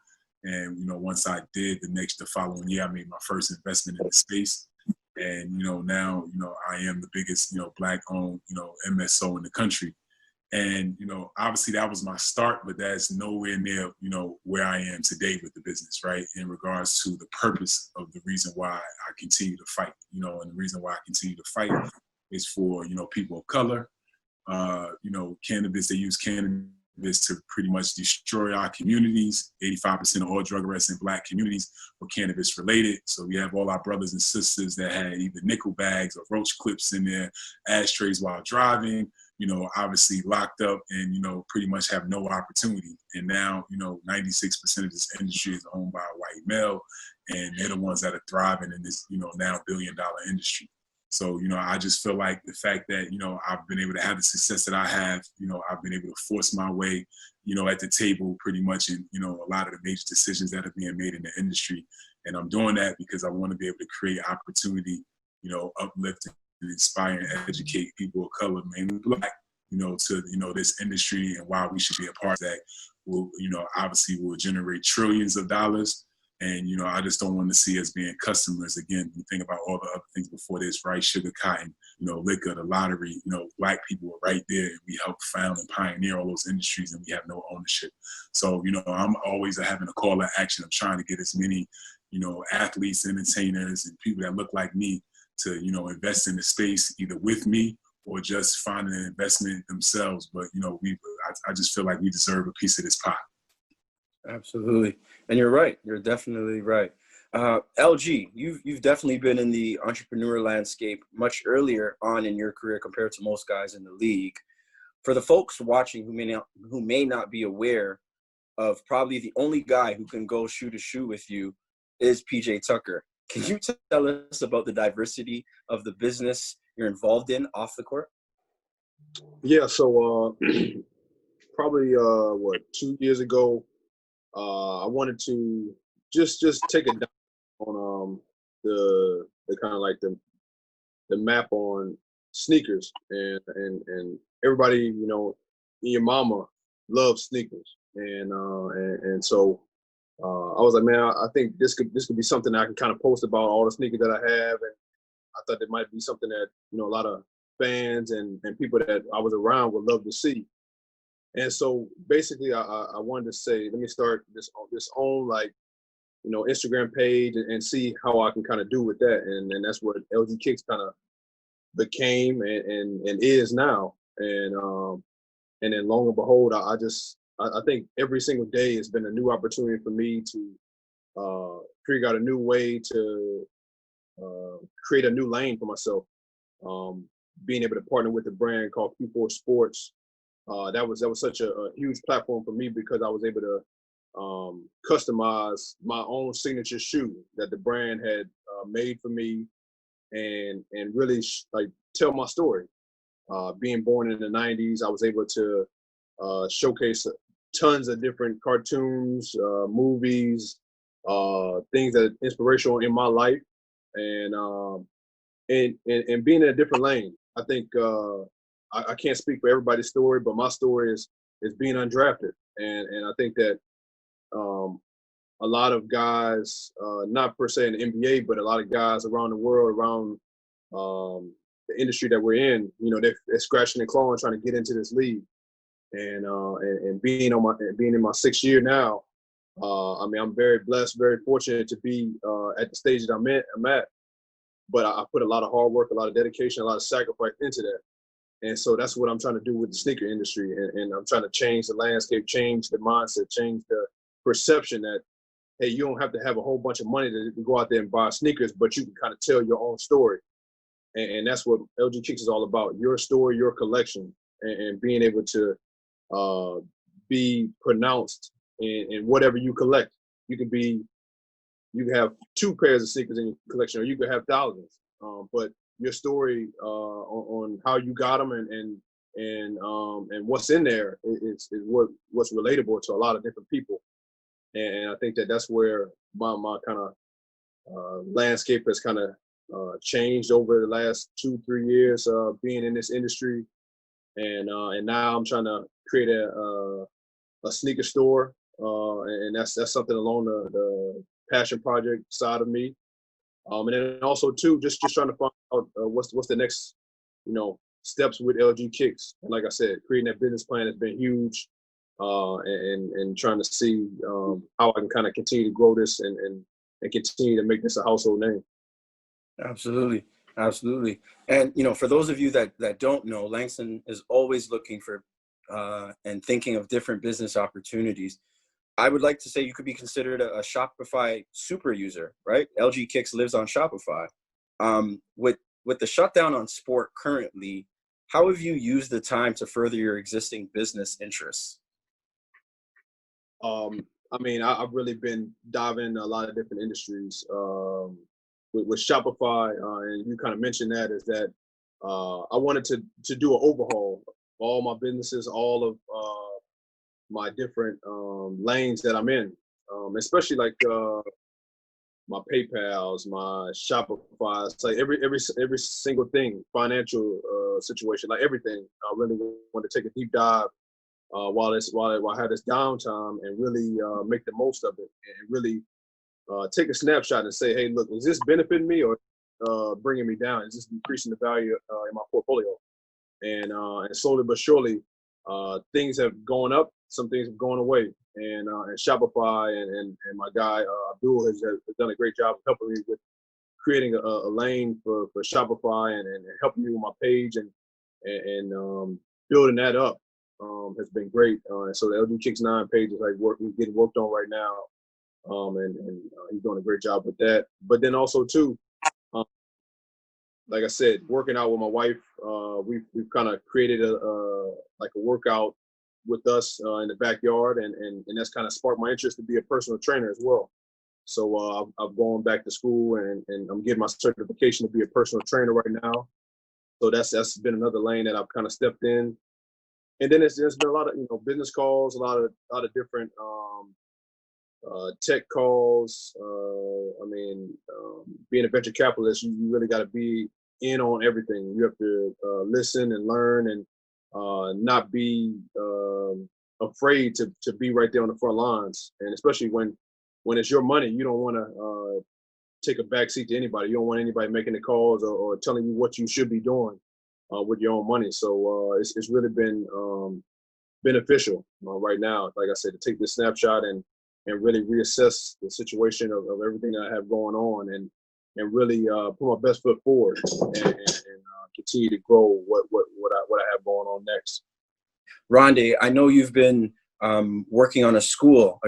And, once I did, the following year, I made my first investment in the space. And, now, I am the biggest, Black-owned, MSO in the country. And, obviously that was my start, but that's nowhere near, where I am today with the business, right? In regards to the purpose of the reason why I continue to fight, and the reason why I continue to fight is for, people of color. Cannabis, they use cannabis to pretty much destroy our communities. 85% of all drug arrests in Black communities were cannabis related. So we have all our brothers and sisters that had either nickel bags or roach clips in their ashtrays while driving, obviously locked up and, pretty much have no opportunity. And now, 96% of this industry is owned by a white male, and they're the ones that are thriving in this, now billion-dollar industry. So, I just feel like the fact that, I've been able to have the success that I have, I've been able to force my way, at the table pretty much in, a lot of the major decisions that are being made in the industry. And I'm doing that because I want to be able to create opportunity, uplift and inspire and educate people of color, mainly Black, to, this industry and why we should be a part of that will, obviously will generate trillions of dollars. And, I just don't want to see us being customers. Again, you think about all the other things before this, rice, sugar, cotton, liquor, the lottery, Black people are right there. And we helped found and pioneer all those industries, and we have no ownership. So, I'm always having a call to action. I'm trying to get as many, athletes, entertainers, and people that look like me to, invest in the space either with me or just finding an investment themselves. But, I just feel like we deserve a piece of this pie. Absolutely. And you're right. You're definitely right. LG, you've definitely been in the entrepreneur landscape much earlier on in your career compared to most guys in the league. For the folks watching who may not be aware of, probably the only guy who can go shoe to shoe with you is PJ Tucker. Can you tell us about the diversity of the business you're involved in off the court? Yeah, so probably 2 years ago, I wanted to just take it down on the kind of like the map on sneakers, and everybody, your mama loves sneakers, and so I was like, man, I think this could be something that I can kind of post about all the sneakers that I have, and I thought it might be something that a lot of fans and people that I was around would love to see. And so basically, I wanted to say, let me start this own Instagram page and see how I can kind of do with that, and that's what LG Kicks kind of became and is now. And then long and behold, I think every single day has been a new opportunity for me to figure out a new way to create a new lane for myself. Being able to partner with a brand called Q4 Sports, that was such a huge platform for me because I was able to customize my own signature shoe that the brand had made for me, and really tell my story. Being born in the 90s, I was able to showcase tons of different cartoons, movies, things that are inspirational in my life, and being in a different lane. I think I can't speak for everybody's story, but my story is being undrafted, and I think that a lot of guys, not per se in the NBA, but a lot of guys around the world, around the industry that we're in, they're scratching and clawing trying to get into this league, and being in my 6th year now. I'm very blessed, very fortunate to be at the stage that I'm at. But I put a lot of hard work, a lot of dedication, a lot of sacrifice into that. And so that's what I'm trying to do with the sneaker industry. And I'm trying to change the landscape, change the mindset, change the perception that, hey, you don't have to have a whole bunch of money to go out there and buy sneakers, but you can kind of tell your own story. And that's what LG Kicks is all about, your story, your collection, and being able to be pronounced in whatever you collect. You can have 2 pairs of sneakers in your collection, or you could have thousands. But your story on how you got them and what's in there is what's relatable to a lot of different people. And I think that's where my kind of landscape has kind of changed over the last 2-3 years being in this industry. And now I'm trying to create a sneaker store, and that's something along the passion project side of me, and then also too just trying to find out what's the next steps with LG Kicks. And like I said, creating that business plan has been huge, and trying to see how I can kind of continue to grow this and continue to make this a household name. Absolutely. And for those of you that don't know, Langston is always looking for and thinking of different business opportunities. I would like to say you could be considered a Shopify super user, right? LG Kicks lives on Shopify. With the shutdown on sport currently, how have you used the time to further your existing business interests? I've really been diving into a lot of different industries. With Shopify, and you kind of mentioned that, is that I wanted to do an overhaul of all my businesses, all of my different lanes that I'm in, especially like my PayPal's, my Shopify, it's like every single thing, financial situation, like everything. I really want to take a deep dive while I have this downtime, and really make the most of it, and really take a snapshot and say, hey, look, is this benefiting me or bringing me down? Is this increasing the value in my portfolio? And slowly but surely, things have gone up, some things have gone away. And Shopify and my guy Abdul has done a great job of helping me with creating a lane for Shopify and helping me with my page and building that up has been great. So the LG Kicks 9 page is getting worked on right now. And he's doing a great job with that. But then also too, like I said, working out with my wife, we've kind of created a workout with us in the backyard, and that's kind of sparked my interest to be a personal trainer as well. So I've gone back to school and I'm getting my certification to be a personal trainer right now. So that's been another lane that I've kind of stepped in. And then there's been a lot of business calls, a lot of different tech calls. Being a venture capitalist, you really got to be in on everything. You have to listen and learn and not be afraid to be right there on the front lines. And especially when it's your money, you don't want to take a back seat to anybody. You don't want anybody making the calls or telling you what you should be doing with your own money. So it's really been beneficial right now, like I said, to take this snapshot and really reassess the situation of everything that I have going on and really put my best foot forward and continue to grow what I have going on next. Rondé, I know you've been working on a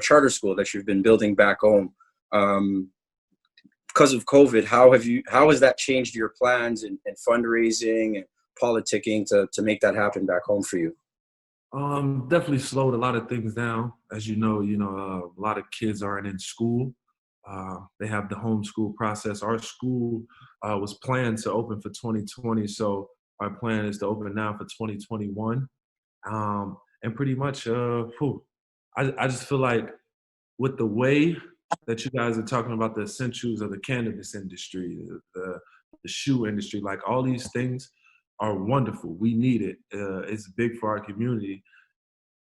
charter school that you've been building back home. Because of COVID, how has that changed your plans and fundraising and politicking to make that happen back home for you? Definitely slowed a lot of things down. As you know, a lot of kids aren't in school. They have the homeschool process. Our school was planned to open for 2020, so our plan is to open now for 2021. And pretty much, I just feel like with the way that you guys are talking about the essentials of the cannabis industry, the shoe industry, like all these things are wonderful. We need it. It's big for our community,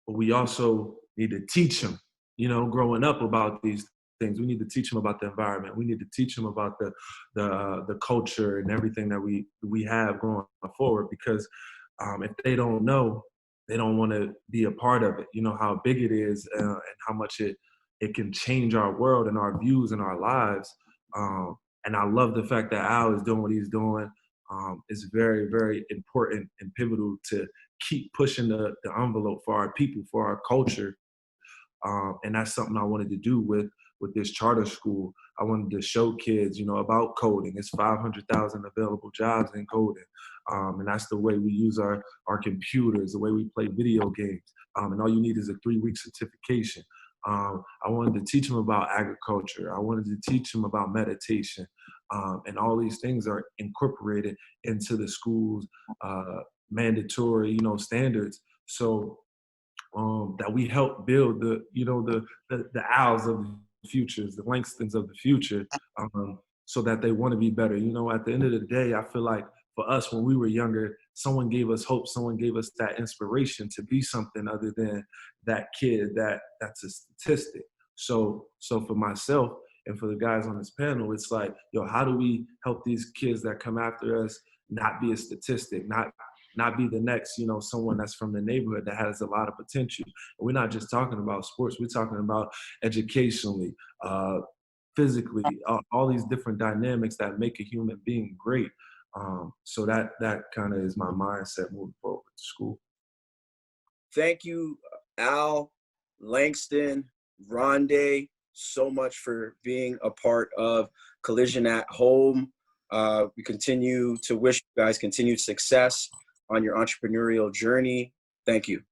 but we also need to teach them, growing up about these things. We need to teach them about the environment. We need to teach them about the culture and everything that we have going forward, because if they don't know, they don't want to be a part of it. You know how big it is and how much it can change our world and our views and our lives. And I love the fact that Al is doing what he's doing. It's very, very important and pivotal to keep pushing the envelope for our people, for our culture. And that's something I wanted to do with this charter school. I wanted to show kids, about coding. It's 500,000 available jobs in coding. And that's the way we use our computers, the way we play video games. And all you need is a 3-week certification. I wanted to teach them about agriculture. I wanted to teach them about meditation. And all these things are incorporated into the school's mandatory, standards. So that we help build the Owls of the futures, the Langstons of the future, so that they want to be better. At the end of the day, I feel like for us, when we were younger, someone gave us hope, someone gave us that inspiration to be something other than that kid that's a statistic. So for myself and for the guys on this panel, it's like, how do we help these kids that come after us not be a statistic, not be the next, someone that's from the neighborhood that has a lot of potential. And we're not just talking about sports, we're talking about educationally, physically, all these different dynamics that make a human being great. So that kind of is my mindset moving forward to school. Thank you, Al, Langston, Rondé, so much for being a part of Collision at Home. We continue to wish you guys continued success on your entrepreneurial journey. Thank you.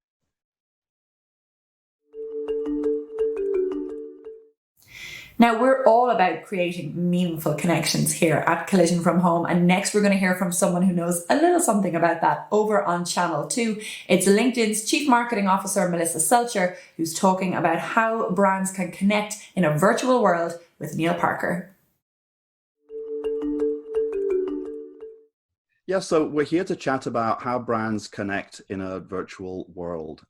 Now, we're all about creating meaningful connections here at Collision from Home. And next, we're going to hear from someone who knows a little something about that over on Channel 2. It's LinkedIn's Chief Marketing Officer, Melissa Selcher, who's talking about how brands can connect in a virtual world with Neil Parker. Yeah, so we're here to chat about how brands connect in a virtual world.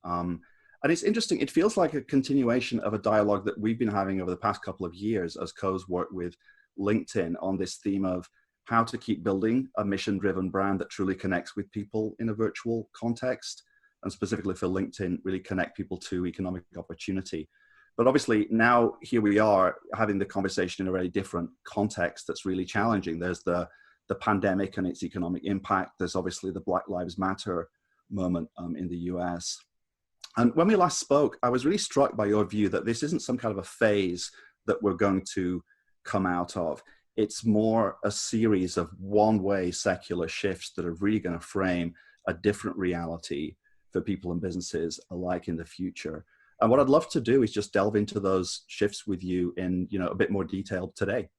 And it's interesting, it feels like a continuation of a dialogue that we've been having over the past couple of years as Co's worked with LinkedIn on this theme of how to keep building a mission-driven brand that truly connects with people in a virtual context, and specifically for LinkedIn, really connect people to economic opportunity. But obviously now here we are having the conversation in a very different context that's really challenging. There's the pandemic and its economic impact. There's obviously the Black Lives Matter moment in the US. And when we last spoke, I was really struck by your view that this isn't some kind of a phase that we're going to come out of. It's more a series of one-way secular shifts that are really going to frame a different reality for people and businesses alike in the future. And what I'd love to do is just delve into those shifts with you in a bit more detail today.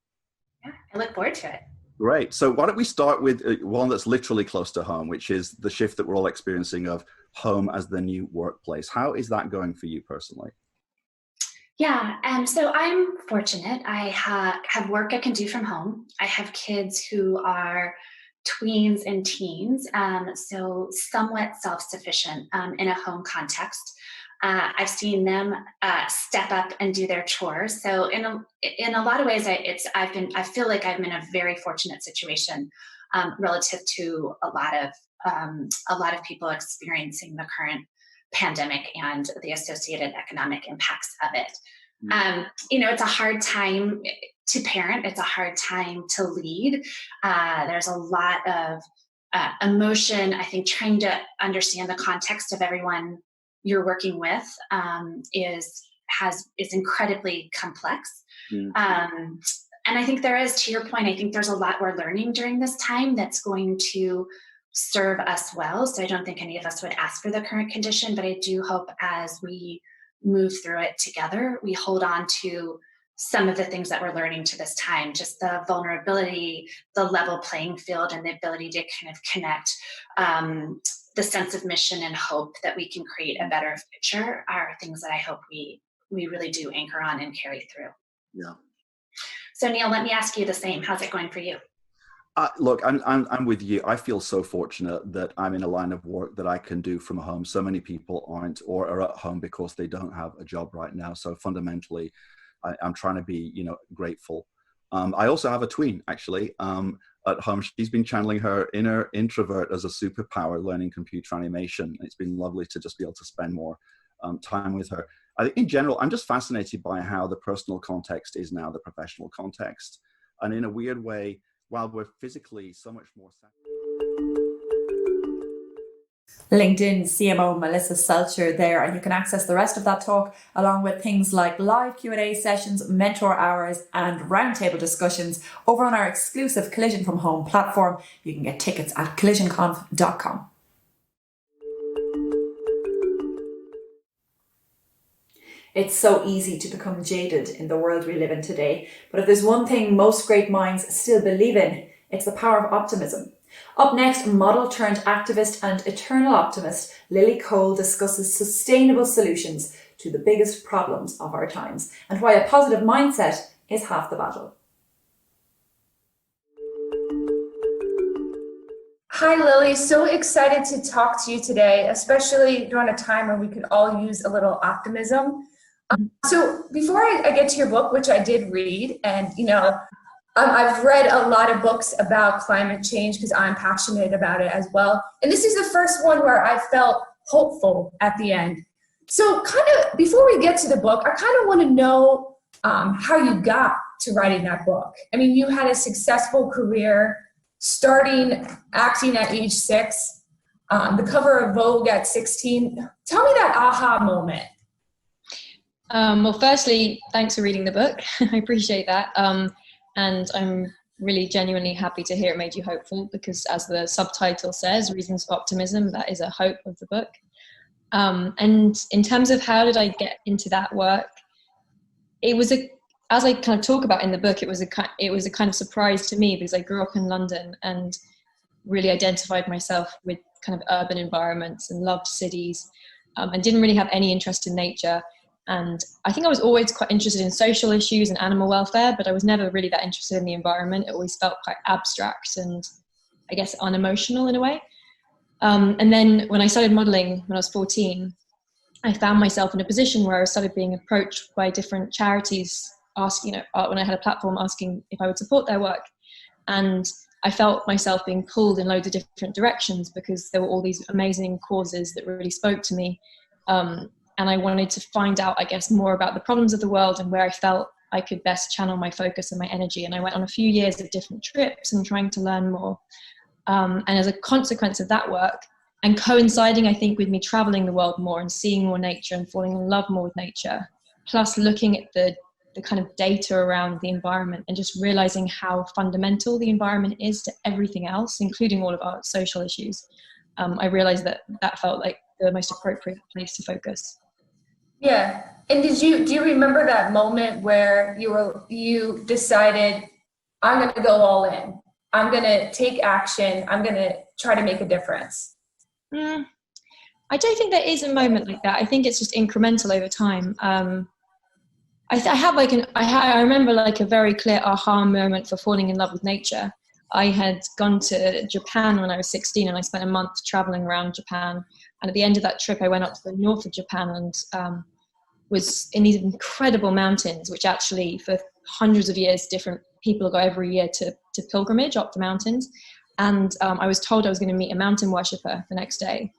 Yeah, I look forward to it. Great. So why don't we start with one that's literally close to home, which is the shift that we're all experiencing of home as the new workplace. How is that going for you personally? Yeah, so I'm fortunate. I have work I can do from home. I have kids who are tweens and teens, so somewhat self-sufficient in a home context. I've seen them step up and do their chores. So in a lot of ways, I feel like I'm in a very fortunate situation relative to a lot of people experiencing the current pandemic and the associated economic impacts of it. It's a hard time to parent. It's a hard time to lead. There's a lot of emotion. I think trying to understand the context of everyone you're working with is incredibly complex. And I think there is, to your point, I think there's a lot we're learning during this time that's going to serve us well. So I don't think any of us would ask for the current condition, but I do hope as we move through it together, we hold on to some of the things that we're learning to this time, just the vulnerability, the level playing field, and the ability to kind of connect the sense of mission and hope that we can create a better future are things that I hope we really do anchor on and carry through. Yeah. So Neil, let me ask you the same. How's it going for you? Look, I'm with you. I feel so fortunate that I'm in a line of work that I can do from home. So many people aren't or are at home because they don't have a job right now. So fundamentally, I'm trying to be, grateful. I also have a tween, actually, at home. She's been channeling her inner introvert as a superpower, learning computer animation. It's been lovely to just be able to spend more time with her. I think in general, I'm just fascinated by how the personal context is now the professional context. And in a weird way, while we're physically so much more... LinkedIn CMO Melissa Selcher there, and you can access the rest of that talk along with things like live Q&A sessions, mentor hours and roundtable discussions over on our exclusive Collision from Home platform. You can get tickets at collisionconf.com. It's so easy to become jaded in the world we live in today, but if there's one thing most great minds still believe in, it's the power of optimism. Up next, model turned activist and eternal optimist Lily Cole discusses sustainable solutions to the biggest problems of our times and why a positive mindset is half the battle. Hi Lily, so excited to talk to you today, especially during a time when we could all use a little optimism. So before I get to your book, which I did read, and I've read a lot of books about climate change because I'm passionate about it as well. And this is the first one where I felt hopeful at the end. So kind of before we get to the book, I kind of want to know how you got to writing that book. I mean, you had a successful career, starting acting at age 6, the cover of Vogue at 16. Tell me that aha moment. Well, firstly, thanks for reading the book. I appreciate that. And I'm really genuinely happy to hear it made you hopeful because as the subtitle says, Reasons for Optimism, that is a hope of the book. And in terms of how did I get into that work, it was as I kind of talk about in the book, it was a kind of surprise to me because I grew up in London and really identified myself with kind of urban environments and loved cities and didn't really have any interest in nature. And I think I was always quite interested in social issues and animal welfare, but I was never really that interested in the environment. It always felt quite abstract and I guess unemotional in a way. And then when I started modeling when I was 14, I found myself in a position where I started being approached by different charities asking, when I had a platform asking if I would support their work. And I felt myself being pulled in loads of different directions because there were all these amazing causes that really spoke to me. And I wanted to find out, I guess, more about the problems of the world and where I felt I could best channel my focus and my energy. And I went on a few years of different trips and trying to learn more. And as a consequence of that work, and coinciding, I think, with me traveling the world more and seeing more nature and falling in love more with nature, plus looking at the kind of data around the environment and just realizing how fundamental the environment is to everything else, including all of our social issues, I realized that felt like the most appropriate place to focus. Yeah. And do you remember that moment where you decided, I'm going to go all in. I'm going to take action. I'm going to try to make a difference? I don't think there is a moment like that. I think it's just incremental over time. I remember like a very clear aha moment for falling in love with nature. I had gone to Japan when I was 16, and I spent a month traveling around Japan. And at the end of that trip, I went up to the north of Japan and was in these incredible mountains, which actually for hundreds of years, different people go every year to pilgrimage up the mountains. And I was told I was going to meet a mountain worshiper the next day.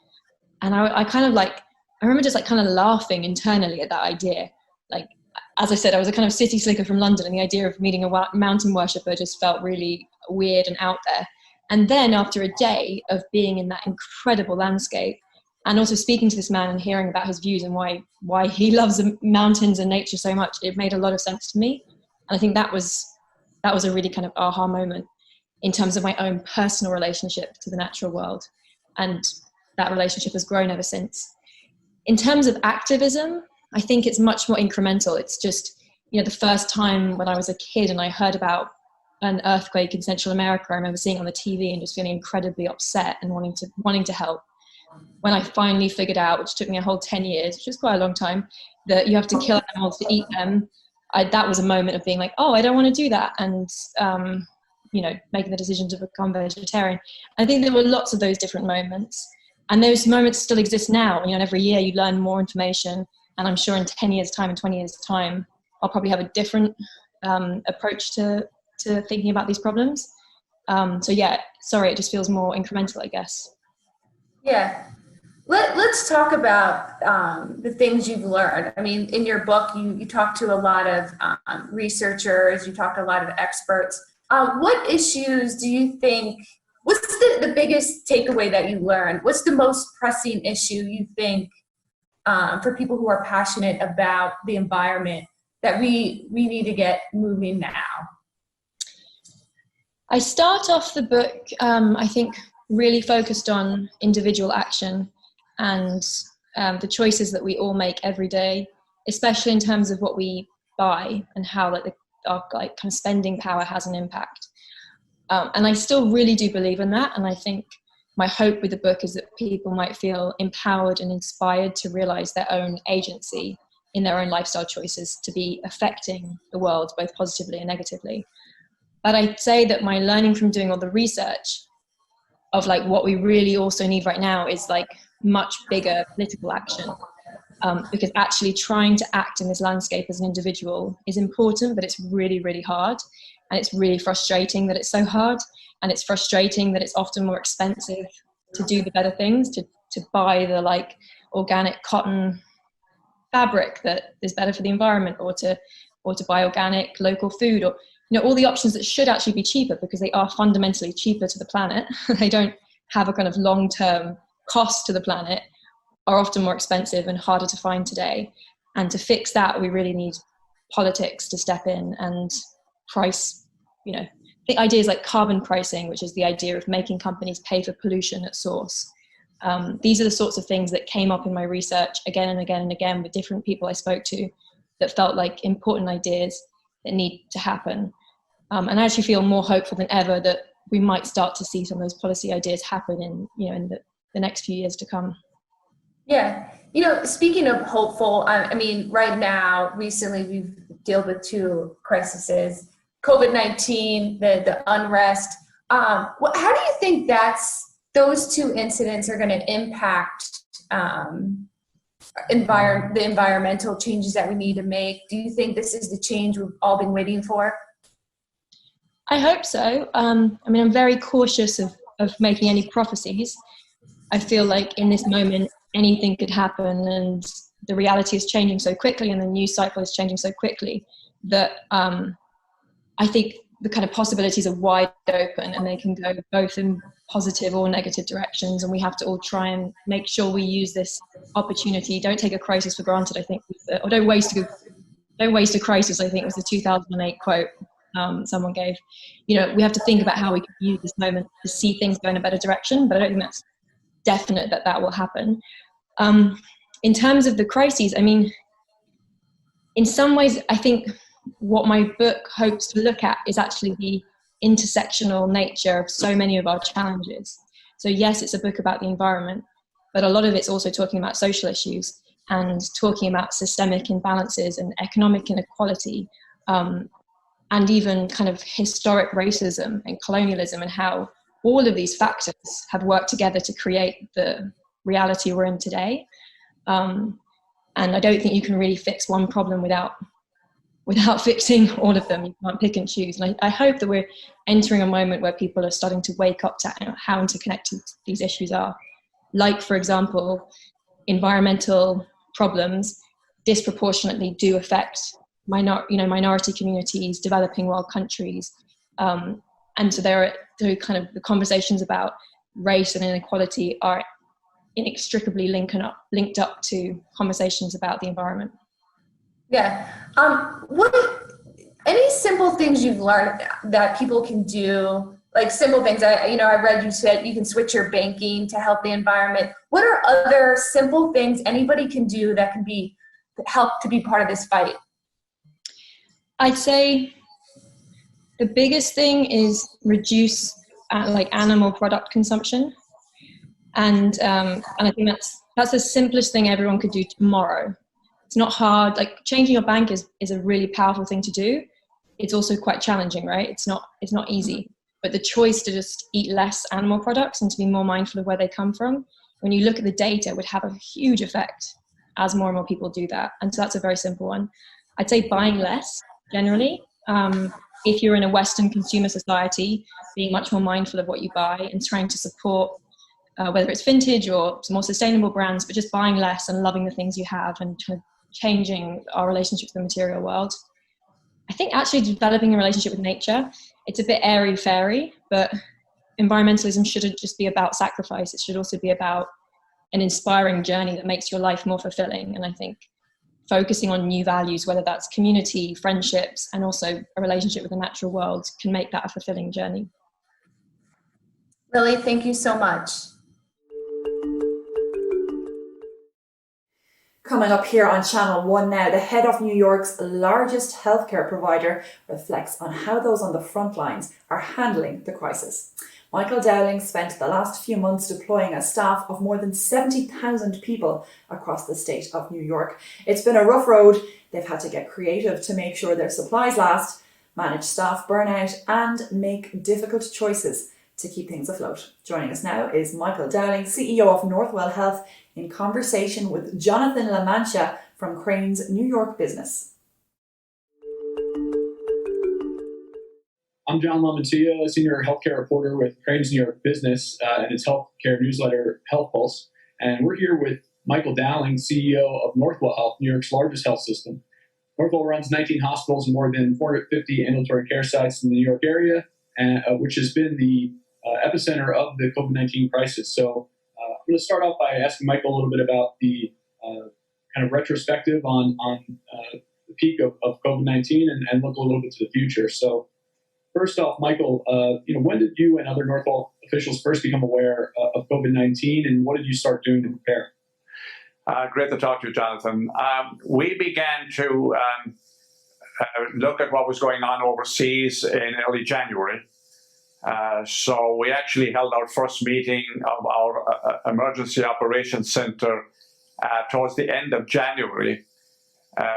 And I kind of like, I remember just like kind of laughing internally at that idea. Like, as I said, I was a kind of city slicker from London, and the idea of meeting a mountain worshiper just felt really weird and out there. And then after a day of being in that incredible landscape, and also speaking to this man and hearing about his views and why he loves the mountains and nature so much, it made a lot of sense to me. And I think that was a really kind of aha moment in terms of my own personal relationship to the natural world. And that relationship has grown ever since. In terms of activism, I think it's much more incremental. It's just, you know, the first time when I was a kid and I heard about an earthquake in Central America, I remember seeing it on the TV and just feeling incredibly upset and wanting to help. When I finally figured out, which took me a whole 10 years, which is quite a long time, that you have to kill animals to eat them, that was a moment of being like, oh, I don't want to do that. And, you know, making the decision to become vegetarian. I think there were lots of those different moments. And those moments still exist now. You know, and every year you learn more information. And I'm sure in 10 years' time and 20 years' time, I'll probably have a different approach to thinking about these problems. So yeah, sorry, it just feels more incremental, I guess. Yeah. Let's talk about the things you've learned. I mean, in your book, you talk to a lot of researchers, you talk to a lot of experts. What issues do you think, what's the biggest takeaway that you learned? What's the most pressing issue you think for people who are passionate about the environment that we need to get moving now? I start off the book, I think, really focused on individual action and the choices that we all make every day, especially in terms of what we buy and how our kind of spending power has an impact. And I still really do believe in that. And I think my hope with the book is that people might feel empowered and inspired to realize their own agency in their own lifestyle choices to be affecting the world both positively and negatively. But I'd say that my learning from doing all the research of like what we really also need right now is like much bigger political action. Because actually trying to act in this landscape as an individual is important, but it's really, really hard. And it's really frustrating that it's so hard. And it's frustrating that it's often more expensive to do the better things, to buy the like organic cotton fabric that is better for the environment, or to buy organic local food, or, you know, all the options that should actually be cheaper because they are fundamentally cheaper to the planet. They don't have a kind of long-term cost to the planet, are often more expensive and harder to find today. And to fix that, we really need politics to step in and price, you know, the ideas like carbon pricing, which is the idea of making companies pay for pollution at source. These are the sorts of things that came up in my research again and again and again with different people I spoke to that felt like important ideas that need to happen. And I actually feel more hopeful than ever that we might start to see some of those policy ideas happen in the next few years to come. Yeah, you know, speaking of hopeful, I mean, right now, recently we've dealt with two crises, COVID-19, the unrest. How do you think those two incidents are going to impact the environmental changes that we need to make? Do you think this is the change we've all been waiting for? I hope so. I mean, I'm very cautious of making any prophecies. I feel like in this moment, anything could happen, and the reality is changing so quickly and the news cycle is changing so quickly that I think the kind of possibilities are wide open and they can go both in positive or negative directions, and we have to all try and make sure we use this opportunity. Don't take a crisis for granted, I think, or don't waste a crisis, I think was the 2008 quote someone gave. You know, we have to think about how we can use this moment to see things go in a better direction, but I don't think that's definite that will happen. In terms of the crises, I mean, in some ways, I think what my book hopes to look at is actually the intersectional nature of so many of our challenges. So yes, it's a book about the environment, but a lot of it's also talking about social issues and talking about systemic imbalances and economic inequality, and even kind of historic racism and colonialism, and how all of these factors have worked together to create the reality we're in today. And I don't think you can really fix one problem without fixing all of them. You can't pick and choose. And I hope that we're entering a moment where people are starting to wake up to how interconnected these issues are. Like, for example, environmental problems disproportionately do affect minority communities, developing world countries. And so there are kind of the conversations about race and inequality are inextricably linked up to conversations about the environment. Yeah. Any simple things you've learned that people can do, like simple things? I read you said you can switch your banking to help the environment. What are other simple things anybody can do that can help to be part of this fight? I'd say the biggest thing is reduce animal product consumption, and I think that's the simplest thing everyone could do tomorrow. It's not hard. Like, changing your bank is a really powerful thing to do. It's also quite challenging, right? It's not easy. But the choice to just eat less animal products and to be more mindful of where they come from, when you look at the data, would have a huge effect as more and more people do that. And so that's a very simple one. I'd say buying less generally. If you're in a Western consumer society, being much more mindful of what you buy and trying to support whether it's vintage or more sustainable brands, but just buying less and loving the things you have and kind of changing our relationship to the material world. I think actually developing a relationship with nature, it's a bit airy-fairy, but environmentalism shouldn't just be about sacrifice. It should also be about an inspiring journey that makes your life more fulfilling. And I think focusing on new values, whether that's community, friendships, and also a relationship with the natural world, can make that a fulfilling journey. Lily, thank you so much. Coming up here on Channel 1 now, the head of New York's largest healthcare provider reflects on how those on the front lines are handling the crisis. Michael Dowling spent the last few months deploying a staff of more than 70,000 people across the state of New York. It's been a rough road. They've had to get creative to make sure their supplies last, manage staff burnout, and make difficult choices to keep things afloat. Joining us now is Michael Dowling, CEO of Northwell Health, in conversation with Jonathan LaMantia from Crane's New York business. I'm John LaMantia, senior healthcare reporter with Crane's New York business and its healthcare newsletter, Health Pulse. And we're here with Michael Dowling, CEO of Northwell Health, New York's largest health system. Northwell runs 19 hospitals and more than 450 ambulatory care sites in the New York area, which has been the epicenter of the COVID-19 crisis. So I'm going to start off by asking Michael a little bit about the kind of retrospective on the peak of COVID-19 and look a little bit to the future. So first off, Michael, when did you and other Northwell officials first become aware of COVID-19, and what did you start doing to prepare? Great to talk to you, Jonathan. We began to look at what was going on overseas in early January. So we actually held our first meeting of our Emergency Operations Center towards the end of January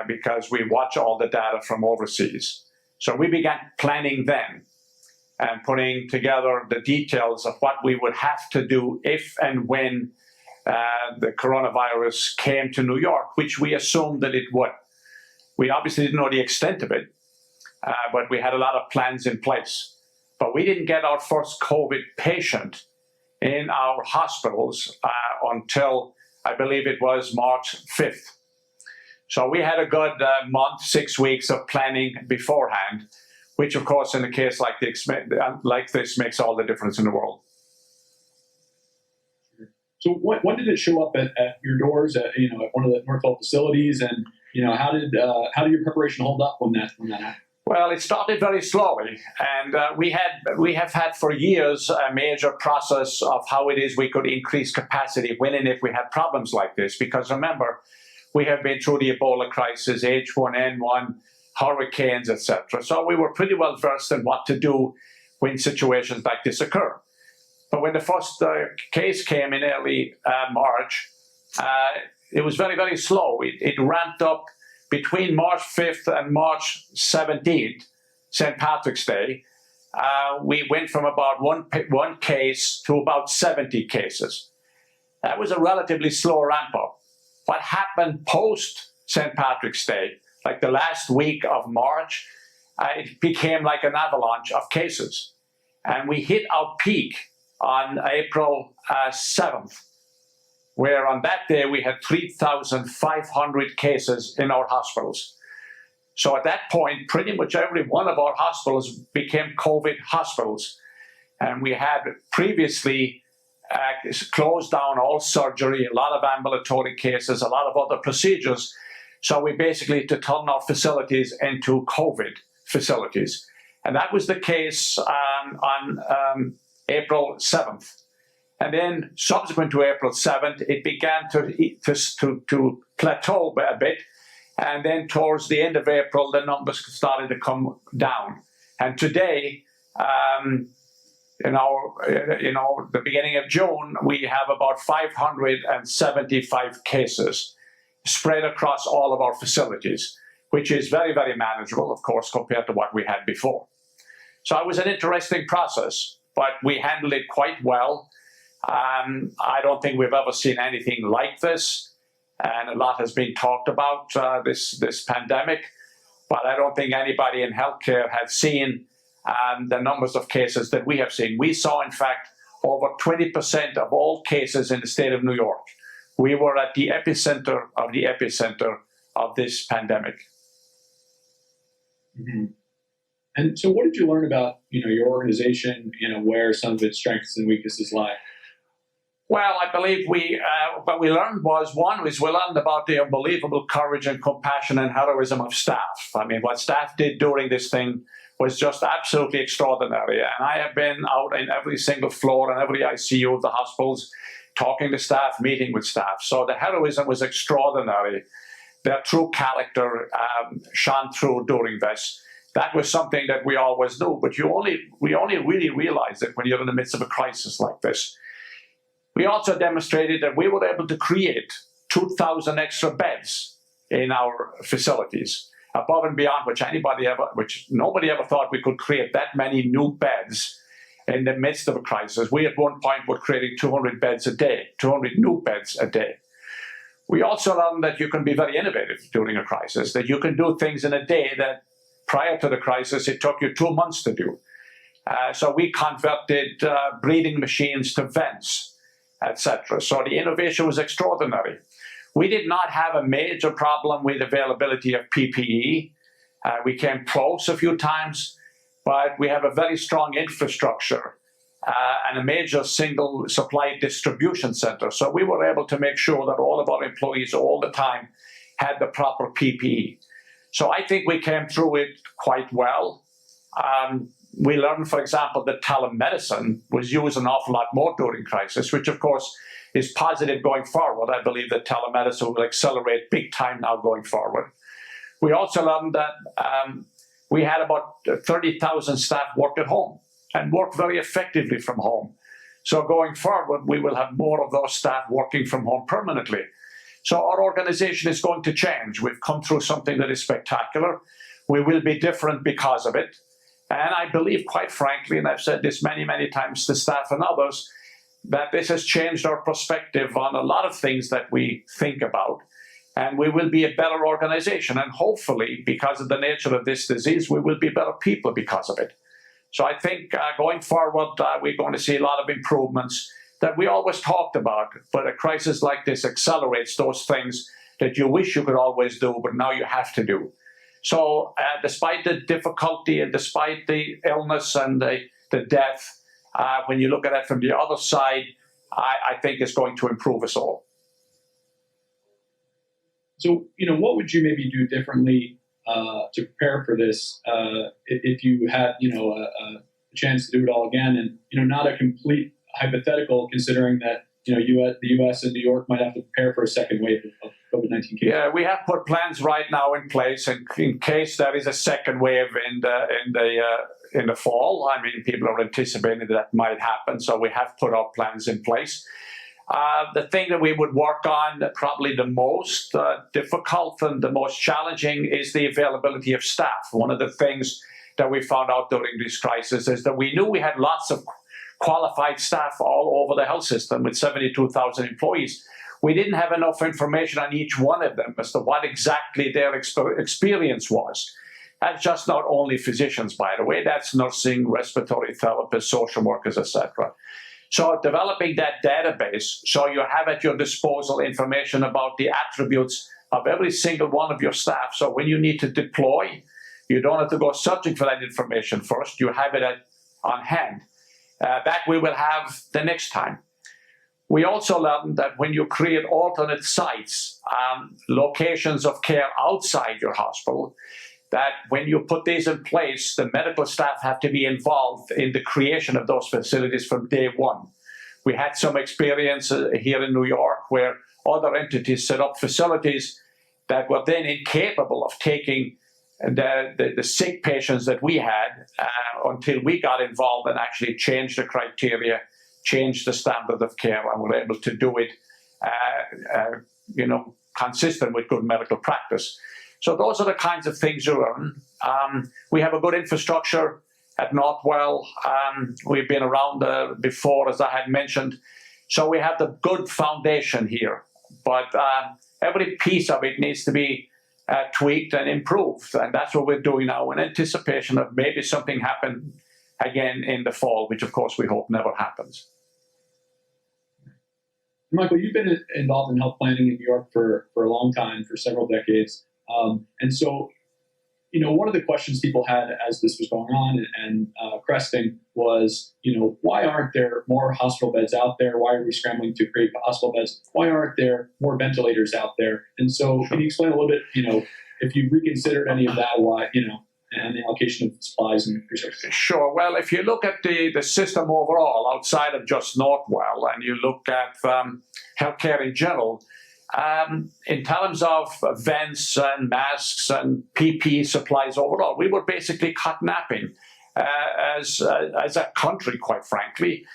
because we watch all the data from overseas. So we began planning then and putting together the details of what we would have to do if and when the coronavirus came to New York, which we assumed that it would. We obviously didn't know the extent of it, but we had a lot of plans in place. But we didn't get our first COVID patient in our hospitals until, I believe it was March 5th. So we had a good month, 6 weeks of planning beforehand, which of course in a case like this makes all the difference in the world. So when did it show up at your doors at one of the Northwell facilities, and how did your preparation hold up when that happened? Well, it started very slowly, and we have had for years a major process of how it is we could increase capacity when and if we had problems like this. Because remember, we have been through the Ebola crisis, H1N1, hurricanes, etc. So we were pretty well versed in what to do when situations like this occur. But when the first case came in early March, it was very, very slow. It ramped up between March 5th and March 17th. St. Patrick's Day, we went from about one case to about 70 cases. That was a relatively slow ramp up. What happened post St. Patrick's Day, like the last week of March, it became like an avalanche of cases. And we hit our peak on April 7th, where on that day we had 3,500 cases in our hospitals. So at that point, pretty much every one of our hospitals became COVID hospitals. And we had previously closed down all surgery, a lot of ambulatory cases, a lot of other procedures. So we basically had to turn our facilities into COVID facilities. And that was the case on April 7th. And then subsequent to April 7th, it began to plateau a bit. And then towards the end of April, the numbers started to come down. And today, the beginning of June, we have about 575 cases spread across all of our facilities, which is very, very manageable, of course, compared to what we had before. So it was an interesting process, but we handled it quite well. I don't think we've ever seen anything like this. And a lot has been talked about this pandemic, but I don't think anybody in healthcare had seen the numbers of cases that we have seen. We saw, in fact, over 20% of all cases in the state of New York. We were at the epicenter of this pandemic. Mm-hmm. And so what did you learn about, your organization, where some of its strengths and weaknesses lie? Well, I believe what we learned was, we learned about the unbelievable courage and compassion and heroism of staff. I mean, what staff did during this thing was just absolutely extraordinary. And I have been out in every single floor and every ICU of the hospitals, talking to staff, meeting with staff. So the heroism was extraordinary. Their true character shone through during this. That was something that we always knew, but we only really realize it when you're in the midst of a crisis like this. We also demonstrated that we were able to create 2,000 extra beds in our facilities, above and beyond which nobody ever thought we could create that many new beds in the midst of a crisis. We at one point were creating 200 beds a day, 200 new beds a day. We also learned that you can be very innovative during a crisis, that you can do things in a day that prior to the crisis, it took you 2 months to do. So we converted breathing machines to vents, etc. So the innovation was extraordinary. We did not have a major problem with availability of PPE. We came close a few times, but we have a very strong infrastructure and a major single supply distribution center. So we were able to make sure that all of our employees all the time had the proper PPE. So I think we came through it quite well. We learned, for example, that telemedicine was used an awful lot more during crisis, which of course is positive going forward. I believe that telemedicine will accelerate big time now going forward. We also learned that we had about 30,000 staff work at home and work very effectively from home. So going forward, we will have more of those staff working from home permanently. So our organization is going to change. We've come through something that is spectacular. We will be different because of it. And I believe, quite frankly, and I've said this many, many times to staff and others, that this has changed our perspective on a lot of things that we think about. And we will be a better organization. And hopefully, because of the nature of this disease, we will be better people because of it. So I think going forward, we're going to see a lot of improvements that we always talked about. But a crisis like this accelerates those things that you wish you could always do, but now you have to do. So despite the difficulty and despite the illness and the death, when you look at it from the other side, I think it's going to improve us all. So, what would you maybe do differently to prepare for this if you had, a chance to do it all again? And, not a complete hypothetical, considering that, the U.S. and New York might have to prepare for a second wave of COVID-19 cases. Yeah, we have put plans right now in place in case there is a second wave in the fall. I mean, people are anticipating that might happen, so we have put our plans in place. The thing that we would work on, probably the most difficult and the most challenging, is the availability of staff. One of the things that we found out during this crisis is that we knew we had lots of qualified staff all over the health system with 72,000 employees. We didn't have enough information on each one of them as to what exactly their experience was. That's just not only physicians, by the way, that's nursing, respiratory therapists, social workers, etc. So developing that database so you have at your disposal information about the attributes of every single one of your staff. So when you need to deploy, you don't have to go searching for that information first. You have it on hand. That we will have the next time. We also learned that when you create alternate sites, locations of care outside your hospital, that when you put these in place, the medical staff have to be involved in the creation of those facilities from day one. We had some experience here in New York where other entities set up facilities that were then incapable of taking the sick patients that we had until we got involved and actually changed the criteria, changed the standard of care, and were able to do it consistent with good medical practice. So those are the kinds of things you learn. We have a good infrastructure at Northwell. We've been around before, as I had mentioned. So we have the good foundation here. But every piece of it needs to be tweaked and improved. And that's what we're doing now in anticipation of maybe something happen again in the fall, which of course we hope never happens. Michael, you've been involved in health planning in New York for a long time, for several decades. And so, one of the questions people had as this was going on and cresting was, why aren't there more hospital beds out there? Why are we scrambling to create hospital beds? Why aren't there more ventilators out there? And so can you explain a little bit, if you've reconsidered any of that, why, and the allocation of supplies and resources? Sure. Well, if you look at the system overall, outside of just Northwell, and you look at healthcare in general, in terms of vents and masks and PPE supplies overall, we were basically cut napping as a country, quite frankly.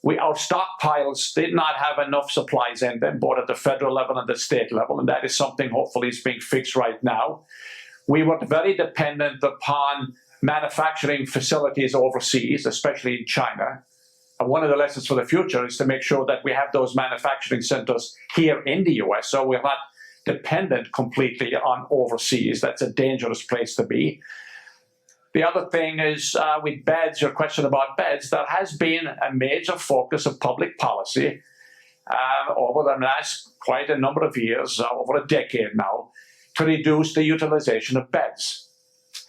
Our stockpiles did not have enough supplies in them, both at the federal level and the state level, and that is something hopefully is being fixed right now. We were very dependent upon manufacturing facilities overseas, especially in China. And one of the lessons for the future is to make sure that we have those manufacturing centers here in the US, so we're not dependent completely on overseas. That's a dangerous place to be. The other thing is with beds, your question about beds, there has been a major focus of public policy over the last quite a number of years, over a decade now, to reduce the utilization of beds.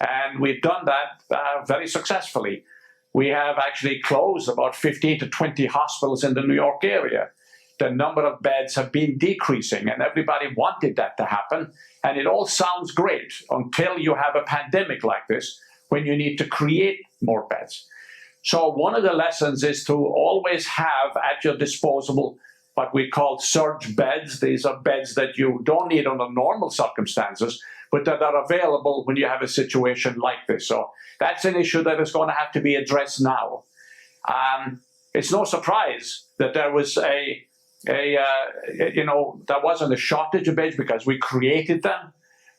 And we've done that very successfully. We have actually closed about 15 to 20 hospitals in the New York area. The number of beds have been decreasing, and everybody wanted that to happen. And it all sounds great until you have a pandemic like this, when you need to create more beds. So one of the lessons is to always have at your disposal what we call surge beds. These are beds that you don't need under normal circumstances, but that are available when you have a situation like this. So that's an issue that is going to have to be addressed now. It's no surprise that there was there wasn't a shortage of beds because we created them,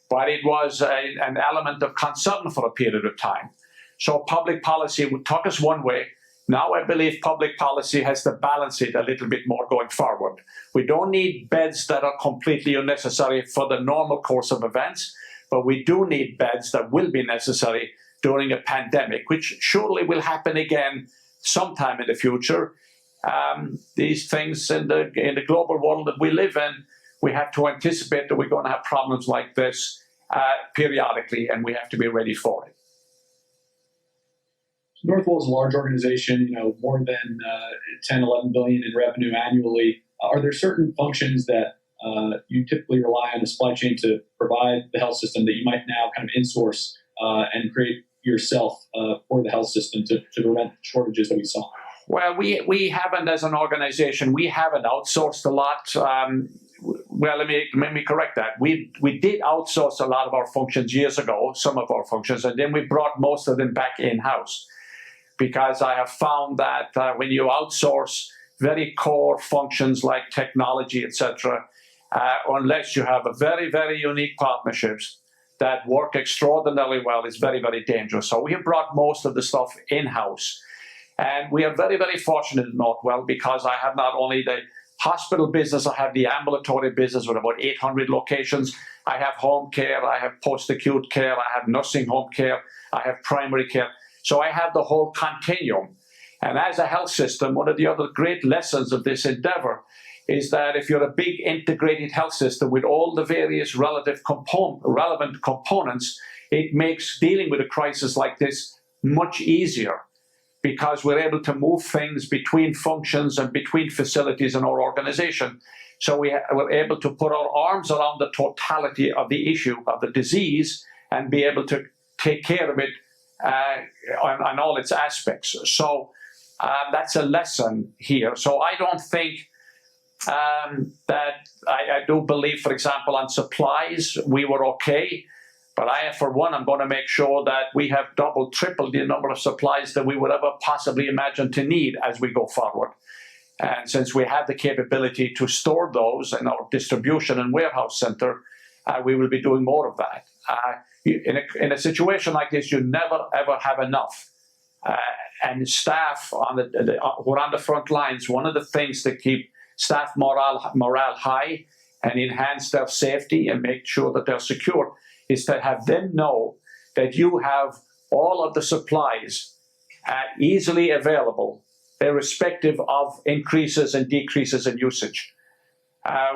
but it was an element of concern for a period of time. So public policy took us one way. Now I believe public policy has to balance it a little bit more going forward. We don't need beds that are completely unnecessary for the normal course of events, but we do need beds that will be necessary during a pandemic, which surely will happen again sometime in the future. These things in the global world that we live in, we have to anticipate that we're going to have problems like this periodically, and we have to be ready for it. Northwell is a large organization, more than 10, 11 billion in revenue annually. Are there certain functions that you typically rely on the supply chain to provide the health system that you might now kind of insource and create yourself for the health system to prevent shortages that we saw? Well, we haven't, as an organization, we haven't outsourced a lot. Well, let me correct that. We did outsource a lot of our functions years ago, some of our functions, and then we brought most of them back in-house. Because I have found that when you outsource very core functions like technology, etc., unless you have a very, very unique partnerships, that work extraordinarily well is very, very dangerous. So we have brought most of the stuff in-house. And we are very, very fortunate in Northwell because I have not only the hospital business, I have the ambulatory business with about 800 locations. I have home care, I have post-acute care, I have nursing home care, I have primary care. So I have the whole continuum. And as a health system, one of the other great lessons of this endeavor is that if you're a big integrated health system with all the various relevant components, it makes dealing with a crisis like this much easier, because we're able to move things between functions and between facilities in our organization. So we're able to put our arms around the totality of the issue of the disease and be able to take care of it on all its aspects. So that's a lesson here. So I don't think that I do believe, for example, on supplies, we were okay. But for one, I'm going to make sure that we have double, triple the number of supplies that we would ever possibly imagine to need as we go forward. And since we have the capability to store those in our distribution and warehouse center, we will be doing more of that. In a situation like this, you never, ever have enough. And staff who are on the front lines, one of the things that keep staff morale high and enhance their safety and make sure that they're secure is to have them know that you have all of the supplies easily available, irrespective of increases and decreases in usage.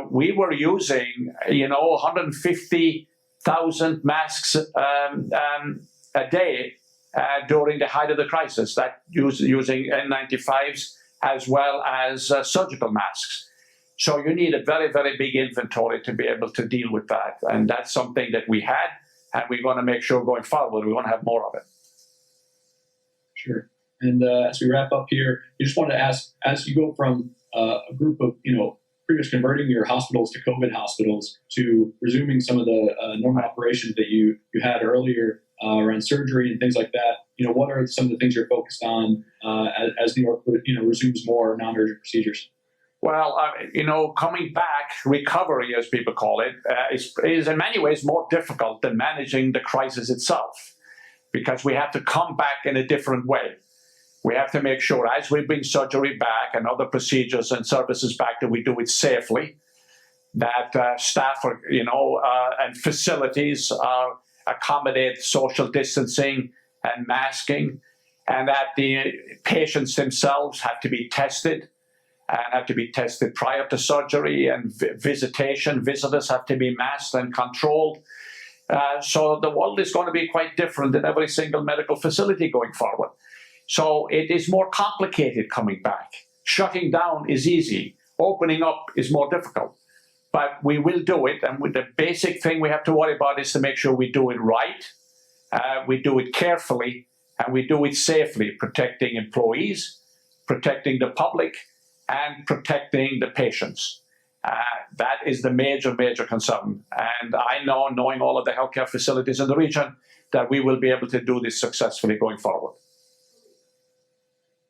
We were using, 150,000 masks a day during the height of the crisis, that using N95s as well as surgical masks. So you need a very, very big inventory to be able to deal with that. And that's something that we had, and we're going to make sure going forward we want to have more of it. Sure. And as we wrap up here, you just wanted to ask, as you go from a group of, previous converting your hospitals to COVID hospitals to resuming some of the normal operations that you had earlier around surgery and things like that, what are some of the things you're focused on as New York, resumes more non-urgent procedures? Well, coming back, recovery, as people call it, is in many ways more difficult than managing the crisis itself, because we have to come back in a different way. We have to make sure, as we bring surgery back and other procedures and services back, that we do it safely, that staff are, and facilities accommodate social distancing and masking, and that the patients themselves have to be tested and have to be tested prior to surgery, and visitors have to be masked and controlled. So the world is going to be quite different in every single medical facility going forward. So it is more complicated coming back. Shutting down is easy. Opening up is more difficult. But we will do it, and the basic thing we have to worry about is to make sure we do it right, we do it carefully, and we do it safely, protecting employees, protecting the public, and protecting the patients. That is the major, major concern. And I know, knowing all of the healthcare facilities in the region, that we will be able to do this successfully going forward.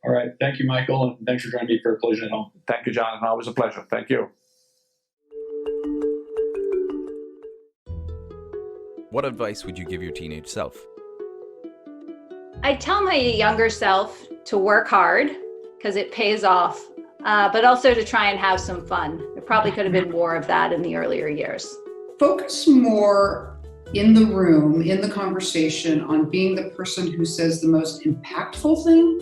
All right. Thank you, Michael, and thanks for joining me for Collision at Home. Thank you, Jonathan. Always a pleasure. Thank you. What advice would you give your teenage self? I tell my younger self to work hard because it pays off, but also to try and have some fun. There probably could have been more of that in the earlier years. Focus more in the room, in the conversation, on being the person who says the most impactful thing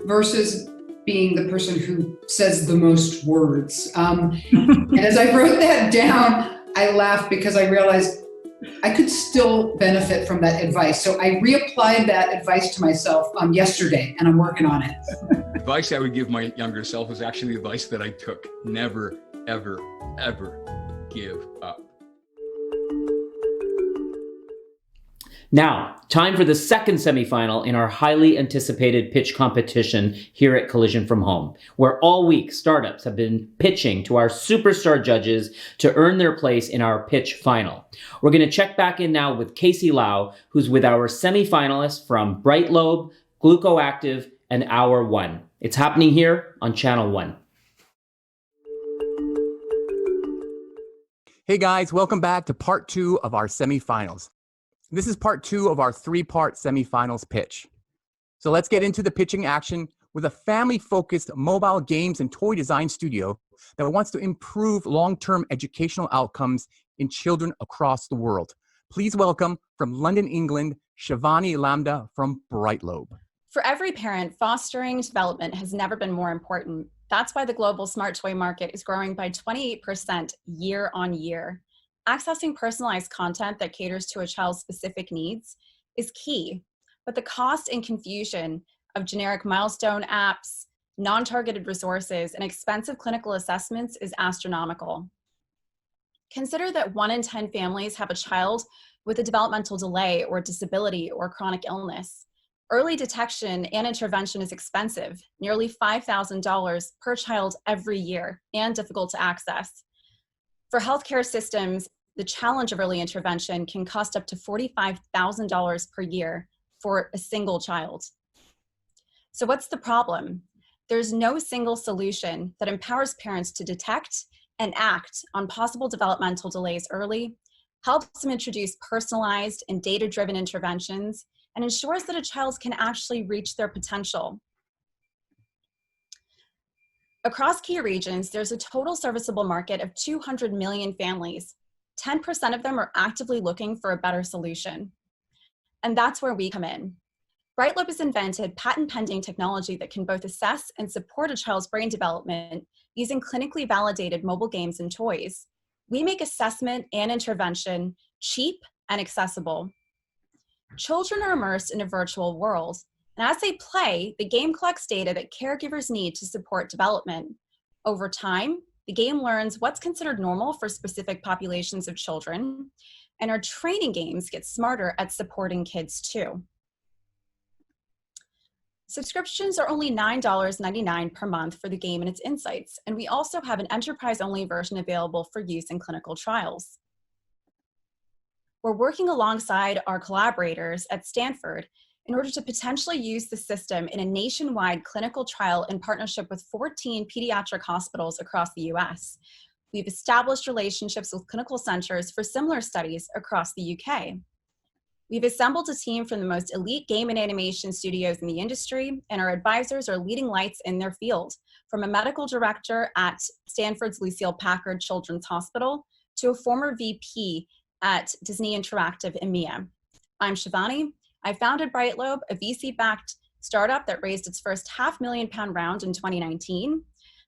versus being the person who says the most words. And as I wrote that down, I laughed because I realized I could still benefit from that advice. So I reapplied that advice to myself yesterday, and I'm working on it. Advice I would give my younger self was actually the advice that I took. Never, ever, ever give up. Now, time for the second semifinal in our highly anticipated pitch competition here at Collision from Home, where all week startups have been pitching to our superstar judges to earn their place in our pitch final. We're going to check back in now with Casey Lau, who's with our semifinalists from Bright Lobe, Glucoactive, and Hour One. It's happening here on Channel 1. Hey guys, welcome back to part 2 of our semifinals. This is part 2 of our 3-part semifinals pitch. So let's get into the pitching action with a family-focused mobile games and toy design studio that wants to improve long-term educational outcomes in children across the world. Please welcome from London, England, Shivani Lambda from Bright Lobe. For every parent, fostering development has never been more important. That's why the global smart toy market is growing by 28% year on year. Accessing personalized content that caters to a child's specific needs is key, but the cost and confusion of generic milestone apps, non-targeted resources, and expensive clinical assessments is astronomical. Consider that 1 in 10 families have a child with a developmental delay or disability or chronic illness. Early detection and intervention is expensive, nearly $5,000 per child every year, and difficult to access. For healthcare systems, the challenge of early intervention can cost up to $45,000 per year for a single child. So what's the problem? There's no single solution that empowers parents to detect and act on possible developmental delays early, helps them introduce personalized and data-driven interventions, and ensures that a child can actually reach their potential. Across key regions, there's a total serviceable market of 200 million families. 10% of them are actively looking for a better solution. And that's where we come in. Bright Lobe has invented patent-pending technology that can both assess and support a child's brain development using clinically validated mobile games and toys. We make assessment and intervention cheap and accessible. Children are immersed in a virtual world, and as they play, the game collects data that caregivers need to support development. Over time, the game learns what's considered normal for specific populations of children, and our training games get smarter at supporting kids too. Subscriptions are only $9.99 per month for the game and its insights, and we also have an enterprise-only version available for use in clinical trials. We're working alongside our collaborators at Stanford in order to potentially use the system in a nationwide clinical trial in partnership with 14 pediatric hospitals across the US. We've established relationships with clinical centers for similar studies across the UK. We've assembled a team from the most elite game and animation studios in the industry, and our advisors are leading lights in their field, from a medical director at Stanford's Lucille Packard Children's Hospital to a former VP at Disney Interactive EMEA. I'm Shivani. I founded Bright Lobe, a VC-backed startup that raised its first £500,000 round in 2019.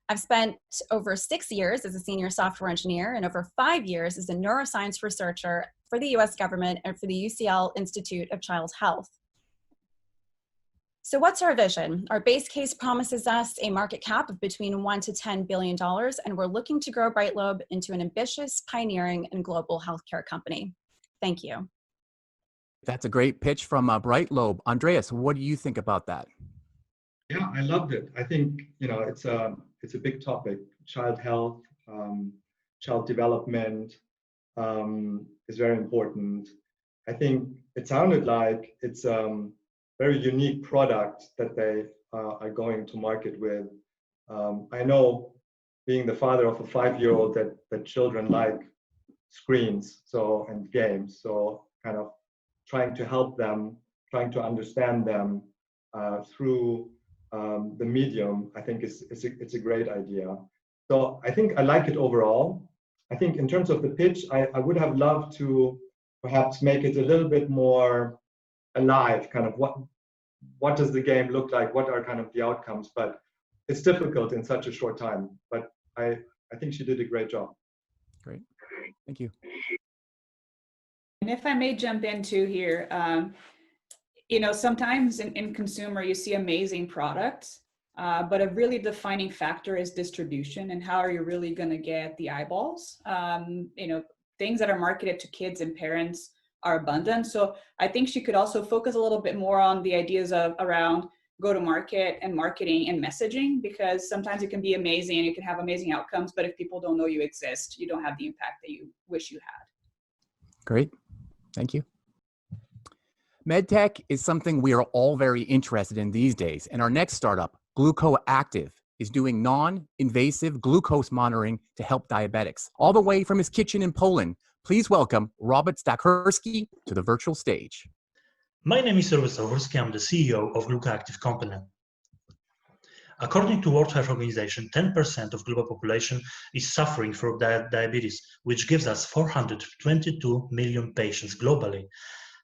I've spent over 6 years as a senior software engineer and over 5 years as a neuroscience researcher for the US government and for the UCL Institute of Child Health. So what's our vision? Our base case promises us a market cap of between $1 to $10 billion, and we're looking to grow Bright Lobe into an ambitious, pioneering, and global healthcare company. Thank you. That's a great pitch from Bright Lobe. Andreas, what do you think about that? Yeah, I loved it. I think, it's a big topic. Child health, child development is very important. I think it sounded like it's a very unique product that they are going to market with. I know, being the father of a 5-year-old, that children like screens and games. So kind of trying to help them, trying to understand them through the medium, I think it's a great idea. So I think I like it overall. I think in terms of the pitch, I would have loved to perhaps make it a little bit more alive, kind of what does the game look like, what are kind of the outcomes, but it's difficult in such a short time. But I think she did a great job. Great, thank you. And if I may jump in too here, sometimes in consumer, you see amazing products, but a really defining factor is distribution and how are you really going to get the eyeballs. Things that are marketed to kids and parents are abundant. So I think she could also focus a little bit more on the ideas around go-to-market and marketing and messaging, because sometimes it can be amazing and you can have amazing outcomes, but if people don't know you exist, you don't have the impact that you wish you had. Great, thank you. MedTech is something we are all very interested in these days, and our next startup, GlucoActive, is doing non-invasive glucose monitoring to help diabetics. All the way from his kitchen in Poland, Please welcome Robert Stachersky to the virtual stage. My name is Robert Stachersky. I'm the CEO of GlucoActive Company. According to World Health Organization, 10% of global population is suffering from diabetes, which gives us 422 million patients globally.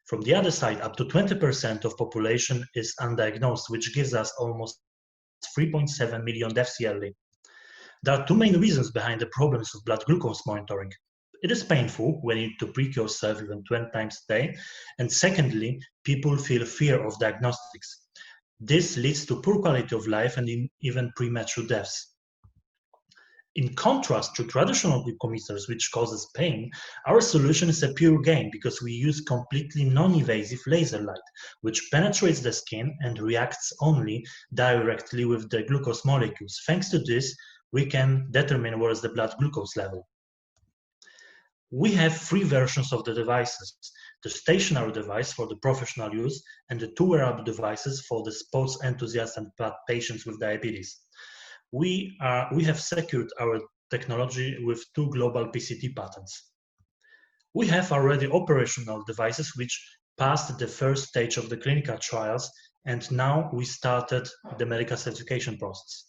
From the other side, up to 20% of population is undiagnosed, which gives us almost 3.7 million deaths yearly. There are two main reasons behind the problems of blood glucose monitoring. It is painful when you need to prick yourself even 20 times a day. And secondly, people feel fear of diagnostics. This leads to poor quality of life and even premature deaths. In contrast to traditional glucometers, which causes pain, our solution is a pure gain because we use completely non-invasive laser light, which penetrates the skin and reacts only directly with the glucose molecules. Thanks to this, we can determine what is the blood glucose level. We have three versions of the devices: the stationary device for the professional use and the two wearable devices for the sports enthusiasts and patients with diabetes. We have secured our technology with 2 global PCT patents. We have already operational devices which passed the first stage of the clinical trials, and now we started the medical certification process.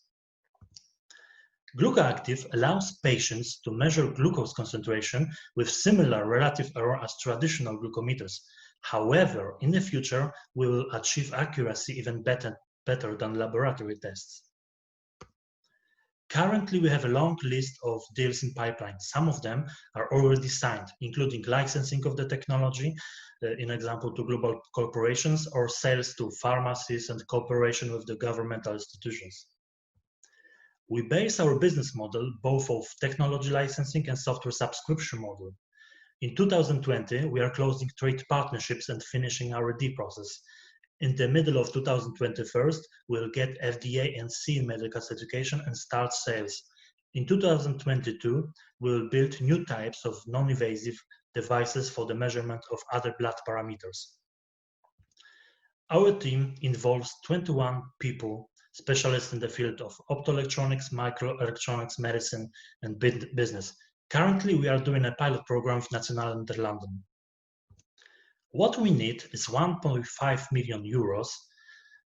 GlucoActive allows patients to measure glucose concentration with similar relative error as traditional glucometers. However, in the future, we will achieve accuracy even better than laboratory tests. Currently, we have a long list of deals in pipeline. Some of them are already signed, including licensing of the technology, in example, to global corporations, or sales to pharmacies and cooperation with the governmental institutions. We base our business model both of technology licensing and software subscription model. In 2020, we are closing trade partnerships and finishing our R&D process. In the middle of 2021, we'll get FDA and CE medical certification and start sales. In 2022, we'll build new types of non-invasive devices for the measurement of other blood parameters. Our team involves 21 people, specialists in the field of optoelectronics, microelectronics, medicine, and business. Currently, we are doing a pilot program with Nationale-Nederlanden. What we need is 1.5 million euros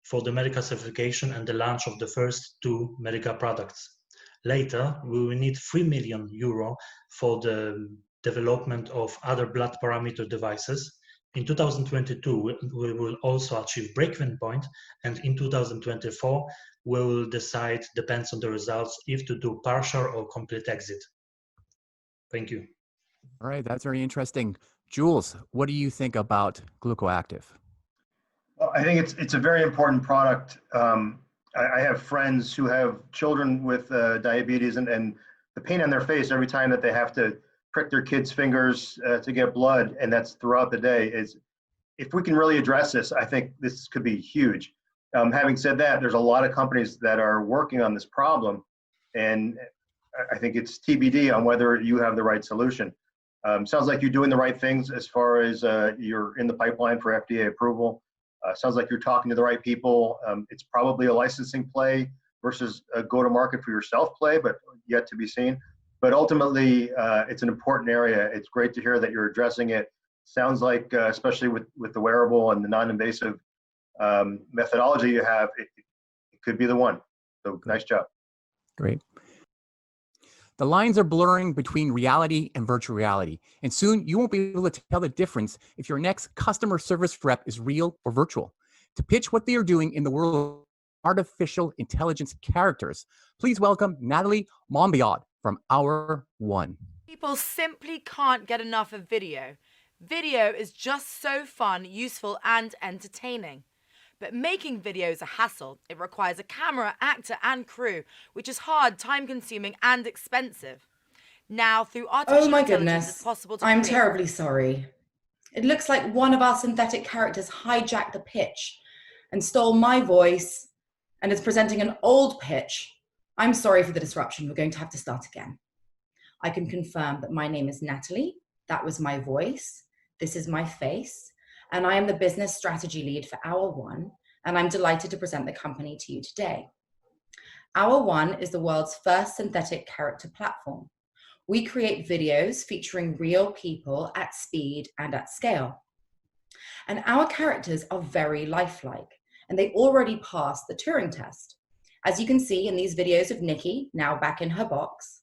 for the medical certification and the launch of the first 2 medical products. Later, we will need 3 million euro for the development of other blood parameter devices. In 2022, we will also achieve break-even point, and in 2024, we will decide, depends on the results, if to do partial or complete exit. Thank you. All right, that's very interesting. Jules, what do you think about GlucoActive? Well, I think it's a very important product. I have friends who have children with diabetes, and the pain on their face every time that they have to prick their kids' fingers to get blood, and that's throughout the day. If we can really address this, I think this could be huge. Having said that, there's a lot of companies that are working on this problem, and I think it's TBD on whether you have the right solution. Sounds like you're doing the right things as far as you're in the pipeline for FDA approval. Sounds like you're talking to the right people. It's probably a licensing play versus a go-to-market for yourself play, but yet to be seen. But ultimately, it's an important area. It's great to hear that you're addressing it. Sounds like, especially with the wearable and the non-invasive methodology you have, it could be the one. So nice job. Great. The lines are blurring between reality and virtual reality, and soon you won't be able to tell the difference if your next customer service rep is real or virtual. To pitch what they are doing in the world of artificial intelligence characters, please welcome Natalie Monbiot from Hour One. People simply can't get enough of video. Video is just so fun, useful, and entertaining. But making video is a hassle. It requires a camera, actor, and crew, which is hard, time-consuming, and expensive. Now, through artificial intelligence, it's possible to I'm create... terribly sorry. It looks like one of our synthetic characters hijacked the pitch and stole my voice and is presenting an old pitch. I'm sorry for the disruption. We're going to have to start again. I can confirm that my name is Natalie. That was my voice. This is my face. And I am the business strategy lead for Hour One, and I'm delighted to present the company to you today. Hour One is the world's first synthetic character platform. We create videos featuring real people at speed and at scale. And our characters are very lifelike, and they already passed the Turing test. As you can see in these videos of Nikki, now back in her box,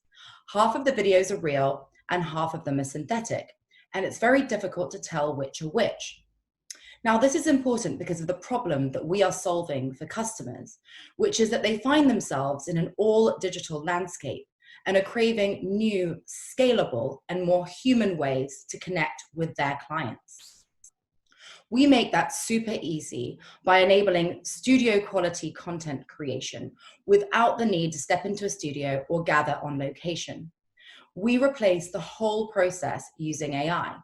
half of the videos are real and half of them are synthetic, and it's very difficult to tell which are which. Now, this is important because of the problem that we are solving for customers, which is that they find themselves in an all-digital landscape and are craving new, scalable, and more human ways to connect with their clients. We make that super easy by enabling studio quality content creation without the need to step into a studio or gather on location. We replace the whole process using AI.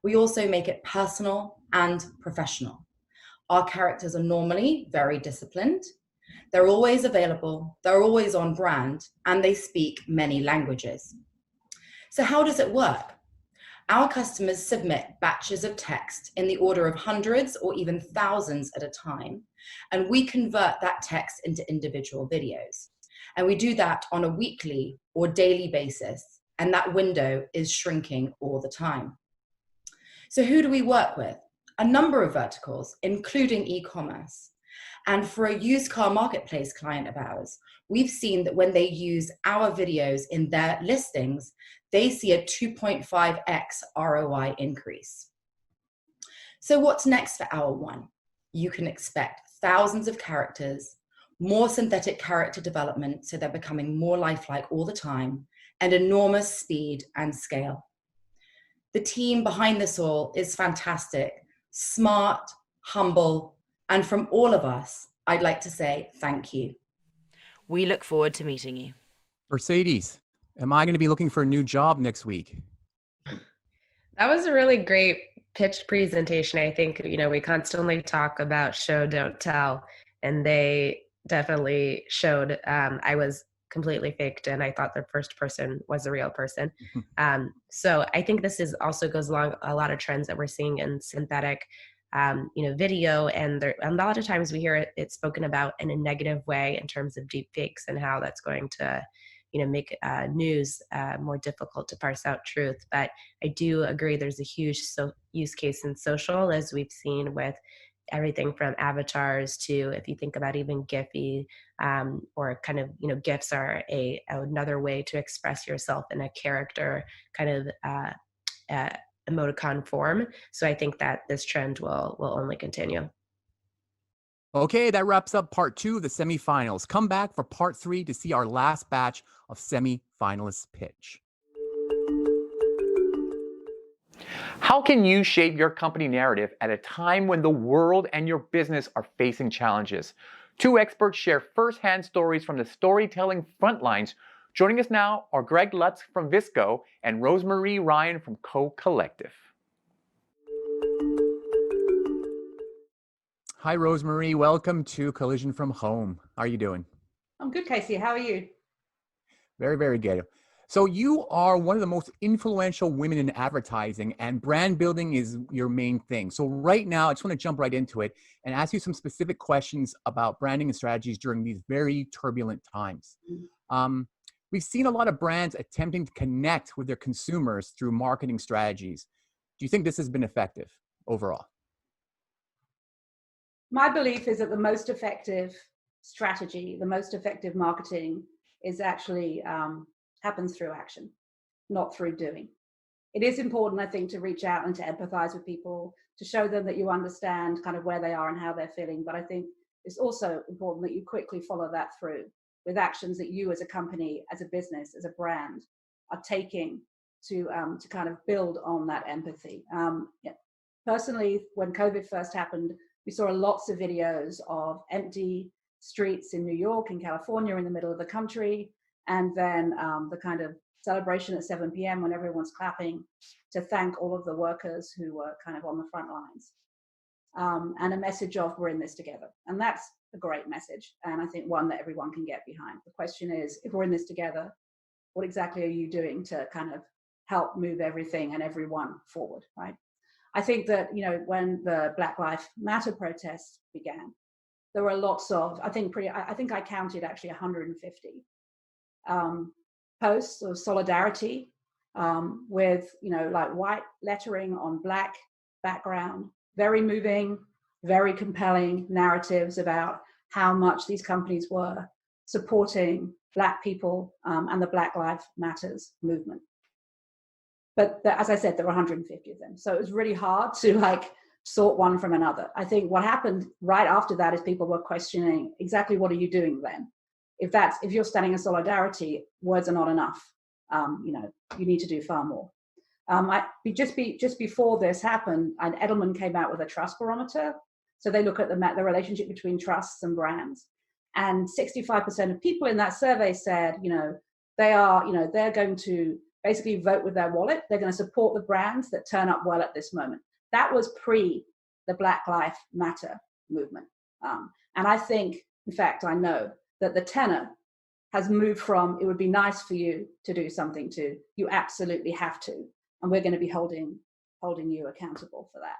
We also make it personal and professional. Our characters are normally very disciplined. They're always available, they're always on brand, and they speak many languages. So how does it work? Our customers submit batches of text in the order of hundreds or even thousands at a time, and we convert that text into individual videos. And we do that on a weekly or daily basis, and that window is shrinking all the time. So who do we work with? A number of verticals, including e-commerce. And for a used car marketplace client of ours, we've seen that when they use our videos in their listings, they see a 2.5x ROI increase. So what's next for Hour One? You can expect thousands of characters, more synthetic character development so they're becoming more lifelike all the time, and enormous speed and scale. The team behind this all is fantastic, smart, humble, and from all of us, I'd like to say thank you. We look forward to meeting you. Mercedes, am I going to be looking for a new job next week? That was a really great pitched presentation. I think, we constantly talk about show, don't tell, and they definitely showed. I was completely faked and I thought the first person was a real person. So I think this also goes along a lot of trends that we're seeing in synthetic video, and a lot of times we hear it spoken about in a negative way in terms of deep fakes and how that's going to make news more difficult to parse out truth. But I do agree there's a huge use case in social, as we've seen with everything from avatars to, if you think about even Giphy, or kind of, GIFs are another way to express yourself in a character kind of emoticon form. So I think that this trend will only continue. Okay, that wraps up part 2 of the semifinals. Come back for part 3 to see our last batch of semifinalists pitch. How can you shape your company narrative at a time when the world and your business are facing challenges? 2 experts share firsthand stories from the storytelling front lines. Joining us now are Greg Lutz from Visco and Rosemarie Ryan from Co-Collective. Hi, Rosemarie. Welcome to Collision from Home. How are you doing? I'm good, Casey. How are you? Very, very good. So you are one of the most influential women in advertising, and brand building is your main thing. So right now, I just want to jump right into it and ask you some specific questions about branding and strategies during these very turbulent times. We've seen a lot of brands attempting to connect with their consumers through marketing strategies. Do you think this has been effective overall? My belief is that the most effective strategy, the most effective marketing is actually happens through action, not through doing. It is important, I think, to reach out and to empathize with people, to show them that you understand kind of where they are and how they're feeling. But I think it's also important that you quickly follow that through with actions that you as a company, as a business, as a brand are taking to kind of build on that empathy. Personally, when COVID first happened, we saw lots of videos of empty streets in New York and California in the middle of the country, and then the kind of celebration at 7 p.m. when everyone's clapping to thank all of the workers who were kind of on the front lines. And a message of we're in this together. And that's a great message, and I think one that everyone can get behind. The question is, if we're in this together, what exactly are you doing to kind of help move everything and everyone forward, right? I think that, when the Black Lives Matter protests began, there were lots of, I think I counted actually 150 posts of solidarity with, like white lettering on black background, very moving, very compelling narratives about how much these companies were supporting Black people and the Black Lives Matters movement. But as I said, there were 150 of them. So it was really hard to like sort one from another. I think what happened right after that is people were questioning exactly what are you doing then? If you're standing in solidarity, words are not enough. You need to do far more. Just before this happened, Edelman came out with a trust barometer. So they look at the relationship between trusts and brands. And 65% of people in that survey said, they're going to basically vote with their wallet. They're going to support the brands that turn up well at this moment. That was pre the Black Lives Matter movement. And I think, in fact, I know that the tenor has moved from, it would be nice for you to do something, to you absolutely have to. And we're going to be holding you accountable for that.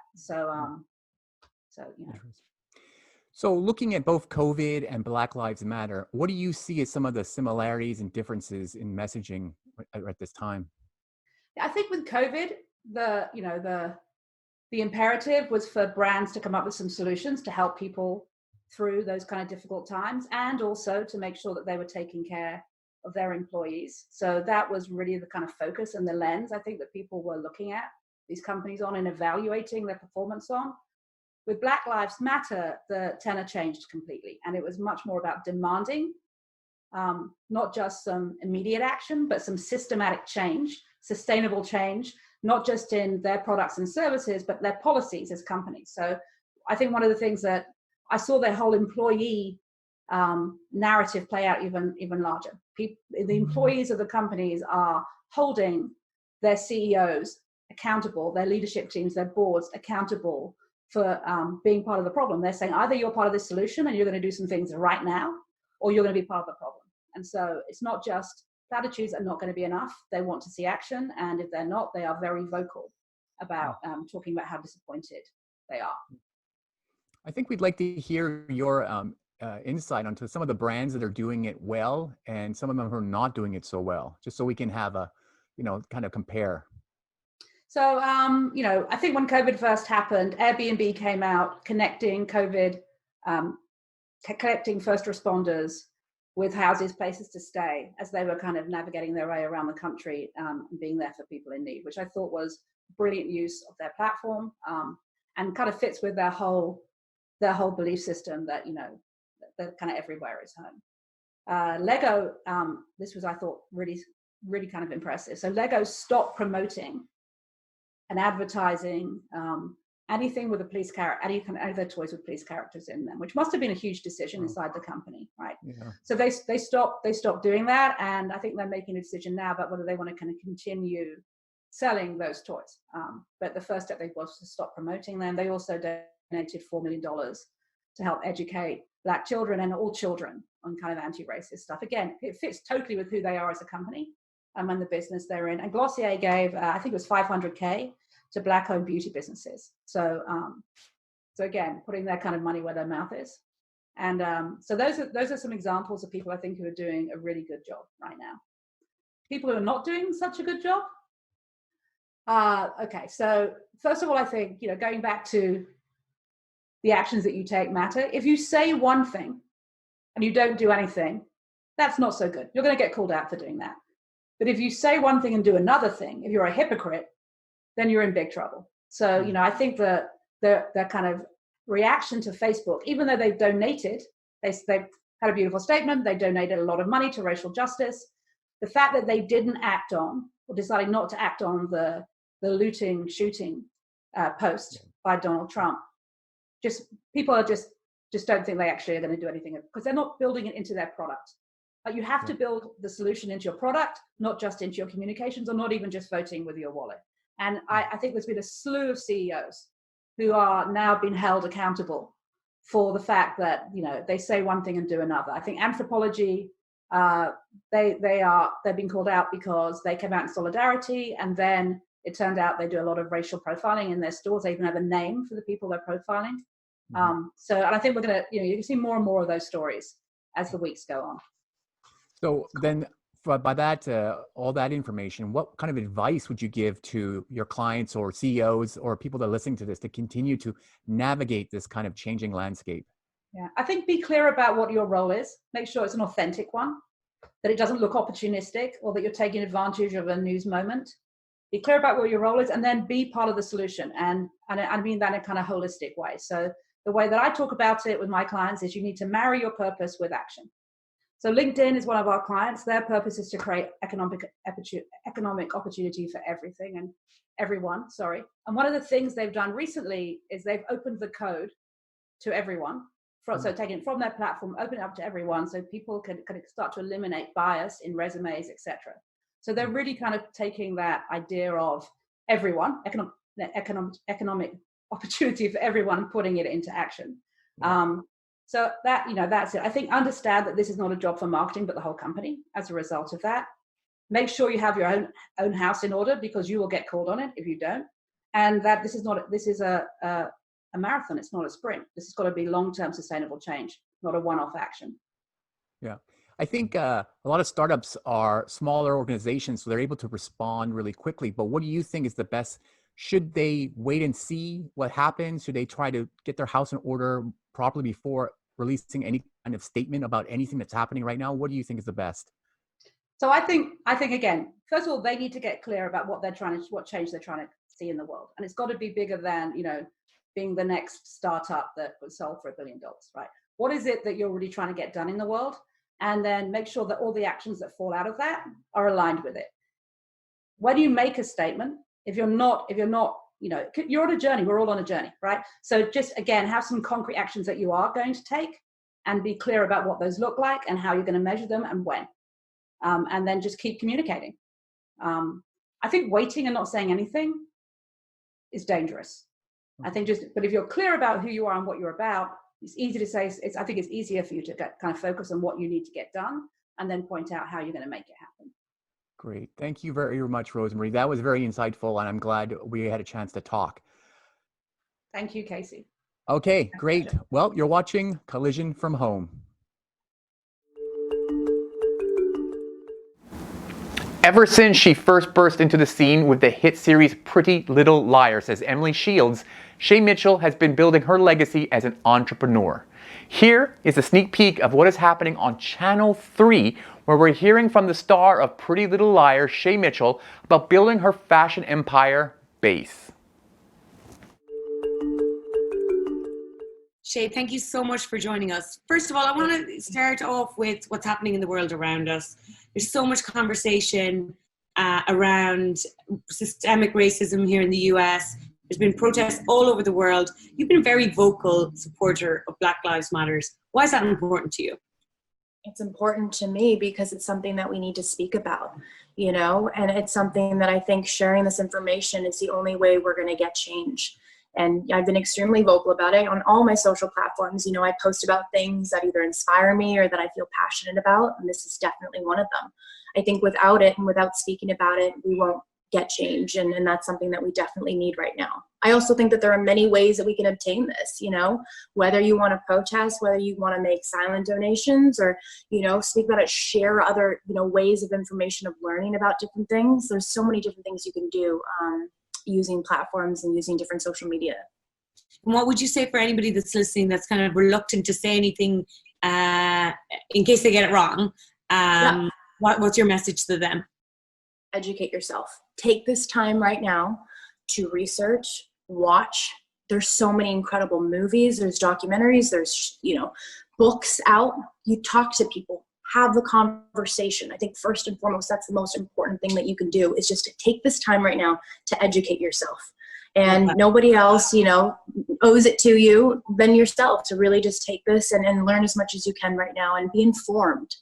So looking at both COVID and Black Lives Matter, what do you see as some of the similarities and differences in messaging at this time? I think with COVID, the imperative was for brands to come up with some solutions to help people through those kind of difficult times, and also to make sure that they were taking care of their employees. So that was really the kind of focus and the lens I think that people were looking at these companies on and evaluating their performance on. With Black Lives Matter, the tenor changed completely, and it was much more about demanding not just some immediate action, but some systematic change, sustainable change, not just in their products and services, but their policies as companies. So I think one of the things that I saw their whole employee narrative play out even larger. The employees of the companies are holding their CEOs accountable, their leadership teams, their boards accountable for being part of the problem. They're saying either you're part of the solution and you're going to do some things right now, or you're going to be part of the problem. And so it's not just platitudes are not going to be enough. They want to see action, and if they're not, they are very vocal about talking about how disappointed they are. I think we'd like to hear your insight onto some of the brands that are doing it well and some of them who are not doing it so well, just so we can have a, kind of compare. So, I think when COVID first happened, Airbnb came out connecting COVID, collecting first responders with houses, places to stay, as they were kind of navigating their way around the country and being there for people in need, which I thought was brilliant use of their platform and kind of fits with their whole belief system that, that kind of everywhere is home. Lego, this was, I thought, really, really kind of impressive. So Lego stopped promoting and advertising anything with a police character, any kind of their toys with police characters in them, which must have been a huge decision inside the company, right? Yeah. So they stopped doing that, and I think they're making a decision now about whether they want to kind of continue selling those toys. But the first step was to stop promoting them. They also donated $4 million to help educate Black children and all children on kind of anti-racist stuff. Again, it fits totally with who they are as a company and the business they're in. And Glossier gave, I think it was $500K to Black-owned beauty businesses. So again, putting their kind of money where their mouth is. And so those are some examples of people I think who are doing a really good job right now. People who are not doing such a good job. Okay, so first of all, I think, going back to the actions that you take matter. If you say one thing and you don't do anything, that's not so good. You're going to get called out for doing that. But if you say one thing and do another thing, if you're a hypocrite, then you're in big trouble. So, I think that the kind of reaction to Facebook, even though they've donated, they've had a beautiful statement, they donated a lot of money to racial justice. The fact that they didn't act on, or decided not to act on the looting, shooting post by Donald Trump, people are just don't think they actually are going to do anything, because they're not building it into their product. Like, you have to build the solution into your product, not just into your communications, or not even just voting with your wallet. And I think there's been a slew of CEOs who are now being held accountable for the fact that, they say one thing and do another. I think Anthropology, they've been called out because they came out in solidarity, and then it turned out they do a lot of racial profiling in their stores. They even have a name for the people they're profiling. And I think we're going to, you can see more and more of those stories as the weeks go on. So then by that, all that information, what kind of advice would you give to your clients or CEOs or people that are listening to this to continue to navigate this kind of changing landscape? Yeah, I think be clear about what your role is. Make sure it's an authentic one, that it doesn't look opportunistic or that you're taking advantage of a news moment. Be clear about what your role is, and then be part of the solution. And I mean that in a kind of holistic way. So the way that I talk about it with my clients is you need to marry your purpose with action. So LinkedIn is one of our clients. Their purpose is to create economic opportunity for everything and everyone, sorry. And one of the things they've done recently is they've opened the code to everyone. So taking it from their platform, open it up to everyone so people can start to eliminate bias in resumes, etc. So they're really kind of taking that idea of everyone, economic opportunity for everyone, putting it into action. So that, that's it. I think understand that this is not a job for marketing, but the whole company as a result of that. Make sure you have your own house in order, because you will get called on it if you don't. And that this is a marathon. It's not a sprint. This has got to be long-term sustainable change, not a one-off action. Yeah. I think a lot of startups are smaller organizations, so they're able to respond really quickly. But what do you think is the best? Should they wait and see what happens? Should they try to get their house in order properly before releasing any kind of statement about anything that's happening right now? What do you think is the best? So I think again, first of all, they need to get clear about what change they're trying to see in the world, and it's got to be bigger than being the next startup that was sold for $1 billion, right? What is it that you're really trying to get done in the world? And then make sure that all the actions that fall out of that are aligned with it. When you make a statement, if you're not, you're on a journey. We're all on a journey, right? So just again, have some concrete actions that you are going to take, and be clear about what those look like and how you're going to measure them and when. And then just keep communicating. I think waiting and not saying anything is dangerous. I think but if you're clear about who you are and what you're about, it's easy to say. I think it's easier for you to kind of focus on what you need to get done, and then point out how you're going to make it happen. Great. Thank you very much, Rosemary. That was very insightful, and I'm glad we had a chance to talk. Thank you, Casey. Okay, great. Well, you're watching Collision from Home. Ever since she first burst into the scene with the hit series Pretty Little Liars as Emily Shields, Shay Mitchell has been building her legacy as an entrepreneur. Here is a sneak peek of what is happening on Channel 3, where we're hearing from the star of Pretty Little Liars, Shay Mitchell, about building her fashion empire, Base. Shay, thank you so much for joining us. First of all, I want to start off with what's happening in the world around us. There's so much conversation around systemic racism here in the US. There's been protests all over the world. You've been a very vocal supporter of Black Lives Matters. Why is that important to you? It's important to me because it's something that we need to speak about, and it's something that I think sharing this information is the only way we're going to get change. And I've been extremely vocal about it on all my social platforms. I post about things that either inspire me or that I feel passionate about, and this is definitely one of them. I think without it and without speaking about it, we won't get change, and that's something that we definitely need right now. I also think that there are many ways that we can obtain this, whether you want to protest, whether you want to make silent donations, or, speak about it, share other, ways of information, of learning about different things. There's so many different things you can do using platforms and using different social media. And what would you say for anybody that's listening that's kind of reluctant to say anything in case they get it wrong? What's your message to them? Educate yourself. Take this time right now to research, watch. There's so many incredible movies, there's documentaries, there's, books out. You talk to people, have the conversation. I think first and foremost, that's the most important thing that you can do, is just to take this time right now to educate yourself. And nobody else, owes it to you than yourself to really just take this and learn as much as you can right now and be informed.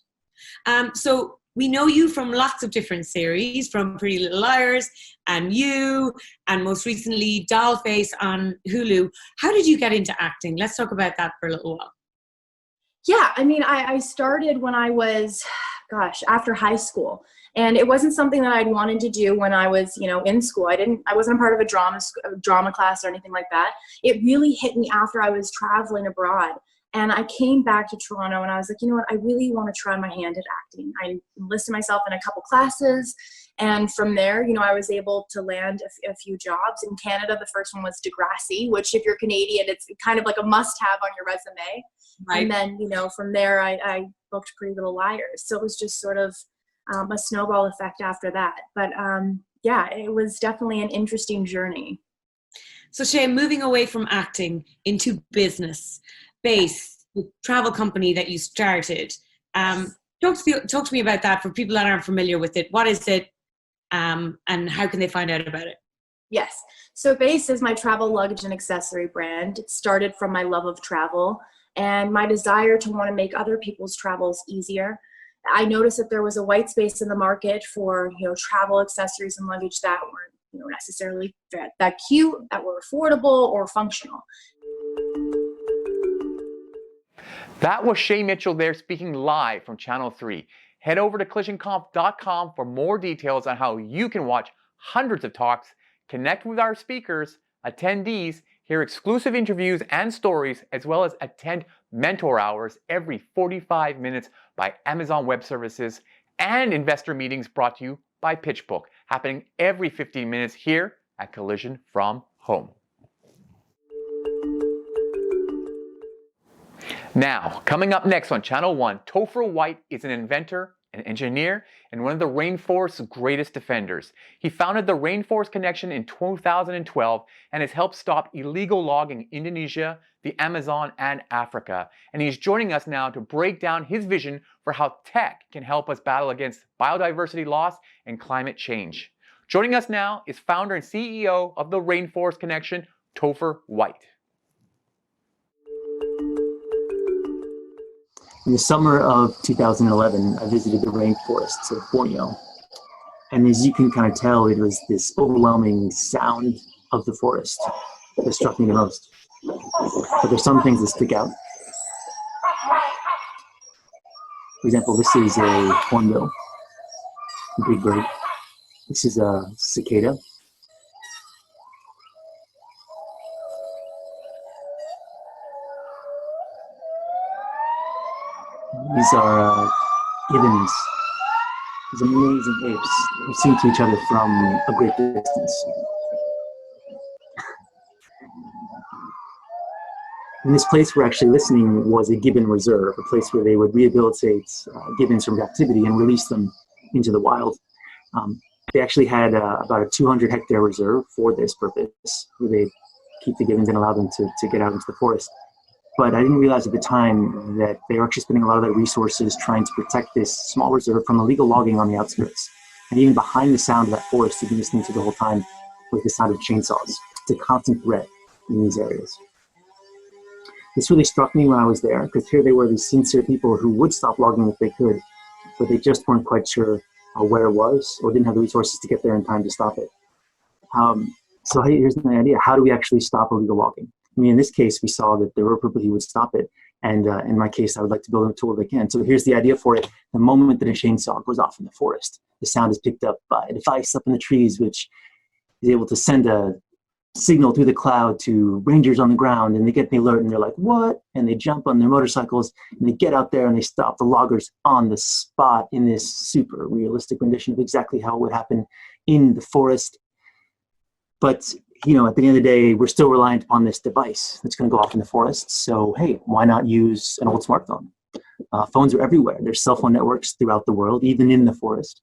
So we know you from lots of different series, from Pretty Little Liars and You, and most recently Dollface on Hulu. How did you get into acting? Let's talk about that for a little while. Yeah, I started when I was, after high school. And it wasn't something that I'd wanted to do when I was, in school. I wasn't a part of a drama class or anything like that. It really hit me after I was traveling abroad. And I came back to Toronto and I was like, you know what, I really want to try my hand at acting. I enlisted myself in a couple classes. And from there, you know, I was able to land a few jobs. In Canada, the first one was Degrassi, which if you're Canadian, it's kind of like a must-have on your resume. Right. And then, you know, from there, I booked Pretty Little Liars. So it was just sort of a snowball effect after that. But yeah, it was definitely an interesting journey. So Shay, moving away from acting into business, Base, the travel company that you started. Talk to me about that for people that aren't familiar with it. What is it, and how can they find out about it? Yes. So Base is my travel luggage and accessory brand. It started from my love of travel and my desire to want to make other people's travels easier. I noticed that there was a white space in the market for, you know, travel accessories and luggage that weren't, you know, necessarily that cute, that were affordable or functional. That was Shay Mitchell there speaking live from Channel 3. Head over to collisionconf.com for more details on how you can watch hundreds of talks, connect with our speakers, attendees, hear exclusive interviews and stories, as well as attend mentor hours every 45 minutes by Amazon Web Services, and investor meetings brought to you by PitchBook, happening every 15 minutes here at Collision from Home. Now, coming up next on Channel 1, Topher White is an inventor, an engineer, and one of the rainforest's greatest defenders. He founded the Rainforest Connection in 2012 and has helped stop illegal logging in Indonesia, the Amazon, and Africa. And he's joining us now to break down his vision for how tech can help us battle against biodiversity loss and climate change. Joining us now is founder and CEO of the Rainforest Connection, Topher White. In the summer of 2011, I visited the rainforests of Borneo. And as you can kind of tell, it was this overwhelming sound of the forest that struck me the most. But there's some things that stick out. For example, this is a hornbill, a big bird. This is a cicada. These are gibbons, these amazing apes who sing to each other from a great distance. And this place we're actually listening was a gibbon reserve, a place where they would rehabilitate gibbons from captivity and release them into the wild. They actually had about a 200-hectare reserve for this purpose, where they keep the gibbons and allow them to get out into the forest. But I didn't realize at the time that they were actually spending a lot of their resources trying to protect this small reserve from illegal logging on the outskirts. And even behind the sound of that forest you've been listening to the whole time was the sound of chainsaws. It's a constant threat in these areas. This really struck me when I was there, because here they were, these sincere people who would stop logging if they could, but they just weren't quite sure where it was or didn't have the resources to get there in time to stop it. So here's my idea. How do we actually stop illegal logging? I mean, in this case, we saw that there were people who would stop it. And in my case, I would like to build a tool that can. So here's the idea for it. The moment that a chainsaw goes off in the forest, the sound is picked up by a device up in the trees, which is able to send a signal through the cloud to rangers on the ground, and they get the alert and they're like, what? And they jump on their motorcycles and they get out there and they stop the loggers on the spot in this super realistic rendition of exactly how it would happen in the forest. But you know, at the end of the day, we're still reliant on this device that's going to go off in the forest. So, hey, why not use an old smartphone? Phones are everywhere. There's cell phone networks throughout the world, even in the forest.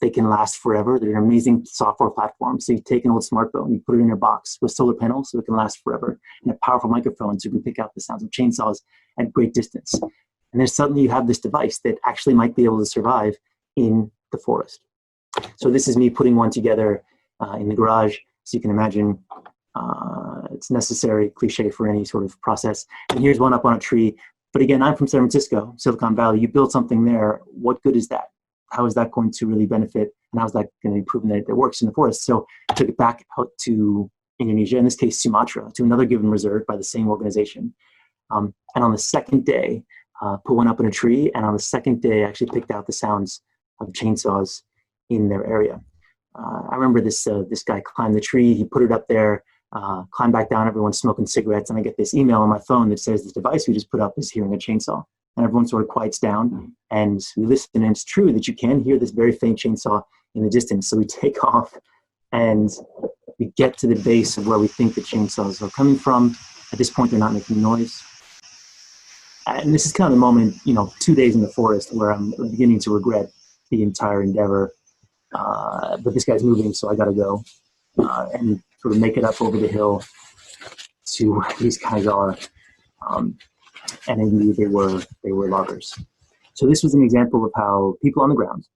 They can last forever. They're an amazing software platform. So you take an old smartphone, you put it in your box with solar panels so it can last forever, and a powerful microphone so you can pick out the sounds of chainsaws at great distance. And then suddenly you have this device that actually might be able to survive in the forest. So this is me putting one together in the garage. So you can imagine it's necessary, cliche for any sort of process. And here's one up on a tree. But again, I'm from San Francisco, Silicon Valley. You build something there. What good is that? How is that going to really benefit? And how is that going to be proven that it works in the forest? So I took it back out to Indonesia, in this case, Sumatra, to another given reserve by the same organization. And on the second day, put one up in a tree. And on the second day, I actually picked out the sounds of chainsaws in their area. I remember this guy climbed the tree. He put it up there climb back down, everyone's smoking cigarettes, and I get this email on my phone that says the device we just put up is hearing a chainsaw. And everyone sort of quiets down, and we listen, and it's true that you can hear this very faint chainsaw in the distance. So we take off, and we get to the base of where we think the chainsaws are coming from. At this point, they're not making noise. And this is kind of the moment, 2 days in the forest where I'm beginning to regret the entire endeavor. But this guy's moving, so I got to go and sort of make it up over the hill to where these guys are. And indeed, they were loggers. So this was an example of how people on the ground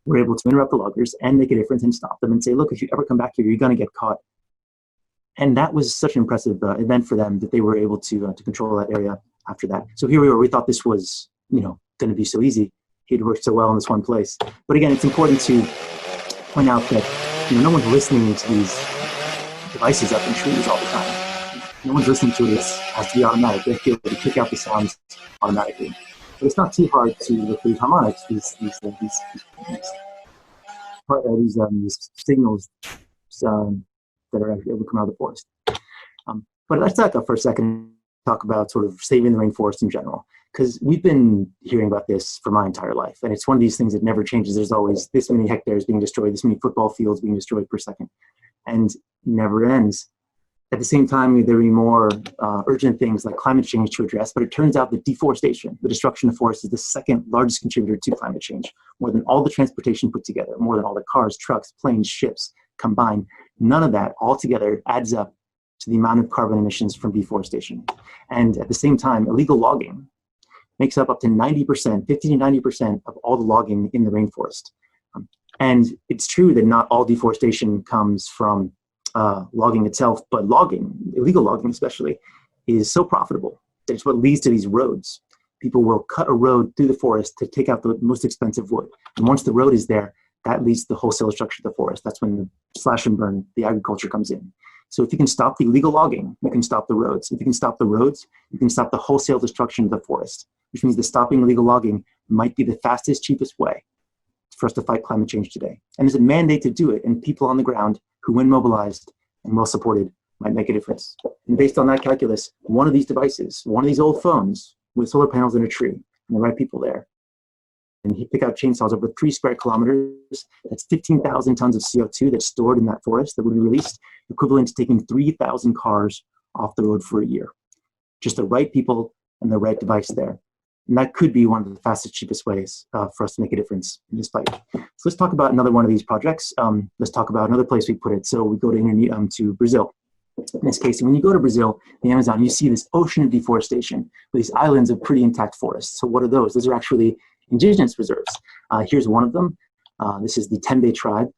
were able to interrupt the loggers and make a difference and stop them and say, look, if you ever come back here, you're going to get caught. And that was such an impressive event for them that they were able to control that area after that. So here we were. We thought this was, going to be so easy. He'd worked so well in this one place. But again, it's important to point out that no one's listening to these devices up in trees all the time. No one's listening to it. It has to be automatic. They have to be able to pick out the sounds automatically. But it's not too hard to look for these harmonics, these signals that are able to come out of the forest. But let's back up for a second and talk about sort of saving the rainforest in general, because we've been hearing about this for my entire life, and it's one of these things that never changes. There's always this many hectares being destroyed, this many football fields being destroyed per second, and never ends. At the same time, there will be more urgent things like climate change to address, but it turns out that deforestation, the destruction of forests, is the second largest contributor to climate change, more than all the transportation put together, more than all the cars, trucks, planes, ships combined. None of that altogether adds up to the amount of carbon emissions from deforestation. And at the same time, illegal logging makes up to 90%, 50 to 90% of all the logging in the rainforest. And it's true that not all deforestation comes from logging itself, but logging, illegal logging especially, is so profitable that it's what leads to these roads. People will cut a road through the forest to take out the most expensive wood. And once the road is there, that leads to the wholesale structure of the forest. That's when the slash and burn, the agriculture comes in. So if you can stop the illegal logging, you can stop the roads. If you can stop the roads, you can stop the wholesale destruction of the forest, which means that stopping illegal logging might be the fastest, cheapest way for us to fight climate change today. And there's a mandate to do it, and people on the ground who, when mobilized and well supported, might make a difference. And based on that calculus, one of these devices, one of these old phones with solar panels in a tree, and the right people there, and he pick out chainsaws over 3 square kilometers. That's 15,000 tons of CO2 that's stored in that forest that will be released, equivalent to taking 3,000 cars off the road for a year. Just the right people and the right device there. And that could be one of the fastest, cheapest ways for us to make a difference in this fight. So let's talk about another one of these projects. Let's talk about another place we put it. So we go to Brazil. In this case, when you go to Brazil, the Amazon, you see this ocean of deforestation with these islands of pretty intact forests. So what are those? Those are actually indigenous reserves. Here's one of them. This is the Tembe tribe.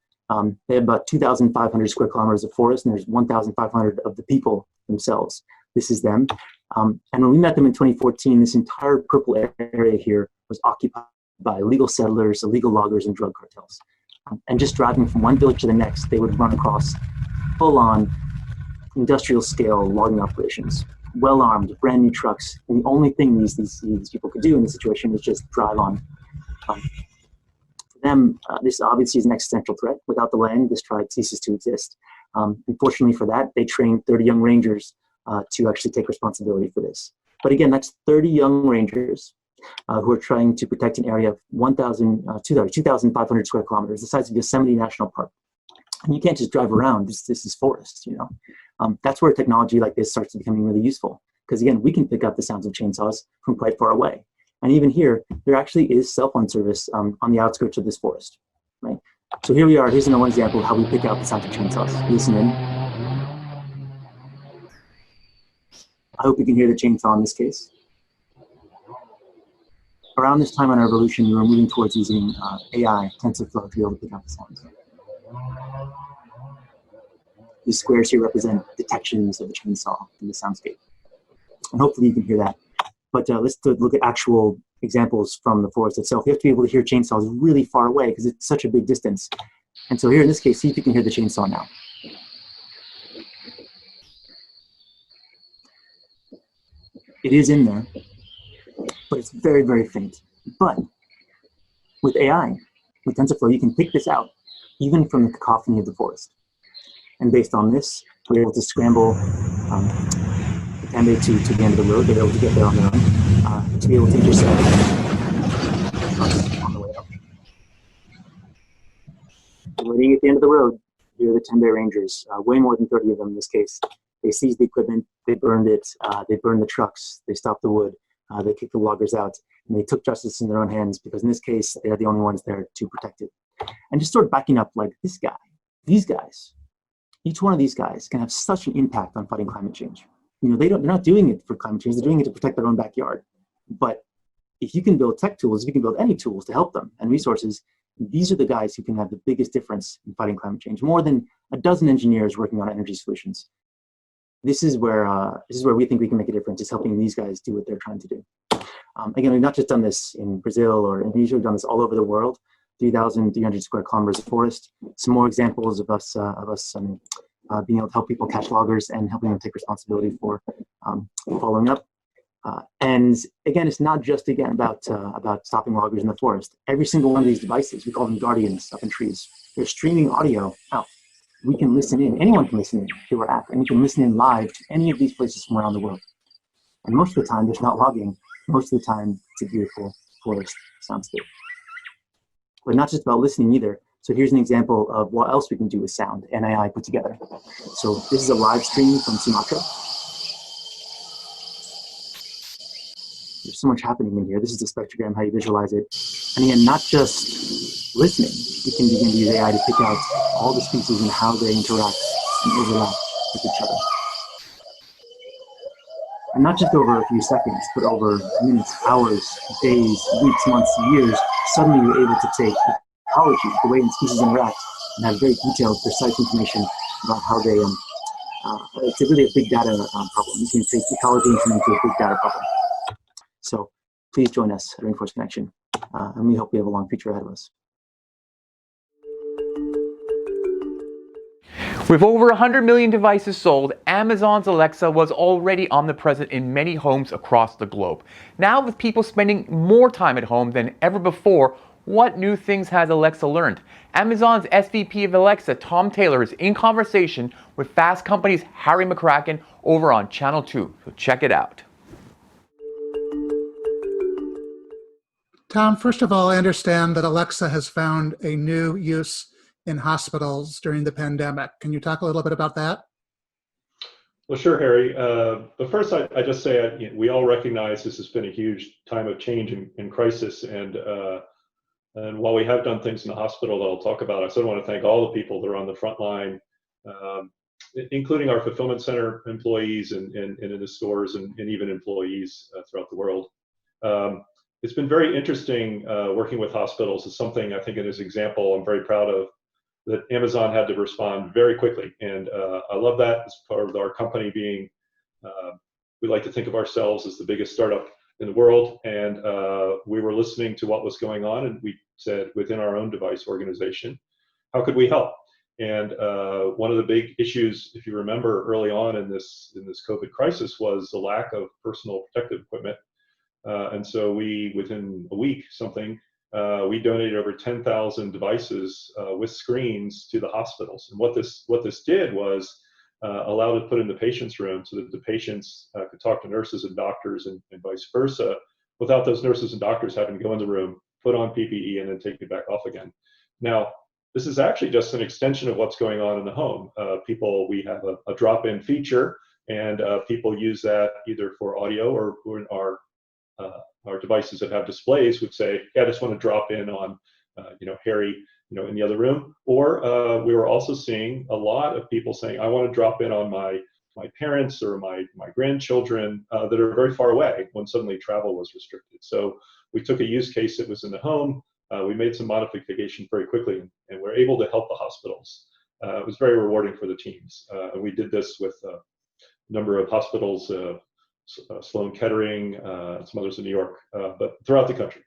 They have about 2,500 square kilometers of forest, and there's 1,500 of the people themselves. This is them. And when we met them in 2014, this entire purple area here was occupied by illegal settlers, illegal loggers, and drug cartels. And just driving from one village to the next, they would run across full-on industrial-scale logging operations, well-armed, brand-new trucks. And the only thing these people could do in this situation is just drive on. For them, this obviously is an existential threat. Without the land, this tribe ceases to exist. Unfortunately for that, they trained 30 young rangers to actually take responsibility for this. But again, that's 30 young rangers who are trying to protect an area of 2,500 square kilometers, the size of Yosemite National Park. And you can't just drive around. This is forest, That's where technology like this starts becoming really useful. Because again, we can pick up the sounds of chainsaws from quite far away. And even here, there actually is cell phone service on the outskirts of this forest, right? So here we are. Here's another example of how we pick out the sounds of chainsaws. Listen in. I hope you can hear the chainsaw in this case. Around this time on our evolution, we were moving towards using AI, TensorFlow, to be able to pick out the sounds. These squares here represent detections of the chainsaw in the soundscape. And hopefully you can hear that. But let's look at actual examples from the forest itself. You have to be able to hear chainsaws really far away because it's such a big distance. And so here in this case, see if you can hear the chainsaw now. It is in there, but it's very, very faint. But with AI, with TensorFlow, you can pick this out, even from the cacophony of the forest. And based on this, We were able to scramble the Tembe to the end of the road. They were able to get there on their own, to be able to intercept on the way up. Waiting at the end of the road, here are the Tembe Rangers, way more than 30 of them in this case. They seized the equipment, they burned it, they burned the trucks, they stopped the wood, they kicked the loggers out, and they took justice in their own hands because in this case, they're the only ones there to protect it. And just start backing up like this guy, these guys, each one of these guys can have such an impact on fighting climate change. You know, they're not doing it for climate change, they're doing it to protect their own backyard. But if you can build tech tools, if you can build any tools to help them and resources, these are the guys who can have the biggest difference in fighting climate change. More than a dozen engineers working on energy solutions. This is where we think we can make a difference, is helping these guys do what they're trying to do. Again, we've not just done this in Brazil or Indonesia, we've done this all over the world. 3,300 square kilometers of forest. Some more examples of us being able to help people catch loggers and helping them take responsibility for following up. And again, it's not just about stopping loggers in the forest. Every single one of these devices, we call them guardians up in trees. They're streaming audio out. We can listen in. Anyone can listen in to our app, and we can listen in live to any of these places from around the world. And most of the time, there's not logging. Most of the time, it's a beautiful forest soundscape. But not just about listening either. So here's an example of what else we can do with sound and AI put together. So this is a live stream from Sumatra. There's so much happening in here. This is the spectrogram, how you visualize it. And again, not just listening. We can begin to use AI to pick out all the species and how they interact and overlap with each other. And not just over a few seconds, but over minutes, hours, days, weeks, months, years. Suddenly you're able to take ecology, the way species interact, and have very detailed, precise information about how they, it's really a big data problem. You can take ecology and turn it into a big data problem. So please join us at Rainforest Connection, and we hope we have a long future ahead of us. With over 100 million devices sold, Amazon's Alexa was already omnipresent in many homes across the globe. Now, with people spending more time at home than ever before, what new things has Alexa learned? Amazon's SVP of Alexa, Tom Taylor, is in conversation with Fast Company's Harry McCracken over on Channel 2, so check it out. Tom, first of all, I understand that Alexa has found a new use in hospitals during the pandemic. Can you talk a little bit about that? Well, sure, Harry. But first, I just say we all recognize this has been a huge time of change and crisis. And while we have done things in the hospital that I'll talk about, I still want to thank all the people that are on the front line, including our fulfillment center employees and in the stores and even employees throughout the world. It's been very interesting working with hospitals. It's something I think in this example I'm very proud of, that Amazon had to respond very quickly. And I love that as part of our company being, we like to think of ourselves as the biggest startup in the world. And we were listening to what was going on, and we said within our own device organization, how could we help? And one of the big issues, if you remember early on in this COVID crisis, was the lack of personal protective equipment. And so we, within a week, we donated over 10,000 devices with screens to the hospitals. And what this did was allow to put in the patient's room so that the patients could talk to nurses and doctors and vice versa, without those nurses and doctors having to go in the room, put on PPE, and then take it back off again. Now, this is actually just an extension of what's going on in the home. We have a drop-in feature, and people use that either for audio or in our devices that have displays would say, yeah, I just want to drop in on, Harry, in the other room. Or we were also seeing a lot of people saying, I want to drop in on my parents or my grandchildren that are very far away when suddenly travel was restricted. So we took a use case that was in the home. We made some modifications very quickly, and we're able to help the hospitals. It was very rewarding for the teams. And we did this with a number of hospitals, Sloan Kettering, some others in New York, but throughout the country.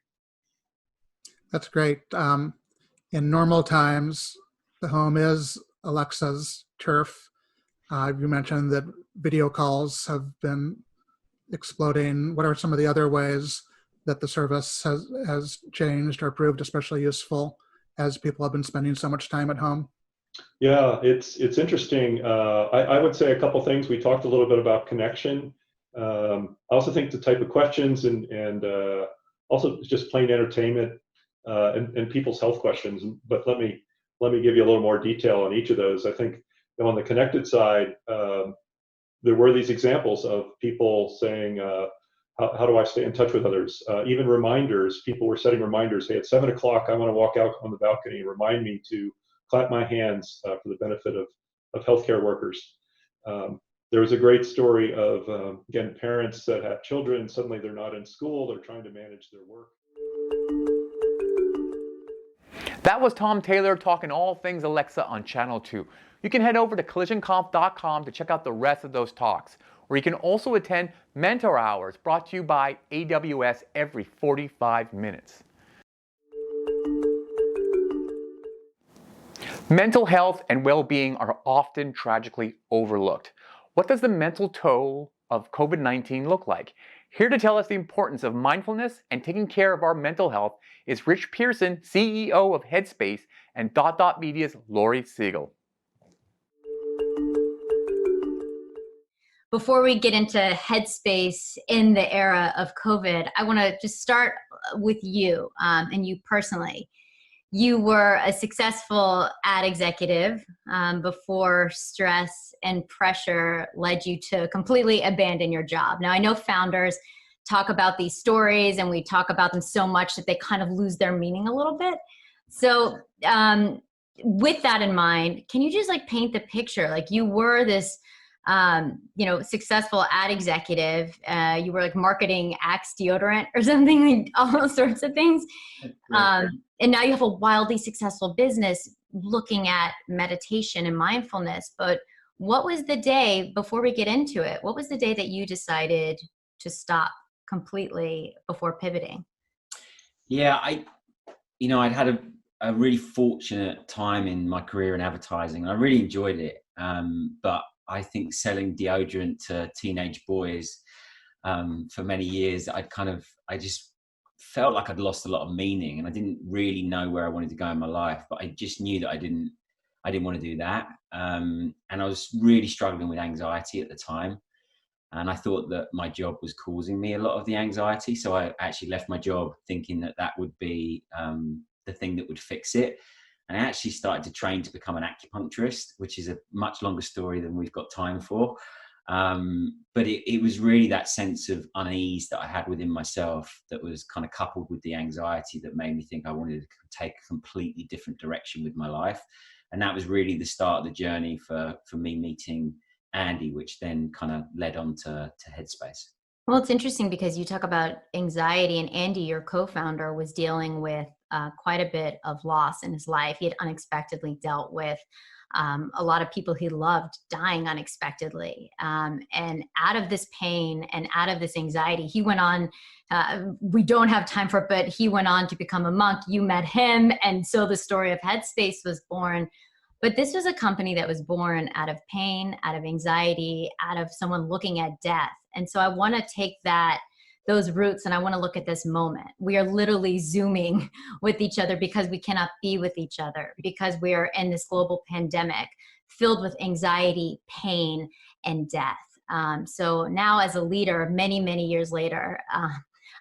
That's great. In normal times, the home is Alexa's turf. You mentioned that video calls have been exploding. What are some of the other ways that the service has changed or proved especially useful as people have been spending so much time at home? Yeah, it's interesting. I would say a couple things. We talked a little bit about connection. I also think the type of questions and also just plain entertainment and people's health questions. But let me give you a little more detail on each of those. I think on the connected side, there were these examples of people saying, how do I stay in touch with others? Even reminders, people were setting reminders. Hey, at 7 o'clock, I want to walk out on the balcony and remind me to clap my hands for the benefit of healthcare workers. There was a great story of, again, parents that have children, suddenly they're not in school, they're trying to manage their work. That was Tom Taylor talking all things Alexa on Channel 2. You can head over to collisionconf.com to check out the rest of those talks, or you can also attend Mentor Hours brought to you by AWS every 45 minutes. Mental health and well-being are often tragically overlooked. What does the mental toll of COVID-19 look like? Here to tell us the importance of mindfulness and taking care of our mental health is Rich Pierson, CEO of Headspace, and Media's Lori Siegel. Before we get into Headspace in the era of COVID, I want to just start with you and you personally. You were a successful ad executive before stress and pressure led you to completely abandon your job. Now, I know founders talk about these stories and we talk about them so much that they kind of lose their meaning a little bit. So with that in mind, can you just like paint the picture? Like you were this successful ad executive. You were like marketing Axe deodorant or something, like all sorts of things. And now you have a wildly successful business looking at meditation and mindfulness. But what was the day, before we get into it, what was the day that you decided to stop completely before pivoting? Yeah, I'd had a really fortunate time in my career in advertising. I really enjoyed it. But I think selling deodorant to teenage boys for many years, I just felt like I'd lost a lot of meaning, and I didn't really know where I wanted to go in my life. But I just knew that I didn't want to do that. And I was really struggling with anxiety at the time, and I thought that my job was causing me a lot of the anxiety. So I actually left my job thinking that would be the thing that would fix it. And I actually started to train to become an acupuncturist, which is a much longer story than we've got time for. But it was really that sense of unease that I had within myself that was kind of coupled with the anxiety that made me think I wanted to take a completely different direction with my life. And that was really the start of the journey for me meeting Andy, which then kind of led on to Headspace. Well, it's interesting because you talk about anxiety, and Andy, your co-founder, was dealing with quite a bit of loss in his life. He had unexpectedly dealt with a lot of people he loved dying unexpectedly. And out of this pain and out of this anxiety, he went on, we don't have time for it, but he went on to become a monk. You met him. And so the story of Headspace was born. But this was a company that was born out of pain, out of anxiety, out of someone looking at death. And so I want to take those roots, and I want to look at this moment. We are literally Zooming with each other because we cannot be with each other, because we are in this global pandemic filled with anxiety, pain, and death. So now as a leader, many, many years later,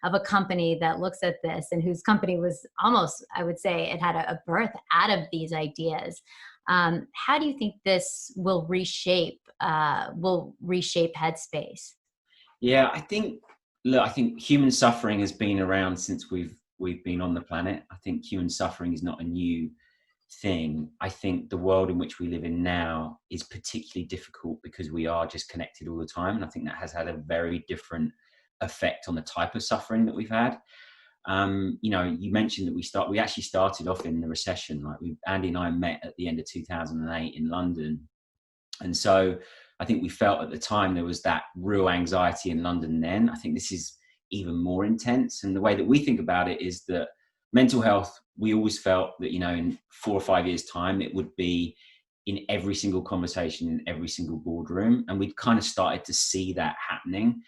of a company that looks at this and whose company was almost, I would say, it had a birth out of these ideas. How do you think this will reshape Headspace? Yeah, I think human suffering has been around since we've been on the planet. I think human suffering is not a new thing. I think the world in which we live in now is particularly difficult because we are just connected all the time. And I think that has had a very different effect on the type of suffering that we've had. You mentioned that we actually started off in the recession. Like Andy and I met at the end of 2008 in London. And so I think we felt at the time there was that real anxiety in London then. I think this is even more intense. And the way that we think about it is that mental health, we always felt that, in 4 or 5 years' time, it would be in every single conversation, in every single boardroom. And we'd kind of started to see that happening.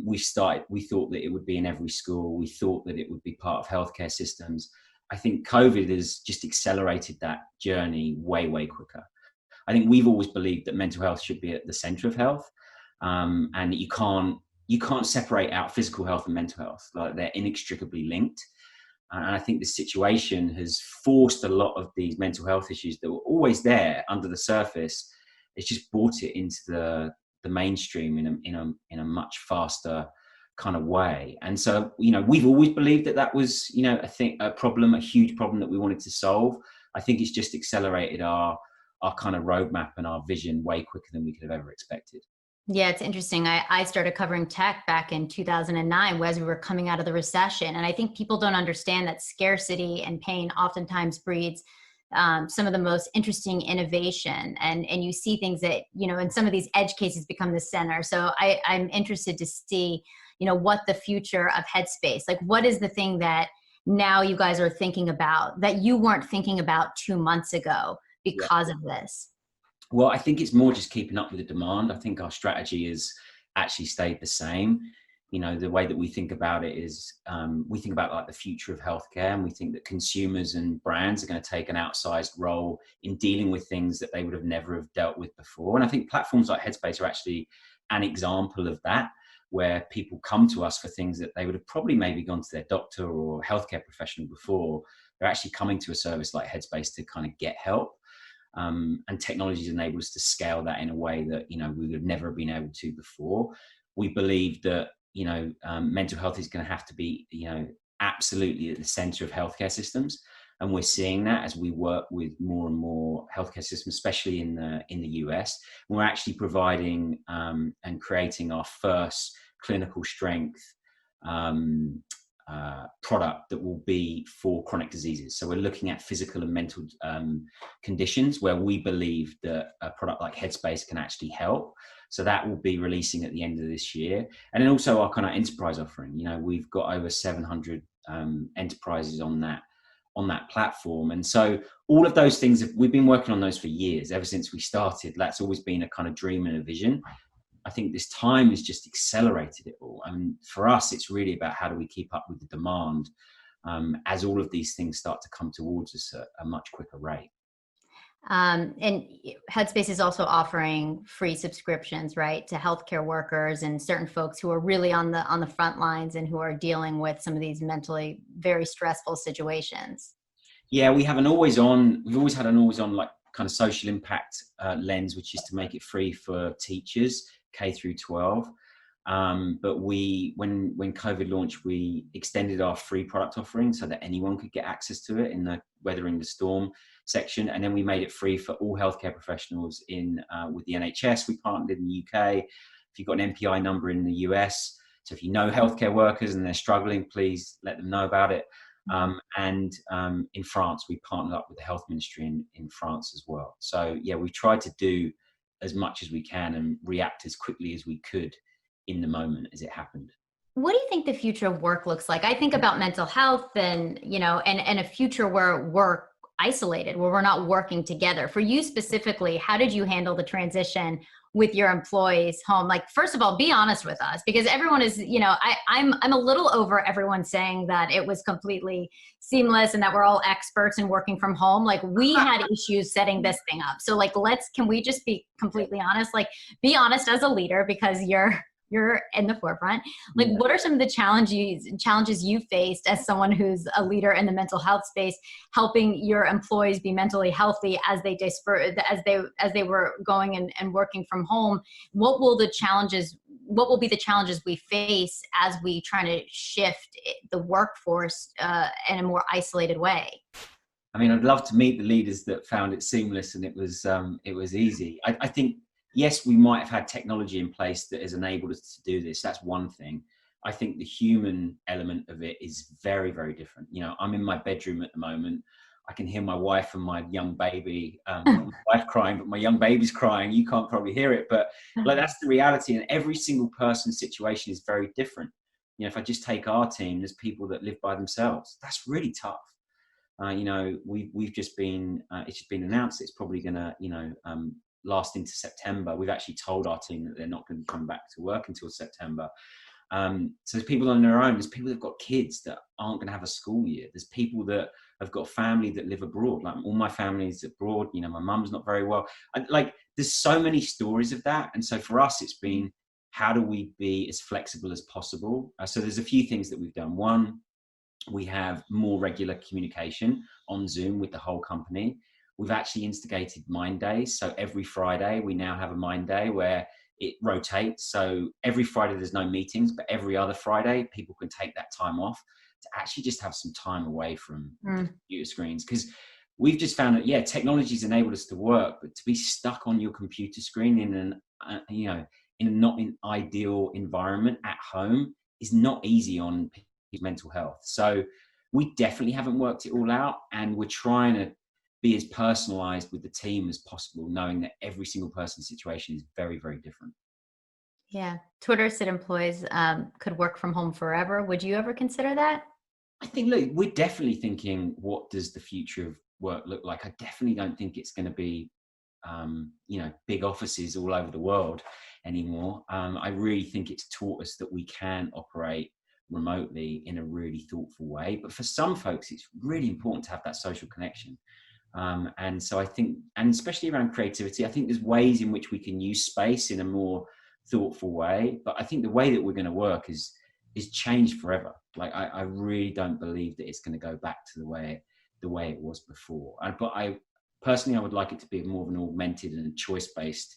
We thought that it would be in every school. We thought that it would be part of healthcare systems. I think COVID has just accelerated that journey way, way quicker. I think we've always believed that mental health should be at the center of health, and that you can't separate out physical health and mental health. Like, they're inextricably linked. And I think this situation has forced a lot of these mental health issues that were always there under the surface. It's just brought it into the mainstream in a much faster kind of way. And so, we've always believed that was, a huge problem that we wanted to solve. I think it's just accelerated our kind of roadmap and our vision way quicker than we could have ever expected. Yeah, it's interesting. I started covering tech back in 2009 as we were coming out of the recession. And I think people don't understand that scarcity and pain oftentimes breeds some of the most interesting innovation. And you see things that, in some of these edge cases become the center. So I'm interested to see, what the future of Headspace, like what is the thing that now you guys are thinking about that you weren't thinking about 2 months ago because of this? Well, I think it's more just keeping up with the demand. I think our strategy has actually stayed the same. The way that we think about it is we think about like the future of healthcare, and we think that consumers and brands are going to take an outsized role in dealing with things that they would have never have dealt with before. And I think platforms like Headspace are actually an example of that, where people come to us for things that they would have probably maybe gone to their doctor or healthcare professional before. They're actually coming to a service like Headspace to kind of get help. And technologies enable us to scale that in a way that, we would have never been able to before. We believe that, mental health is going to have to be, absolutely at the center of healthcare systems. And we're seeing that as we work with more and more healthcare systems, especially in the US. We're actually providing and creating our first clinical strength product that will be for chronic diseases. So we're looking at physical and mental conditions where we believe that a product like Headspace can actually help. So that will be releasing at the end of this year. And then also our kind of enterprise offering. We've got over 700 enterprises on that platform. And so all of those things, we've been working on those for years, ever since we started. That's always been a kind of dream and a vision. I think this time has just accelerated it all. And for us, it's really about how do we keep up with the demand as all of these things start to come towards us at a much quicker rate. And Headspace is also offering free subscriptions, right, to healthcare workers and certain folks who are really on the front lines and who are dealing with some of these mentally very stressful situations. Yeah, we've always had an always on like kind of social impact lens, which is to make it free for teachers K through 12. But when COVID launched, we extended our free product offering so that anyone could get access to it in the Weathering the Storm section. And then we made it free for all healthcare professionals with the NHS. We partnered in the UK. If you've got an MPI number in the US, so if you know healthcare workers and they're struggling, please let them know about it. And in France, we partnered up with the health ministry in France as well. So yeah, we tried to do as much as we can and react as quickly as we could in the moment as it happened. What do you think the future of work looks like? I think about mental health and, and a future where we're isolated, where we're not working together. For you specifically, how did you handle the transition with your employees home? Like, first of all, be honest with us, because everyone is, I'm a little over everyone saying that it was completely seamless and that we're all experts in working from home. Like, we had issues setting this thing up. So like, can we just be completely honest? Like, be honest as a leader, because you're in the forefront. Like, what are some of the challenges you faced as someone who's a leader in the mental health space, helping your employees be mentally healthy as they were going and working from home? What will be the challenges we face as we try to shift the workforce in a more isolated way? I mean, I'd love to meet the leaders that found it seamless and it was easy. I think, yes, we might have had technology in place that has enabled us to do this. That's one thing. I think the human element of it is very, very different. I'm in my bedroom at the moment. I can hear my wife and my young baby, my wife crying, but my young baby's crying. You can't probably hear it, but like, that's the reality. And every single person's situation is very different. If I just take our team, there's people that live by themselves. That's really tough. We've just been, it's just been announced it's probably going to, last into September. We've actually told our team that they're not going to come back to work until September. So there's people on their own. There's people that've got kids that aren't going to have a school year. There's people that have got family that live abroad. Like all my family's abroad. You know, my mum's not very well. There's so many stories of that. And so for us, it's been, how do we be as flexible as possible? So there's a few things that we've done. One, we have more regular communication on Zoom with the whole company. We've actually instigated Mind Days. So every Friday, we now have a Mind Day where it rotates. So every Friday, there's no meetings, but every other Friday, people can take that time off to actually just have some time away from the computer screens. Because we've just found that, yeah, technology's enabled us to work, but to be stuck on your computer screen in in a not an ideal environment at home is not easy on people's mental health. So we definitely haven't worked it all out, and we're trying to be as personalized with the team as possible, knowing that every single person's situation is very, very different. Yeah. Twitter said employees could work from home forever. Would you ever consider that? I think, look, we're definitely thinking, what does the future of work look like? I definitely don't think it's going to be, big offices all over the world anymore. I really think it's taught us that we can operate remotely in a really thoughtful way. But for some folks, it's really important to have that social connection. And so I think, and especially around creativity, I think there's ways in which we can use space in a more thoughtful way. But I think the way that we're going to work is changed forever. Like I really don't believe that it's going to go back to the way it was before. But I personally, I would like it to be more of an augmented and choice-based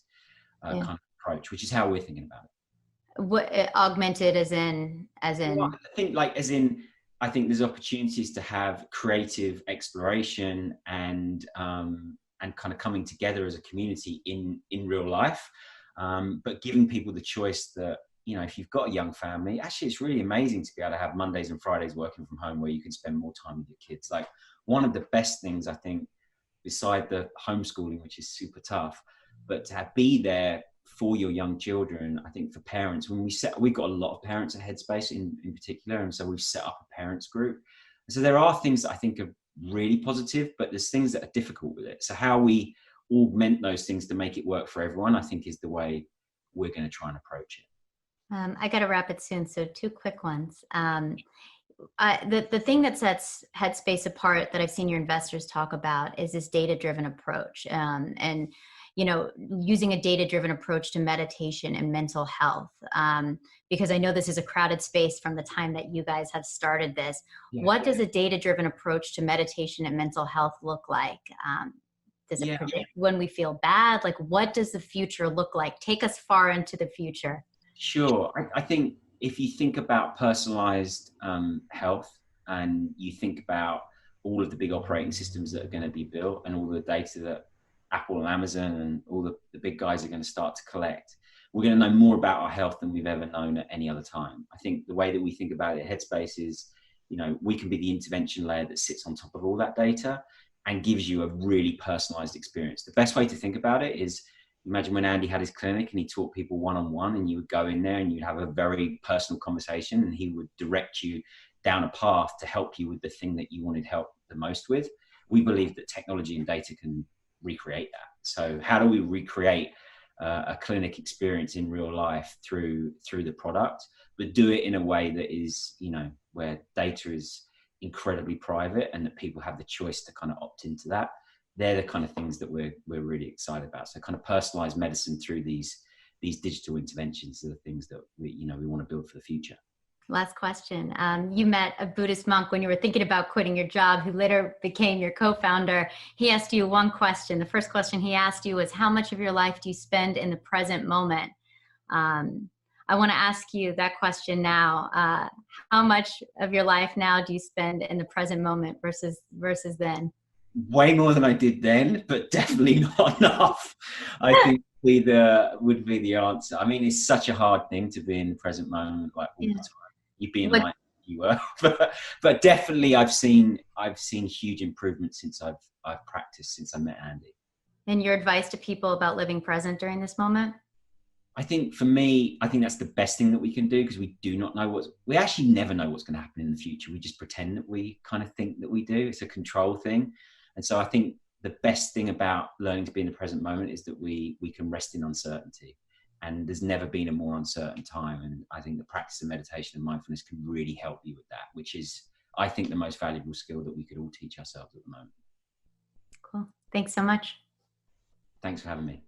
kind of approach, which is how we're thinking about it. What augmented as in? Well, I think there's opportunities to have creative exploration and kind of coming together as a community in real life, but giving people the choice that, if you've got a young family, actually it's really amazing to be able to have Mondays and Fridays working from home where you can spend more time with your kids. Like one of the best things, I think, beside the homeschooling, which is super tough, but to be there for your young children, I think for parents, we've got a lot of parents at Headspace in particular, and so we've set up a parents group. So there are things that I think are really positive, but there's things that are difficult with it. So how we augment those things to make it work for everyone, I think is the way we're going to try and approach it. I got to wrap it soon, so two quick ones. The thing that sets Headspace apart that I've seen your investors talk about is this data-driven approach, and using a data-driven approach to meditation and mental health. Because I know this is a crowded space from the time that you guys have started this. Yeah. What does a data-driven approach to meditation and mental health look like? Does it predict when we feel bad? Like, what does the future look like? Take us far into the future. Sure. I think if you think about personalized health, and you think about all of the big operating systems that are going to be built and all the data that Apple and Amazon and all the big guys are going to start to collect, we're going to know more about our health than we've ever known at any other time. I think the way that we think about it at Headspace is, we can be the intervention layer that sits on top of all that data and gives you a really personalized experience. The best way to think about it is, imagine when Andy had his clinic and he taught people one-on-one, and you would go in there and you'd have a very personal conversation, and he would direct you down a path to help you with the thing that you wanted help the most with. We believe that technology and data can recreate that. So how do we recreate a clinic experience in real life through the product, but do it in a way that is, where data is incredibly private and that people have the choice to kind of opt into that? They're the kind of things that we're really excited about. So kind of personalized medicine through these digital interventions are the things that we want to build for the future. Last question. You met a Buddhist monk when you were thinking about quitting your job, who later became your co-founder. He asked you one question. The first question he asked you was, how much of your life do you spend in the present moment? I want to ask you that question now. How much of your life now do you spend in the present moment versus then? Way more than I did then, but definitely not enough, I think would be the answer. I mean, it's such a hard thing to be in the present moment, like all the time. You'd be in life if you were, but definitely I've seen huge improvements since I've practiced since I met Andy. And your advice to people about living present during this moment? I think for me, I think that's the best thing that we can do, because we do not know we actually never know what's going to happen in the future. We just pretend that we kind of think that we do. It's a control thing. And so I think the best thing about learning to be in the present moment is that we can rest in uncertainty. And there's never been a more uncertain time. And I think the practice of meditation and mindfulness can really help you with that, which is, I think, the most valuable skill that we could all teach ourselves at the moment. Cool. Thanks so much. Thanks for having me.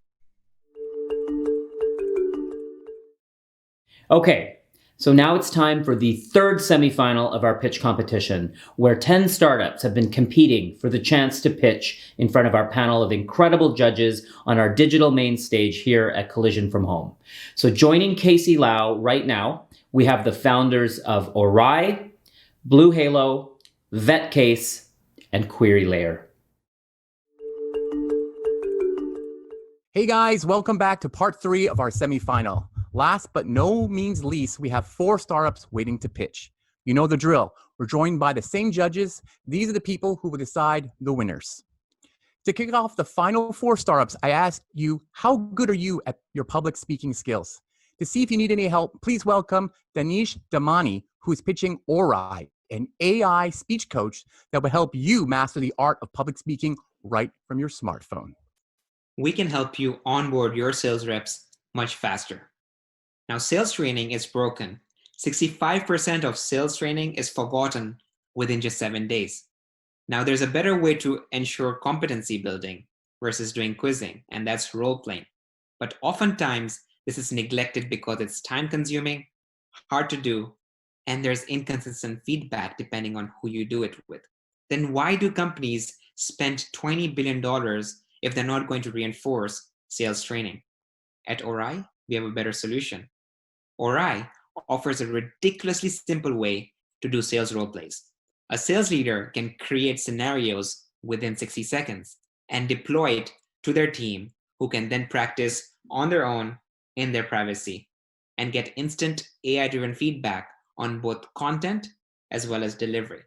Okay, so now it's time for the third semifinal of our pitch competition, where 10 startups have been competing for the chance to pitch in front of our panel of incredible judges on our digital main stage here at Collision from Home. So joining Casey Lau right now, we have the founders of Orai, Blue Halo, VetCase, and Query Layer. Hey guys, welcome back to part 3 of our semifinal. Last but no means least, we have 4 startups waiting to pitch. You know the drill. We're joined by the same judges. These are the people who will decide the winners. To kick off the final 4 startups, I asked you, how good are you at your public speaking skills? To see if you need any help, please welcome Danish Damani, who is pitching Orai, an AI speech coach that will help you master the art of public speaking right from your smartphone. We can help you onboard your sales reps much faster. Now, sales training is broken. 65% of sales training is forgotten within just 7 days. Now, there's a better way to ensure competency building versus doing quizzing, and that's role-playing. But oftentimes, this is neglected because it's time-consuming, hard to do, and there's inconsistent feedback depending on who you do it with. Then why do companies spend $20 billion if they're not going to reinforce sales training? At Orai, we have a better solution. Orai offers a ridiculously simple way to do sales role plays. A sales leader can create scenarios within 60 seconds and deploy it to their team, who can then practice on their own in their privacy and get instant AI-driven feedback on both content as well as delivery.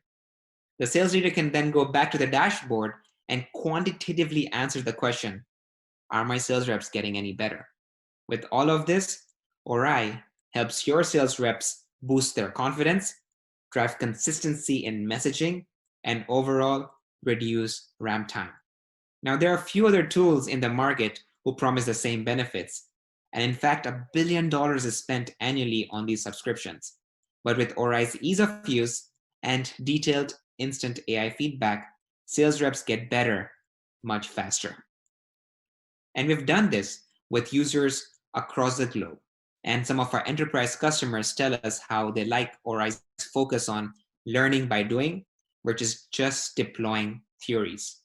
The sales leader can then go back to the dashboard and quantitatively answer the question, are my sales reps getting any better? With all of this, Orai helps your sales reps boost their confidence, drive consistency in messaging, and overall reduce ramp time. Now, there are a few other tools in the market who promise the same benefits. And in fact, $1 billion is spent annually on these subscriptions. But with Orai's ease of use and detailed instant AI feedback, sales reps get better much faster. And we've done this with users across the globe. And some of our enterprise customers tell us how they like Orai's focus on learning by doing, versus just deploying theories.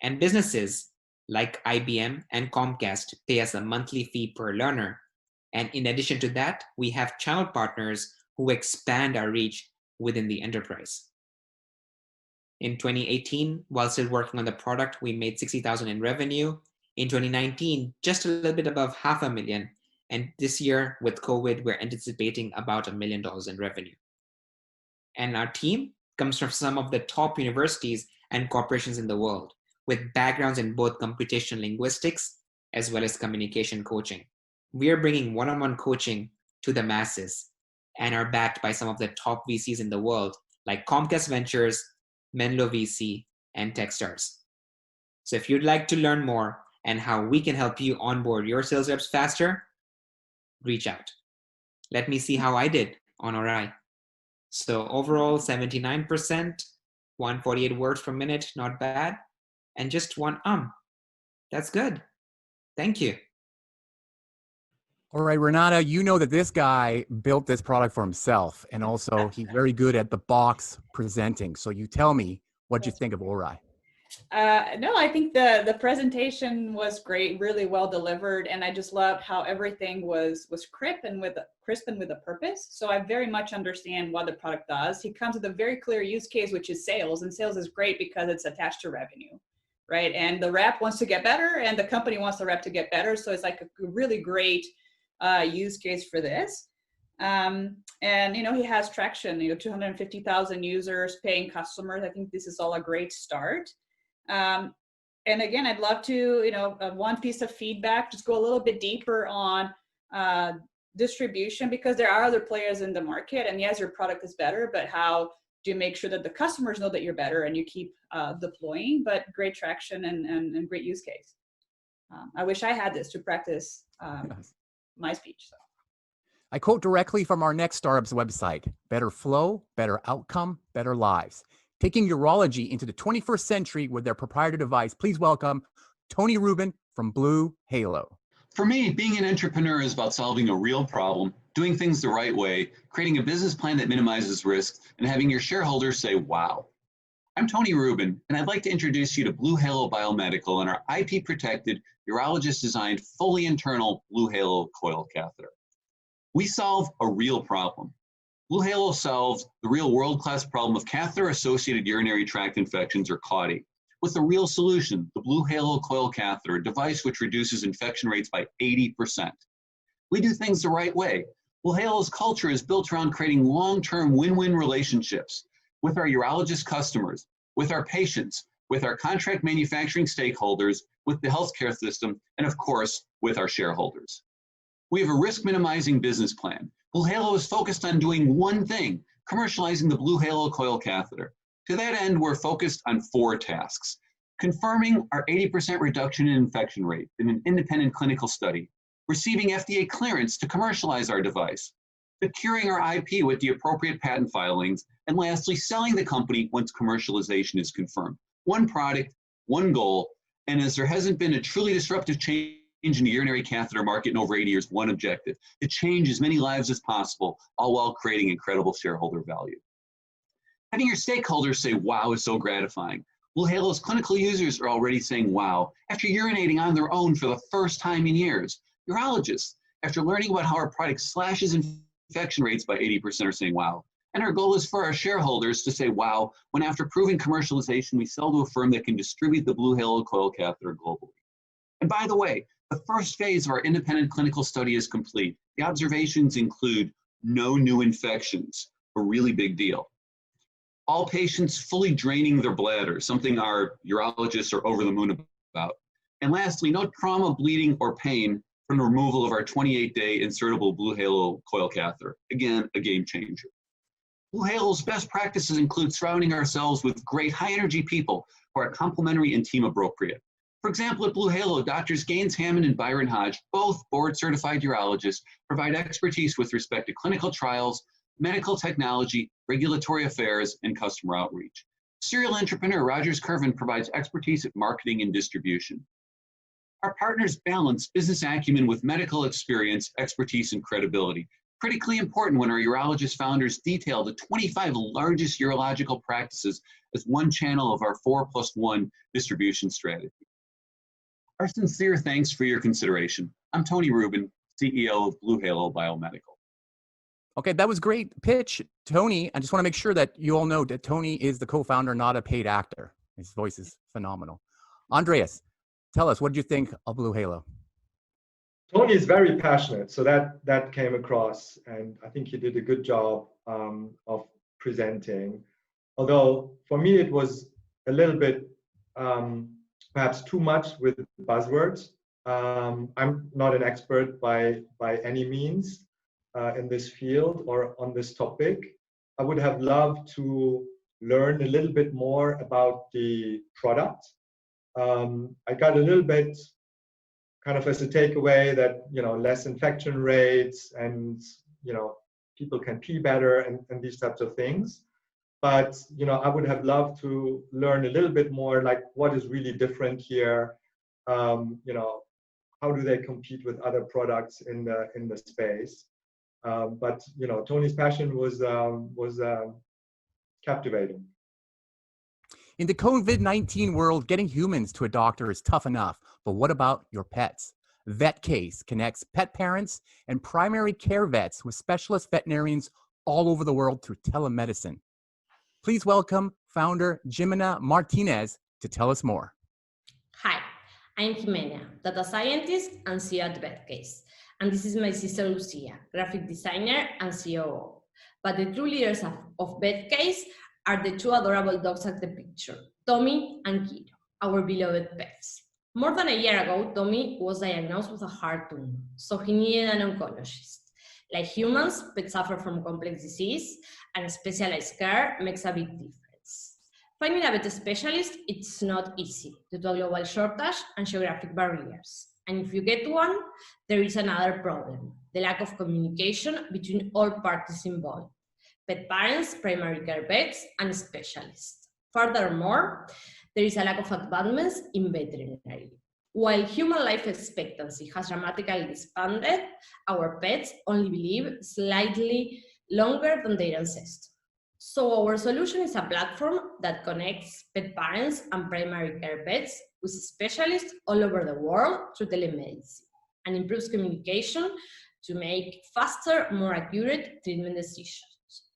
And businesses like IBM and Comcast pay us a monthly fee per learner. And in addition to that, we have channel partners who expand our reach within the enterprise. In 2018, while still working on the product, we made $60,000 in revenue. In 2019, just a little bit above $500,000. And this year, with COVID, we're anticipating about $1 million in revenue. And our team comes from some of the top universities and corporations in the world, with backgrounds in both computational linguistics as well as communication coaching. We are bringing one-on-one coaching to the masses and are backed by some of the top VCs in the world, like Comcast Ventures, Menlo VC, and Techstars. So if you'd like to learn more and how we can help you onboard your sales reps faster, reach out. Let me see how I did on Orai. So overall, 79%, 148 words per minute, not bad. And just one That's good. Thank you. All right, Renata, you know that this guy built this product for himself, and also he's very good at the box presenting. So you tell me what you think of Orai. No, I think the presentation was great, really well delivered, and I just loved how everything was crisp and with a purpose. So I very much understand what the product does. He comes with a very clear use case, which is sales, and sales is great because it's attached to revenue, right? And the rep wants to get better, and the company wants the rep to get better. So it's like a really great use case for this. And he has traction, 250,000 users, paying customers. I think this is all a great start. And again, I'd love to, one piece of feedback, just go a little bit deeper on distribution, because there are other players in the market, and yes, your product is better, but how do you make sure that the customers know that you're better and you keep deploying? But great traction and great use case. I wish I had this to practice my speech. So. I quote directly from our next startup's website: better flow, better outcome, better lives. Taking urology into the 21st century with their proprietary device, please welcome Tony Rubin from Blue Halo. For me, being an entrepreneur is about solving a real problem, doing things the right way, creating a business plan that minimizes risk, and having your shareholders say, wow. I'm Tony Rubin, and I'd like to introduce you to Blue Halo Biomedical and our IP-protected, urologist-designed, fully internal Blue Halo coil catheter. We solve a real problem. Blue Halo solves the real world-class problem of catheter-associated urinary tract infections, or CAUTI, with a real solution, the Blue Halo coil catheter, a device which reduces infection rates by 80%. We do things the right way. Blue Halo's culture is built around creating long-term win-win relationships with our urologist customers, with our patients, with our contract manufacturing stakeholders, with the healthcare system, and of course, with our shareholders. We have a risk-minimizing business plan. Blue Halo is focused on doing one thing: commercializing the Blue Halo coil catheter. To that end, we're focused on 4 tasks: confirming our 80% reduction in infection rate in an independent clinical study, receiving FDA clearance to commercialize our device, securing our IP with the appropriate patent filings, and lastly, selling the company once commercialization is confirmed. One product, one goal, and as there hasn't been a truly disruptive change in the urinary catheter market in over 80 years, one objective: to change as many lives as possible, all while creating incredible shareholder value. Having your stakeholders say wow is so gratifying. Blue Halo's clinical users are already saying wow after urinating on their own for the first time in years. Urologists, after learning about how our product slashes infection rates by 80%, are saying wow. And our goal is for our shareholders to say wow when, after proving commercialization, we sell to a firm that can distribute the Blue Halo coil catheter globally. And by the way, the first phase of our independent clinical study is complete. The observations include no new infections, a really big deal. All patients fully draining their bladder, something our urologists are over the moon about. And lastly, no trauma, bleeding, or pain from the removal of our 28-day insertable Blue Halo coil catheter. Again, a game changer. Blue Halo's best practices include surrounding ourselves with great high-energy people who are complementary and team appropriate. For example, at Blue Halo, Drs. Gaines Hammond and Byron Hodge, both board-certified urologists, provide expertise with respect to clinical trials, medical technology, regulatory affairs, and customer outreach. Serial entrepreneur Rogers Curvin provides expertise at marketing and distribution. Our partners balance business acumen with medical experience, expertise, and credibility. Critically important when our urologist founders detail the 25 largest urological practices as one channel of our 4+1 distribution strategy. Our sincere thanks for your consideration. I'm Tony Rubin, CEO of Blue Halo Biomedical. Okay, that was great pitch, Tony. I just want to make sure that you all know that Tony is the co-founder, not a paid actor. His voice is phenomenal. Andreas, tell us, what did you think of Blue Halo? Tony is very passionate, so that came across, and I think he did a good job of presenting. Although for me it was a little bit perhaps too much with buzzwords. I'm not an expert by any means in this field or on this topic. I would have loved to learn a little bit more about the product. I got a little bit kind of as a takeaway that, you know, less infection rates and, you know, people can pee better and these types of things. But, you know, I would have loved to learn a little bit more, like what is really different here. You know, how do they compete with other products in the space? But, you know, Tony's passion was captivating. In the COVID-19 world, getting humans to a doctor is tough enough, but what about your pets? VetCase connects pet parents and primary care vets with specialist veterinarians all over the world through telemedicine. Please welcome founder Jimena Martinez to tell us more. Hi, I'm Jimena, data scientist and CEO at VetCase, and this is my sister Lucia, graphic designer and COO. But the true leaders of VetCase are the two adorable dogs at the picture, Tommy and Kiro, our beloved pets. More than a year ago, Tommy was diagnosed with a heart tumor, so he needed an oncologist. Like humans, pets suffer from complex disease, and specialized care makes a big difference. Finding a vet specialist, it's not easy due to a global shortage and geographic barriers. And if you get one, there is another problem, the lack of communication between all parties involved, pet parents, primary care vets, and specialists. Furthermore, there is a lack of advancements in veterinary. While human life expectancy has dramatically expanded, our pets only live slightly longer than their ancestors. So our solution is a platform that connects pet parents and primary care vets with specialists all over the world through telemedicine and improves communication to make faster, more accurate treatment decisions.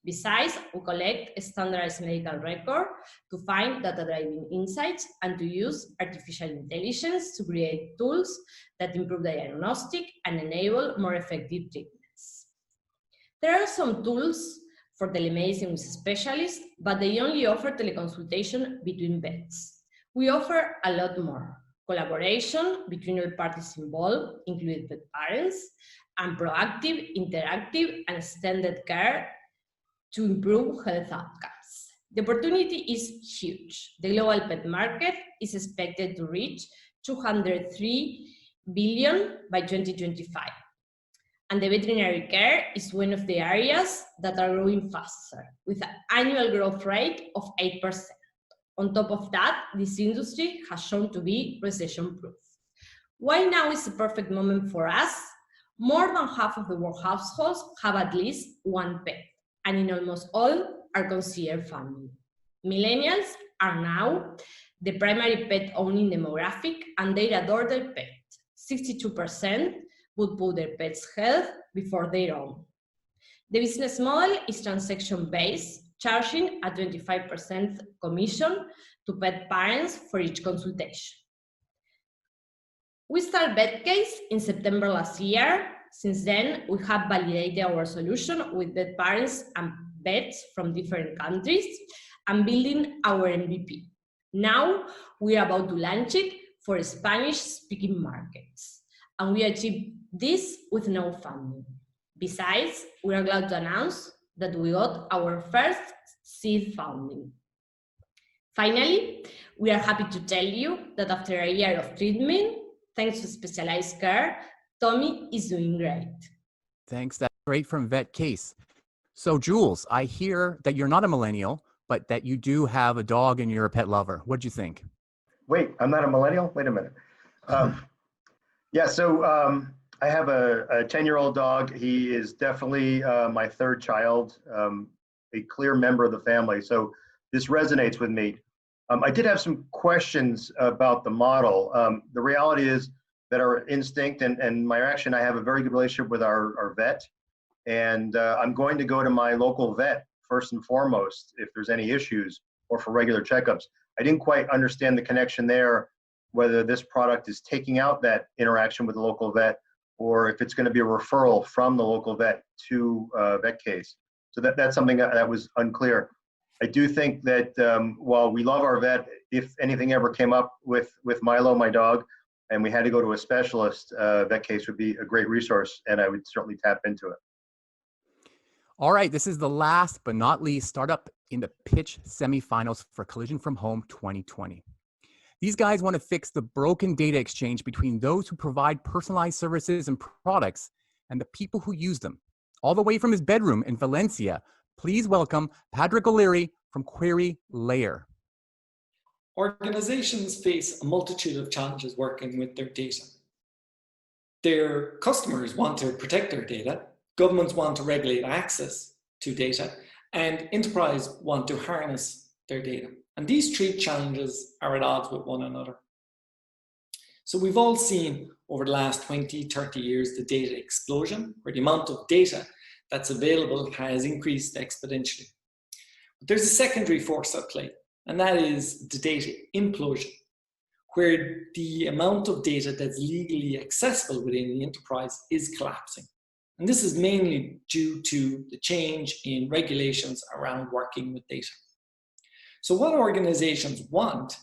Besides, we collect a standardized medical record to find data-driven insights and to use artificial intelligence to create tools that improve diagnostic and enable more effective treatments. There are some tools for telemedicine with specialists, but they only offer teleconsultation between vets. We offer a lot more: collaboration between all parties involved, including pet parents, and proactive, interactive, and extended care to improve health outcomes. The opportunity is huge. The global pet market is expected to reach $203 billion by 2025. And the veterinary care is one of the areas that are growing faster, with an annual growth rate of 8%. On top of that, this industry has shown to be recession-proof. Why now is the perfect moment for us? More than half of the world households have at least one pet, and in almost all are considered family. Millennials are now the primary pet-owning demographic, and they adore their pet. 62% would put their pet's health before their own. The business model is transaction-based, charging a 25% commission to pet parents for each consultation. We started VetCase in September last year. Since then, we have validated our solution with vet parents and vets from different countries and building our MVP. Now, we are about to launch it for Spanish-speaking markets, and we achieved this with no funding. Besides, we are glad to announce that we got our first seed funding. Finally, we are happy to tell you that after a year of treatment, thanks to specialized care, Tommy is doing great. Thanks, that's great from VetCase. So Jules, I hear that you're not a millennial, but that you do have a dog and you're a pet lover. What'd you think? Wait, I'm not a millennial? Wait a minute. I have a 10-year-old dog. He is definitely my third child, a clear member of the family. So this resonates with me. I did have some questions about the model. The reality is that our instinct and my action, I have a very good relationship with our vet. And I'm going to go to my local vet first and foremost if there's any issues or for regular checkups. I didn't quite understand the connection there, whether this product is taking out that interaction with the local vet or if it's going to be a referral from the local vet to VetCase. So that's something that was unclear. I do think that while we love our vet, if anything ever came up with Milo, my dog, and we had to go to a specialist, VetCase would be a great resource, and I would certainly tap into it. All right, this is the last but not least startup in the pitch semifinals for Collision from Home 2020. These guys want to fix the broken data exchange between those who provide personalized services and products and the people who use them. All the way from his bedroom in Valencia, please welcome Patrick O'Leary from Query Layer. Organizations face a multitude of challenges working with their data. Their customers want to protect their data, governments want to regulate access to data, and enterprise want to harness their data. And these three challenges are at odds with one another. So we've all seen over the last 20, 30 years the data explosion, where the amount of data that's available has increased exponentially. But there's a secondary force at play, and that is the data implosion, where the amount of data that's legally accessible within the enterprise is collapsing. And this is mainly due to the change in regulations around working with data. So what organizations want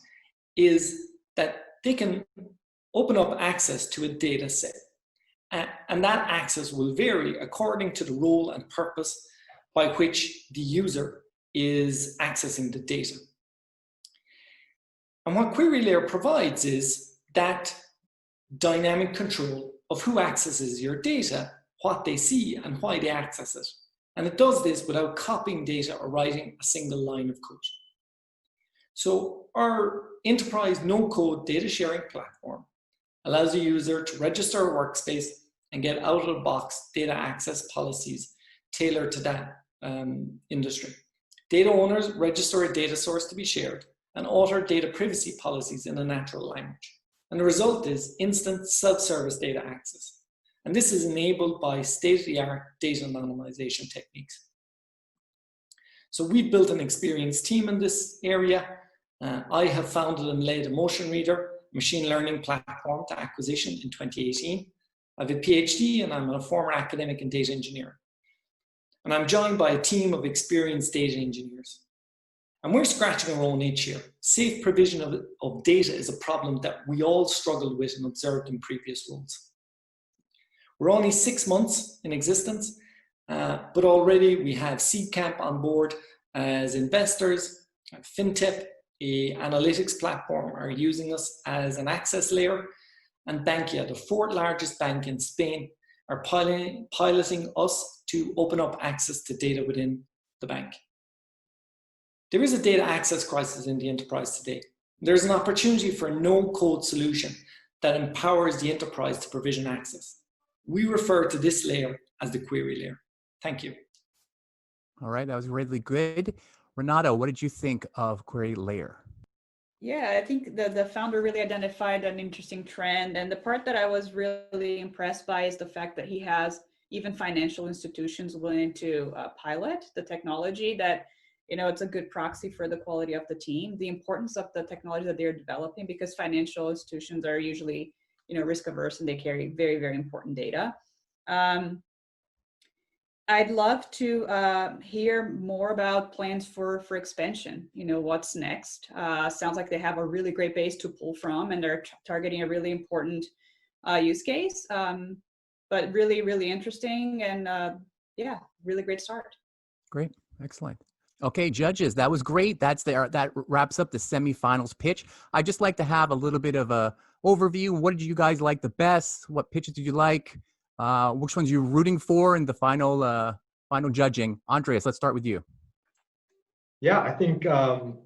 is that they can open up access to a data set, and that access will vary according to the role and purpose by which the user is accessing the data. And what Query Layer provides is that dynamic control of who accesses your data, what they see, and why they access it. And it does this without copying data or writing a single line of code. So our enterprise no-code data sharing platform allows a user to register a workspace and get out-of-the-box data access policies tailored to that industry. Data owners register a data source to be shared and alter data privacy policies in a natural language. And the result is instant self-service data access. And this is enabled by state-of-the-art data anonymization techniques. So we've built an experienced team in this area. I have founded and led a motion reader machine learning platform to acquisition in 2018. I have a PhD and I'm a former academic in data engineering. And I'm joined by a team of experienced data engineers. And we're scratching our own itch here. Safe provision of data is a problem that we all struggled with and observed in previous roles. We're only 6 months in existence, but already we have Seedcamp on board as investors. FinTech, an analytics platform, are using us as an access layer. And Bankia, the 4th largest bank in Spain, are piloting us to open up access to data within the bank. There is a data access crisis in the enterprise today. There's an opportunity for a no-code solution that empowers the enterprise to provision access. We refer to this layer as the query layer. Thank you. All right, that was really good. Renato, what did you think of query layer? Yeah, I think the founder really identified an interesting trend. And the part that I was really impressed by is the fact that he has even financial institutions willing to pilot the technology that, you know, it's a good proxy for the quality of the team, the importance of the technology that they're developing, because financial institutions are usually, you know, risk averse and they carry very, very important data. I'd love to hear more about plans for expansion. You know, what's next? Sounds like they have a really great base to pull from and they're targeting a really important use case. But really, really interesting and yeah, really great start. Great, excellent. Okay, judges, that was great. That wraps up the semifinals pitch. I'd just like to have a little bit of a overview. What did you guys like the best? What pitches did you like? Which ones you're rooting for in the final judging? Andreas, let's start with you. Yeah, I think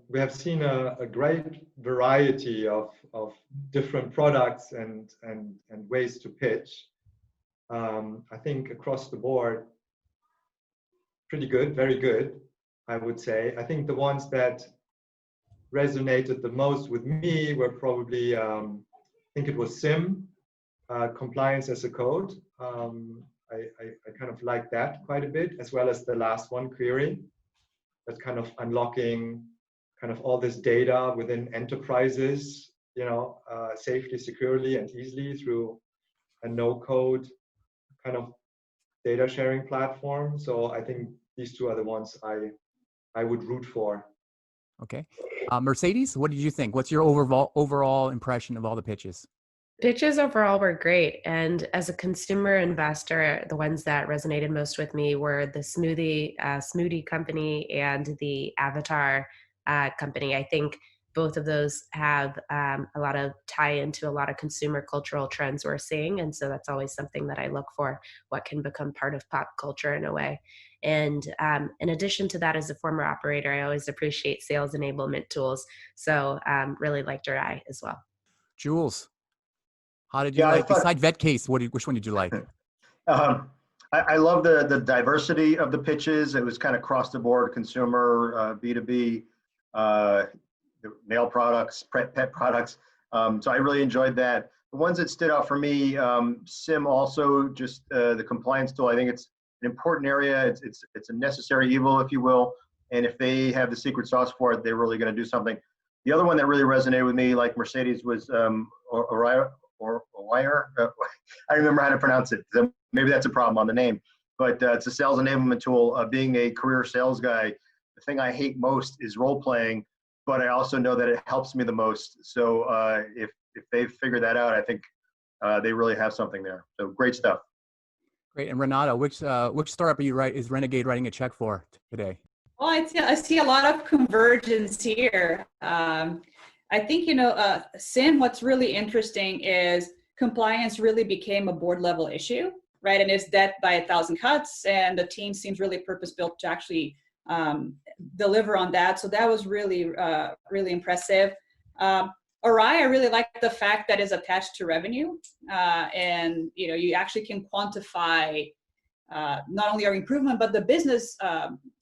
we have seen a great variety of different products and ways to pitch. I think across the board, pretty good, very good, I would say. I think the ones that resonated the most with me were probably, I think it was SIM, compliance as a code. I kind of like that quite a bit, as well as the last one, query. That's kind of unlocking kind of all this data within enterprises, you know, safely, securely, and easily through a no-code kind of data sharing platform. So I think these two are the ones I would root for. Okay. Mercedes, what did you think? What's your overall impression of all the pitches? Pitches overall were great. And as a consumer investor, the ones that resonated most with me were the smoothie company and the avatar company. I think both of those have a lot of tie into a lot of consumer cultural trends we're seeing. And so that's always something that I look for, what can become part of pop culture in a way. And in addition to that, as a former operator, I always appreciate sales enablement tools. So really liked your eye as well. Jules, how did you like, beside VetCase, which one did you like? I love the diversity of the pitches. It was kind of across the board, consumer, B2B, nail products, pet products. So I really enjoyed that. The ones that stood out for me, SIM also, just the compliance tool. I think it's an important area. It's a necessary evil, if you will. And if they have the secret sauce for it, they're really going to do something. The other one that really resonated with me, like Mercedes, was Wire. I remember how to pronounce it. Maybe that's a problem on the name, but it's a sales enablement tool. Being a career sales guy, the thing I hate most is role playing, but I also know that it helps me the most. So if they figure that out, I think they really have something there. So great stuff. Great. And Renato, which startup is Renegade writing a check for today? Well, I see a lot of convergence here. I think, you know, SIM, what's really interesting is compliance really became a board level issue, right? And it's death by 1,000 cuts, and the team seems really purpose built to actually deliver on that. So that was really, really impressive. Orion, I really like the fact that it's attached to revenue, and you actually can quantify not only our improvement, but the business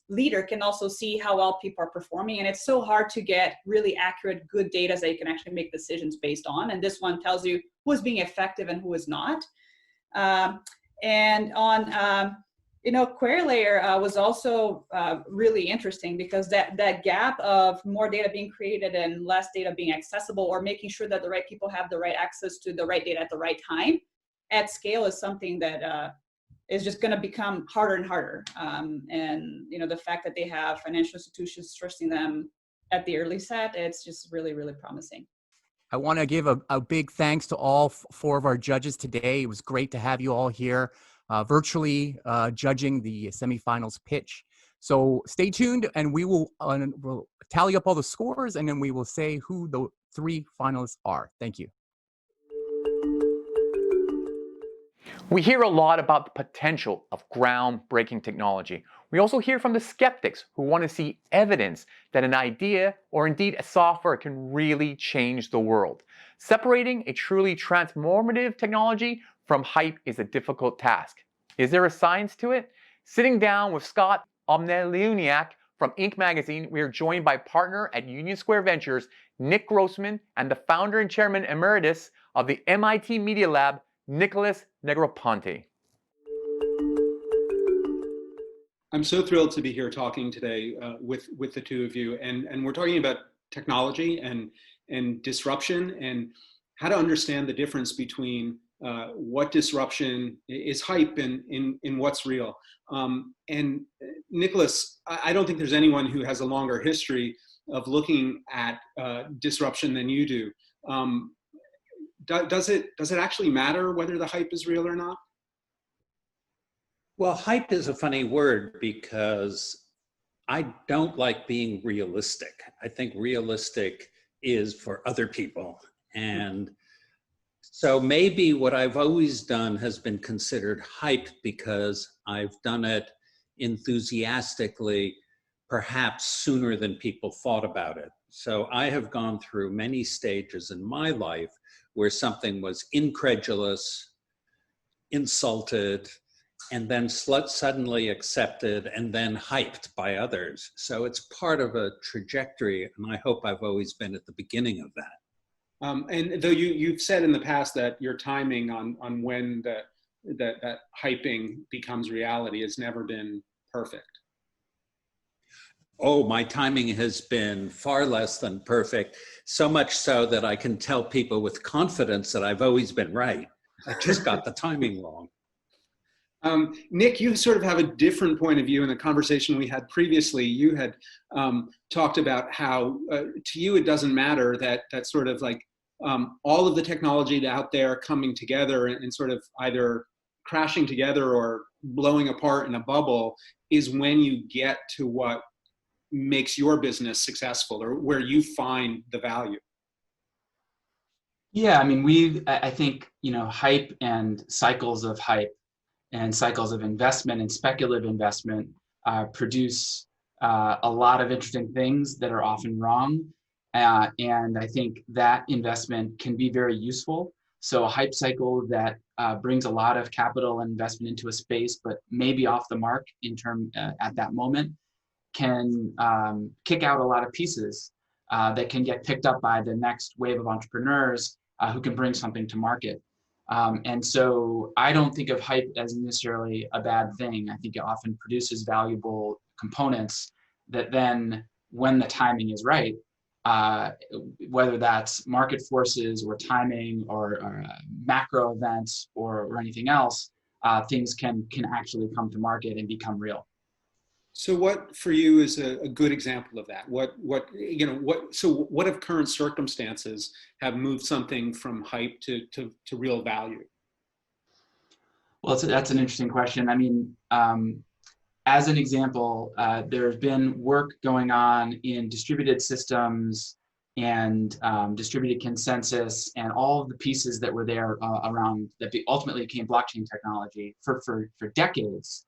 leader can also see how well people are performing. And it's so hard to get really accurate, good data that you can actually make decisions based on. And this one tells you who is being effective and who is not. And on query layer was also really interesting, because that gap of more data being created and less data being accessible, or making sure that the right people have the right access to the right data at the right time at scale, is something that is just going to become harder and harder. And the fact that they have financial institutions trusting them at the early set, it's just really, really promising. I want to give a big thanks to all four of our judges today. It was great to have you all here virtually judging the semifinals pitch. So stay tuned, and we'll tally up all the scores, and then we will say who the 3 finalists are. Thank you. We hear a lot about the potential of groundbreaking technology. We also hear from the skeptics who want to see evidence that an idea, or indeed a software, can really change the world. Separating a truly transformative technology from hype is a difficult task. Is there a science to it? Sitting down with Scott Omneliuniak from Inc. magazine, we are joined by partner at Union Square Ventures, Nick Grossman, and the founder and chairman emeritus of the MIT Media Lab, Nicholas Negroponte. I'm so thrilled to be here talking today with the two of you, and we're talking about technology and disruption, and how to understand the difference between what disruption is hype and in what's real. And Nicholas, I don't think there's anyone who has a longer history of looking at disruption than you do. Does it actually matter whether the hype is real or not? Well, hype is a funny word, because I don't like being realistic. I think realistic is for other people. And so maybe what I've always done has been considered hype because I've done it enthusiastically, perhaps sooner than people thought about it. So I have gone through many stages in my life where something was incredulous, insulted, and then suddenly accepted, and then hyped by others. So it's part of a trajectory, and I hope I've always been at the beginning of that. And though you've said in the past that your timing on when that hyping becomes reality has never been perfect. Oh, my timing has been far less than perfect, so much so that I can tell people with confidence that I've always been right. I just got the timing wrong. Nick, you sort of have a different point of view in the conversation we had previously. You had talked about how to you it doesn't matter that sort of like all of the technology out there coming together and sort of either crashing together or blowing apart in a bubble is when you get to what makes your business successful, or where you find the value. Yeah, I mean, I think, hype and cycles of hype and cycles of investment and speculative investment produce a lot of interesting things that are often wrong. And I think that investment can be very useful. So a hype cycle that brings a lot of capital and investment into a space, but maybe off the mark at that moment, can kick out a lot of pieces that can get picked up by the next wave of entrepreneurs who can bring something to market. And so I don't think of hype as necessarily a bad thing. I think it often produces valuable components that then, when the timing is right, whether that's market forces or timing or macro events or anything else, things can actually come to market and become real. So what for you is a good example of that? What if current circumstances have moved something from hype to real value? Well, that's an interesting question. I mean, as an example, there's been work going on in distributed systems and distributed consensus and all of the pieces that were there around that ultimately became blockchain technology for decades.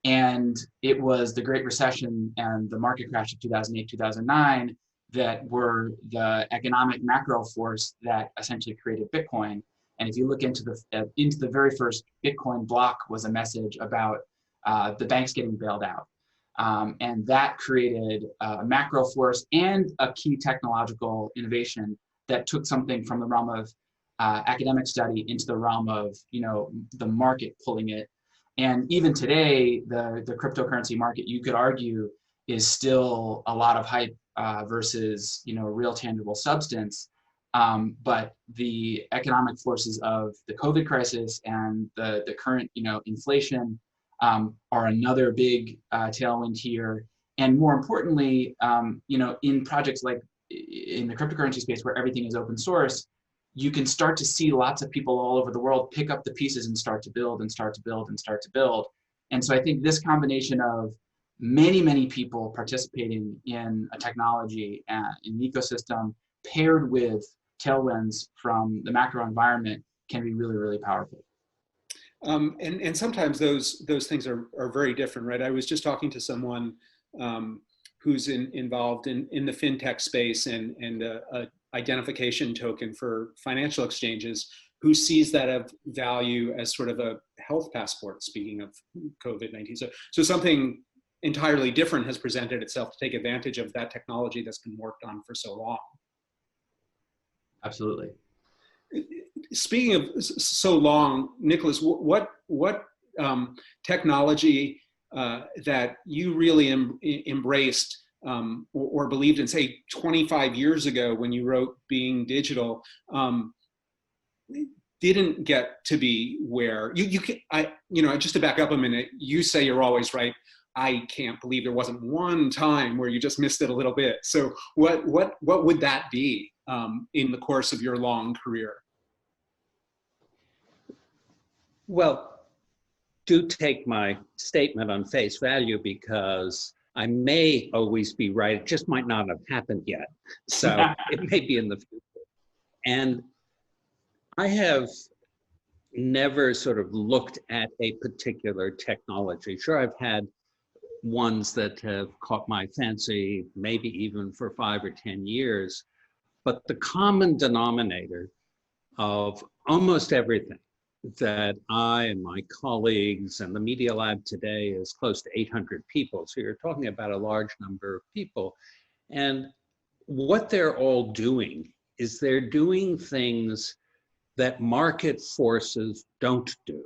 And it was the Great Recession and the market crash of 2008, 2009 that were the economic macro force that essentially created Bitcoin. And if you look into the very first Bitcoin block was a message about the banks getting bailed out. And that created a macro force and a key technological innovation that took something from the realm of academic study into the realm of, the market pulling it. And even today, the cryptocurrency market, you could argue, is still a lot of hype versus, real tangible substance. But the economic forces of the COVID crisis and the current, inflation are another big tailwind here. And more importantly, in projects like in the cryptocurrency space where everything is open source, you can start to see lots of people all over the world pick up the pieces and start to build and start to build and start to build. And so I think this combination of many, many people participating in a technology and an ecosystem paired with tailwinds from the macro environment can be really, really powerful. And sometimes those things are very different, right? I was just talking to someone who's involved in the fintech space and a identification token for financial exchanges, who sees that of value as sort of a health passport, speaking of COVID-19. So something entirely different has presented itself to take advantage of that technology that's been worked on for so long. Absolutely. Speaking of so long, Nicholas, what technology that you really embraced or believed in, say, 25 years ago when you wrote Being Digital, didn't get to be where just to back up a minute, you say you're always right. I can't believe there wasn't one time where you just missed it a little bit. So what would that be in the course of your long career? Well, do take my statement on face value, because I may always be right. It just might not have happened yet. So it may be in the future. And I have never sort of looked at a particular technology. Sure, I've had ones that have caught my fancy, maybe even for 5 or 10 years. But the common denominator of almost everything that I and my colleagues and the Media Lab today is close to 800 people. So you're talking about a large number of people. And what they're all doing is they're doing things that market forces don't do.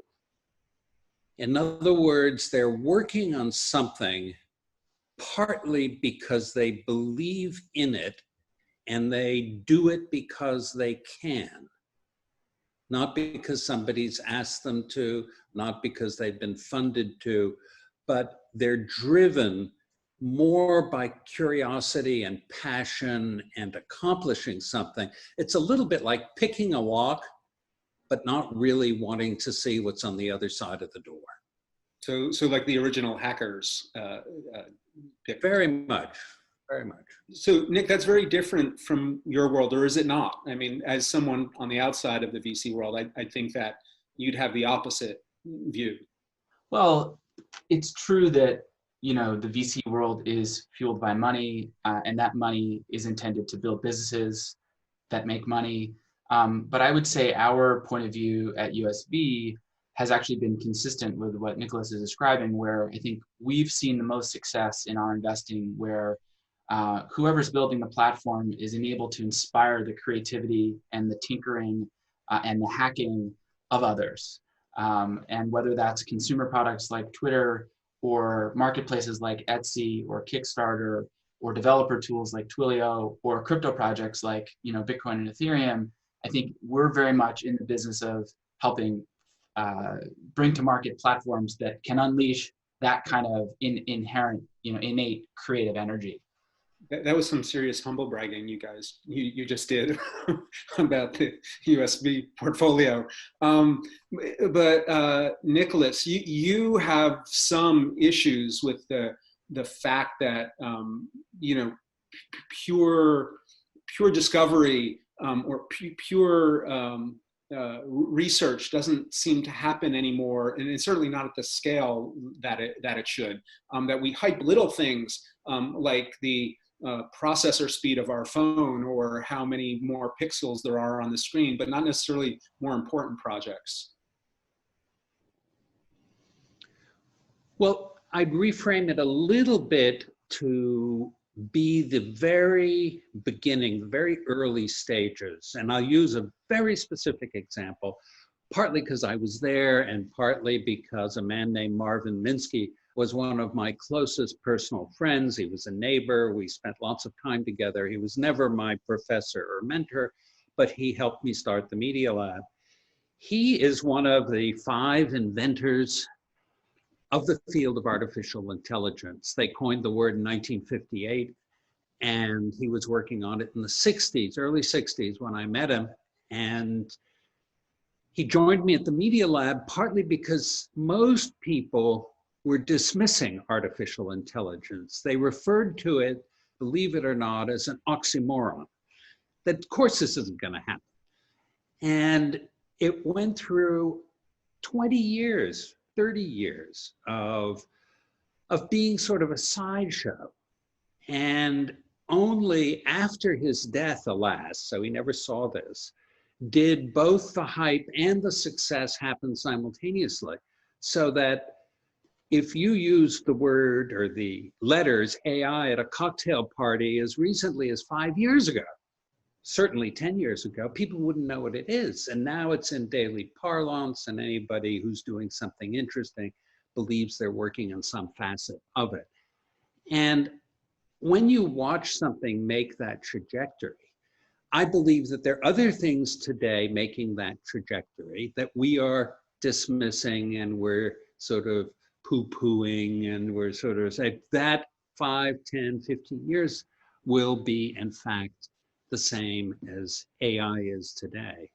In other words, they're working on something partly because they believe in it and they do it because they can. Not because somebody's asked them to, not because they've been funded to, but they're driven more by curiosity and passion and accomplishing something. It's a little bit like picking a lock, but not really wanting to see what's on the other side of the door. So like the original hackers pick. Very much. Very much. So Nick, that's very different from your world, or is it not? I mean, as someone on the outside of the VC world, I think that you'd have the opposite view. Well, it's true that, the VC world is fueled by money, and that money is intended to build businesses that make money. But I would say our point of view at USB has actually been consistent with what Nicholas is describing, where I think we've seen the most success in our investing, where whoever's building the platform is enabled to inspire the creativity and the tinkering and the hacking of others. And whether that's consumer products like Twitter, or marketplaces like Etsy or Kickstarter, or developer tools like Twilio, or crypto projects like Bitcoin and Ethereum, I think we're very much in the business of helping bring to market platforms that can unleash that kind of inherent, innate creative energy. That was some serious humble bragging you just did about the USB portfolio. But Nicholas, you have some issues with the fact that pure pure discovery or pure research doesn't seem to happen anymore, and it's certainly not at the scale that it should. That we hype little things like the processor speed of our phone or how many more pixels there are on the screen, but not necessarily more important projects. Well, I'd reframe it a little bit to be the very beginning, the very early stages. And I'll use a very specific example, partly because I was there and partly because a man named Marvin Minsky was one of my closest personal friends. He was a neighbor. We spent lots of time together. He was never my professor or mentor, but he helped me start the Media Lab. He is one of the 5 inventors of the field of artificial intelligence. They coined the word in 1958, and he was working on it in the 60s, early 60s when I met him. And he joined me at the Media Lab partly because most people were dismissing artificial intelligence. They referred to it, believe it or not, as an oxymoron, that of course this isn't gonna happen. And it went through 20 years, 30 years of being sort of a sideshow. And only after his death, alas, so he never saw this, did both the hype and the success happen simultaneously. So that if you use the word or the letters AI at a cocktail party as recently as 5 years ago, certainly 10 years ago, people wouldn't know what it is. And now it's in daily parlance, and anybody who's doing something interesting believes they're working on some facet of it. And when you watch something make that trajectory, I believe that there are other things today making that trajectory that we are dismissing and we're sort of poo-pooing, and we're sort of saying that 5, 10, 15 years will be, in fact, the same as AI is today.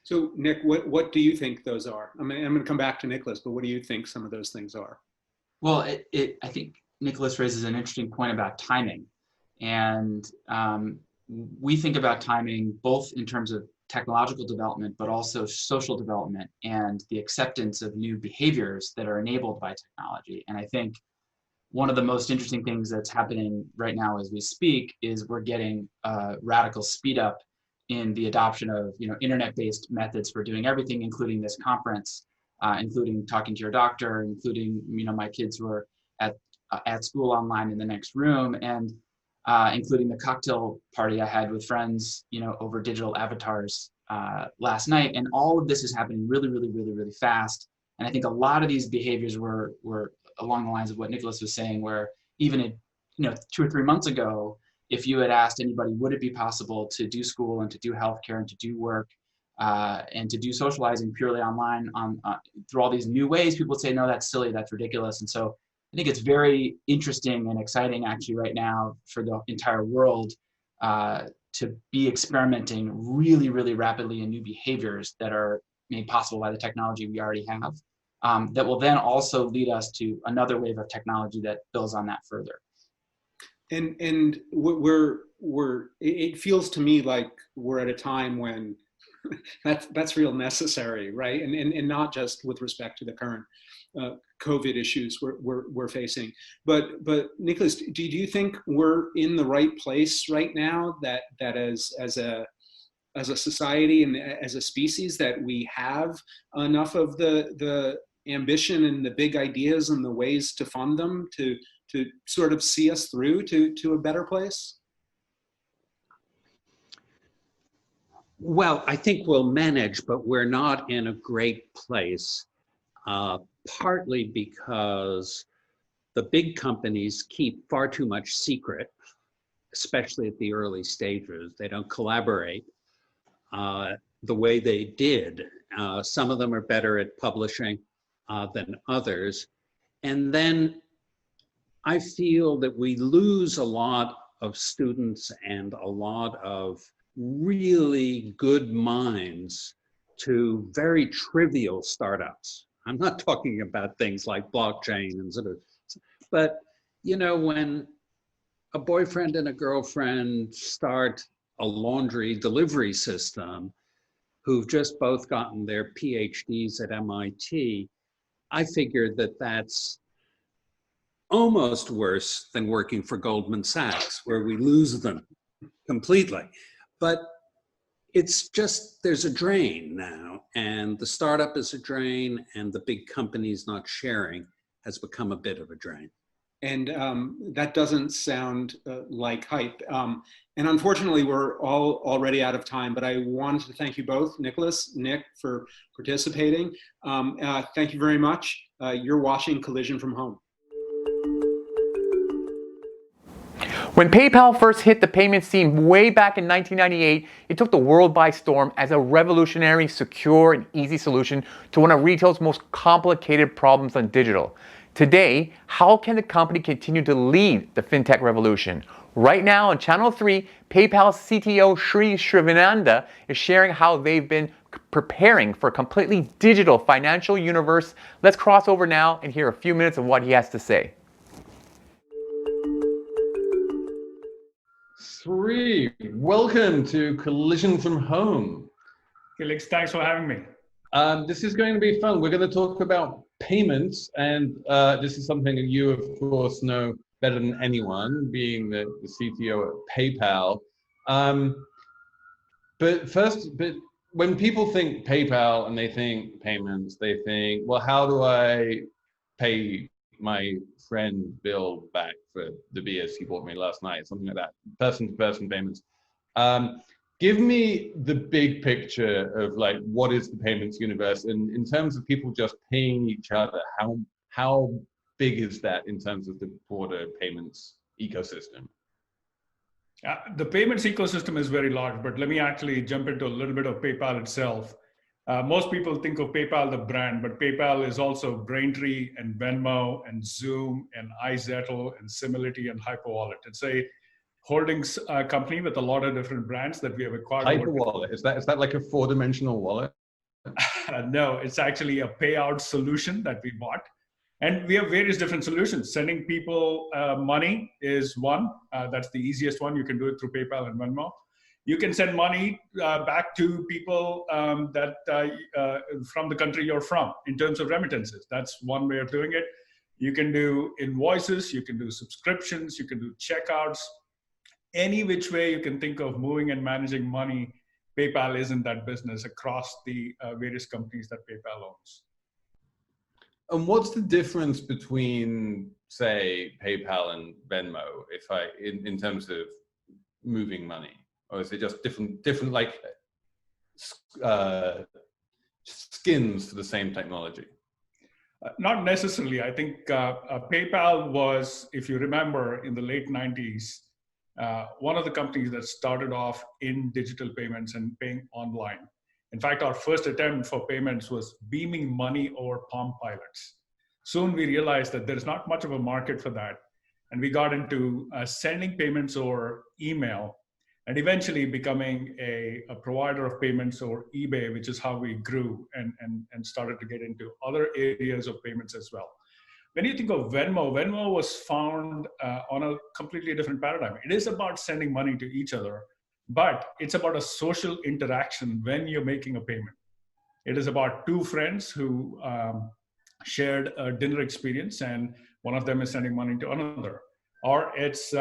So Nick, what do you think those are? I mean, I'm going to come back to Nicholas, but what do you think some of those things are? Well, I think Nicholas raises an interesting point about timing. And we think about timing both in terms of technological development, but also social development and the acceptance of new behaviors that are enabled by technology. And I think one of the most interesting things that's happening right now as we speak is we're getting radical speed up in the adoption of internet-based methods for doing everything, including this conference, including talking to your doctor, including my kids who are at school online in the next room, and including the cocktail party I had with friends over digital avatars last night. And all of this is happening really, really, really, really fast. And I think a lot of these behaviors were along the lines of what Nicholas was saying, where even 2 or 3 months ago, if you had asked anybody, would it be possible to do school and to do healthcare and to do work and to do socializing purely online through all these new ways, people would say, no, that's silly, that's ridiculous. And so I think it's very interesting and exciting actually right now for the entire world to be experimenting really, really rapidly in new behaviors that are made possible by the technology we already have. That will then also lead us to another wave of technology that builds on that further. And it feels to me like we're at a time when that's real necessary, right? And not just with respect to the current COVID issues we're facing. But Nicholas, do you think we're in the right place right now that as a society and as a species that we have enough of the ambition and the big ideas and the ways to fund them to sort of see us through to a better place? Well, I think we'll manage, but we're not in a great place, partly because the big companies keep far too much secret, especially at the early stages. They don't collaborate the way they did. Some of them are better at publishing than others. And then I feel that we lose a lot of students and a lot of really good minds to very trivial startups. I'm not talking about things like blockchain and sort of, but when a boyfriend and a girlfriend start a laundry delivery system who've just both gotten their PhDs at MIT, I figured that that's almost worse than working for Goldman Sachs, where we lose them completely. But it's just, there's a drain now, and the startup is a drain, and the big companies not sharing has become a bit of a drain. And that doesn't sound like hype. And unfortunately, we're all already out of time, but I wanted to thank you both, Nicholas, Nick, for participating. Thank you very much. You're watching Collision from Home. When PayPal first hit the payment scene way back in 1998, it took the world by storm as a revolutionary, secure, and easy solution to one of retail's most complicated problems on digital. Today, how can the company continue to lead the fintech revolution? Right now on Channel 3, PayPal's CTO Sri Srivananda is sharing how they've been preparing for a completely digital financial universe. Let's cross over now and hear a few minutes of what he has to say. Sri, welcome to Collision from Home. Felix, thanks for having me. This is going to be fun. We're going to talk about payments, and this is something that you, of course, know better than anyone, being the CTO at PayPal. But when people think PayPal and they think payments, they think, well, how do I pay my friend Bill back for the beers he bought me last night, something like that, person-to-person payments. Give me the big picture of like, what is the payments universe? And in terms of people just paying each other, how big is that in terms of the broader payments ecosystem? The payments ecosystem is very large, but let me actually jump into a little bit of PayPal itself. Most people think of PayPal, the brand, but PayPal is also Braintree and Venmo and Zoom and iZettle and Simility and Hyperwallet. It's a holdings company with a lot of different brands that we have acquired. Hyperwallet, is that like a 4-dimensional wallet? No, it's actually a payout solution that we bought. And we have various different solutions. Sending people money is one. That's the easiest one. You can do it through PayPal and Venmo. You can send money back to people from the country you're from in terms of remittances. That's one way of doing it. You can do invoices, you can do subscriptions, you can do checkouts. Any which way you can think of moving and managing money, PayPal is in that business across the various companies that PayPal owns. And what's the difference between, say, PayPal and Venmo, in terms of moving money? Or is it just different like skins to the same technology? Not necessarily. I think PayPal was, if you remember, in the late 90s, one of the companies that started off in digital payments and paying online. In fact, our first attempt for payments was beaming money over Palm Pilots. Soon we realized that there's not much of a market for that. And we got into sending payments over email and eventually becoming a provider of payments over eBay, which is how we grew and started to get into other areas of payments as well. When you think of Venmo, Venmo was found on a completely different paradigm. It is about sending money to each other, but it's about a social interaction when you're making a payment. It is about two friends who shared a dinner experience and one of them is sending money to another. Or it's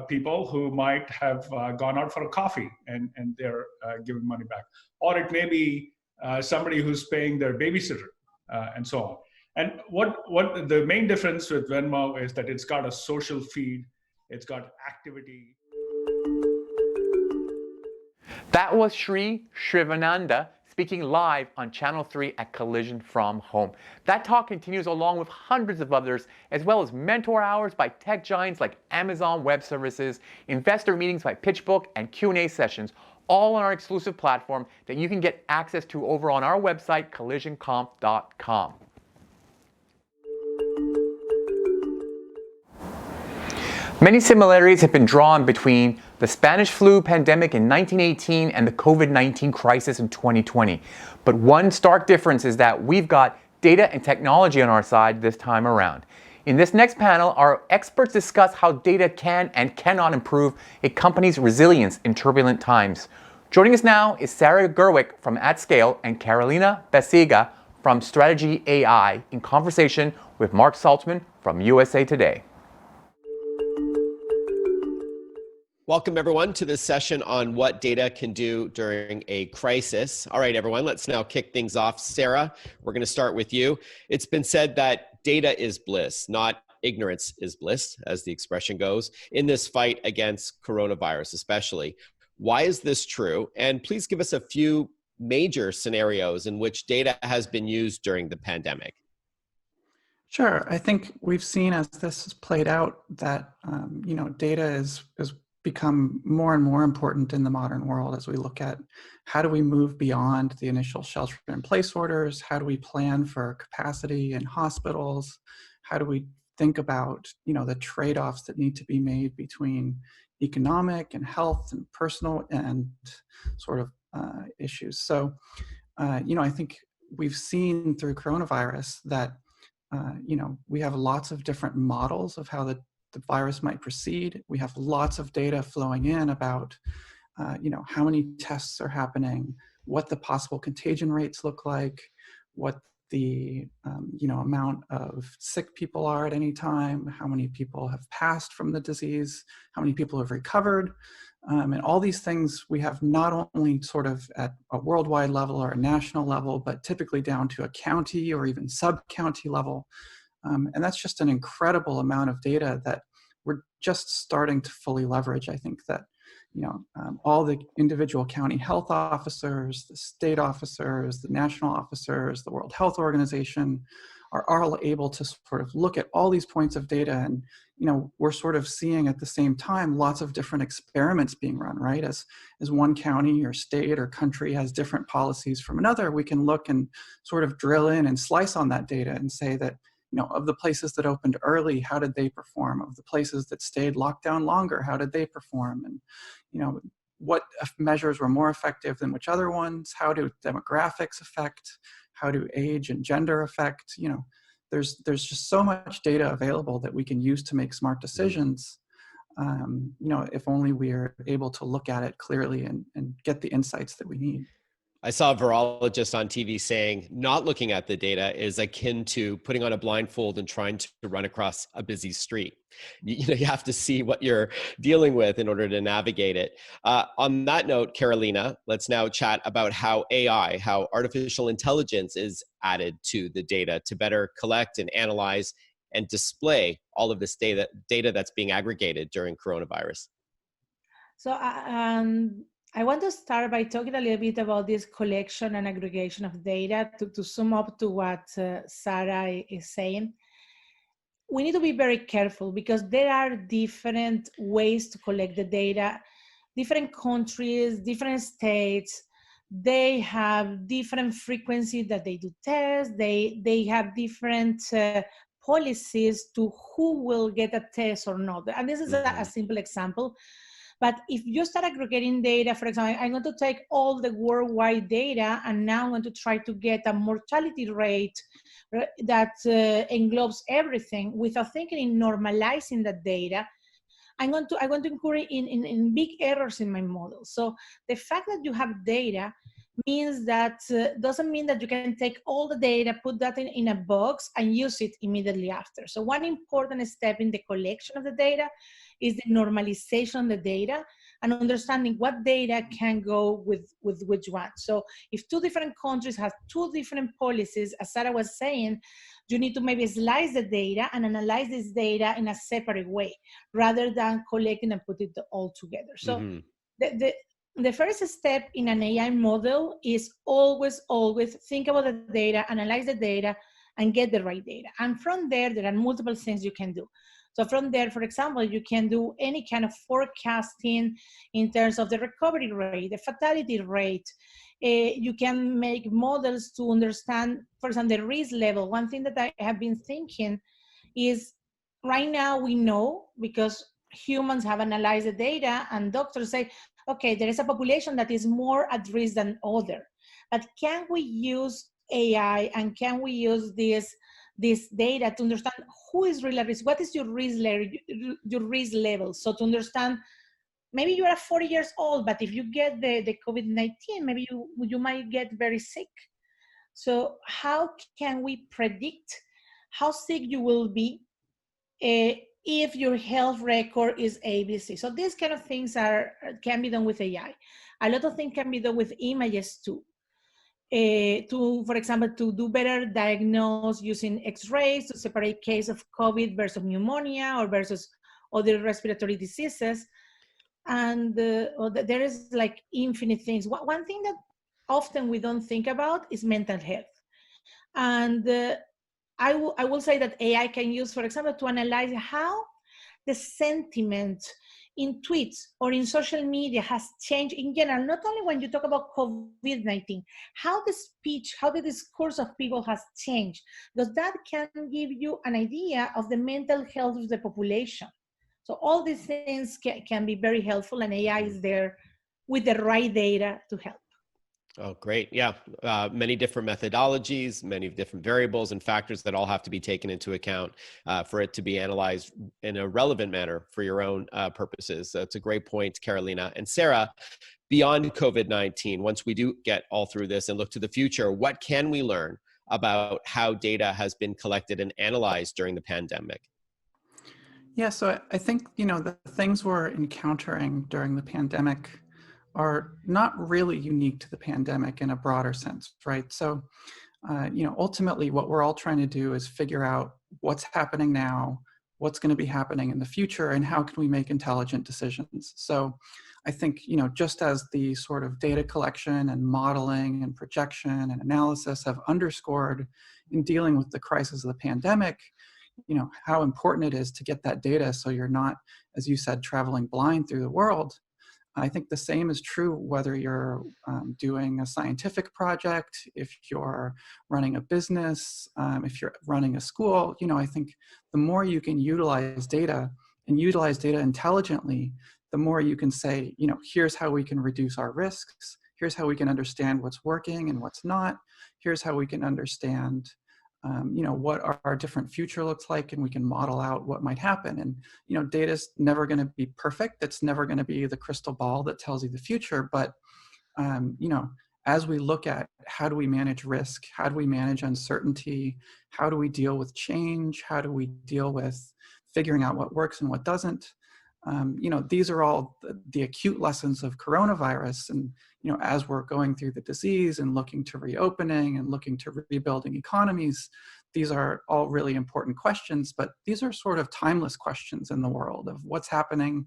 people who might have gone out for a coffee and they're giving money back. Or it may be somebody who's paying their babysitter and so on. And what the main difference with Venmo is that it's got a social feed, it's got activity. That was Sri Srivananda speaking live on Channel 3 at Collision from Home. That talk continues along with hundreds of others, as well as mentor hours by tech giants like Amazon Web Services, investor meetings by PitchBook, and Q&A sessions, all on our exclusive platform that you can get access to over on our website, collisionconf.com. Many similarities have been drawn between the Spanish flu pandemic in 1918 and the COVID-19 crisis in 2020. But one stark difference is that we've got data and technology on our side this time around. In this next panel, our experts discuss how data can and cannot improve a company's resilience in turbulent times. Joining us now is Sarah Gerwick from AtScale and Carolina Basiga from Strategy AI in conversation with Mark Saltzman from USA Today. Welcome everyone to this session on what data can do during a crisis. All right, everyone, let's now kick things off. Sarah, we're going to start with you. It's been said that data is bliss, not ignorance is bliss, as the expression goes, in this fight against coronavirus especially. Why is this true? And please give us a few major scenarios in which data has been used during the pandemic. Sure. I think we've seen as this has played out that data is become more and more important in the modern world as we look at how do we move beyond the initial shelter-in-place orders, how do we plan for capacity in hospitals, how do we think about the trade-offs that need to be made between economic and health and personal and sort of issues. So, I think we've seen through coronavirus that, we have lots of different models of how the virus might proceed. We have lots of data flowing in about, how many tests are happening, what the possible contagion rates look like, what the, amount of sick people are at any time, how many people have passed from the disease, how many people have recovered. And all these things we have not only sort of at a worldwide level or a national level, but typically down to a county or even sub-county level. And that's just an incredible amount of data that we're just starting to fully leverage. I think that, all the individual county health officers, the state officers, the national officers, the World Health Organization are all able to sort of look at all these points of data. And, we're sort of seeing at the same time lots of different experiments being run, right? As one county or state or country has different policies from another, we can look and sort of drill in and slice on that data and say that, of the places that opened early, how did they perform? Of the places that stayed locked down longer, how did they perform? And, what measures were more effective than which other ones? How do demographics affect? How do age and gender affect? There's just so much data available that we can use to make smart decisions. If only we are able to look at it clearly and get the insights that we need. I saw a virologist on TV saying not looking at the data is akin to putting on a blindfold and trying to run across a busy street. You have to see what you're dealing with in order to navigate it. On that note, Carolina, let's now chat about how AI, how artificial intelligence is added to the data to better collect and analyze and display all of this data that's being aggregated during coronavirus. So, I want to start by talking a little bit about this collection and aggregation of data to sum up to what Sarah is saying. We need to be very careful because there are different ways to collect the data. Different countries, different states, they have different frequency that they do tests. They have different policies to who will get a test or not. And this is a simple example. But if you start aggregating data, for example, I'm going to take all the worldwide data and now I'm going to try to get a mortality rate that englobes everything without thinking in normalizing that data. I'm going to incur in big errors in my model. So the fact that you have data means that doesn't mean that you can take all the data, put that in a box and use it immediately after. So one important step in the collection of the data is the normalization of the data and understanding what data can go with which one. So if two different countries have two different policies, as Sarah was saying, you need to maybe slice the data and analyze this data in a separate way rather than collecting and put it all together. So the first step in an AI model is always think about the data, analyze the data, and get the right data. And from there are multiple things you can do. So from there, for example, you can do any kind of forecasting in terms of the recovery rate, the fatality rate. You can make models to understand, for example, the risk level. One thing that I have been thinking is right now we know because humans have analyzed the data and doctors say, okay, there is a population that is more at risk than other. But can we use AI and can we use this this data to understand who is really at risk, what is your risk level. So to understand, maybe you are 40 years old, but if you get the COVID-19, maybe you might get very sick. So how can we predict how sick you will be if your health record is ABC? So these kind of things can be done with AI. A lot of things can be done with images too. For example, to do better diagnose using X-rays to separate case of COVID versus pneumonia or versus other respiratory diseases. And there is like infinite things. One thing that often we don't think about is mental health. And I will say that AI can use, for example, to analyze how the sentiment in tweets or in social media has changed in general, not only when you talk about COVID-19, how the speech, how the discourse of people has changed, because that can give you an idea of the mental health of the population. So all these things can be very helpful, and AI is there with the right data to help. Oh, great. Yeah. Many different methodologies, many different variables and factors that all have to be taken into account for it to be analyzed in a relevant manner for your own purposes. That's a great point, Carolina. And Sarah, beyond COVID-19, once we do get all through this and look to the future, what can we learn about how data has been collected and analyzed during the pandemic? Yeah, so I think, the things we're encountering during the pandemic are not really unique to the pandemic in a broader sense, right? So, ultimately what we're all trying to do is figure out what's happening now, what's going to be happening in the future, and how can we make intelligent decisions. So I think, just as the sort of data collection and modeling and projection and analysis have underscored in dealing with the crisis of the pandemic, how important it is to get that data so you're not, as you said, traveling blind through the world. I think the same is true whether you're doing a scientific project, if you're running a business, if you're running a school. I think the more you can utilize data and utilize data intelligently, the more you can say, here's how we can reduce our risks. Here's how we can understand what's working and what's not. Here's how we can understand what our different future looks like, and we can model out what might happen. And, data's never going to be perfect. It's never going to be the crystal ball that tells you the future. But, as we look at how do we manage risk, how do we manage uncertainty, how do we deal with change, how do we deal with figuring out what works and what doesn't, these are all the acute lessons of coronavirus. And, as we're going through the disease and looking to reopening and looking to rebuilding economies, these are all really important questions, but these are sort of timeless questions in the world of what's happening,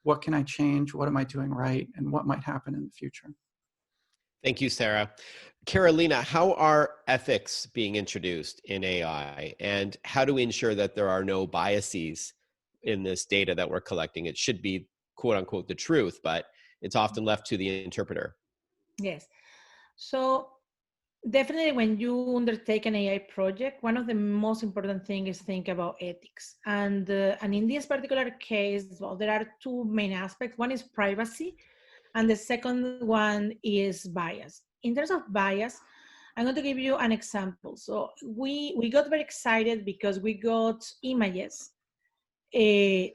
what can I change, what am I doing right, and what might happen in the future. Thank you, Sarah. Carolina, how are ethics being introduced in AI, and how do we ensure that there are no biases in this data that we're collecting? It should be, quote unquote, the truth, but it's often left to the interpreter. Yes. So definitely when you undertake an AI project, one of the most important things is think about ethics. And in this particular case, well, there are two main aspects. One is privacy, and the second one is bias. In terms of bias, I'm going to give you an example. So we got very excited because we got images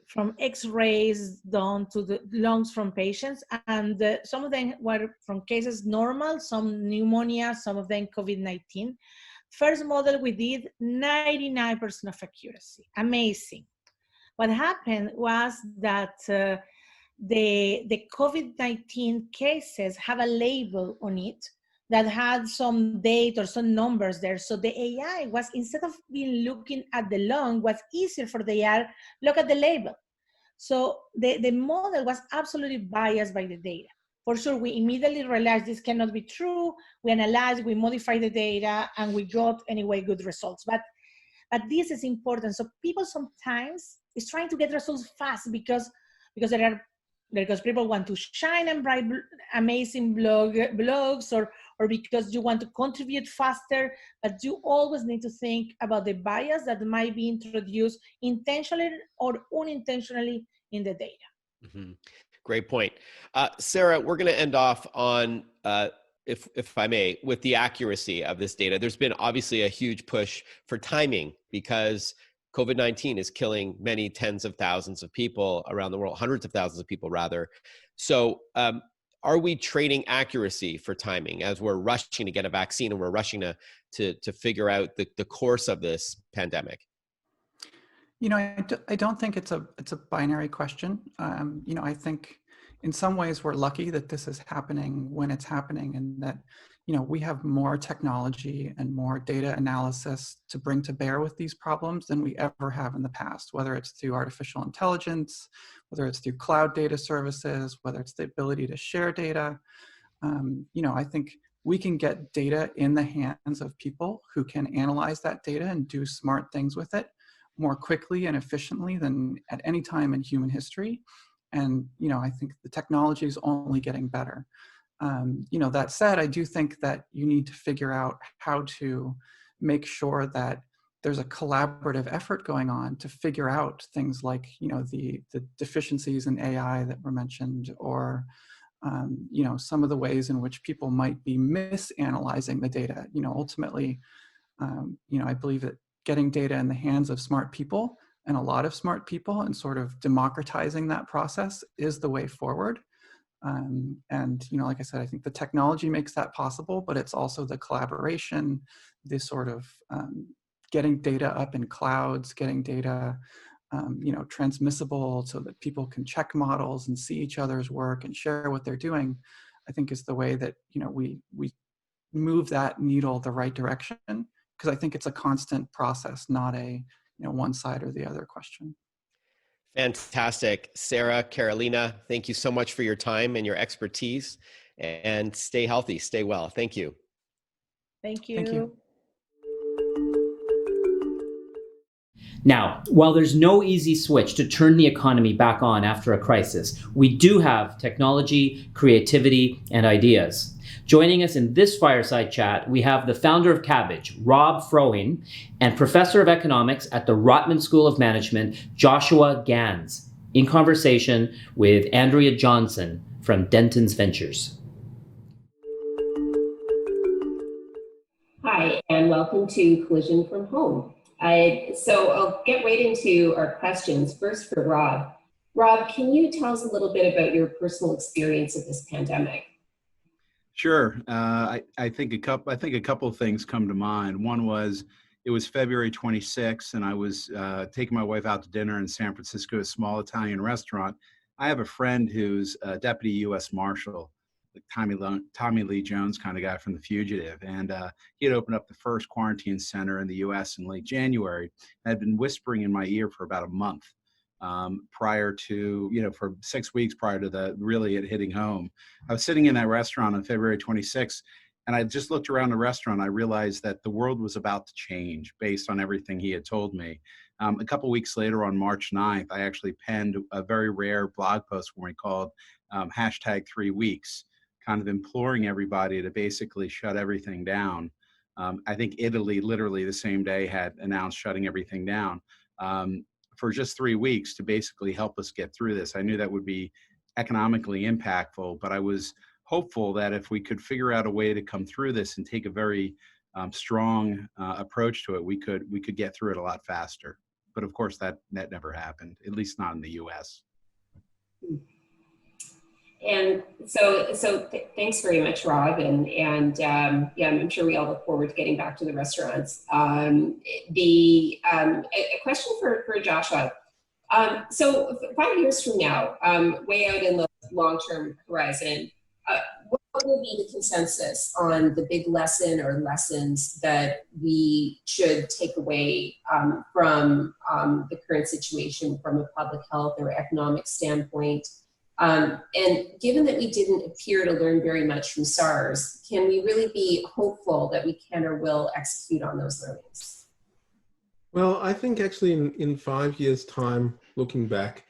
from X-rays done to the lungs from patients, and some of them were from cases normal, some pneumonia, some of them COVID-19. First model we did 99% of accuracy, amazing. What happened was that the COVID-19 cases have a label on it that had some date or some numbers there. So the AI was, instead of being looking at the lung, was easier for the AI look at the label. So the model was absolutely biased by the data. For sure, we immediately realized this cannot be true. We analyzed, we modified the data, and we got anyway good results. But this is important. So people sometimes is trying to get results fast because people want to shine and bright, amazing blogs, or because you want to contribute faster, but you always need to think about the bias that might be introduced intentionally or unintentionally in the data. Mm-hmm. Great point. Sarah, we're going to end off on if I may, with the accuracy of this data. There's been obviously a huge push for timing because COVID-19 is killing many tens of thousands of people around the world, hundreds of thousands of people rather. So are we trading accuracy for timing as we're rushing to get a vaccine and we're rushing to figure out the course of this pandemic? You know, I don't think it's a binary question. You know, I think in some ways we're lucky that this is happening when it's happening, and that, you know, we have more technology and more data analysis to bring to bear with these problems than we ever have in the past, whether it's through artificial intelligence, whether it's through cloud data services, whether it's the ability to share data. You know, I think we can get data in the hands of people who can analyze that data and do smart things with it more quickly and efficiently than at any time in human history. And, you know, I think the technology is only getting better. You know, that said, I do think that you need to figure out how to make sure that there's a collaborative effort going on to figure out things like, you know, the deficiencies in AI that were mentioned, or, you know, some of the ways in which people might be misanalyzing the data. You know, ultimately, you know, I believe that getting data in the hands of smart people, and a lot of smart people, and sort of democratizing that process is the way forward. And, you know, like I said, I think the technology makes that possible, but it's also the collaboration, this sort of getting data up in clouds, getting data, you know, transmissible so that people can check models and see each other's work and share what they're doing, I think is the way that, you know, we move that needle the right direction, because I think it's a constant process, not a, you know, one side or the other question. Fantastic. Sarah, Carolina, thank you so much for your time and your expertise, and stay healthy, stay well. Thank you. Thank you. Thank you. Now, while there's no easy switch to turn the economy back on after a crisis, we do have technology, creativity, and ideas. Joining us in this fireside chat, we have the founder of Kabbage, Rob Frohing, and professor of economics at the Rotman School of Management, Joshua Gans, in conversation with Andrea Johnson from Denton's Ventures. Hi, and welcome to Collision from Home. So I'll get right into our questions. First for Rob. Rob, can you tell us a little bit about your personal experience of this pandemic? Sure. I think a couple of things come to mind. One was, it was February 26th, and I was taking my wife out to dinner in San Francisco, a small Italian restaurant. I have a friend who's a deputy U.S. Marshal, like Tommy Lee Jones kind of guy from The Fugitive. And he had opened up the first quarantine center in the U.S. in late January. I had been whispering in my ear for about a month prior to, you know, for 6 weeks prior to it hitting home. I was sitting in that restaurant on February 26th, and I just looked around the restaurant. I realized that the world was about to change based on everything he had told me. A couple weeks later, on March 9th, I actually penned a very rare blog post when we called #3weeks, kind of imploring everybody to basically shut everything down. I think Italy, literally the same day, had announced shutting everything down for just 3 weeks to basically help us get through this. I knew that would be economically impactful, but I was hopeful that if we could figure out a way to come through this and take a very strong approach to it, we could get through it a lot faster. But of course, that never happened, at least not in the U.S. And so thanks very much, Rob. And yeah, I'm sure we all look forward to getting back to the restaurants. A question for Joshua. So 5 years from now, way out in the long-term horizon, what will be the consensus on the big lesson or lessons that we should take away from the current situation from a public health or economic standpoint? And given that we didn't appear to learn very much from SARS, can we really be hopeful that we can or will execute on those learnings? Well, I think actually in 5 years' time, looking back,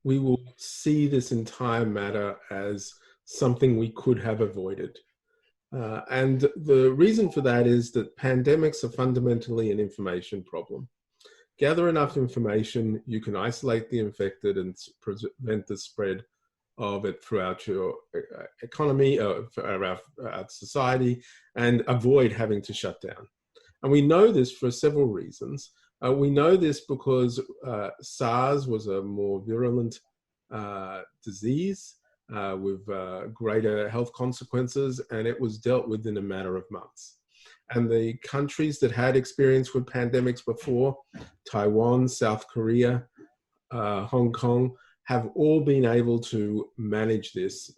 we will see this entire matter as something we could have avoided. And the reason for that is that pandemics are fundamentally an information problem. Gather enough information, you can isolate the infected and prevent the spread of it throughout your economy, throughout society, and avoid having to shut down. And we know this for several reasons. We know this because SARS was a more virulent disease with greater health consequences, and it was dealt with in a matter of months. And the countries that had experience with pandemics before, Taiwan, South Korea, Hong Kong, have all been able to manage this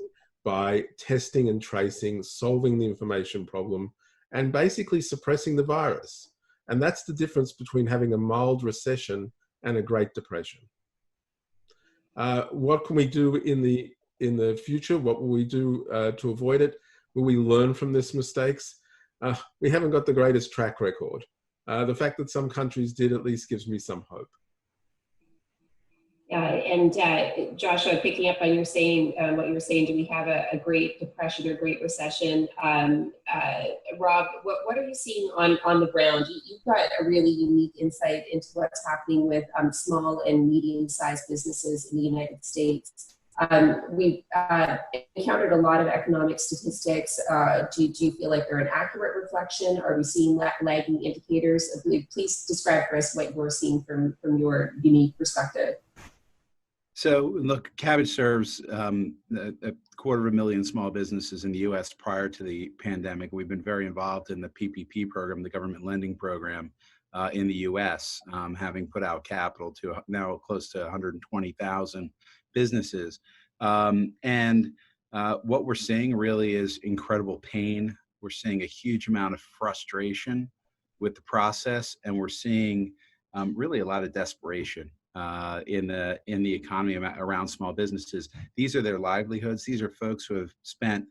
by testing and tracing, solving the information problem, and basically suppressing the virus. And that's the difference between having a mild recession and a Great Depression. What can we do in the future? What will we do to avoid it? Will we learn from these mistakes? We haven't got the greatest track record. The fact that some countries did at least gives me some hope. And Joshua, picking up on what you were saying, do we have a Great Depression or Great Recession? Rob, what are you seeing on the ground? You've got a really unique insight into what's happening with small and medium-sized businesses in the United States. We've encountered a lot of economic statistics. Do you feel like they're an accurate reflection? Are we seeing lagging indicators? Please describe for us what you're seeing from your unique perspective. So look, Cabbage serves a 250,000 small businesses in the U.S. prior to the pandemic. We've been very involved in the PPP program, the government lending program in the U.S., having put out capital to now close to 120,000 businesses. And what we're seeing really is incredible pain. We're seeing a huge amount of frustration with the process, and we're seeing really a lot of desperation in the economy around small businesses. These are their livelihoods. These are folks who have spent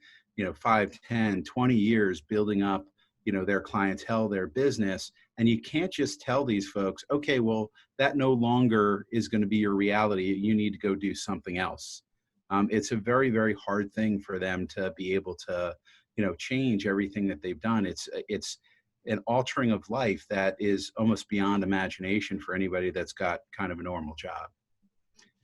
5, 10, 20 years building up their clientele, their business, and you can't just tell these folks, okay, well, that no longer is going to be your reality. You need to go do something else. It's a very, very hard thing for them to be able to change everything that they've done. It's an altering of life that is almost beyond imagination for anybody that's got kind of a normal job.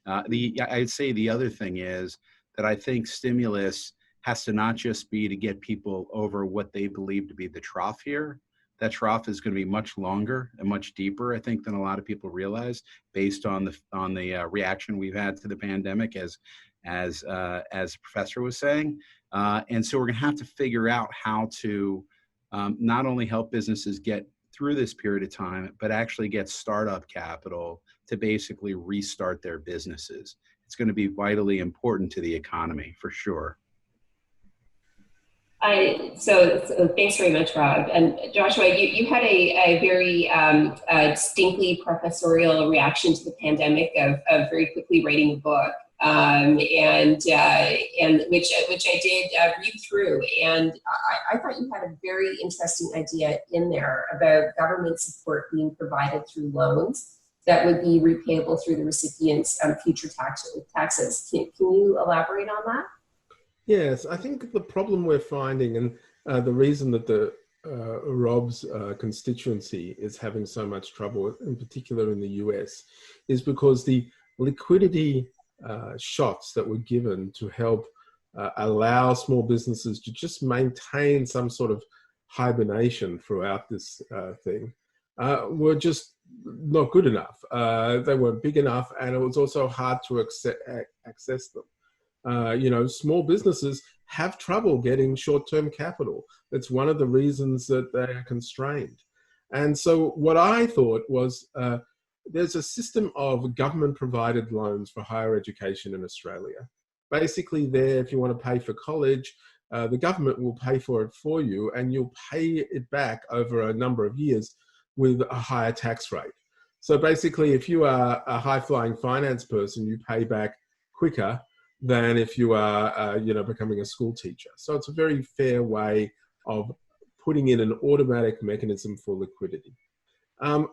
I'd say the other thing is that I think stimulus has to not just be to get people over what they believe to be the trough here. That trough is going to be much longer and much deeper, I think, than a lot of people realize, based on the reaction we've had to the pandemic, as the professor was saying. And so we're going to have to figure out how to not only help businesses get through this period of time, but actually get startup capital to basically restart their businesses. It's going to be vitally important to the economy, for sure. So thanks very much, Rob. And Joshua, you had a very distinctly professorial reaction to the pandemic of very quickly writing a book. And which I did read through, and I thought you had a very interesting idea in there about government support being provided through loans that would be repayable through the recipient's future taxes. Can you elaborate on that? Yes, I think the problem we're finding, and the reason that Rob's constituency is having so much trouble, in particular in the US, is because the liquidity shots that were given to help allow small businesses to just maintain some sort of hibernation throughout this thing were just not good enough. They weren't big enough, and it was also hard to access them. Small businesses have trouble getting short-term capital. That's one of the reasons that they are constrained. And so what I thought was, there's a system of government-provided loans for higher education in Australia. Basically there, if you want to pay for college, the government will pay for it for you, and you'll pay it back over a number of years with a higher tax rate. So basically, if you are a high-flying finance person, you pay back quicker than if you are becoming a school teacher. So it's a very fair way of putting in an automatic mechanism for liquidity.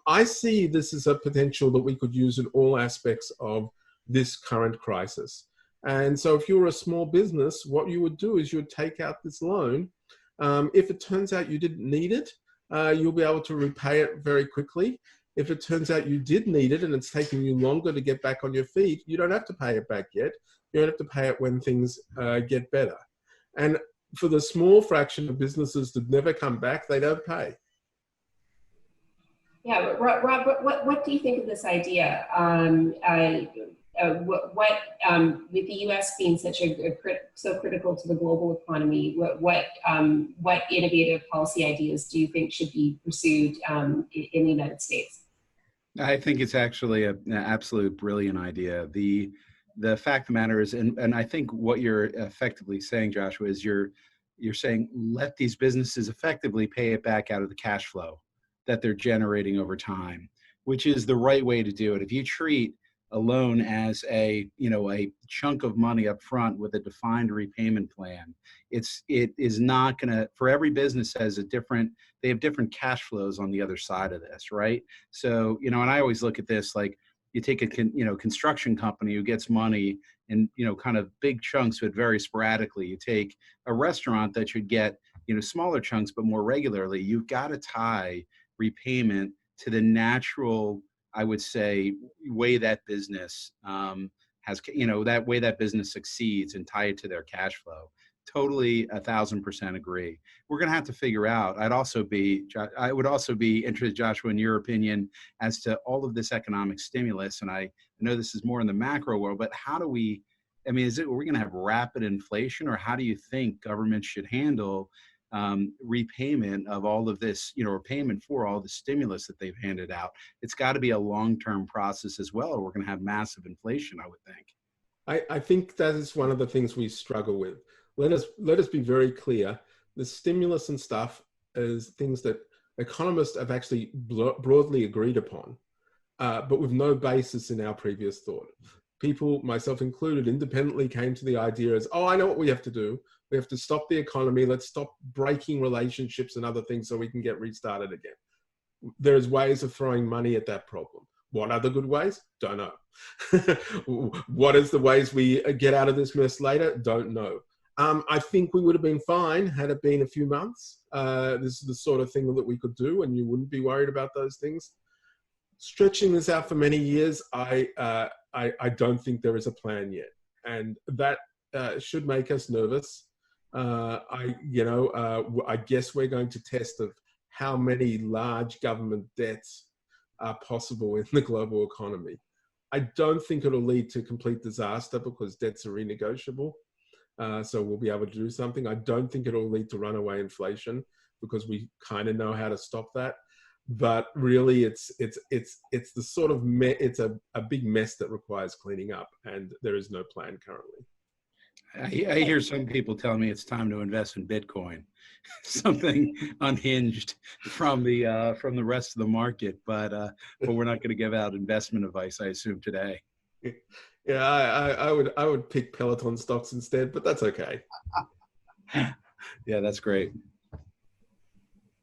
I see this as a potential that we could use in all aspects of this current crisis. And so if you're a small business, what you would do is you would take out this loan. If it turns out you didn't need it, you'll be able to repay it very quickly. If it turns out you did need it and it's taking you longer to get back on your feet, you don't have to pay it back yet. You don't have to pay it when things get better. And for the small fraction of businesses that never come back, they don't pay. Yeah, Rob, what do you think of this idea? With the U.S. being such so critical to the global economy, what innovative policy ideas do you think should be pursued in the United States? I think it's actually an absolute brilliant idea. The fact of the matter is, and I think what you're effectively saying, Joshua, is you're saying let these businesses effectively pay it back out of the cash flow that they're generating over time, which is the right way to do it. If you treat a loan as a chunk of money up front with a defined repayment plan, it is not going to, for every business has they have different cash flows on the other side of this, right? So, and I always look at this like you take a construction company who gets money in kind of big chunks but very sporadically. You take a restaurant that should get smaller chunks but more regularly. You've got to tie repayment to the natural, I would say, way that business has, that way that business succeeds, and tie it to their cash flow. Totally 1,000% agree. We're going to have to figure out, I would also be interested, Joshua, in your opinion as to all of this economic stimulus. And I know this is more in the macro world, but how do we, are we going to have rapid inflation, or how do you think government should handle repayment of all of this, or payment for all the stimulus that they've handed out? It's got to be a long-term process as well, or we're going to have massive inflation, I would think. I think that is one of the things we struggle with. Let us be very clear. The stimulus and stuff is things that economists have actually broadly agreed upon, but with no basis in our previous thought. People, myself included, independently came to the idea as, oh, I know what we have to do. We have to stop the economy. Let's stop breaking relationships and other things so we can get restarted again. There's ways of throwing money at that problem. What are the good ways? Don't know. What is the ways we get out of this mess later? Don't know. I think we would have been fine had it been a few months. This is the sort of thing that we could do, and you wouldn't be worried about those things. Stretching this out for many years, I don't think there is a plan yet, and that should make us nervous. I guess we're going to test of how many large government debts are possible in the global economy. I don't think it'll lead to complete disaster because debts are renegotiable. So we'll be able to do something. I don't think it'll lead to runaway inflation because we kind of know how to stop that. But really, it's the sort of it's a big mess that requires cleaning up, and there is no plan currently. I hear some people tell me it's time to invest in Bitcoin, something unhinged from the rest of the market. But we're not going to give out investment advice, I assume, today. Yeah, I would pick Peloton stocks instead, but that's okay. Yeah, that's great.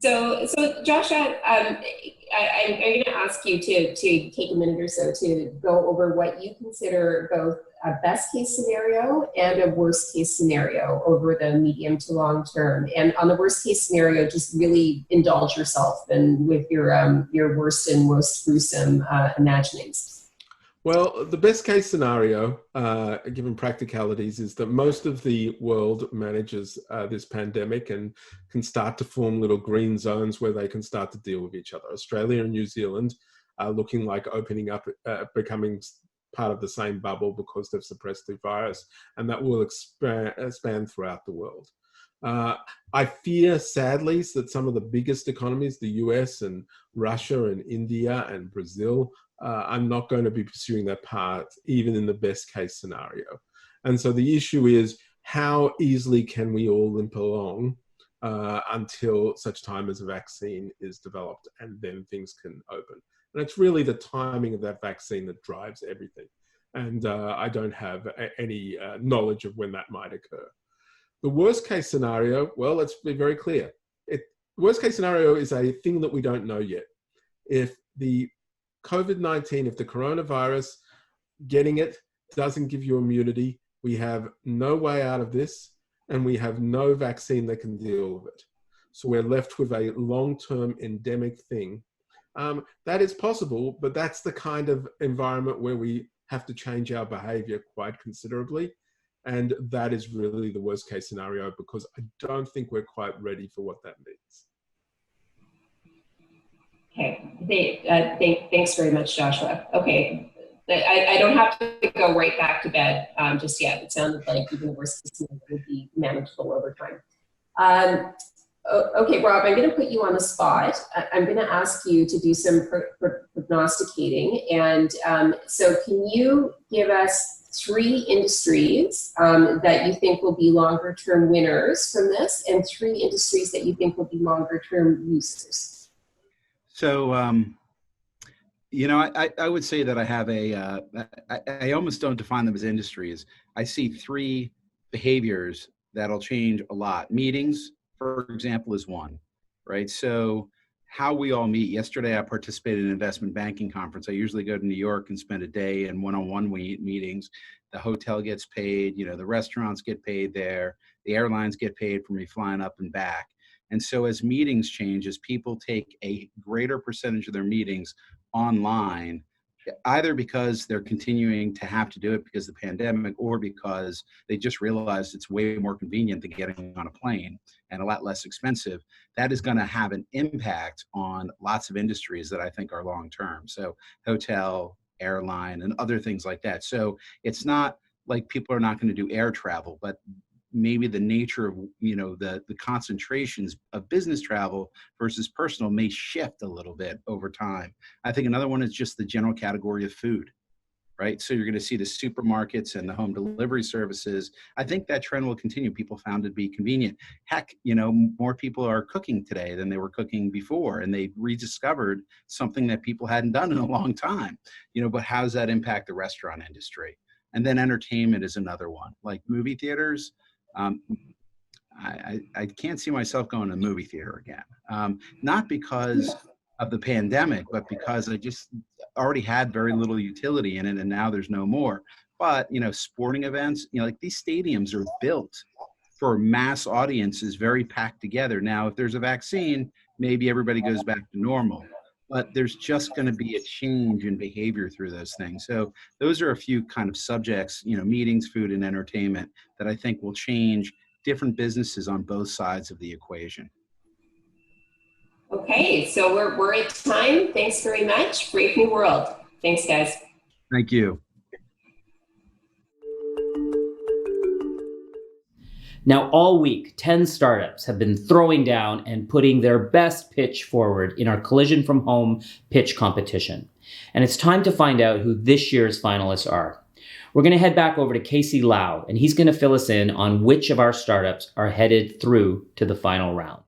So Joshua, I'm going to ask you to take a minute or so to go over what you consider both a best case scenario and a worst case scenario over the medium to long term. And on the worst case scenario, just really indulge yourself and with your worst and most gruesome imaginings. Well, the best case scenario, given practicalities, is that most of the world manages this pandemic and can start to form little green zones where they can start to deal with each other. Australia and New Zealand are looking like opening up, becoming part of the same bubble because they've suppressed the virus, and that will expand throughout the world. I fear, sadly, that some of the biggest economies, the US and Russia and India and Brazil, I'm not going to be pursuing that path, even in the best case scenario. And so the issue is, how easily can we all limp along until such time as a vaccine is developed, and then things can open. And it's really the timing of that vaccine that drives everything. And I don't have any knowledge of when that might occur. The worst case scenario, well, let's be very clear. Worst case scenario is a thing that we don't know yet. If the COVID-19, if the coronavirus, getting it doesn't give you immunity, we have no way out of this, and we have no vaccine that can deal with it. So we're left with a long-term endemic thing That is possible, but that's the kind of environment where we have to change our behavior quite considerably. And that is really the worst case scenario, because I don't think we're quite ready for what that means. Okay, thanks very much, Joshua. Okay, I don't have to go right back to bed just yet. It sounded like even the worst case scenario would be manageable over time. Okay, Rob, I'm going to put you on the spot. I'm going to ask you to do some prognosticating. And so can you give us 3 industries that you think will be longer term winners from this, and 3 industries that you think will be longer term losers? So, you know, I would say that I have I almost don't define them as industries. I see 3 behaviors that'll change a lot. Meetings, for example, is one, right? So how we all meet. Yesterday, I participated in an investment banking conference. I usually go to New York and spend a day in one-on-one meetings. The hotel gets paid, you know, the restaurants get paid there, the airlines get paid for me flying up and back. And so as meetings change, as people take a greater percentage of their meetings online, either because they're continuing to have to do it because of the pandemic, or because they just realized it's way more convenient than getting on a plane and a lot less expensive, that is going to have an impact on lots of industries that I think are long-term. So hotel, airline, and other things like that. So it's not like people are not going to do air travel, but maybe the nature of, you know, the concentrations of business travel versus personal may shift a little bit over time. I think another one is just the general category of food, right? So you're going to see the supermarkets and the home delivery services. I think that trend will continue. People found it to be convenient. Heck, you know, more people are cooking today than they were cooking before, and they rediscovered something that people hadn't done in a long time, you know, but how does that impact the restaurant industry? And then entertainment is another one, like movie theaters. I can't see myself going to a movie theater again. Not because of the pandemic, but because I just already had very little utility in it, and now there's no more. But, you know, sporting events, you know, like these stadiums are built for mass audiences, very packed together. Now, if there's a vaccine, maybe everybody goes back to normal. But there's just going to be a change in behavior through those things. So those are a few kind of subjects, you know, meetings, food, and entertainment, that I think will change different businesses on both sides of the equation. Okay, so we're at time. Thanks very much. Brave New World. Thanks, guys. Thank you. Now, all week, 10 startups have been throwing down and putting their best pitch forward in our Collision from Home pitch competition. And it's time to find out who this year's finalists are. We're going to head back over to Casey Lau, and he's going to fill us in on which of our startups are headed through to the final round.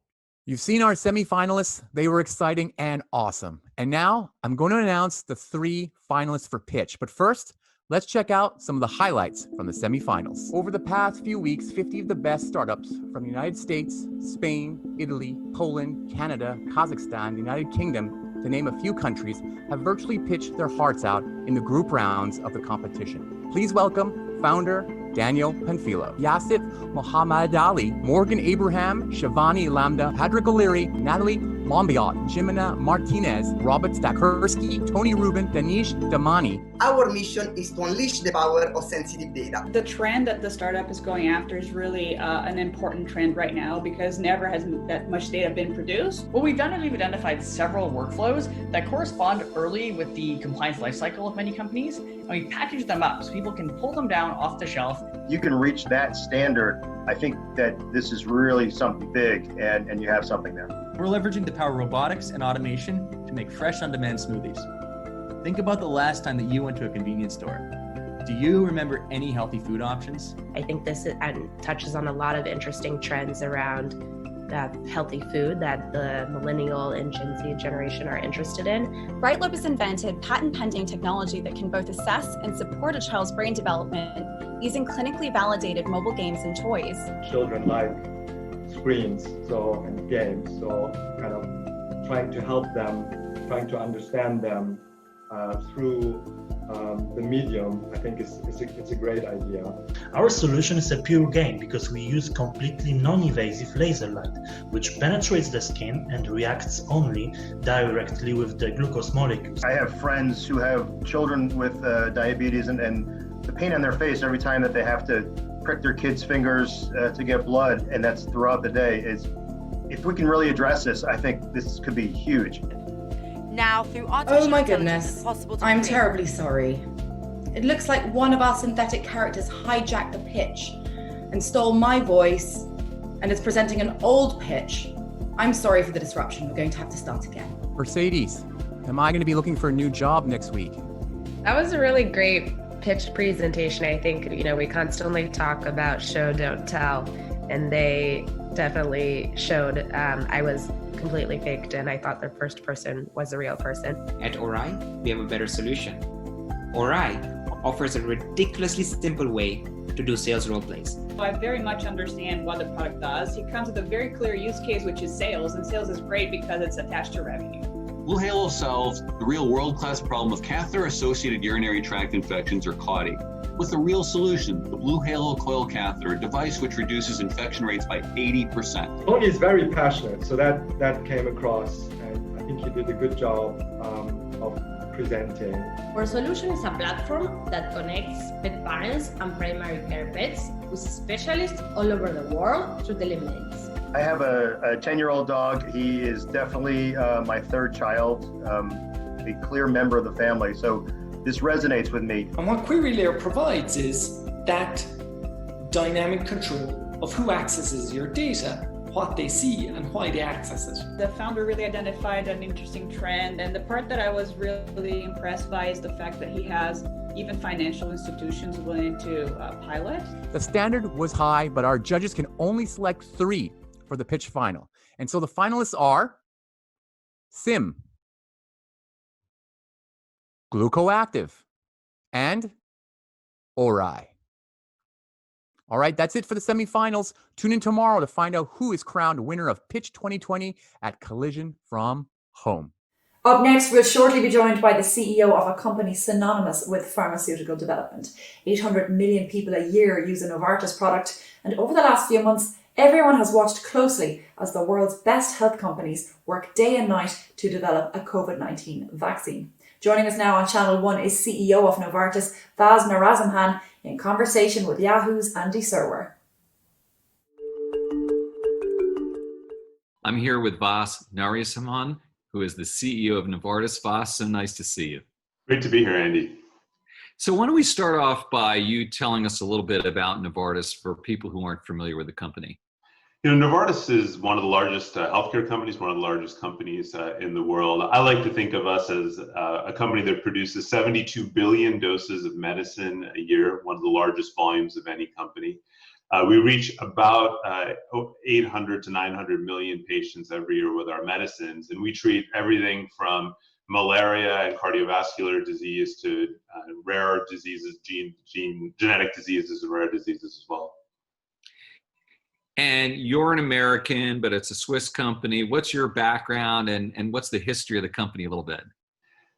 You've seen our semifinalists. They were exciting and awesome. And now I'm going to announce the 3 finalists for pitch. But first, let's check out some of the highlights from the semifinals. Over the past few weeks, 50 of the best startups from the United States, Spain, Italy, Poland, Canada, Kazakhstan, the United Kingdom, to name a few countries, have virtually pitched their hearts out in the group rounds of the competition. Please welcome founder Daniel Panfilo, Yasif Mohammed Ali, Morgan Abraham, Shivani Lambda, Patrick O'Leary, Natalie Mombiot, Jimena Martinez, Robert Stakursky, Tony Rubin, Danish Damani. Our mission is to unleash the power of sensitive data. The trend that the startup is going after is really an important trend right now, because never has that much data been produced. What we've done is we've identified several workflows that correspond early with the compliance lifecycle of many companies, and we packaged them up so people can pull them down off the shelf. You can reach that standard. I think that this is really something big, and you have something there. We're leveraging the power of robotics and automation to make fresh on-demand smoothies. Think about the last time that you went to a convenience store. Do you remember any healthy food options? I think this touches on a lot of interesting trends around healthy food that the millennial and Gen Z generation are interested in. BrightLoop has invented patent-pending technology that can both assess and support a child's brain development using clinically validated mobile games and toys. Children like screens, and games, so kind of trying to help them, trying to understand them, through the medium, I think it's a great idea. Our solution is a pure game because we use completely non-invasive laser light, which penetrates the skin and reacts only directly with the glucose molecules. I have friends who have children with diabetes, and the pain on their face every time that they have to prick their kids' fingers to get blood, and that's throughout the day. If we can really address this, I think this could be huge. Now, through artificial Oh my intelligence, goodness, it's possible to I'm create- terribly sorry. It looks like one of our synthetic characters hijacked the pitch and stole my voice and is presenting an old pitch. I'm sorry for the disruption. We're going to have to start again. Mercedes, am I going to be looking for a new job next week? That was a really great pitched presentation. I think, we constantly talk about show, don't tell, and they definitely showed. I was completely faked, and I thought the first person was a real person. At Ori, we have a better solution. Ori offers a ridiculously simple way to do sales role plays. I very much understand what the product does. It comes with a very clear use case, which is sales, and sales is great because it's attached to revenue. Blue Halo solves the real world-class problem of catheter-associated urinary tract infections, or CAUTI, with a real solution, the Blue Halo coil catheter, a device which reduces infection rates by 80%. Tony is very passionate, so that came across, and I think he did a good job of presenting. Our solution is a platform that connects pet parents and primary care vets with specialists all over the world through telemedicine. I have a 10-year-old dog. He is definitely my third child, a clear member of the family. So this resonates with me. And what Query Layer provides is that dynamic control of who accesses your data, what they see, and why they access it. The founder really identified an interesting trend, and the part that I was really impressed by is the fact that he has even financial institutions willing to pilot. The standard was high, but our judges can only select 3 for the pitch final. And so the finalists are Sim, Glucoactive, and Ori. All right, that's it for the semifinals. Tune in tomorrow to find out who is crowned winner of Pitch 2020 at Collision from Home. Up next, we'll shortly be joined by the CEO of a company synonymous with pharmaceutical development. 800 million people a year use a Novartis product, and over the last few months, everyone has watched closely as the world's best health companies work day and night to develop a COVID-19 vaccine. Joining us now on Channel 1 is CEO of Novartis, Vas Narasimhan, in conversation with Yahoo's Andy Serwer. I'm here with Vas Narasimhan, who is the CEO of Novartis. Vas, so nice to see you. Great to be here, Andy. So why don't we start off by you telling us a little bit about Novartis for people who aren't familiar with the company. You know, Novartis is one of the largest healthcare companies, one of the largest companies in the world. I like to think of us as a company that produces 72 billion doses of medicine a year, one of the largest volumes of any company. We reach about 800 to 900 million patients every year with our medicines, and we treat everything from malaria and cardiovascular disease to rare diseases, genetic diseases and rare diseases as well. And you're an American, but it's a Swiss company. What's your background and what's the history of the company a little bit?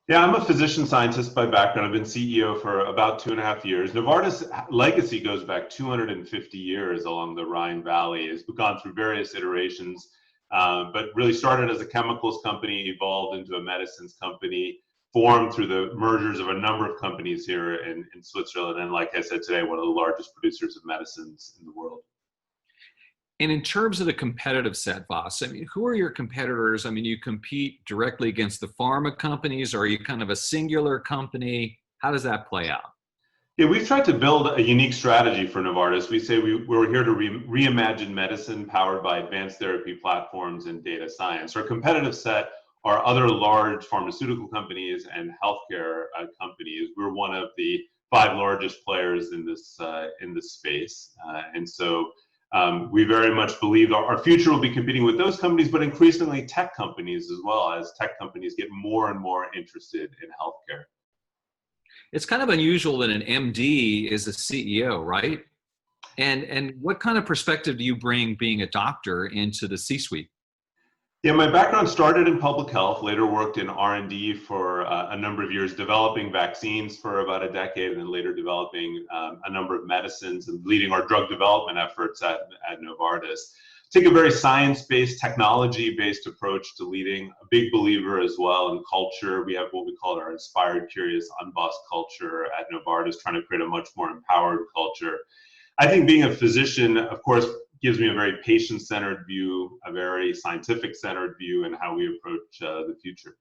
Yeah, I'm a physician scientist by background. I've been CEO for about 2.5 years. Novartis' legacy goes back 250 years along the Rhine Valley. It's gone through various iterations, but really started as a chemicals company, evolved into a medicines company, formed through the mergers of a number of companies here in Switzerland, and like I said today, one of the largest producers of medicines in the world. And in terms of the competitive set, Vas, I mean, who are your competitors? I mean, you compete directly against the pharma companies, or are you kind of a singular company? How does that play out? Yeah, we've tried to build a unique strategy for Novartis. We say we're here to reimagine medicine powered by advanced therapy platforms and data science. Our competitive set are other large pharmaceutical companies and healthcare companies. We're one of the 5 largest players in this space, and so we very much believe our future will be competing with those companies, but increasingly tech companies as well, as tech companies get more and more interested in healthcare. It's kind of unusual that an MD is a CEO, right? And what kind of perspective do you bring being a doctor into the C-suite? Yeah, my background started in public health, later worked in R&D for a number of years, developing vaccines for about a decade, and then later developing a number of medicines and leading our drug development efforts at Novartis. Take a very science-based, technology-based approach to leading. A big believer as well in culture. We have what we call our inspired, curious, unbossed culture at Novartis, trying to create a much more empowered culture. I think being a physician, of course, gives me a very patient-centered view, a very scientific-centered view in how we approach the future.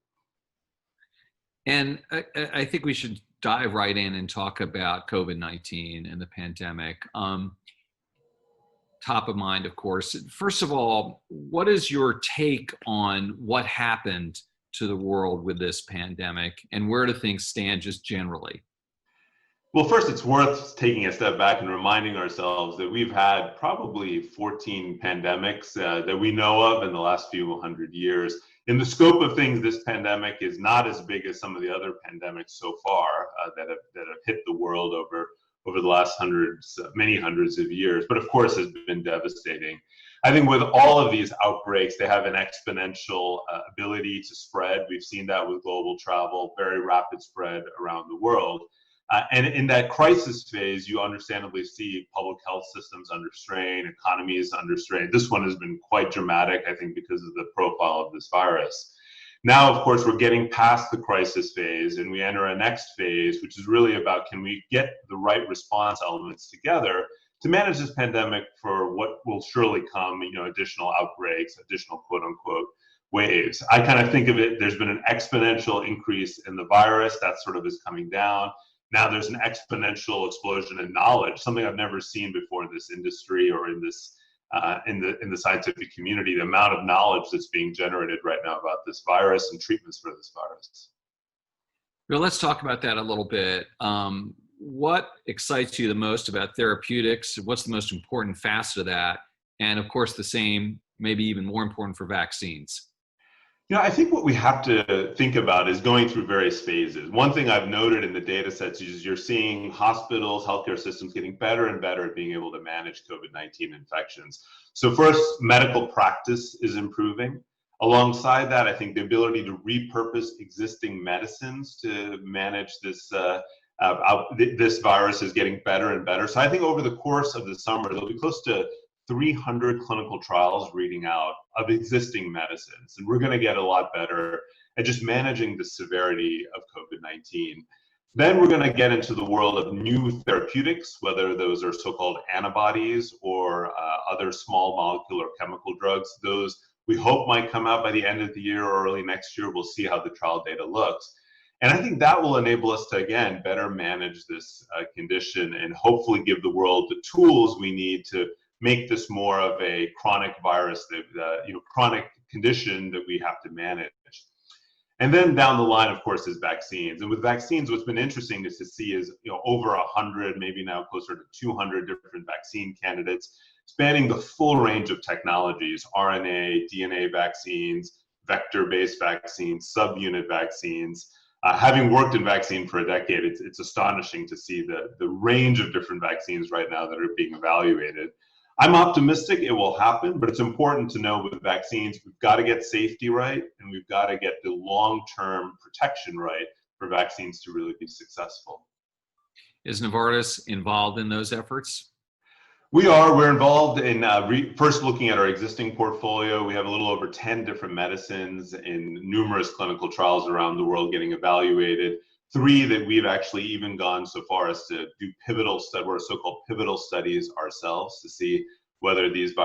And I think we should dive right in and talk about COVID-19 and the pandemic. Top of mind, of course. First of all, what is your take on what happened to the world with this pandemic, and where do things stand just generally? Well, first, it's worth taking a step back and reminding ourselves that we've had probably 14 pandemics that we know of in the last few hundred years. In the scope of things, this pandemic is not as big as some of the other pandemics so far that have hit the world over the last many hundreds of years, but of course has been devastating. I think with all of these outbreaks, they have an exponential ability to spread. We've seen that with global travel, very rapid spread around the world. And in that crisis phase, you understandably see public health systems under strain, economies under strain. This one has been quite dramatic, I think, because of the profile of this virus. Now, of course, we're getting past the crisis phase and we enter a next phase, which is really about, can we get the right response elements together to manage this pandemic for what will surely come, additional outbreaks, additional quote unquote waves. I kind of think of it, there's been an exponential increase in the virus that sort of is coming down. Now there's an exponential explosion in knowledge, something I've never seen before in this industry or in this in the scientific community, the amount of knowledge that's being generated right now about this virus and treatments for this virus. Well, let's talk about that a little bit. What excites you the most about therapeutics? What's the most important facet of that? And of course, the same, maybe even more important for vaccines. I think what we have to think about is going through various phases. One thing I've noted in the data sets is you're seeing hospitals, healthcare systems getting better and better at being able to manage COVID-19 infections. So first, medical practice is improving. Alongside that, I think the ability to repurpose existing medicines to manage this this virus is getting better and better. So I think over the course of the summer, there'll be close to 300 clinical trials reading out of existing medicines. And we're going to get a lot better at just managing the severity of COVID-19. Then we're going to get into the world of new therapeutics, whether those are so-called antibodies or other small molecule or chemical drugs. Those we hope might come out by the end of the year or early next year. We'll see how the trial data looks. And I think that will enable us to, again, better manage this condition and hopefully give the world the tools we need to make this more of a chronic virus, chronic condition that we have to manage. And then down the line, of course, is vaccines. And with vaccines, what's been interesting is to see is over 100, maybe now closer to 200 different vaccine candidates, spanning the full range of technologies: RNA, DNA vaccines, vector-based vaccines, subunit vaccines. Having worked in vaccine for a decade, it's astonishing to see the range of different vaccines right now that are being evaluated. I'm optimistic it will happen, but it's important to know with vaccines, we've got to get safety right, and we've got to get the long-term protection right for vaccines to really be successful. Is Novartis involved in those efforts? We're involved in first looking at our existing portfolio. We have a little over 10 different medicines in numerous clinical trials around the world getting evaluated. 3 that we've actually even gone so far as to do so-called pivotal studies ourselves to see whether these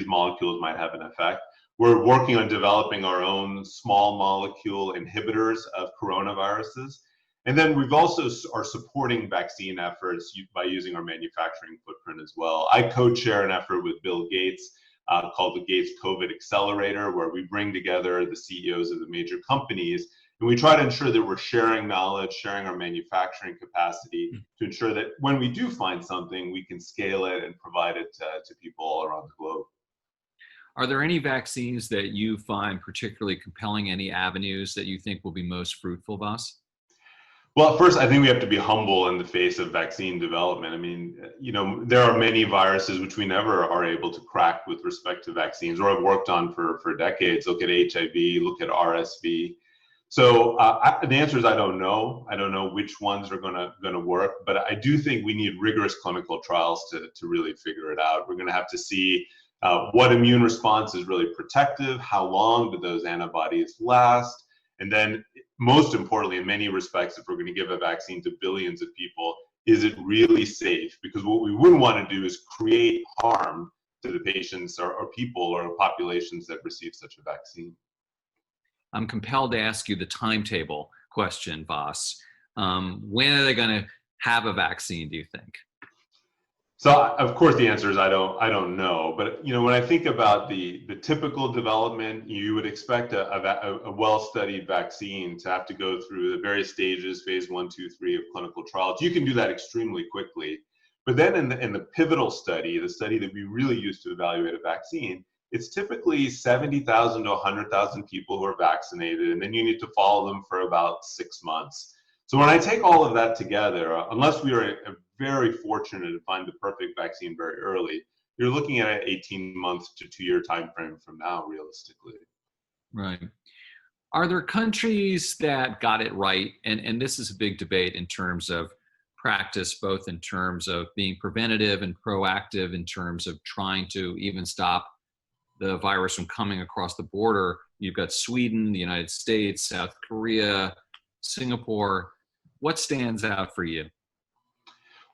molecules might have an effect. We're working on developing our own small molecule inhibitors of coronaviruses. And then we've also are supporting vaccine efforts by using our manufacturing footprint as well. I co-chair an effort with Bill Gates called the Gates COVID Accelerator, where we bring together the CEOs of the major companies. And we try to ensure that we're sharing knowledge, sharing our manufacturing capacity to ensure that when we do find something, we can scale it and provide it to people all around the globe. Are there any vaccines that you find particularly compelling, any avenues that you think will be most fruitful, Vas? Well, first, I think we have to be humble in the face of vaccine development. I mean, there are many viruses which we never are able to crack with respect to vaccines, or have worked on for decades. Look at HIV, look at RSV. So the answer is I don't know. I don't know which ones are gonna work, but I do think we need rigorous clinical trials to really figure it out. We're gonna have to see what immune response is really protective, how long do those antibodies last, and then most importantly, in many respects, if we're going to give a vaccine to billions of people, is it really safe? Because what we wouldn't want to do is create harm to the patients or people or populations that receive such a vaccine. I'm compelled to ask you the timetable question, Vas. When are they going to have a vaccine, do you think? So of course the answer is I don't know, but when I think about the typical development, you would expect a well-studied vaccine to have to go through the various stages, phase 1, 2, 3 of clinical trials. You can do that extremely quickly, but then in the pivotal study, the study that we really use to evaluate a vaccine, it's typically 70,000 to 100,000 people who are vaccinated, and then you need to follow them for about 6 months. So when I take all of that together, unless we are very fortunate to find the perfect vaccine very early, you're looking at an 18-month to 2-year time frame from now, realistically. Right. Are there countries that got it right? And this is a big debate in terms of practice, both in terms of being preventative and proactive, in terms of trying to even stop the virus from coming across the border. You've got Sweden, the United States, South Korea, Singapore. What stands out for you?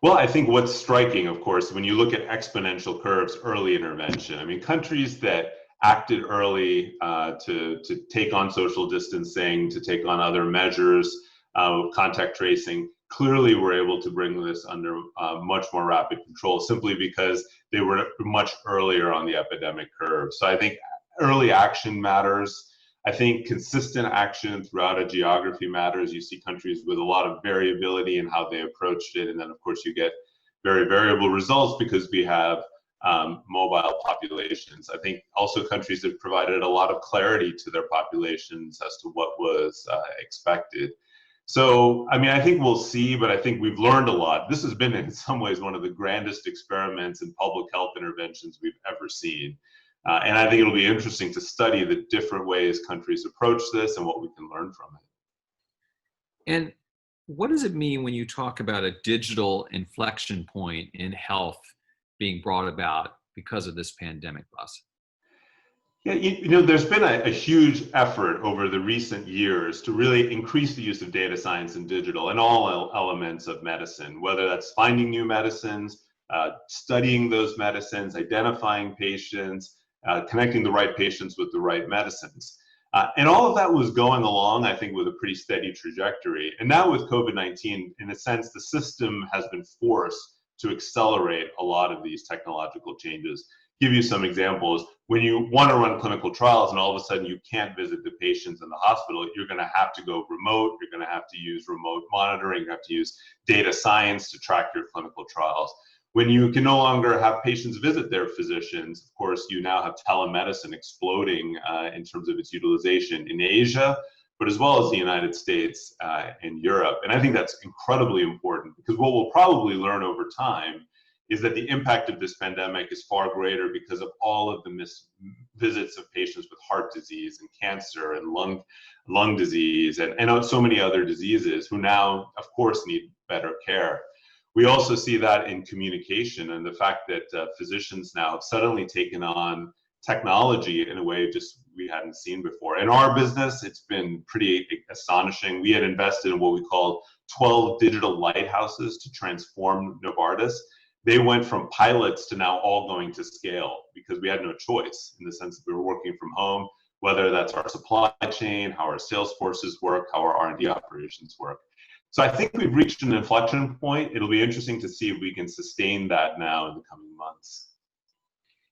Well, I think what's striking, of course, when you look at exponential curves, early intervention. I mean, countries that acted early to take on social distancing, to take on other measures, contact tracing, clearly were able to bring this under much more rapid control simply because they were much earlier on the epidemic curve. So I think early action matters. I think consistent action throughout a geography matters. You see countries with a lot of variability in how they approached it. And then, of course, you get very variable results because we have mobile populations. I think also countries have provided a lot of clarity to their populations as to what was expected. So, I mean, I think we'll see, but I think we've learned a lot. This has been, in some ways, one of the grandest experiments in public health interventions we've ever seen. And I think it'll be interesting to study the different ways countries approach this and what we can learn from it. And what does it mean when you talk about a digital inflection point in health being brought about because of this pandemic, Vas? Yeah, there's been a huge effort over the recent years to really increase the use of data science and digital in all elements of medicine, whether that's finding new medicines, studying those medicines, identifying patients, connecting the right patients with the right medicines. And all of that was going along, I think, with a pretty steady trajectory. And now with COVID-19, in a sense, the system has been forced to accelerate a lot of these technological changes. Give you some examples. When you want to run clinical trials and all of a sudden you can't visit the patients in the hospital, you're going to have to go remote. You're going to have to use remote monitoring. You have to use data science to track your clinical trials. When you can no longer have patients visit their physicians, of course, you now have telemedicine exploding in terms of its utilization in Asia, but as well as the United States and Europe. And I think that's incredibly important because what we'll probably learn over time is that the impact of this pandemic is far greater because of all of the missed visits of patients with heart disease and cancer and lung disease and so many other diseases who now, of course, need better care. We also see that in communication and the fact that physicians now have suddenly taken on technology in a way just we hadn't seen before. In our business, it's been pretty astonishing. We had invested in what we call 12 digital lighthouses to transform Novartis. They went from pilots to now all going to scale because we had no choice in the sense that we were working from home, whether that's our supply chain, how our sales forces work, how our R&D operations work. So I think we've reached an inflection point. It'll be interesting to see if we can sustain that now in the coming months.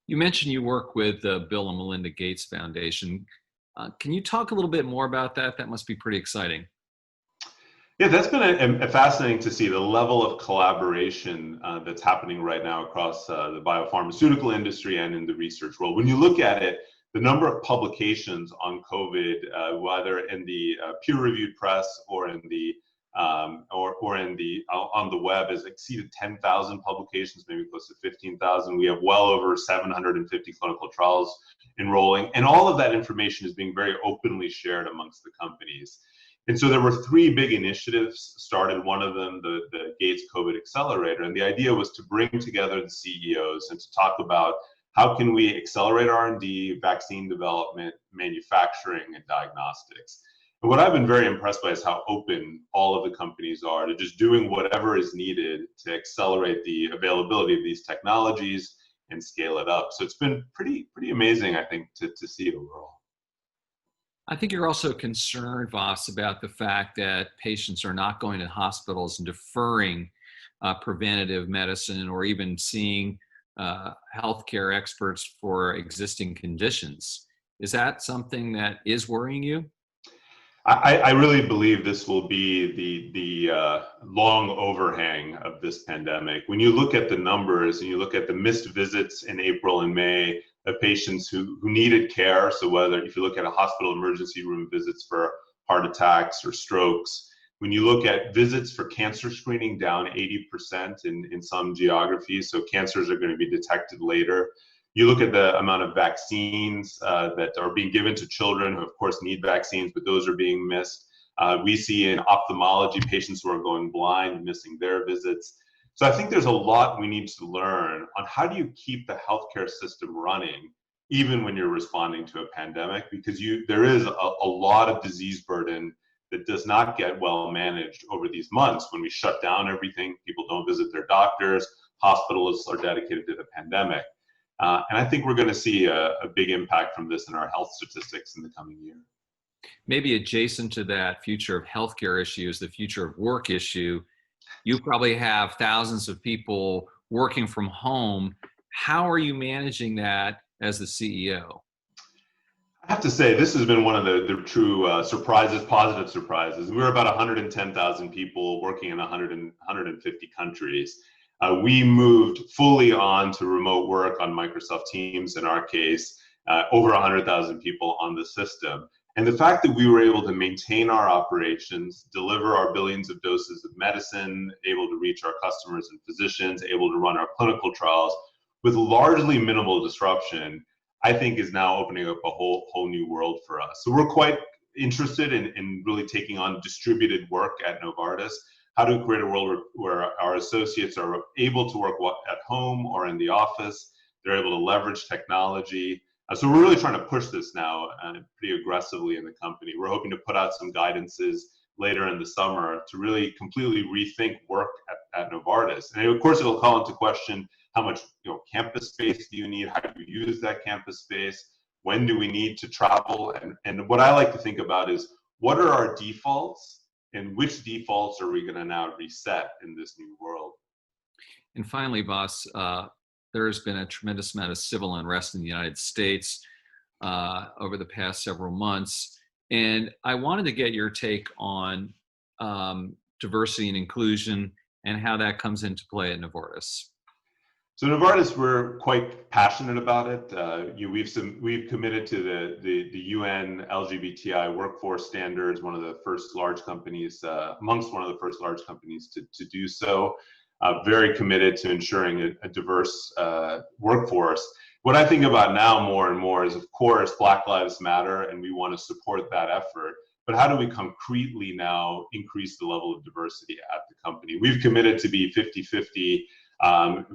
You mentioned you work with the Bill and Melinda Gates Foundation. Can you talk a little bit more about that? That must be pretty exciting. Yeah, that's been fascinating to see the level of collaboration that's happening right now across the biopharmaceutical industry and in the research world. When you look at it, the number of publications on COVID, whether in the peer-reviewed press or in the or in the on the web has exceeded 10,000 publications, maybe close to 15,000. We have well over 750 clinical trials enrolling, and all of that information is being very openly shared amongst the companies. And so there were 3 big initiatives started, one of them the Gates COVID Accelerator, and the idea was to bring together the CEOs and to talk about how can we accelerate R&D, vaccine development, manufacturing, and diagnostics. And what I've been very impressed by is how open all of the companies are to just doing whatever is needed to accelerate the availability of these technologies and scale it up. So it's been pretty amazing, I think, to see overall. I think you're also concerned, Vas, about the fact that patients are not going to hospitals and deferring preventative medicine or even seeing healthcare experts for existing conditions. Is that something that is worrying you? I really believe this will be the long overhang of this pandemic. When you look at the numbers and you look at the missed visits in April and May of patients who needed care, so whether if you look at a hospital emergency room visits for heart attacks or strokes, when you look at visits for cancer screening down 80% in some geographies, so cancers are going to be detected later. You look at the amount of vaccines that are being given to children who, of course, need vaccines, but those are being missed. We see in ophthalmology patients who are going blind, missing their visits. So I think there's a lot we need to learn on how do you keep the healthcare system running, even when you're responding to a pandemic, because there is a lot of disease burden that does not get well managed over these months. When we shut down everything, people don't visit their doctors, hospitals are dedicated to the pandemic. And I think we're going to see a big impact from this in our health statistics in the coming year. Maybe adjacent to that future of healthcare issue is the future of work issue. You probably have thousands of people working from home. How are you managing that as the CEO? I have to say, this has been one of the true surprises, positive surprises. We're about 110,000 people working in 150 countries. We moved fully on to remote work on Microsoft Teams, in our case, over 100,000 people on the system. And the fact that we were able to maintain our operations, deliver our billions of doses of medicine, able to reach our customers and physicians, able to run our clinical trials with largely minimal disruption, I think is now opening up a whole new world for us. So we're quite interested in really taking on distributed work at Novartis. How to create a world where our associates are able to work at home or in the office. They're able to leverage technology. So we're really trying to push this now pretty aggressively in the company. We're hoping to put out some guidances later in the summer to really completely rethink work at Novartis. And of course, it'll call into question how much campus space do you need? How do you use that campus space? When do we need to travel? And what I like to think about is, what are our defaults? And which defaults are we going to now reset in this new world? And finally, Vas, there has been a tremendous amount of civil unrest in the United States over the past several months. And I wanted to get your take on diversity and inclusion and how that comes into play at Novartis. So Novartis, we're quite passionate about it. We've committed to the UN LGBTI workforce standards, one of the first large companies, amongst one of the first large companies to do so. Very committed to ensuring a diverse workforce. What I think about now more and more is, of course, Black Lives Matter, and we want to support that effort. But how do we concretely now increase the level of diversity at the company? We've committed to be 50-50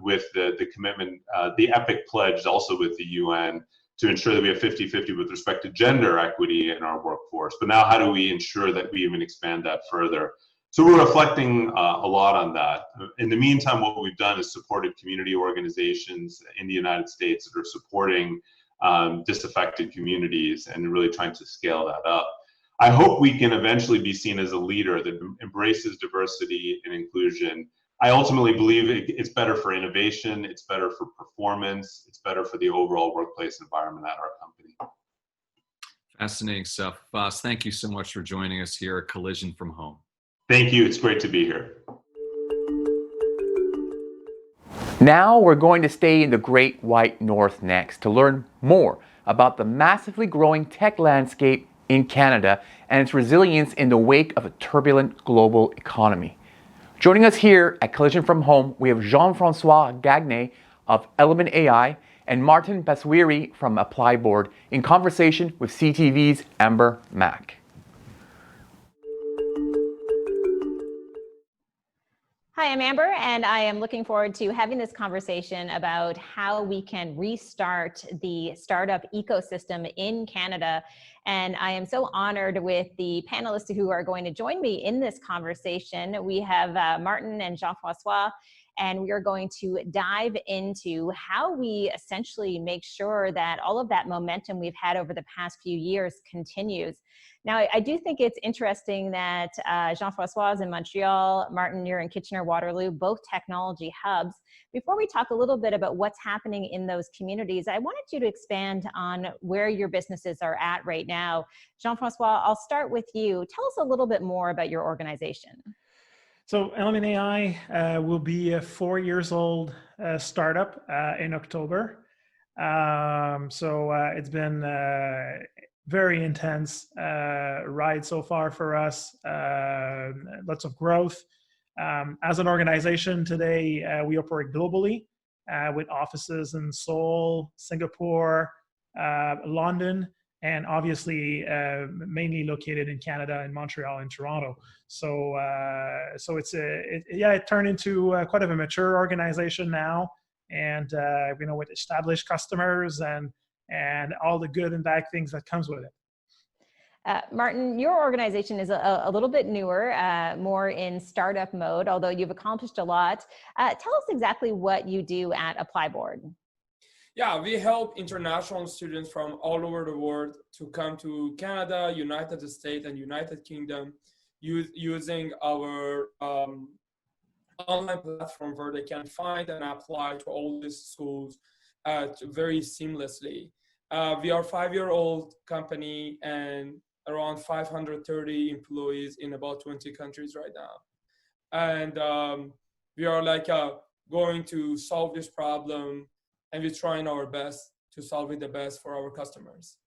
with the commitment, the EPIC pledge also with the UN to ensure that we have 50-50 with respect to gender equity in our workforce. But now how do we ensure that we even expand that further? So we're reflecting a lot on that. In the meantime, what we've done is supported community organizations in the United States that are supporting disaffected communities and really trying to scale that up. I hope we can eventually be seen as a leader that embraces diversity and inclusion. I ultimately believe it's better for innovation, it's better for performance, it's better for the overall workplace environment at our company. Fascinating stuff. Vas, thank you so much for joining us here at Collision from Home. Thank you. It's great to be here. Now we're going to stay in the Great White North next to learn more about the massively growing tech landscape in Canada and its resilience in the wake of a turbulent global economy. Joining us here at Collision from Home, we have Jean-François Gagné of Element AI and Martin Baswiri from Applyboard in conversation with CTV's Amber Mack. Hi, I'm Amber, and I am looking forward to having this conversation about how we can restart the startup ecosystem in Canada. And I am so honored with the panelists who are going to join me in this conversation. We have Martin and Jean-François, and we are going to dive into how we essentially make sure that all of that momentum we've had over the past few years continues. Now, I do think it's interesting that Jean-François is in Montreal, Martin, you're in Kitchener-Waterloo, both technology hubs. Before we talk a little bit about what's happening in those communities, I wanted you to expand on where your businesses are at right now. Jean-François, I'll start with you. Tell us a little bit more about your organization. So Element AI will be a 4 years old startup in October. It's been very intense ride so far for us, lots of growth. As an organization today, we operate globally with offices in Seoul, Singapore, London, and obviously mainly located in Canada, in Montreal and Toronto. It turned into quite of a mature organization now, and with established customers and all the good and bad things that comes with it. Martin, your organization is a little bit newer, more in startup mode, although you've accomplished a lot. Tell us exactly what you do at Applyboard. Yeah, we help international students from all over the world to come to Canada, United States, and United Kingdom using our online platform where they can find and apply to all these schools very seamlessly. We are a 5-year-old company and around 530 employees in about 20 countries right now. And we are going to solve this problem, and we're trying our best to solve it the best for our customers.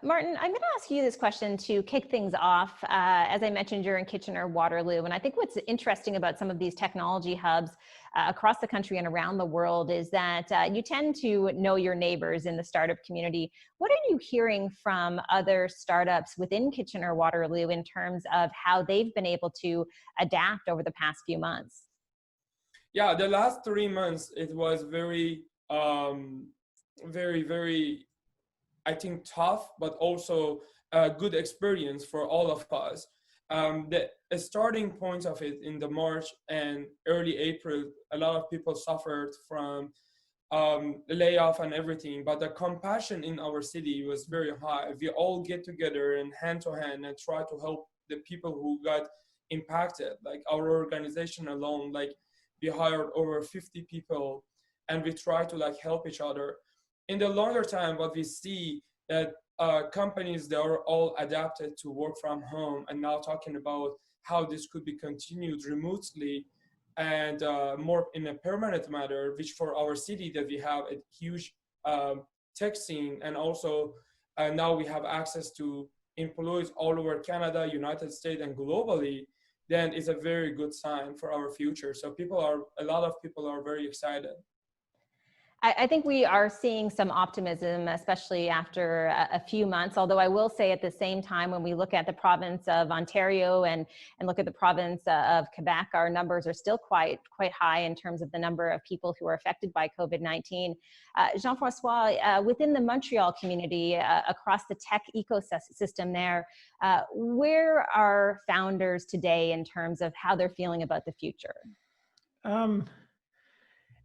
Martin, I'm going to ask you this question to kick things off. As I mentioned, you're in Kitchener-Waterloo, and I think what's interesting about some of these technology hubs across the country and around the world is that you tend to know your neighbors in the startup community. What are you hearing from other startups within Kitchener-Waterloo in terms of how they've been able to adapt over the past few months? Yeah, the last 3 months, it was very, very, I think, tough, but also a good experience for all of us. The starting point of it in the March and early April, a lot of people suffered from layoff and everything, but the compassion in our city was very high. We all get together and hand to hand and try to help the people who got impacted. Like our organization alone, we hired over 50 people, and we try to help each other. In the longer time, what we see that companies, they are all adapted to work from home, and now talking about how this could be continued remotely and more in a permanent manner, which for our city that we have a huge tech scene, and also now we have access to employees all over Canada, United States, and globally, then it's a very good sign for our future. So a lot of people are very excited. I think we are seeing some optimism, especially after a few months, although I will say at the same time, when we look at the province of Ontario and look at the province of Quebec, our numbers are still quite high in terms of the number of people who are affected by COVID-19. Jean-François, within the Montreal community, across the tech ecosystem there, where are founders today in terms of how they're feeling about the future?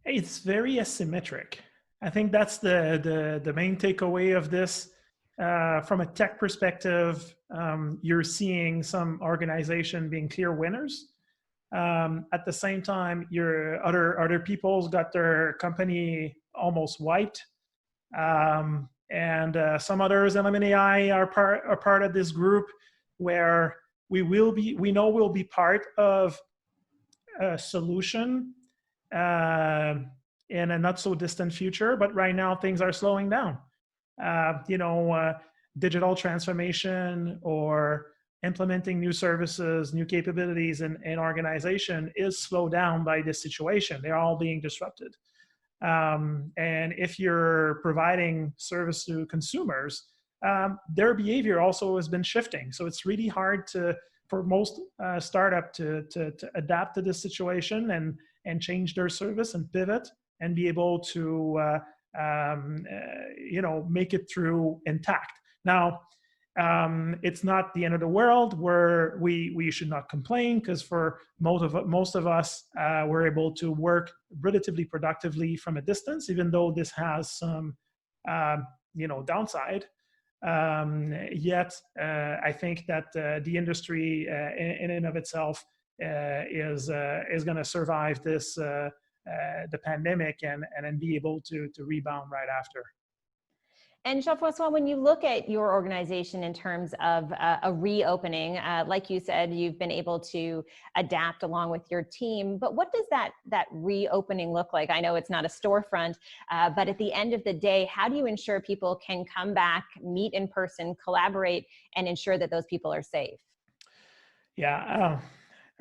It's very asymmetric. I think that's the main takeaway of this. From a tech perspective, you're seeing some organization being clear winners. At the same time, your other people's got their company almost wiped. And some others, Element AI, are part of this group where we know we'll be part of a solution in a not so distant future, but right now things are slowing down. digital transformation or implementing new services, new capabilities in organization is slowed down by this situation. They're all being disrupted. And if you're providing service to consumers, their behavior also has been shifting. So it's really hard for most startup to adapt to this situation and change their service and pivot and be able to make it through intact. Now, it's not the end of the world where we should not complain, because for most of us, we're able to work relatively productively from a distance, even though this has some downside. Yet, I think that the industry in and of itself is going to survive this the pandemic and then be able to rebound right after. And Jean-François, when you look at your organization in terms of a reopening, like you said, you've been able to adapt along with your team, but what does that reopening look like? I know it's not a storefront, but at the end of the day, how do you ensure people can come back, meet in person, collaborate, and ensure that those people are safe? Yeah,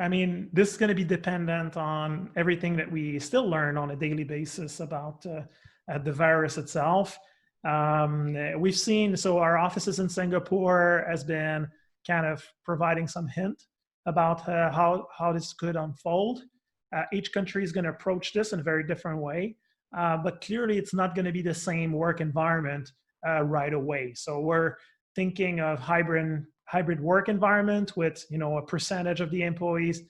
I mean, this is going to be dependent on everything that we still learn on a daily basis about the virus itself. We've seen, so our offices in Singapore has been kind of providing some hint about how this could unfold. Each country is going to approach this in a very different way, but clearly it's not going to be the same work environment right away. So we're thinking of hybrid work environment with, a percentage of the employees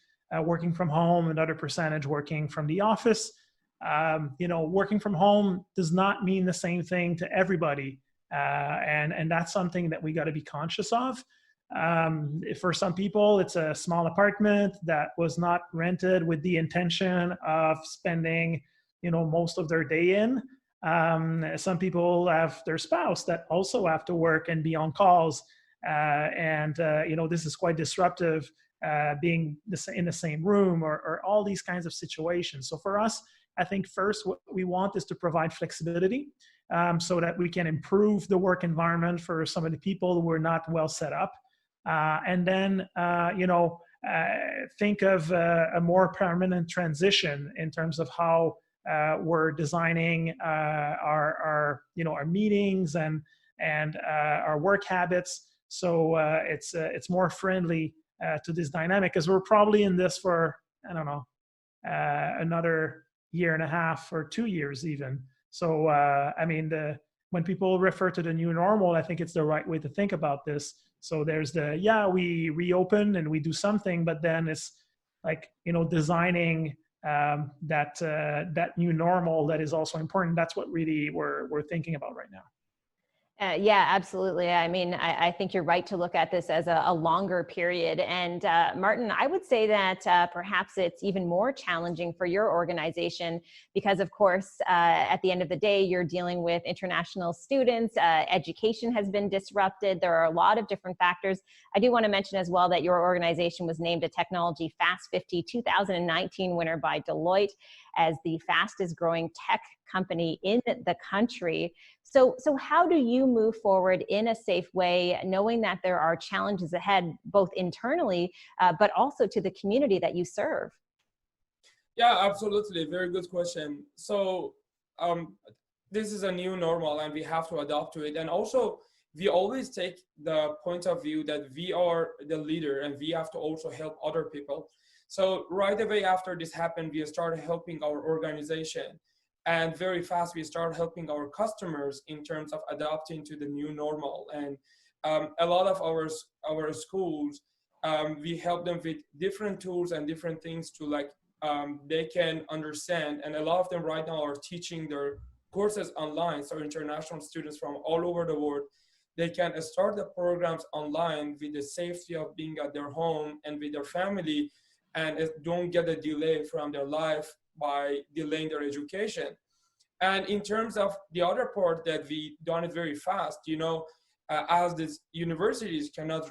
working from home, another percentage working from the office. Working from home does not mean the same thing to everybody. And that's something that we got to be conscious of. For some people, it's a small apartment that was not rented with the intention of spending, most of their day in. Some people have their spouse that also have to work and be on calls. This is quite disruptive, being in the same room or all these kinds of situations. So for us, I think first what we want is to provide flexibility so that we can improve the work environment for some of the people who are not well set up. And then, think of a more permanent transition in terms of how we're designing our meetings and our work habits. So it's more friendly to this dynamic, because we're probably in this for, another year and a half or 2 years even. So, when people refer to the new normal, I think it's the right way to think about this. So there's we reopen and we do something, but then it's like, designing that new normal that is also important. That's what really we're thinking about right now. Yeah, absolutely. I mean, I think you're right to look at this as a longer period. And Martin, I would say that perhaps it's even more challenging for your organization because, of course, at the end of the day, you're dealing with international students. Education has been disrupted. There are a lot of different factors. I do want to mention as well that your organization was named a Technology Fast 50 2019 winner by Deloitte as the fastest growing tech company in the country. So how do you move forward in a safe way, knowing that there are challenges ahead, both internally, but also to the community that you serve? Yeah, absolutely. Very good question. So this is a new normal and we have to adapt to it. And also, we always take the point of view that we are the leader and we have to also help other people. So right away after this happened, we started helping our organization. And very fast, we started helping our customers in terms of adapting to the new normal. And a lot of our schools, we help them with different tools and different things to they can understand. And a lot of them right now are teaching their courses online. So international students from all over the world, they can start the programs online with the safety of being at their home and with their family, and don't get a delay from their life by delaying their education. And in terms of the other part that we done it very fast, as these universities cannot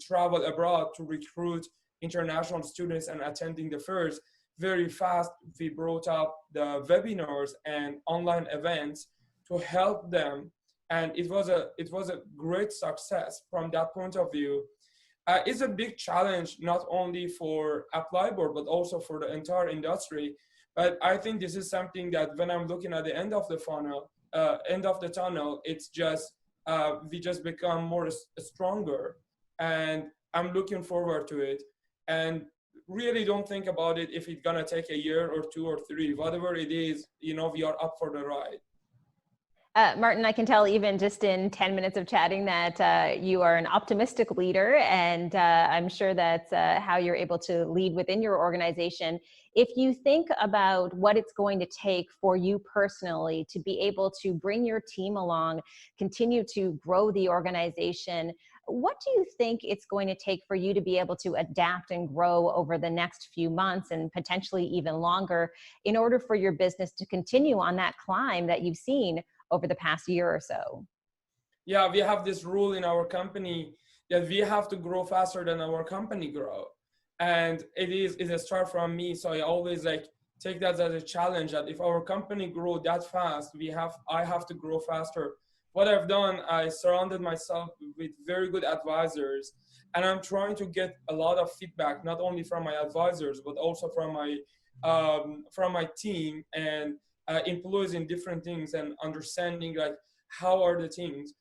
travel abroad to recruit international students and attending the fairs, very fast we brought up the webinars and online events to help them and it was a great success from that point of view. It's a big challenge not only for ApplyBoard but also for the entire industry. But I think this is something that when I'm looking at the end of the funnel, end of the tunnel, it's just we just become more stronger, and I'm looking forward to it. And really don't think about it if it's gonna take a year or 2 or 3, whatever it is, you know, we are up for the ride. Martin, I can tell even just in 10 minutes of chatting that you are an optimistic leader, and I'm sure that's how you're able to lead within your organization. If you think about what it's going to take for you personally to be able to bring your team along, continue to grow the organization, what do you think it's going to take for you to be able to adapt and grow over the next few months and potentially even longer in order for your business to continue on that climb that you've seen over the past year or so? Yeah, we have this rule in our company that we have to grow faster than our company grow. And it's a start from me. So I always like take that as a challenge that if our company grow that fast, I have to grow faster. What I've done, I surrounded myself with very good advisors, and I'm trying to get a lot of feedback, not only from my advisors, but also from my team and employees in different things, and understanding like how are the things.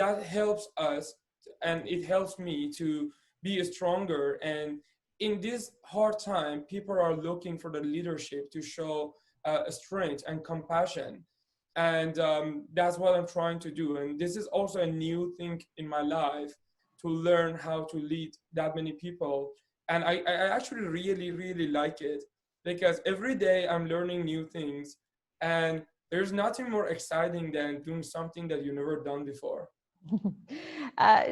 That helps us, and it helps me to be stronger. And in this hard time, people are looking for the leadership to show strength and compassion. And that's what I'm trying to do. And this is also a new thing in my life, to learn how to lead that many people. And I actually really, really like it, because every day I'm learning new things, and there's nothing more exciting than doing something that you've never done before.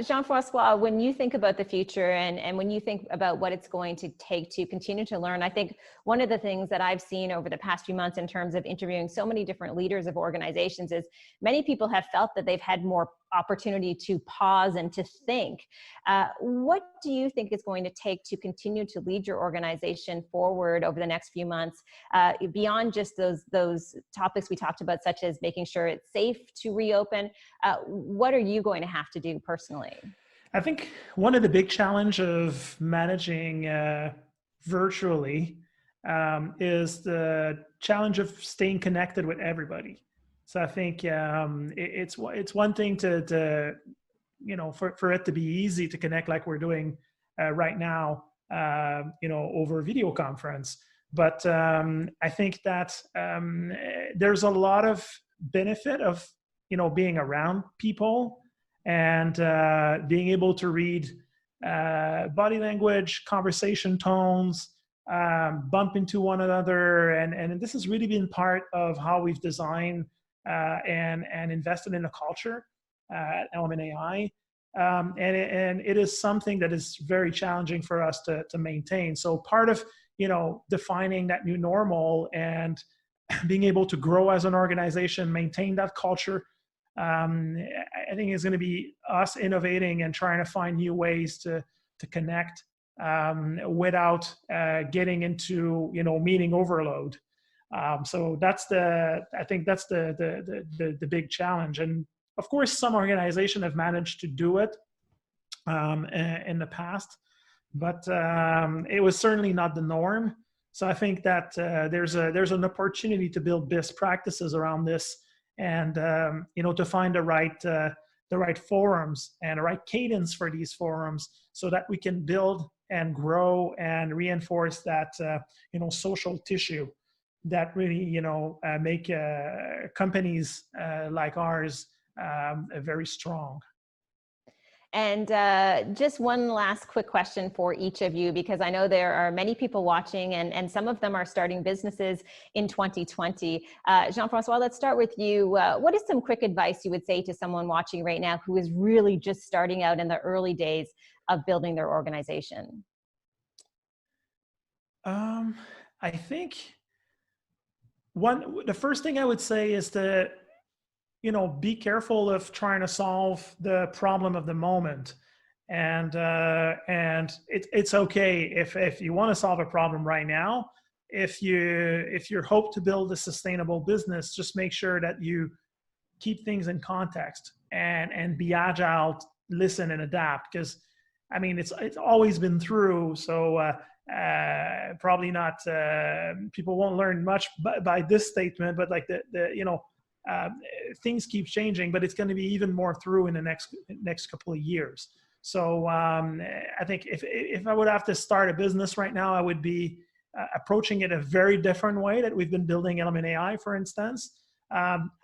Jean-Francois, when you think about the future and when you think about what it's going to take to continue to learn, I think one of the things that I've seen over the past few months in terms of interviewing so many different leaders of organizations is many people have felt that they've had more opportunity to pause and to think. What do you think is going to take to continue to lead your organization forward over the next few months, beyond just those topics we talked about, such as making sure it's safe to reopen? What are you going to have to do personally? I think one of the big challenge of managing virtually is the challenge of staying connected with everybody. So I think it's one thing to you know, for it to be easy to connect like we're doing right now, you know, over video conference. But I think that there's a lot of benefit of, you know, being around people and being able to read body language, conversation tones, bump into one another. And this has really been part of how we've designed and invested in a culture at Element AI. And it is something that is very challenging for us to maintain. So part of, you know, defining that new normal and being able to grow as an organization, maintain that culture, I think it's going to be us innovating and trying to find new ways to connect without getting into, you know, meeting overload. So I think that's the big challenge. And of course, some organizations have managed to do it in the past, but it was certainly not the norm. So I think that there's an opportunity to build best practices around this, and you know, to find the right forums and the right cadence for these forums, so that we can build and grow and reinforce that you know, social tissue that really, you know, make companies like ours very strong. And just one last quick question for each of you, because I know there are many people watching, and some of them are starting businesses in 2020. Jean-Francois, let's start with you. What is some quick advice you would say to someone watching right now who is really just starting out in the early days of building their organization? I think the first thing I would say is to, you know, be careful of trying to solve the problem of the moment. And it's okay if you want to solve a problem right now, if you hope to build a sustainable business, just make sure that you keep things in context and be agile, listen and adapt. Because I mean, it's always been through. So probably not. People won't learn much by this statement, but like things keep changing, but it's going to be even more through in the next couple of years. So I think if I would have to start a business right now, I would be approaching it a very different way that we've been building Element AI, for instance,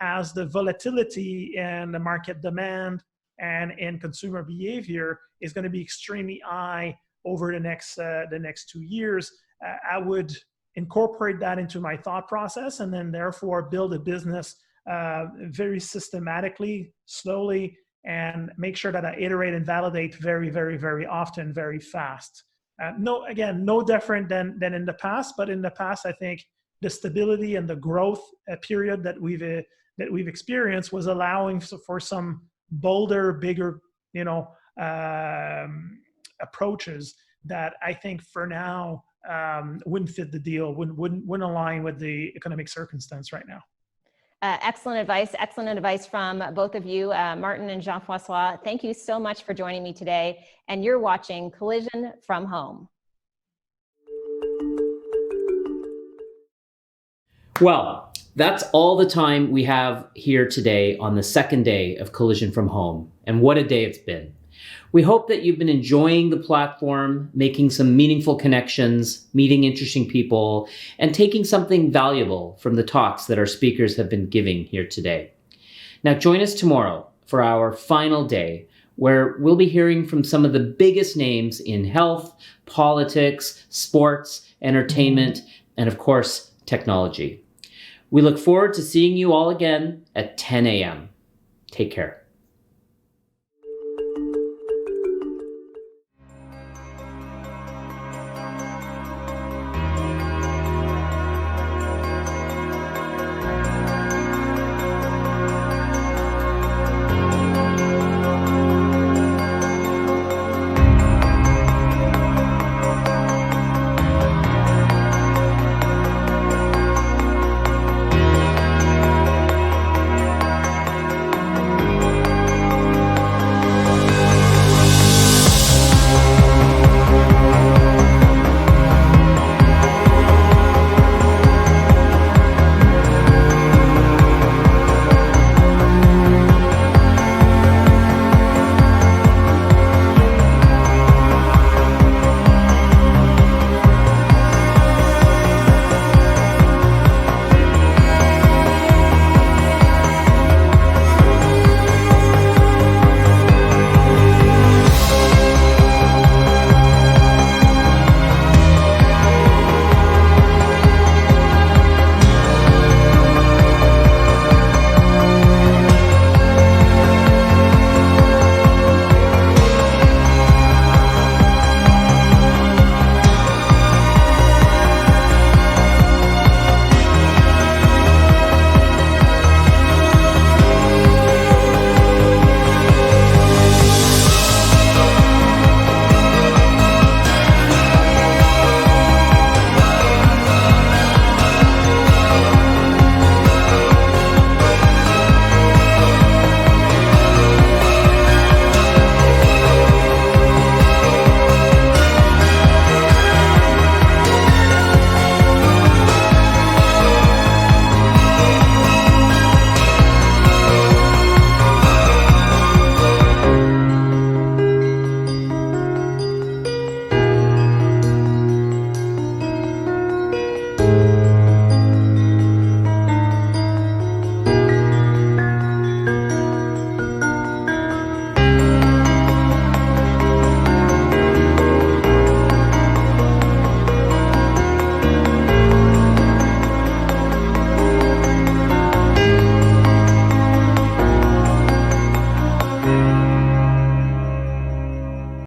as the volatility in the market demand and in consumer behavior is going to be extremely high over the next 2 years. I would incorporate that into my thought process, and then therefore build a business very systematically, slowly, and make sure that I iterate and validate very, very, very often, very fast. No different than in the past, but in the past, I think the stability and the growth period that we've experienced was allowing for some bolder, bigger, approaches that I think for now wouldn't fit the deal, wouldn't align with the economic circumstance right now. Excellent advice from both of you, Martin and Jean-François. Thank you so much for joining me today. And you're watching Collision from Home. Well, that's all the time we have here today on the second day of Collision from Home. And what a day it's been. We hope that you've been enjoying the platform, making some meaningful connections, meeting interesting people, and taking something valuable from the talks that our speakers have been giving here today. Now join us tomorrow for our final day, where we'll be hearing from some of the biggest names in health, politics, sports, entertainment, and of course, technology. We look forward to seeing you all again at 10 a.m. Take care.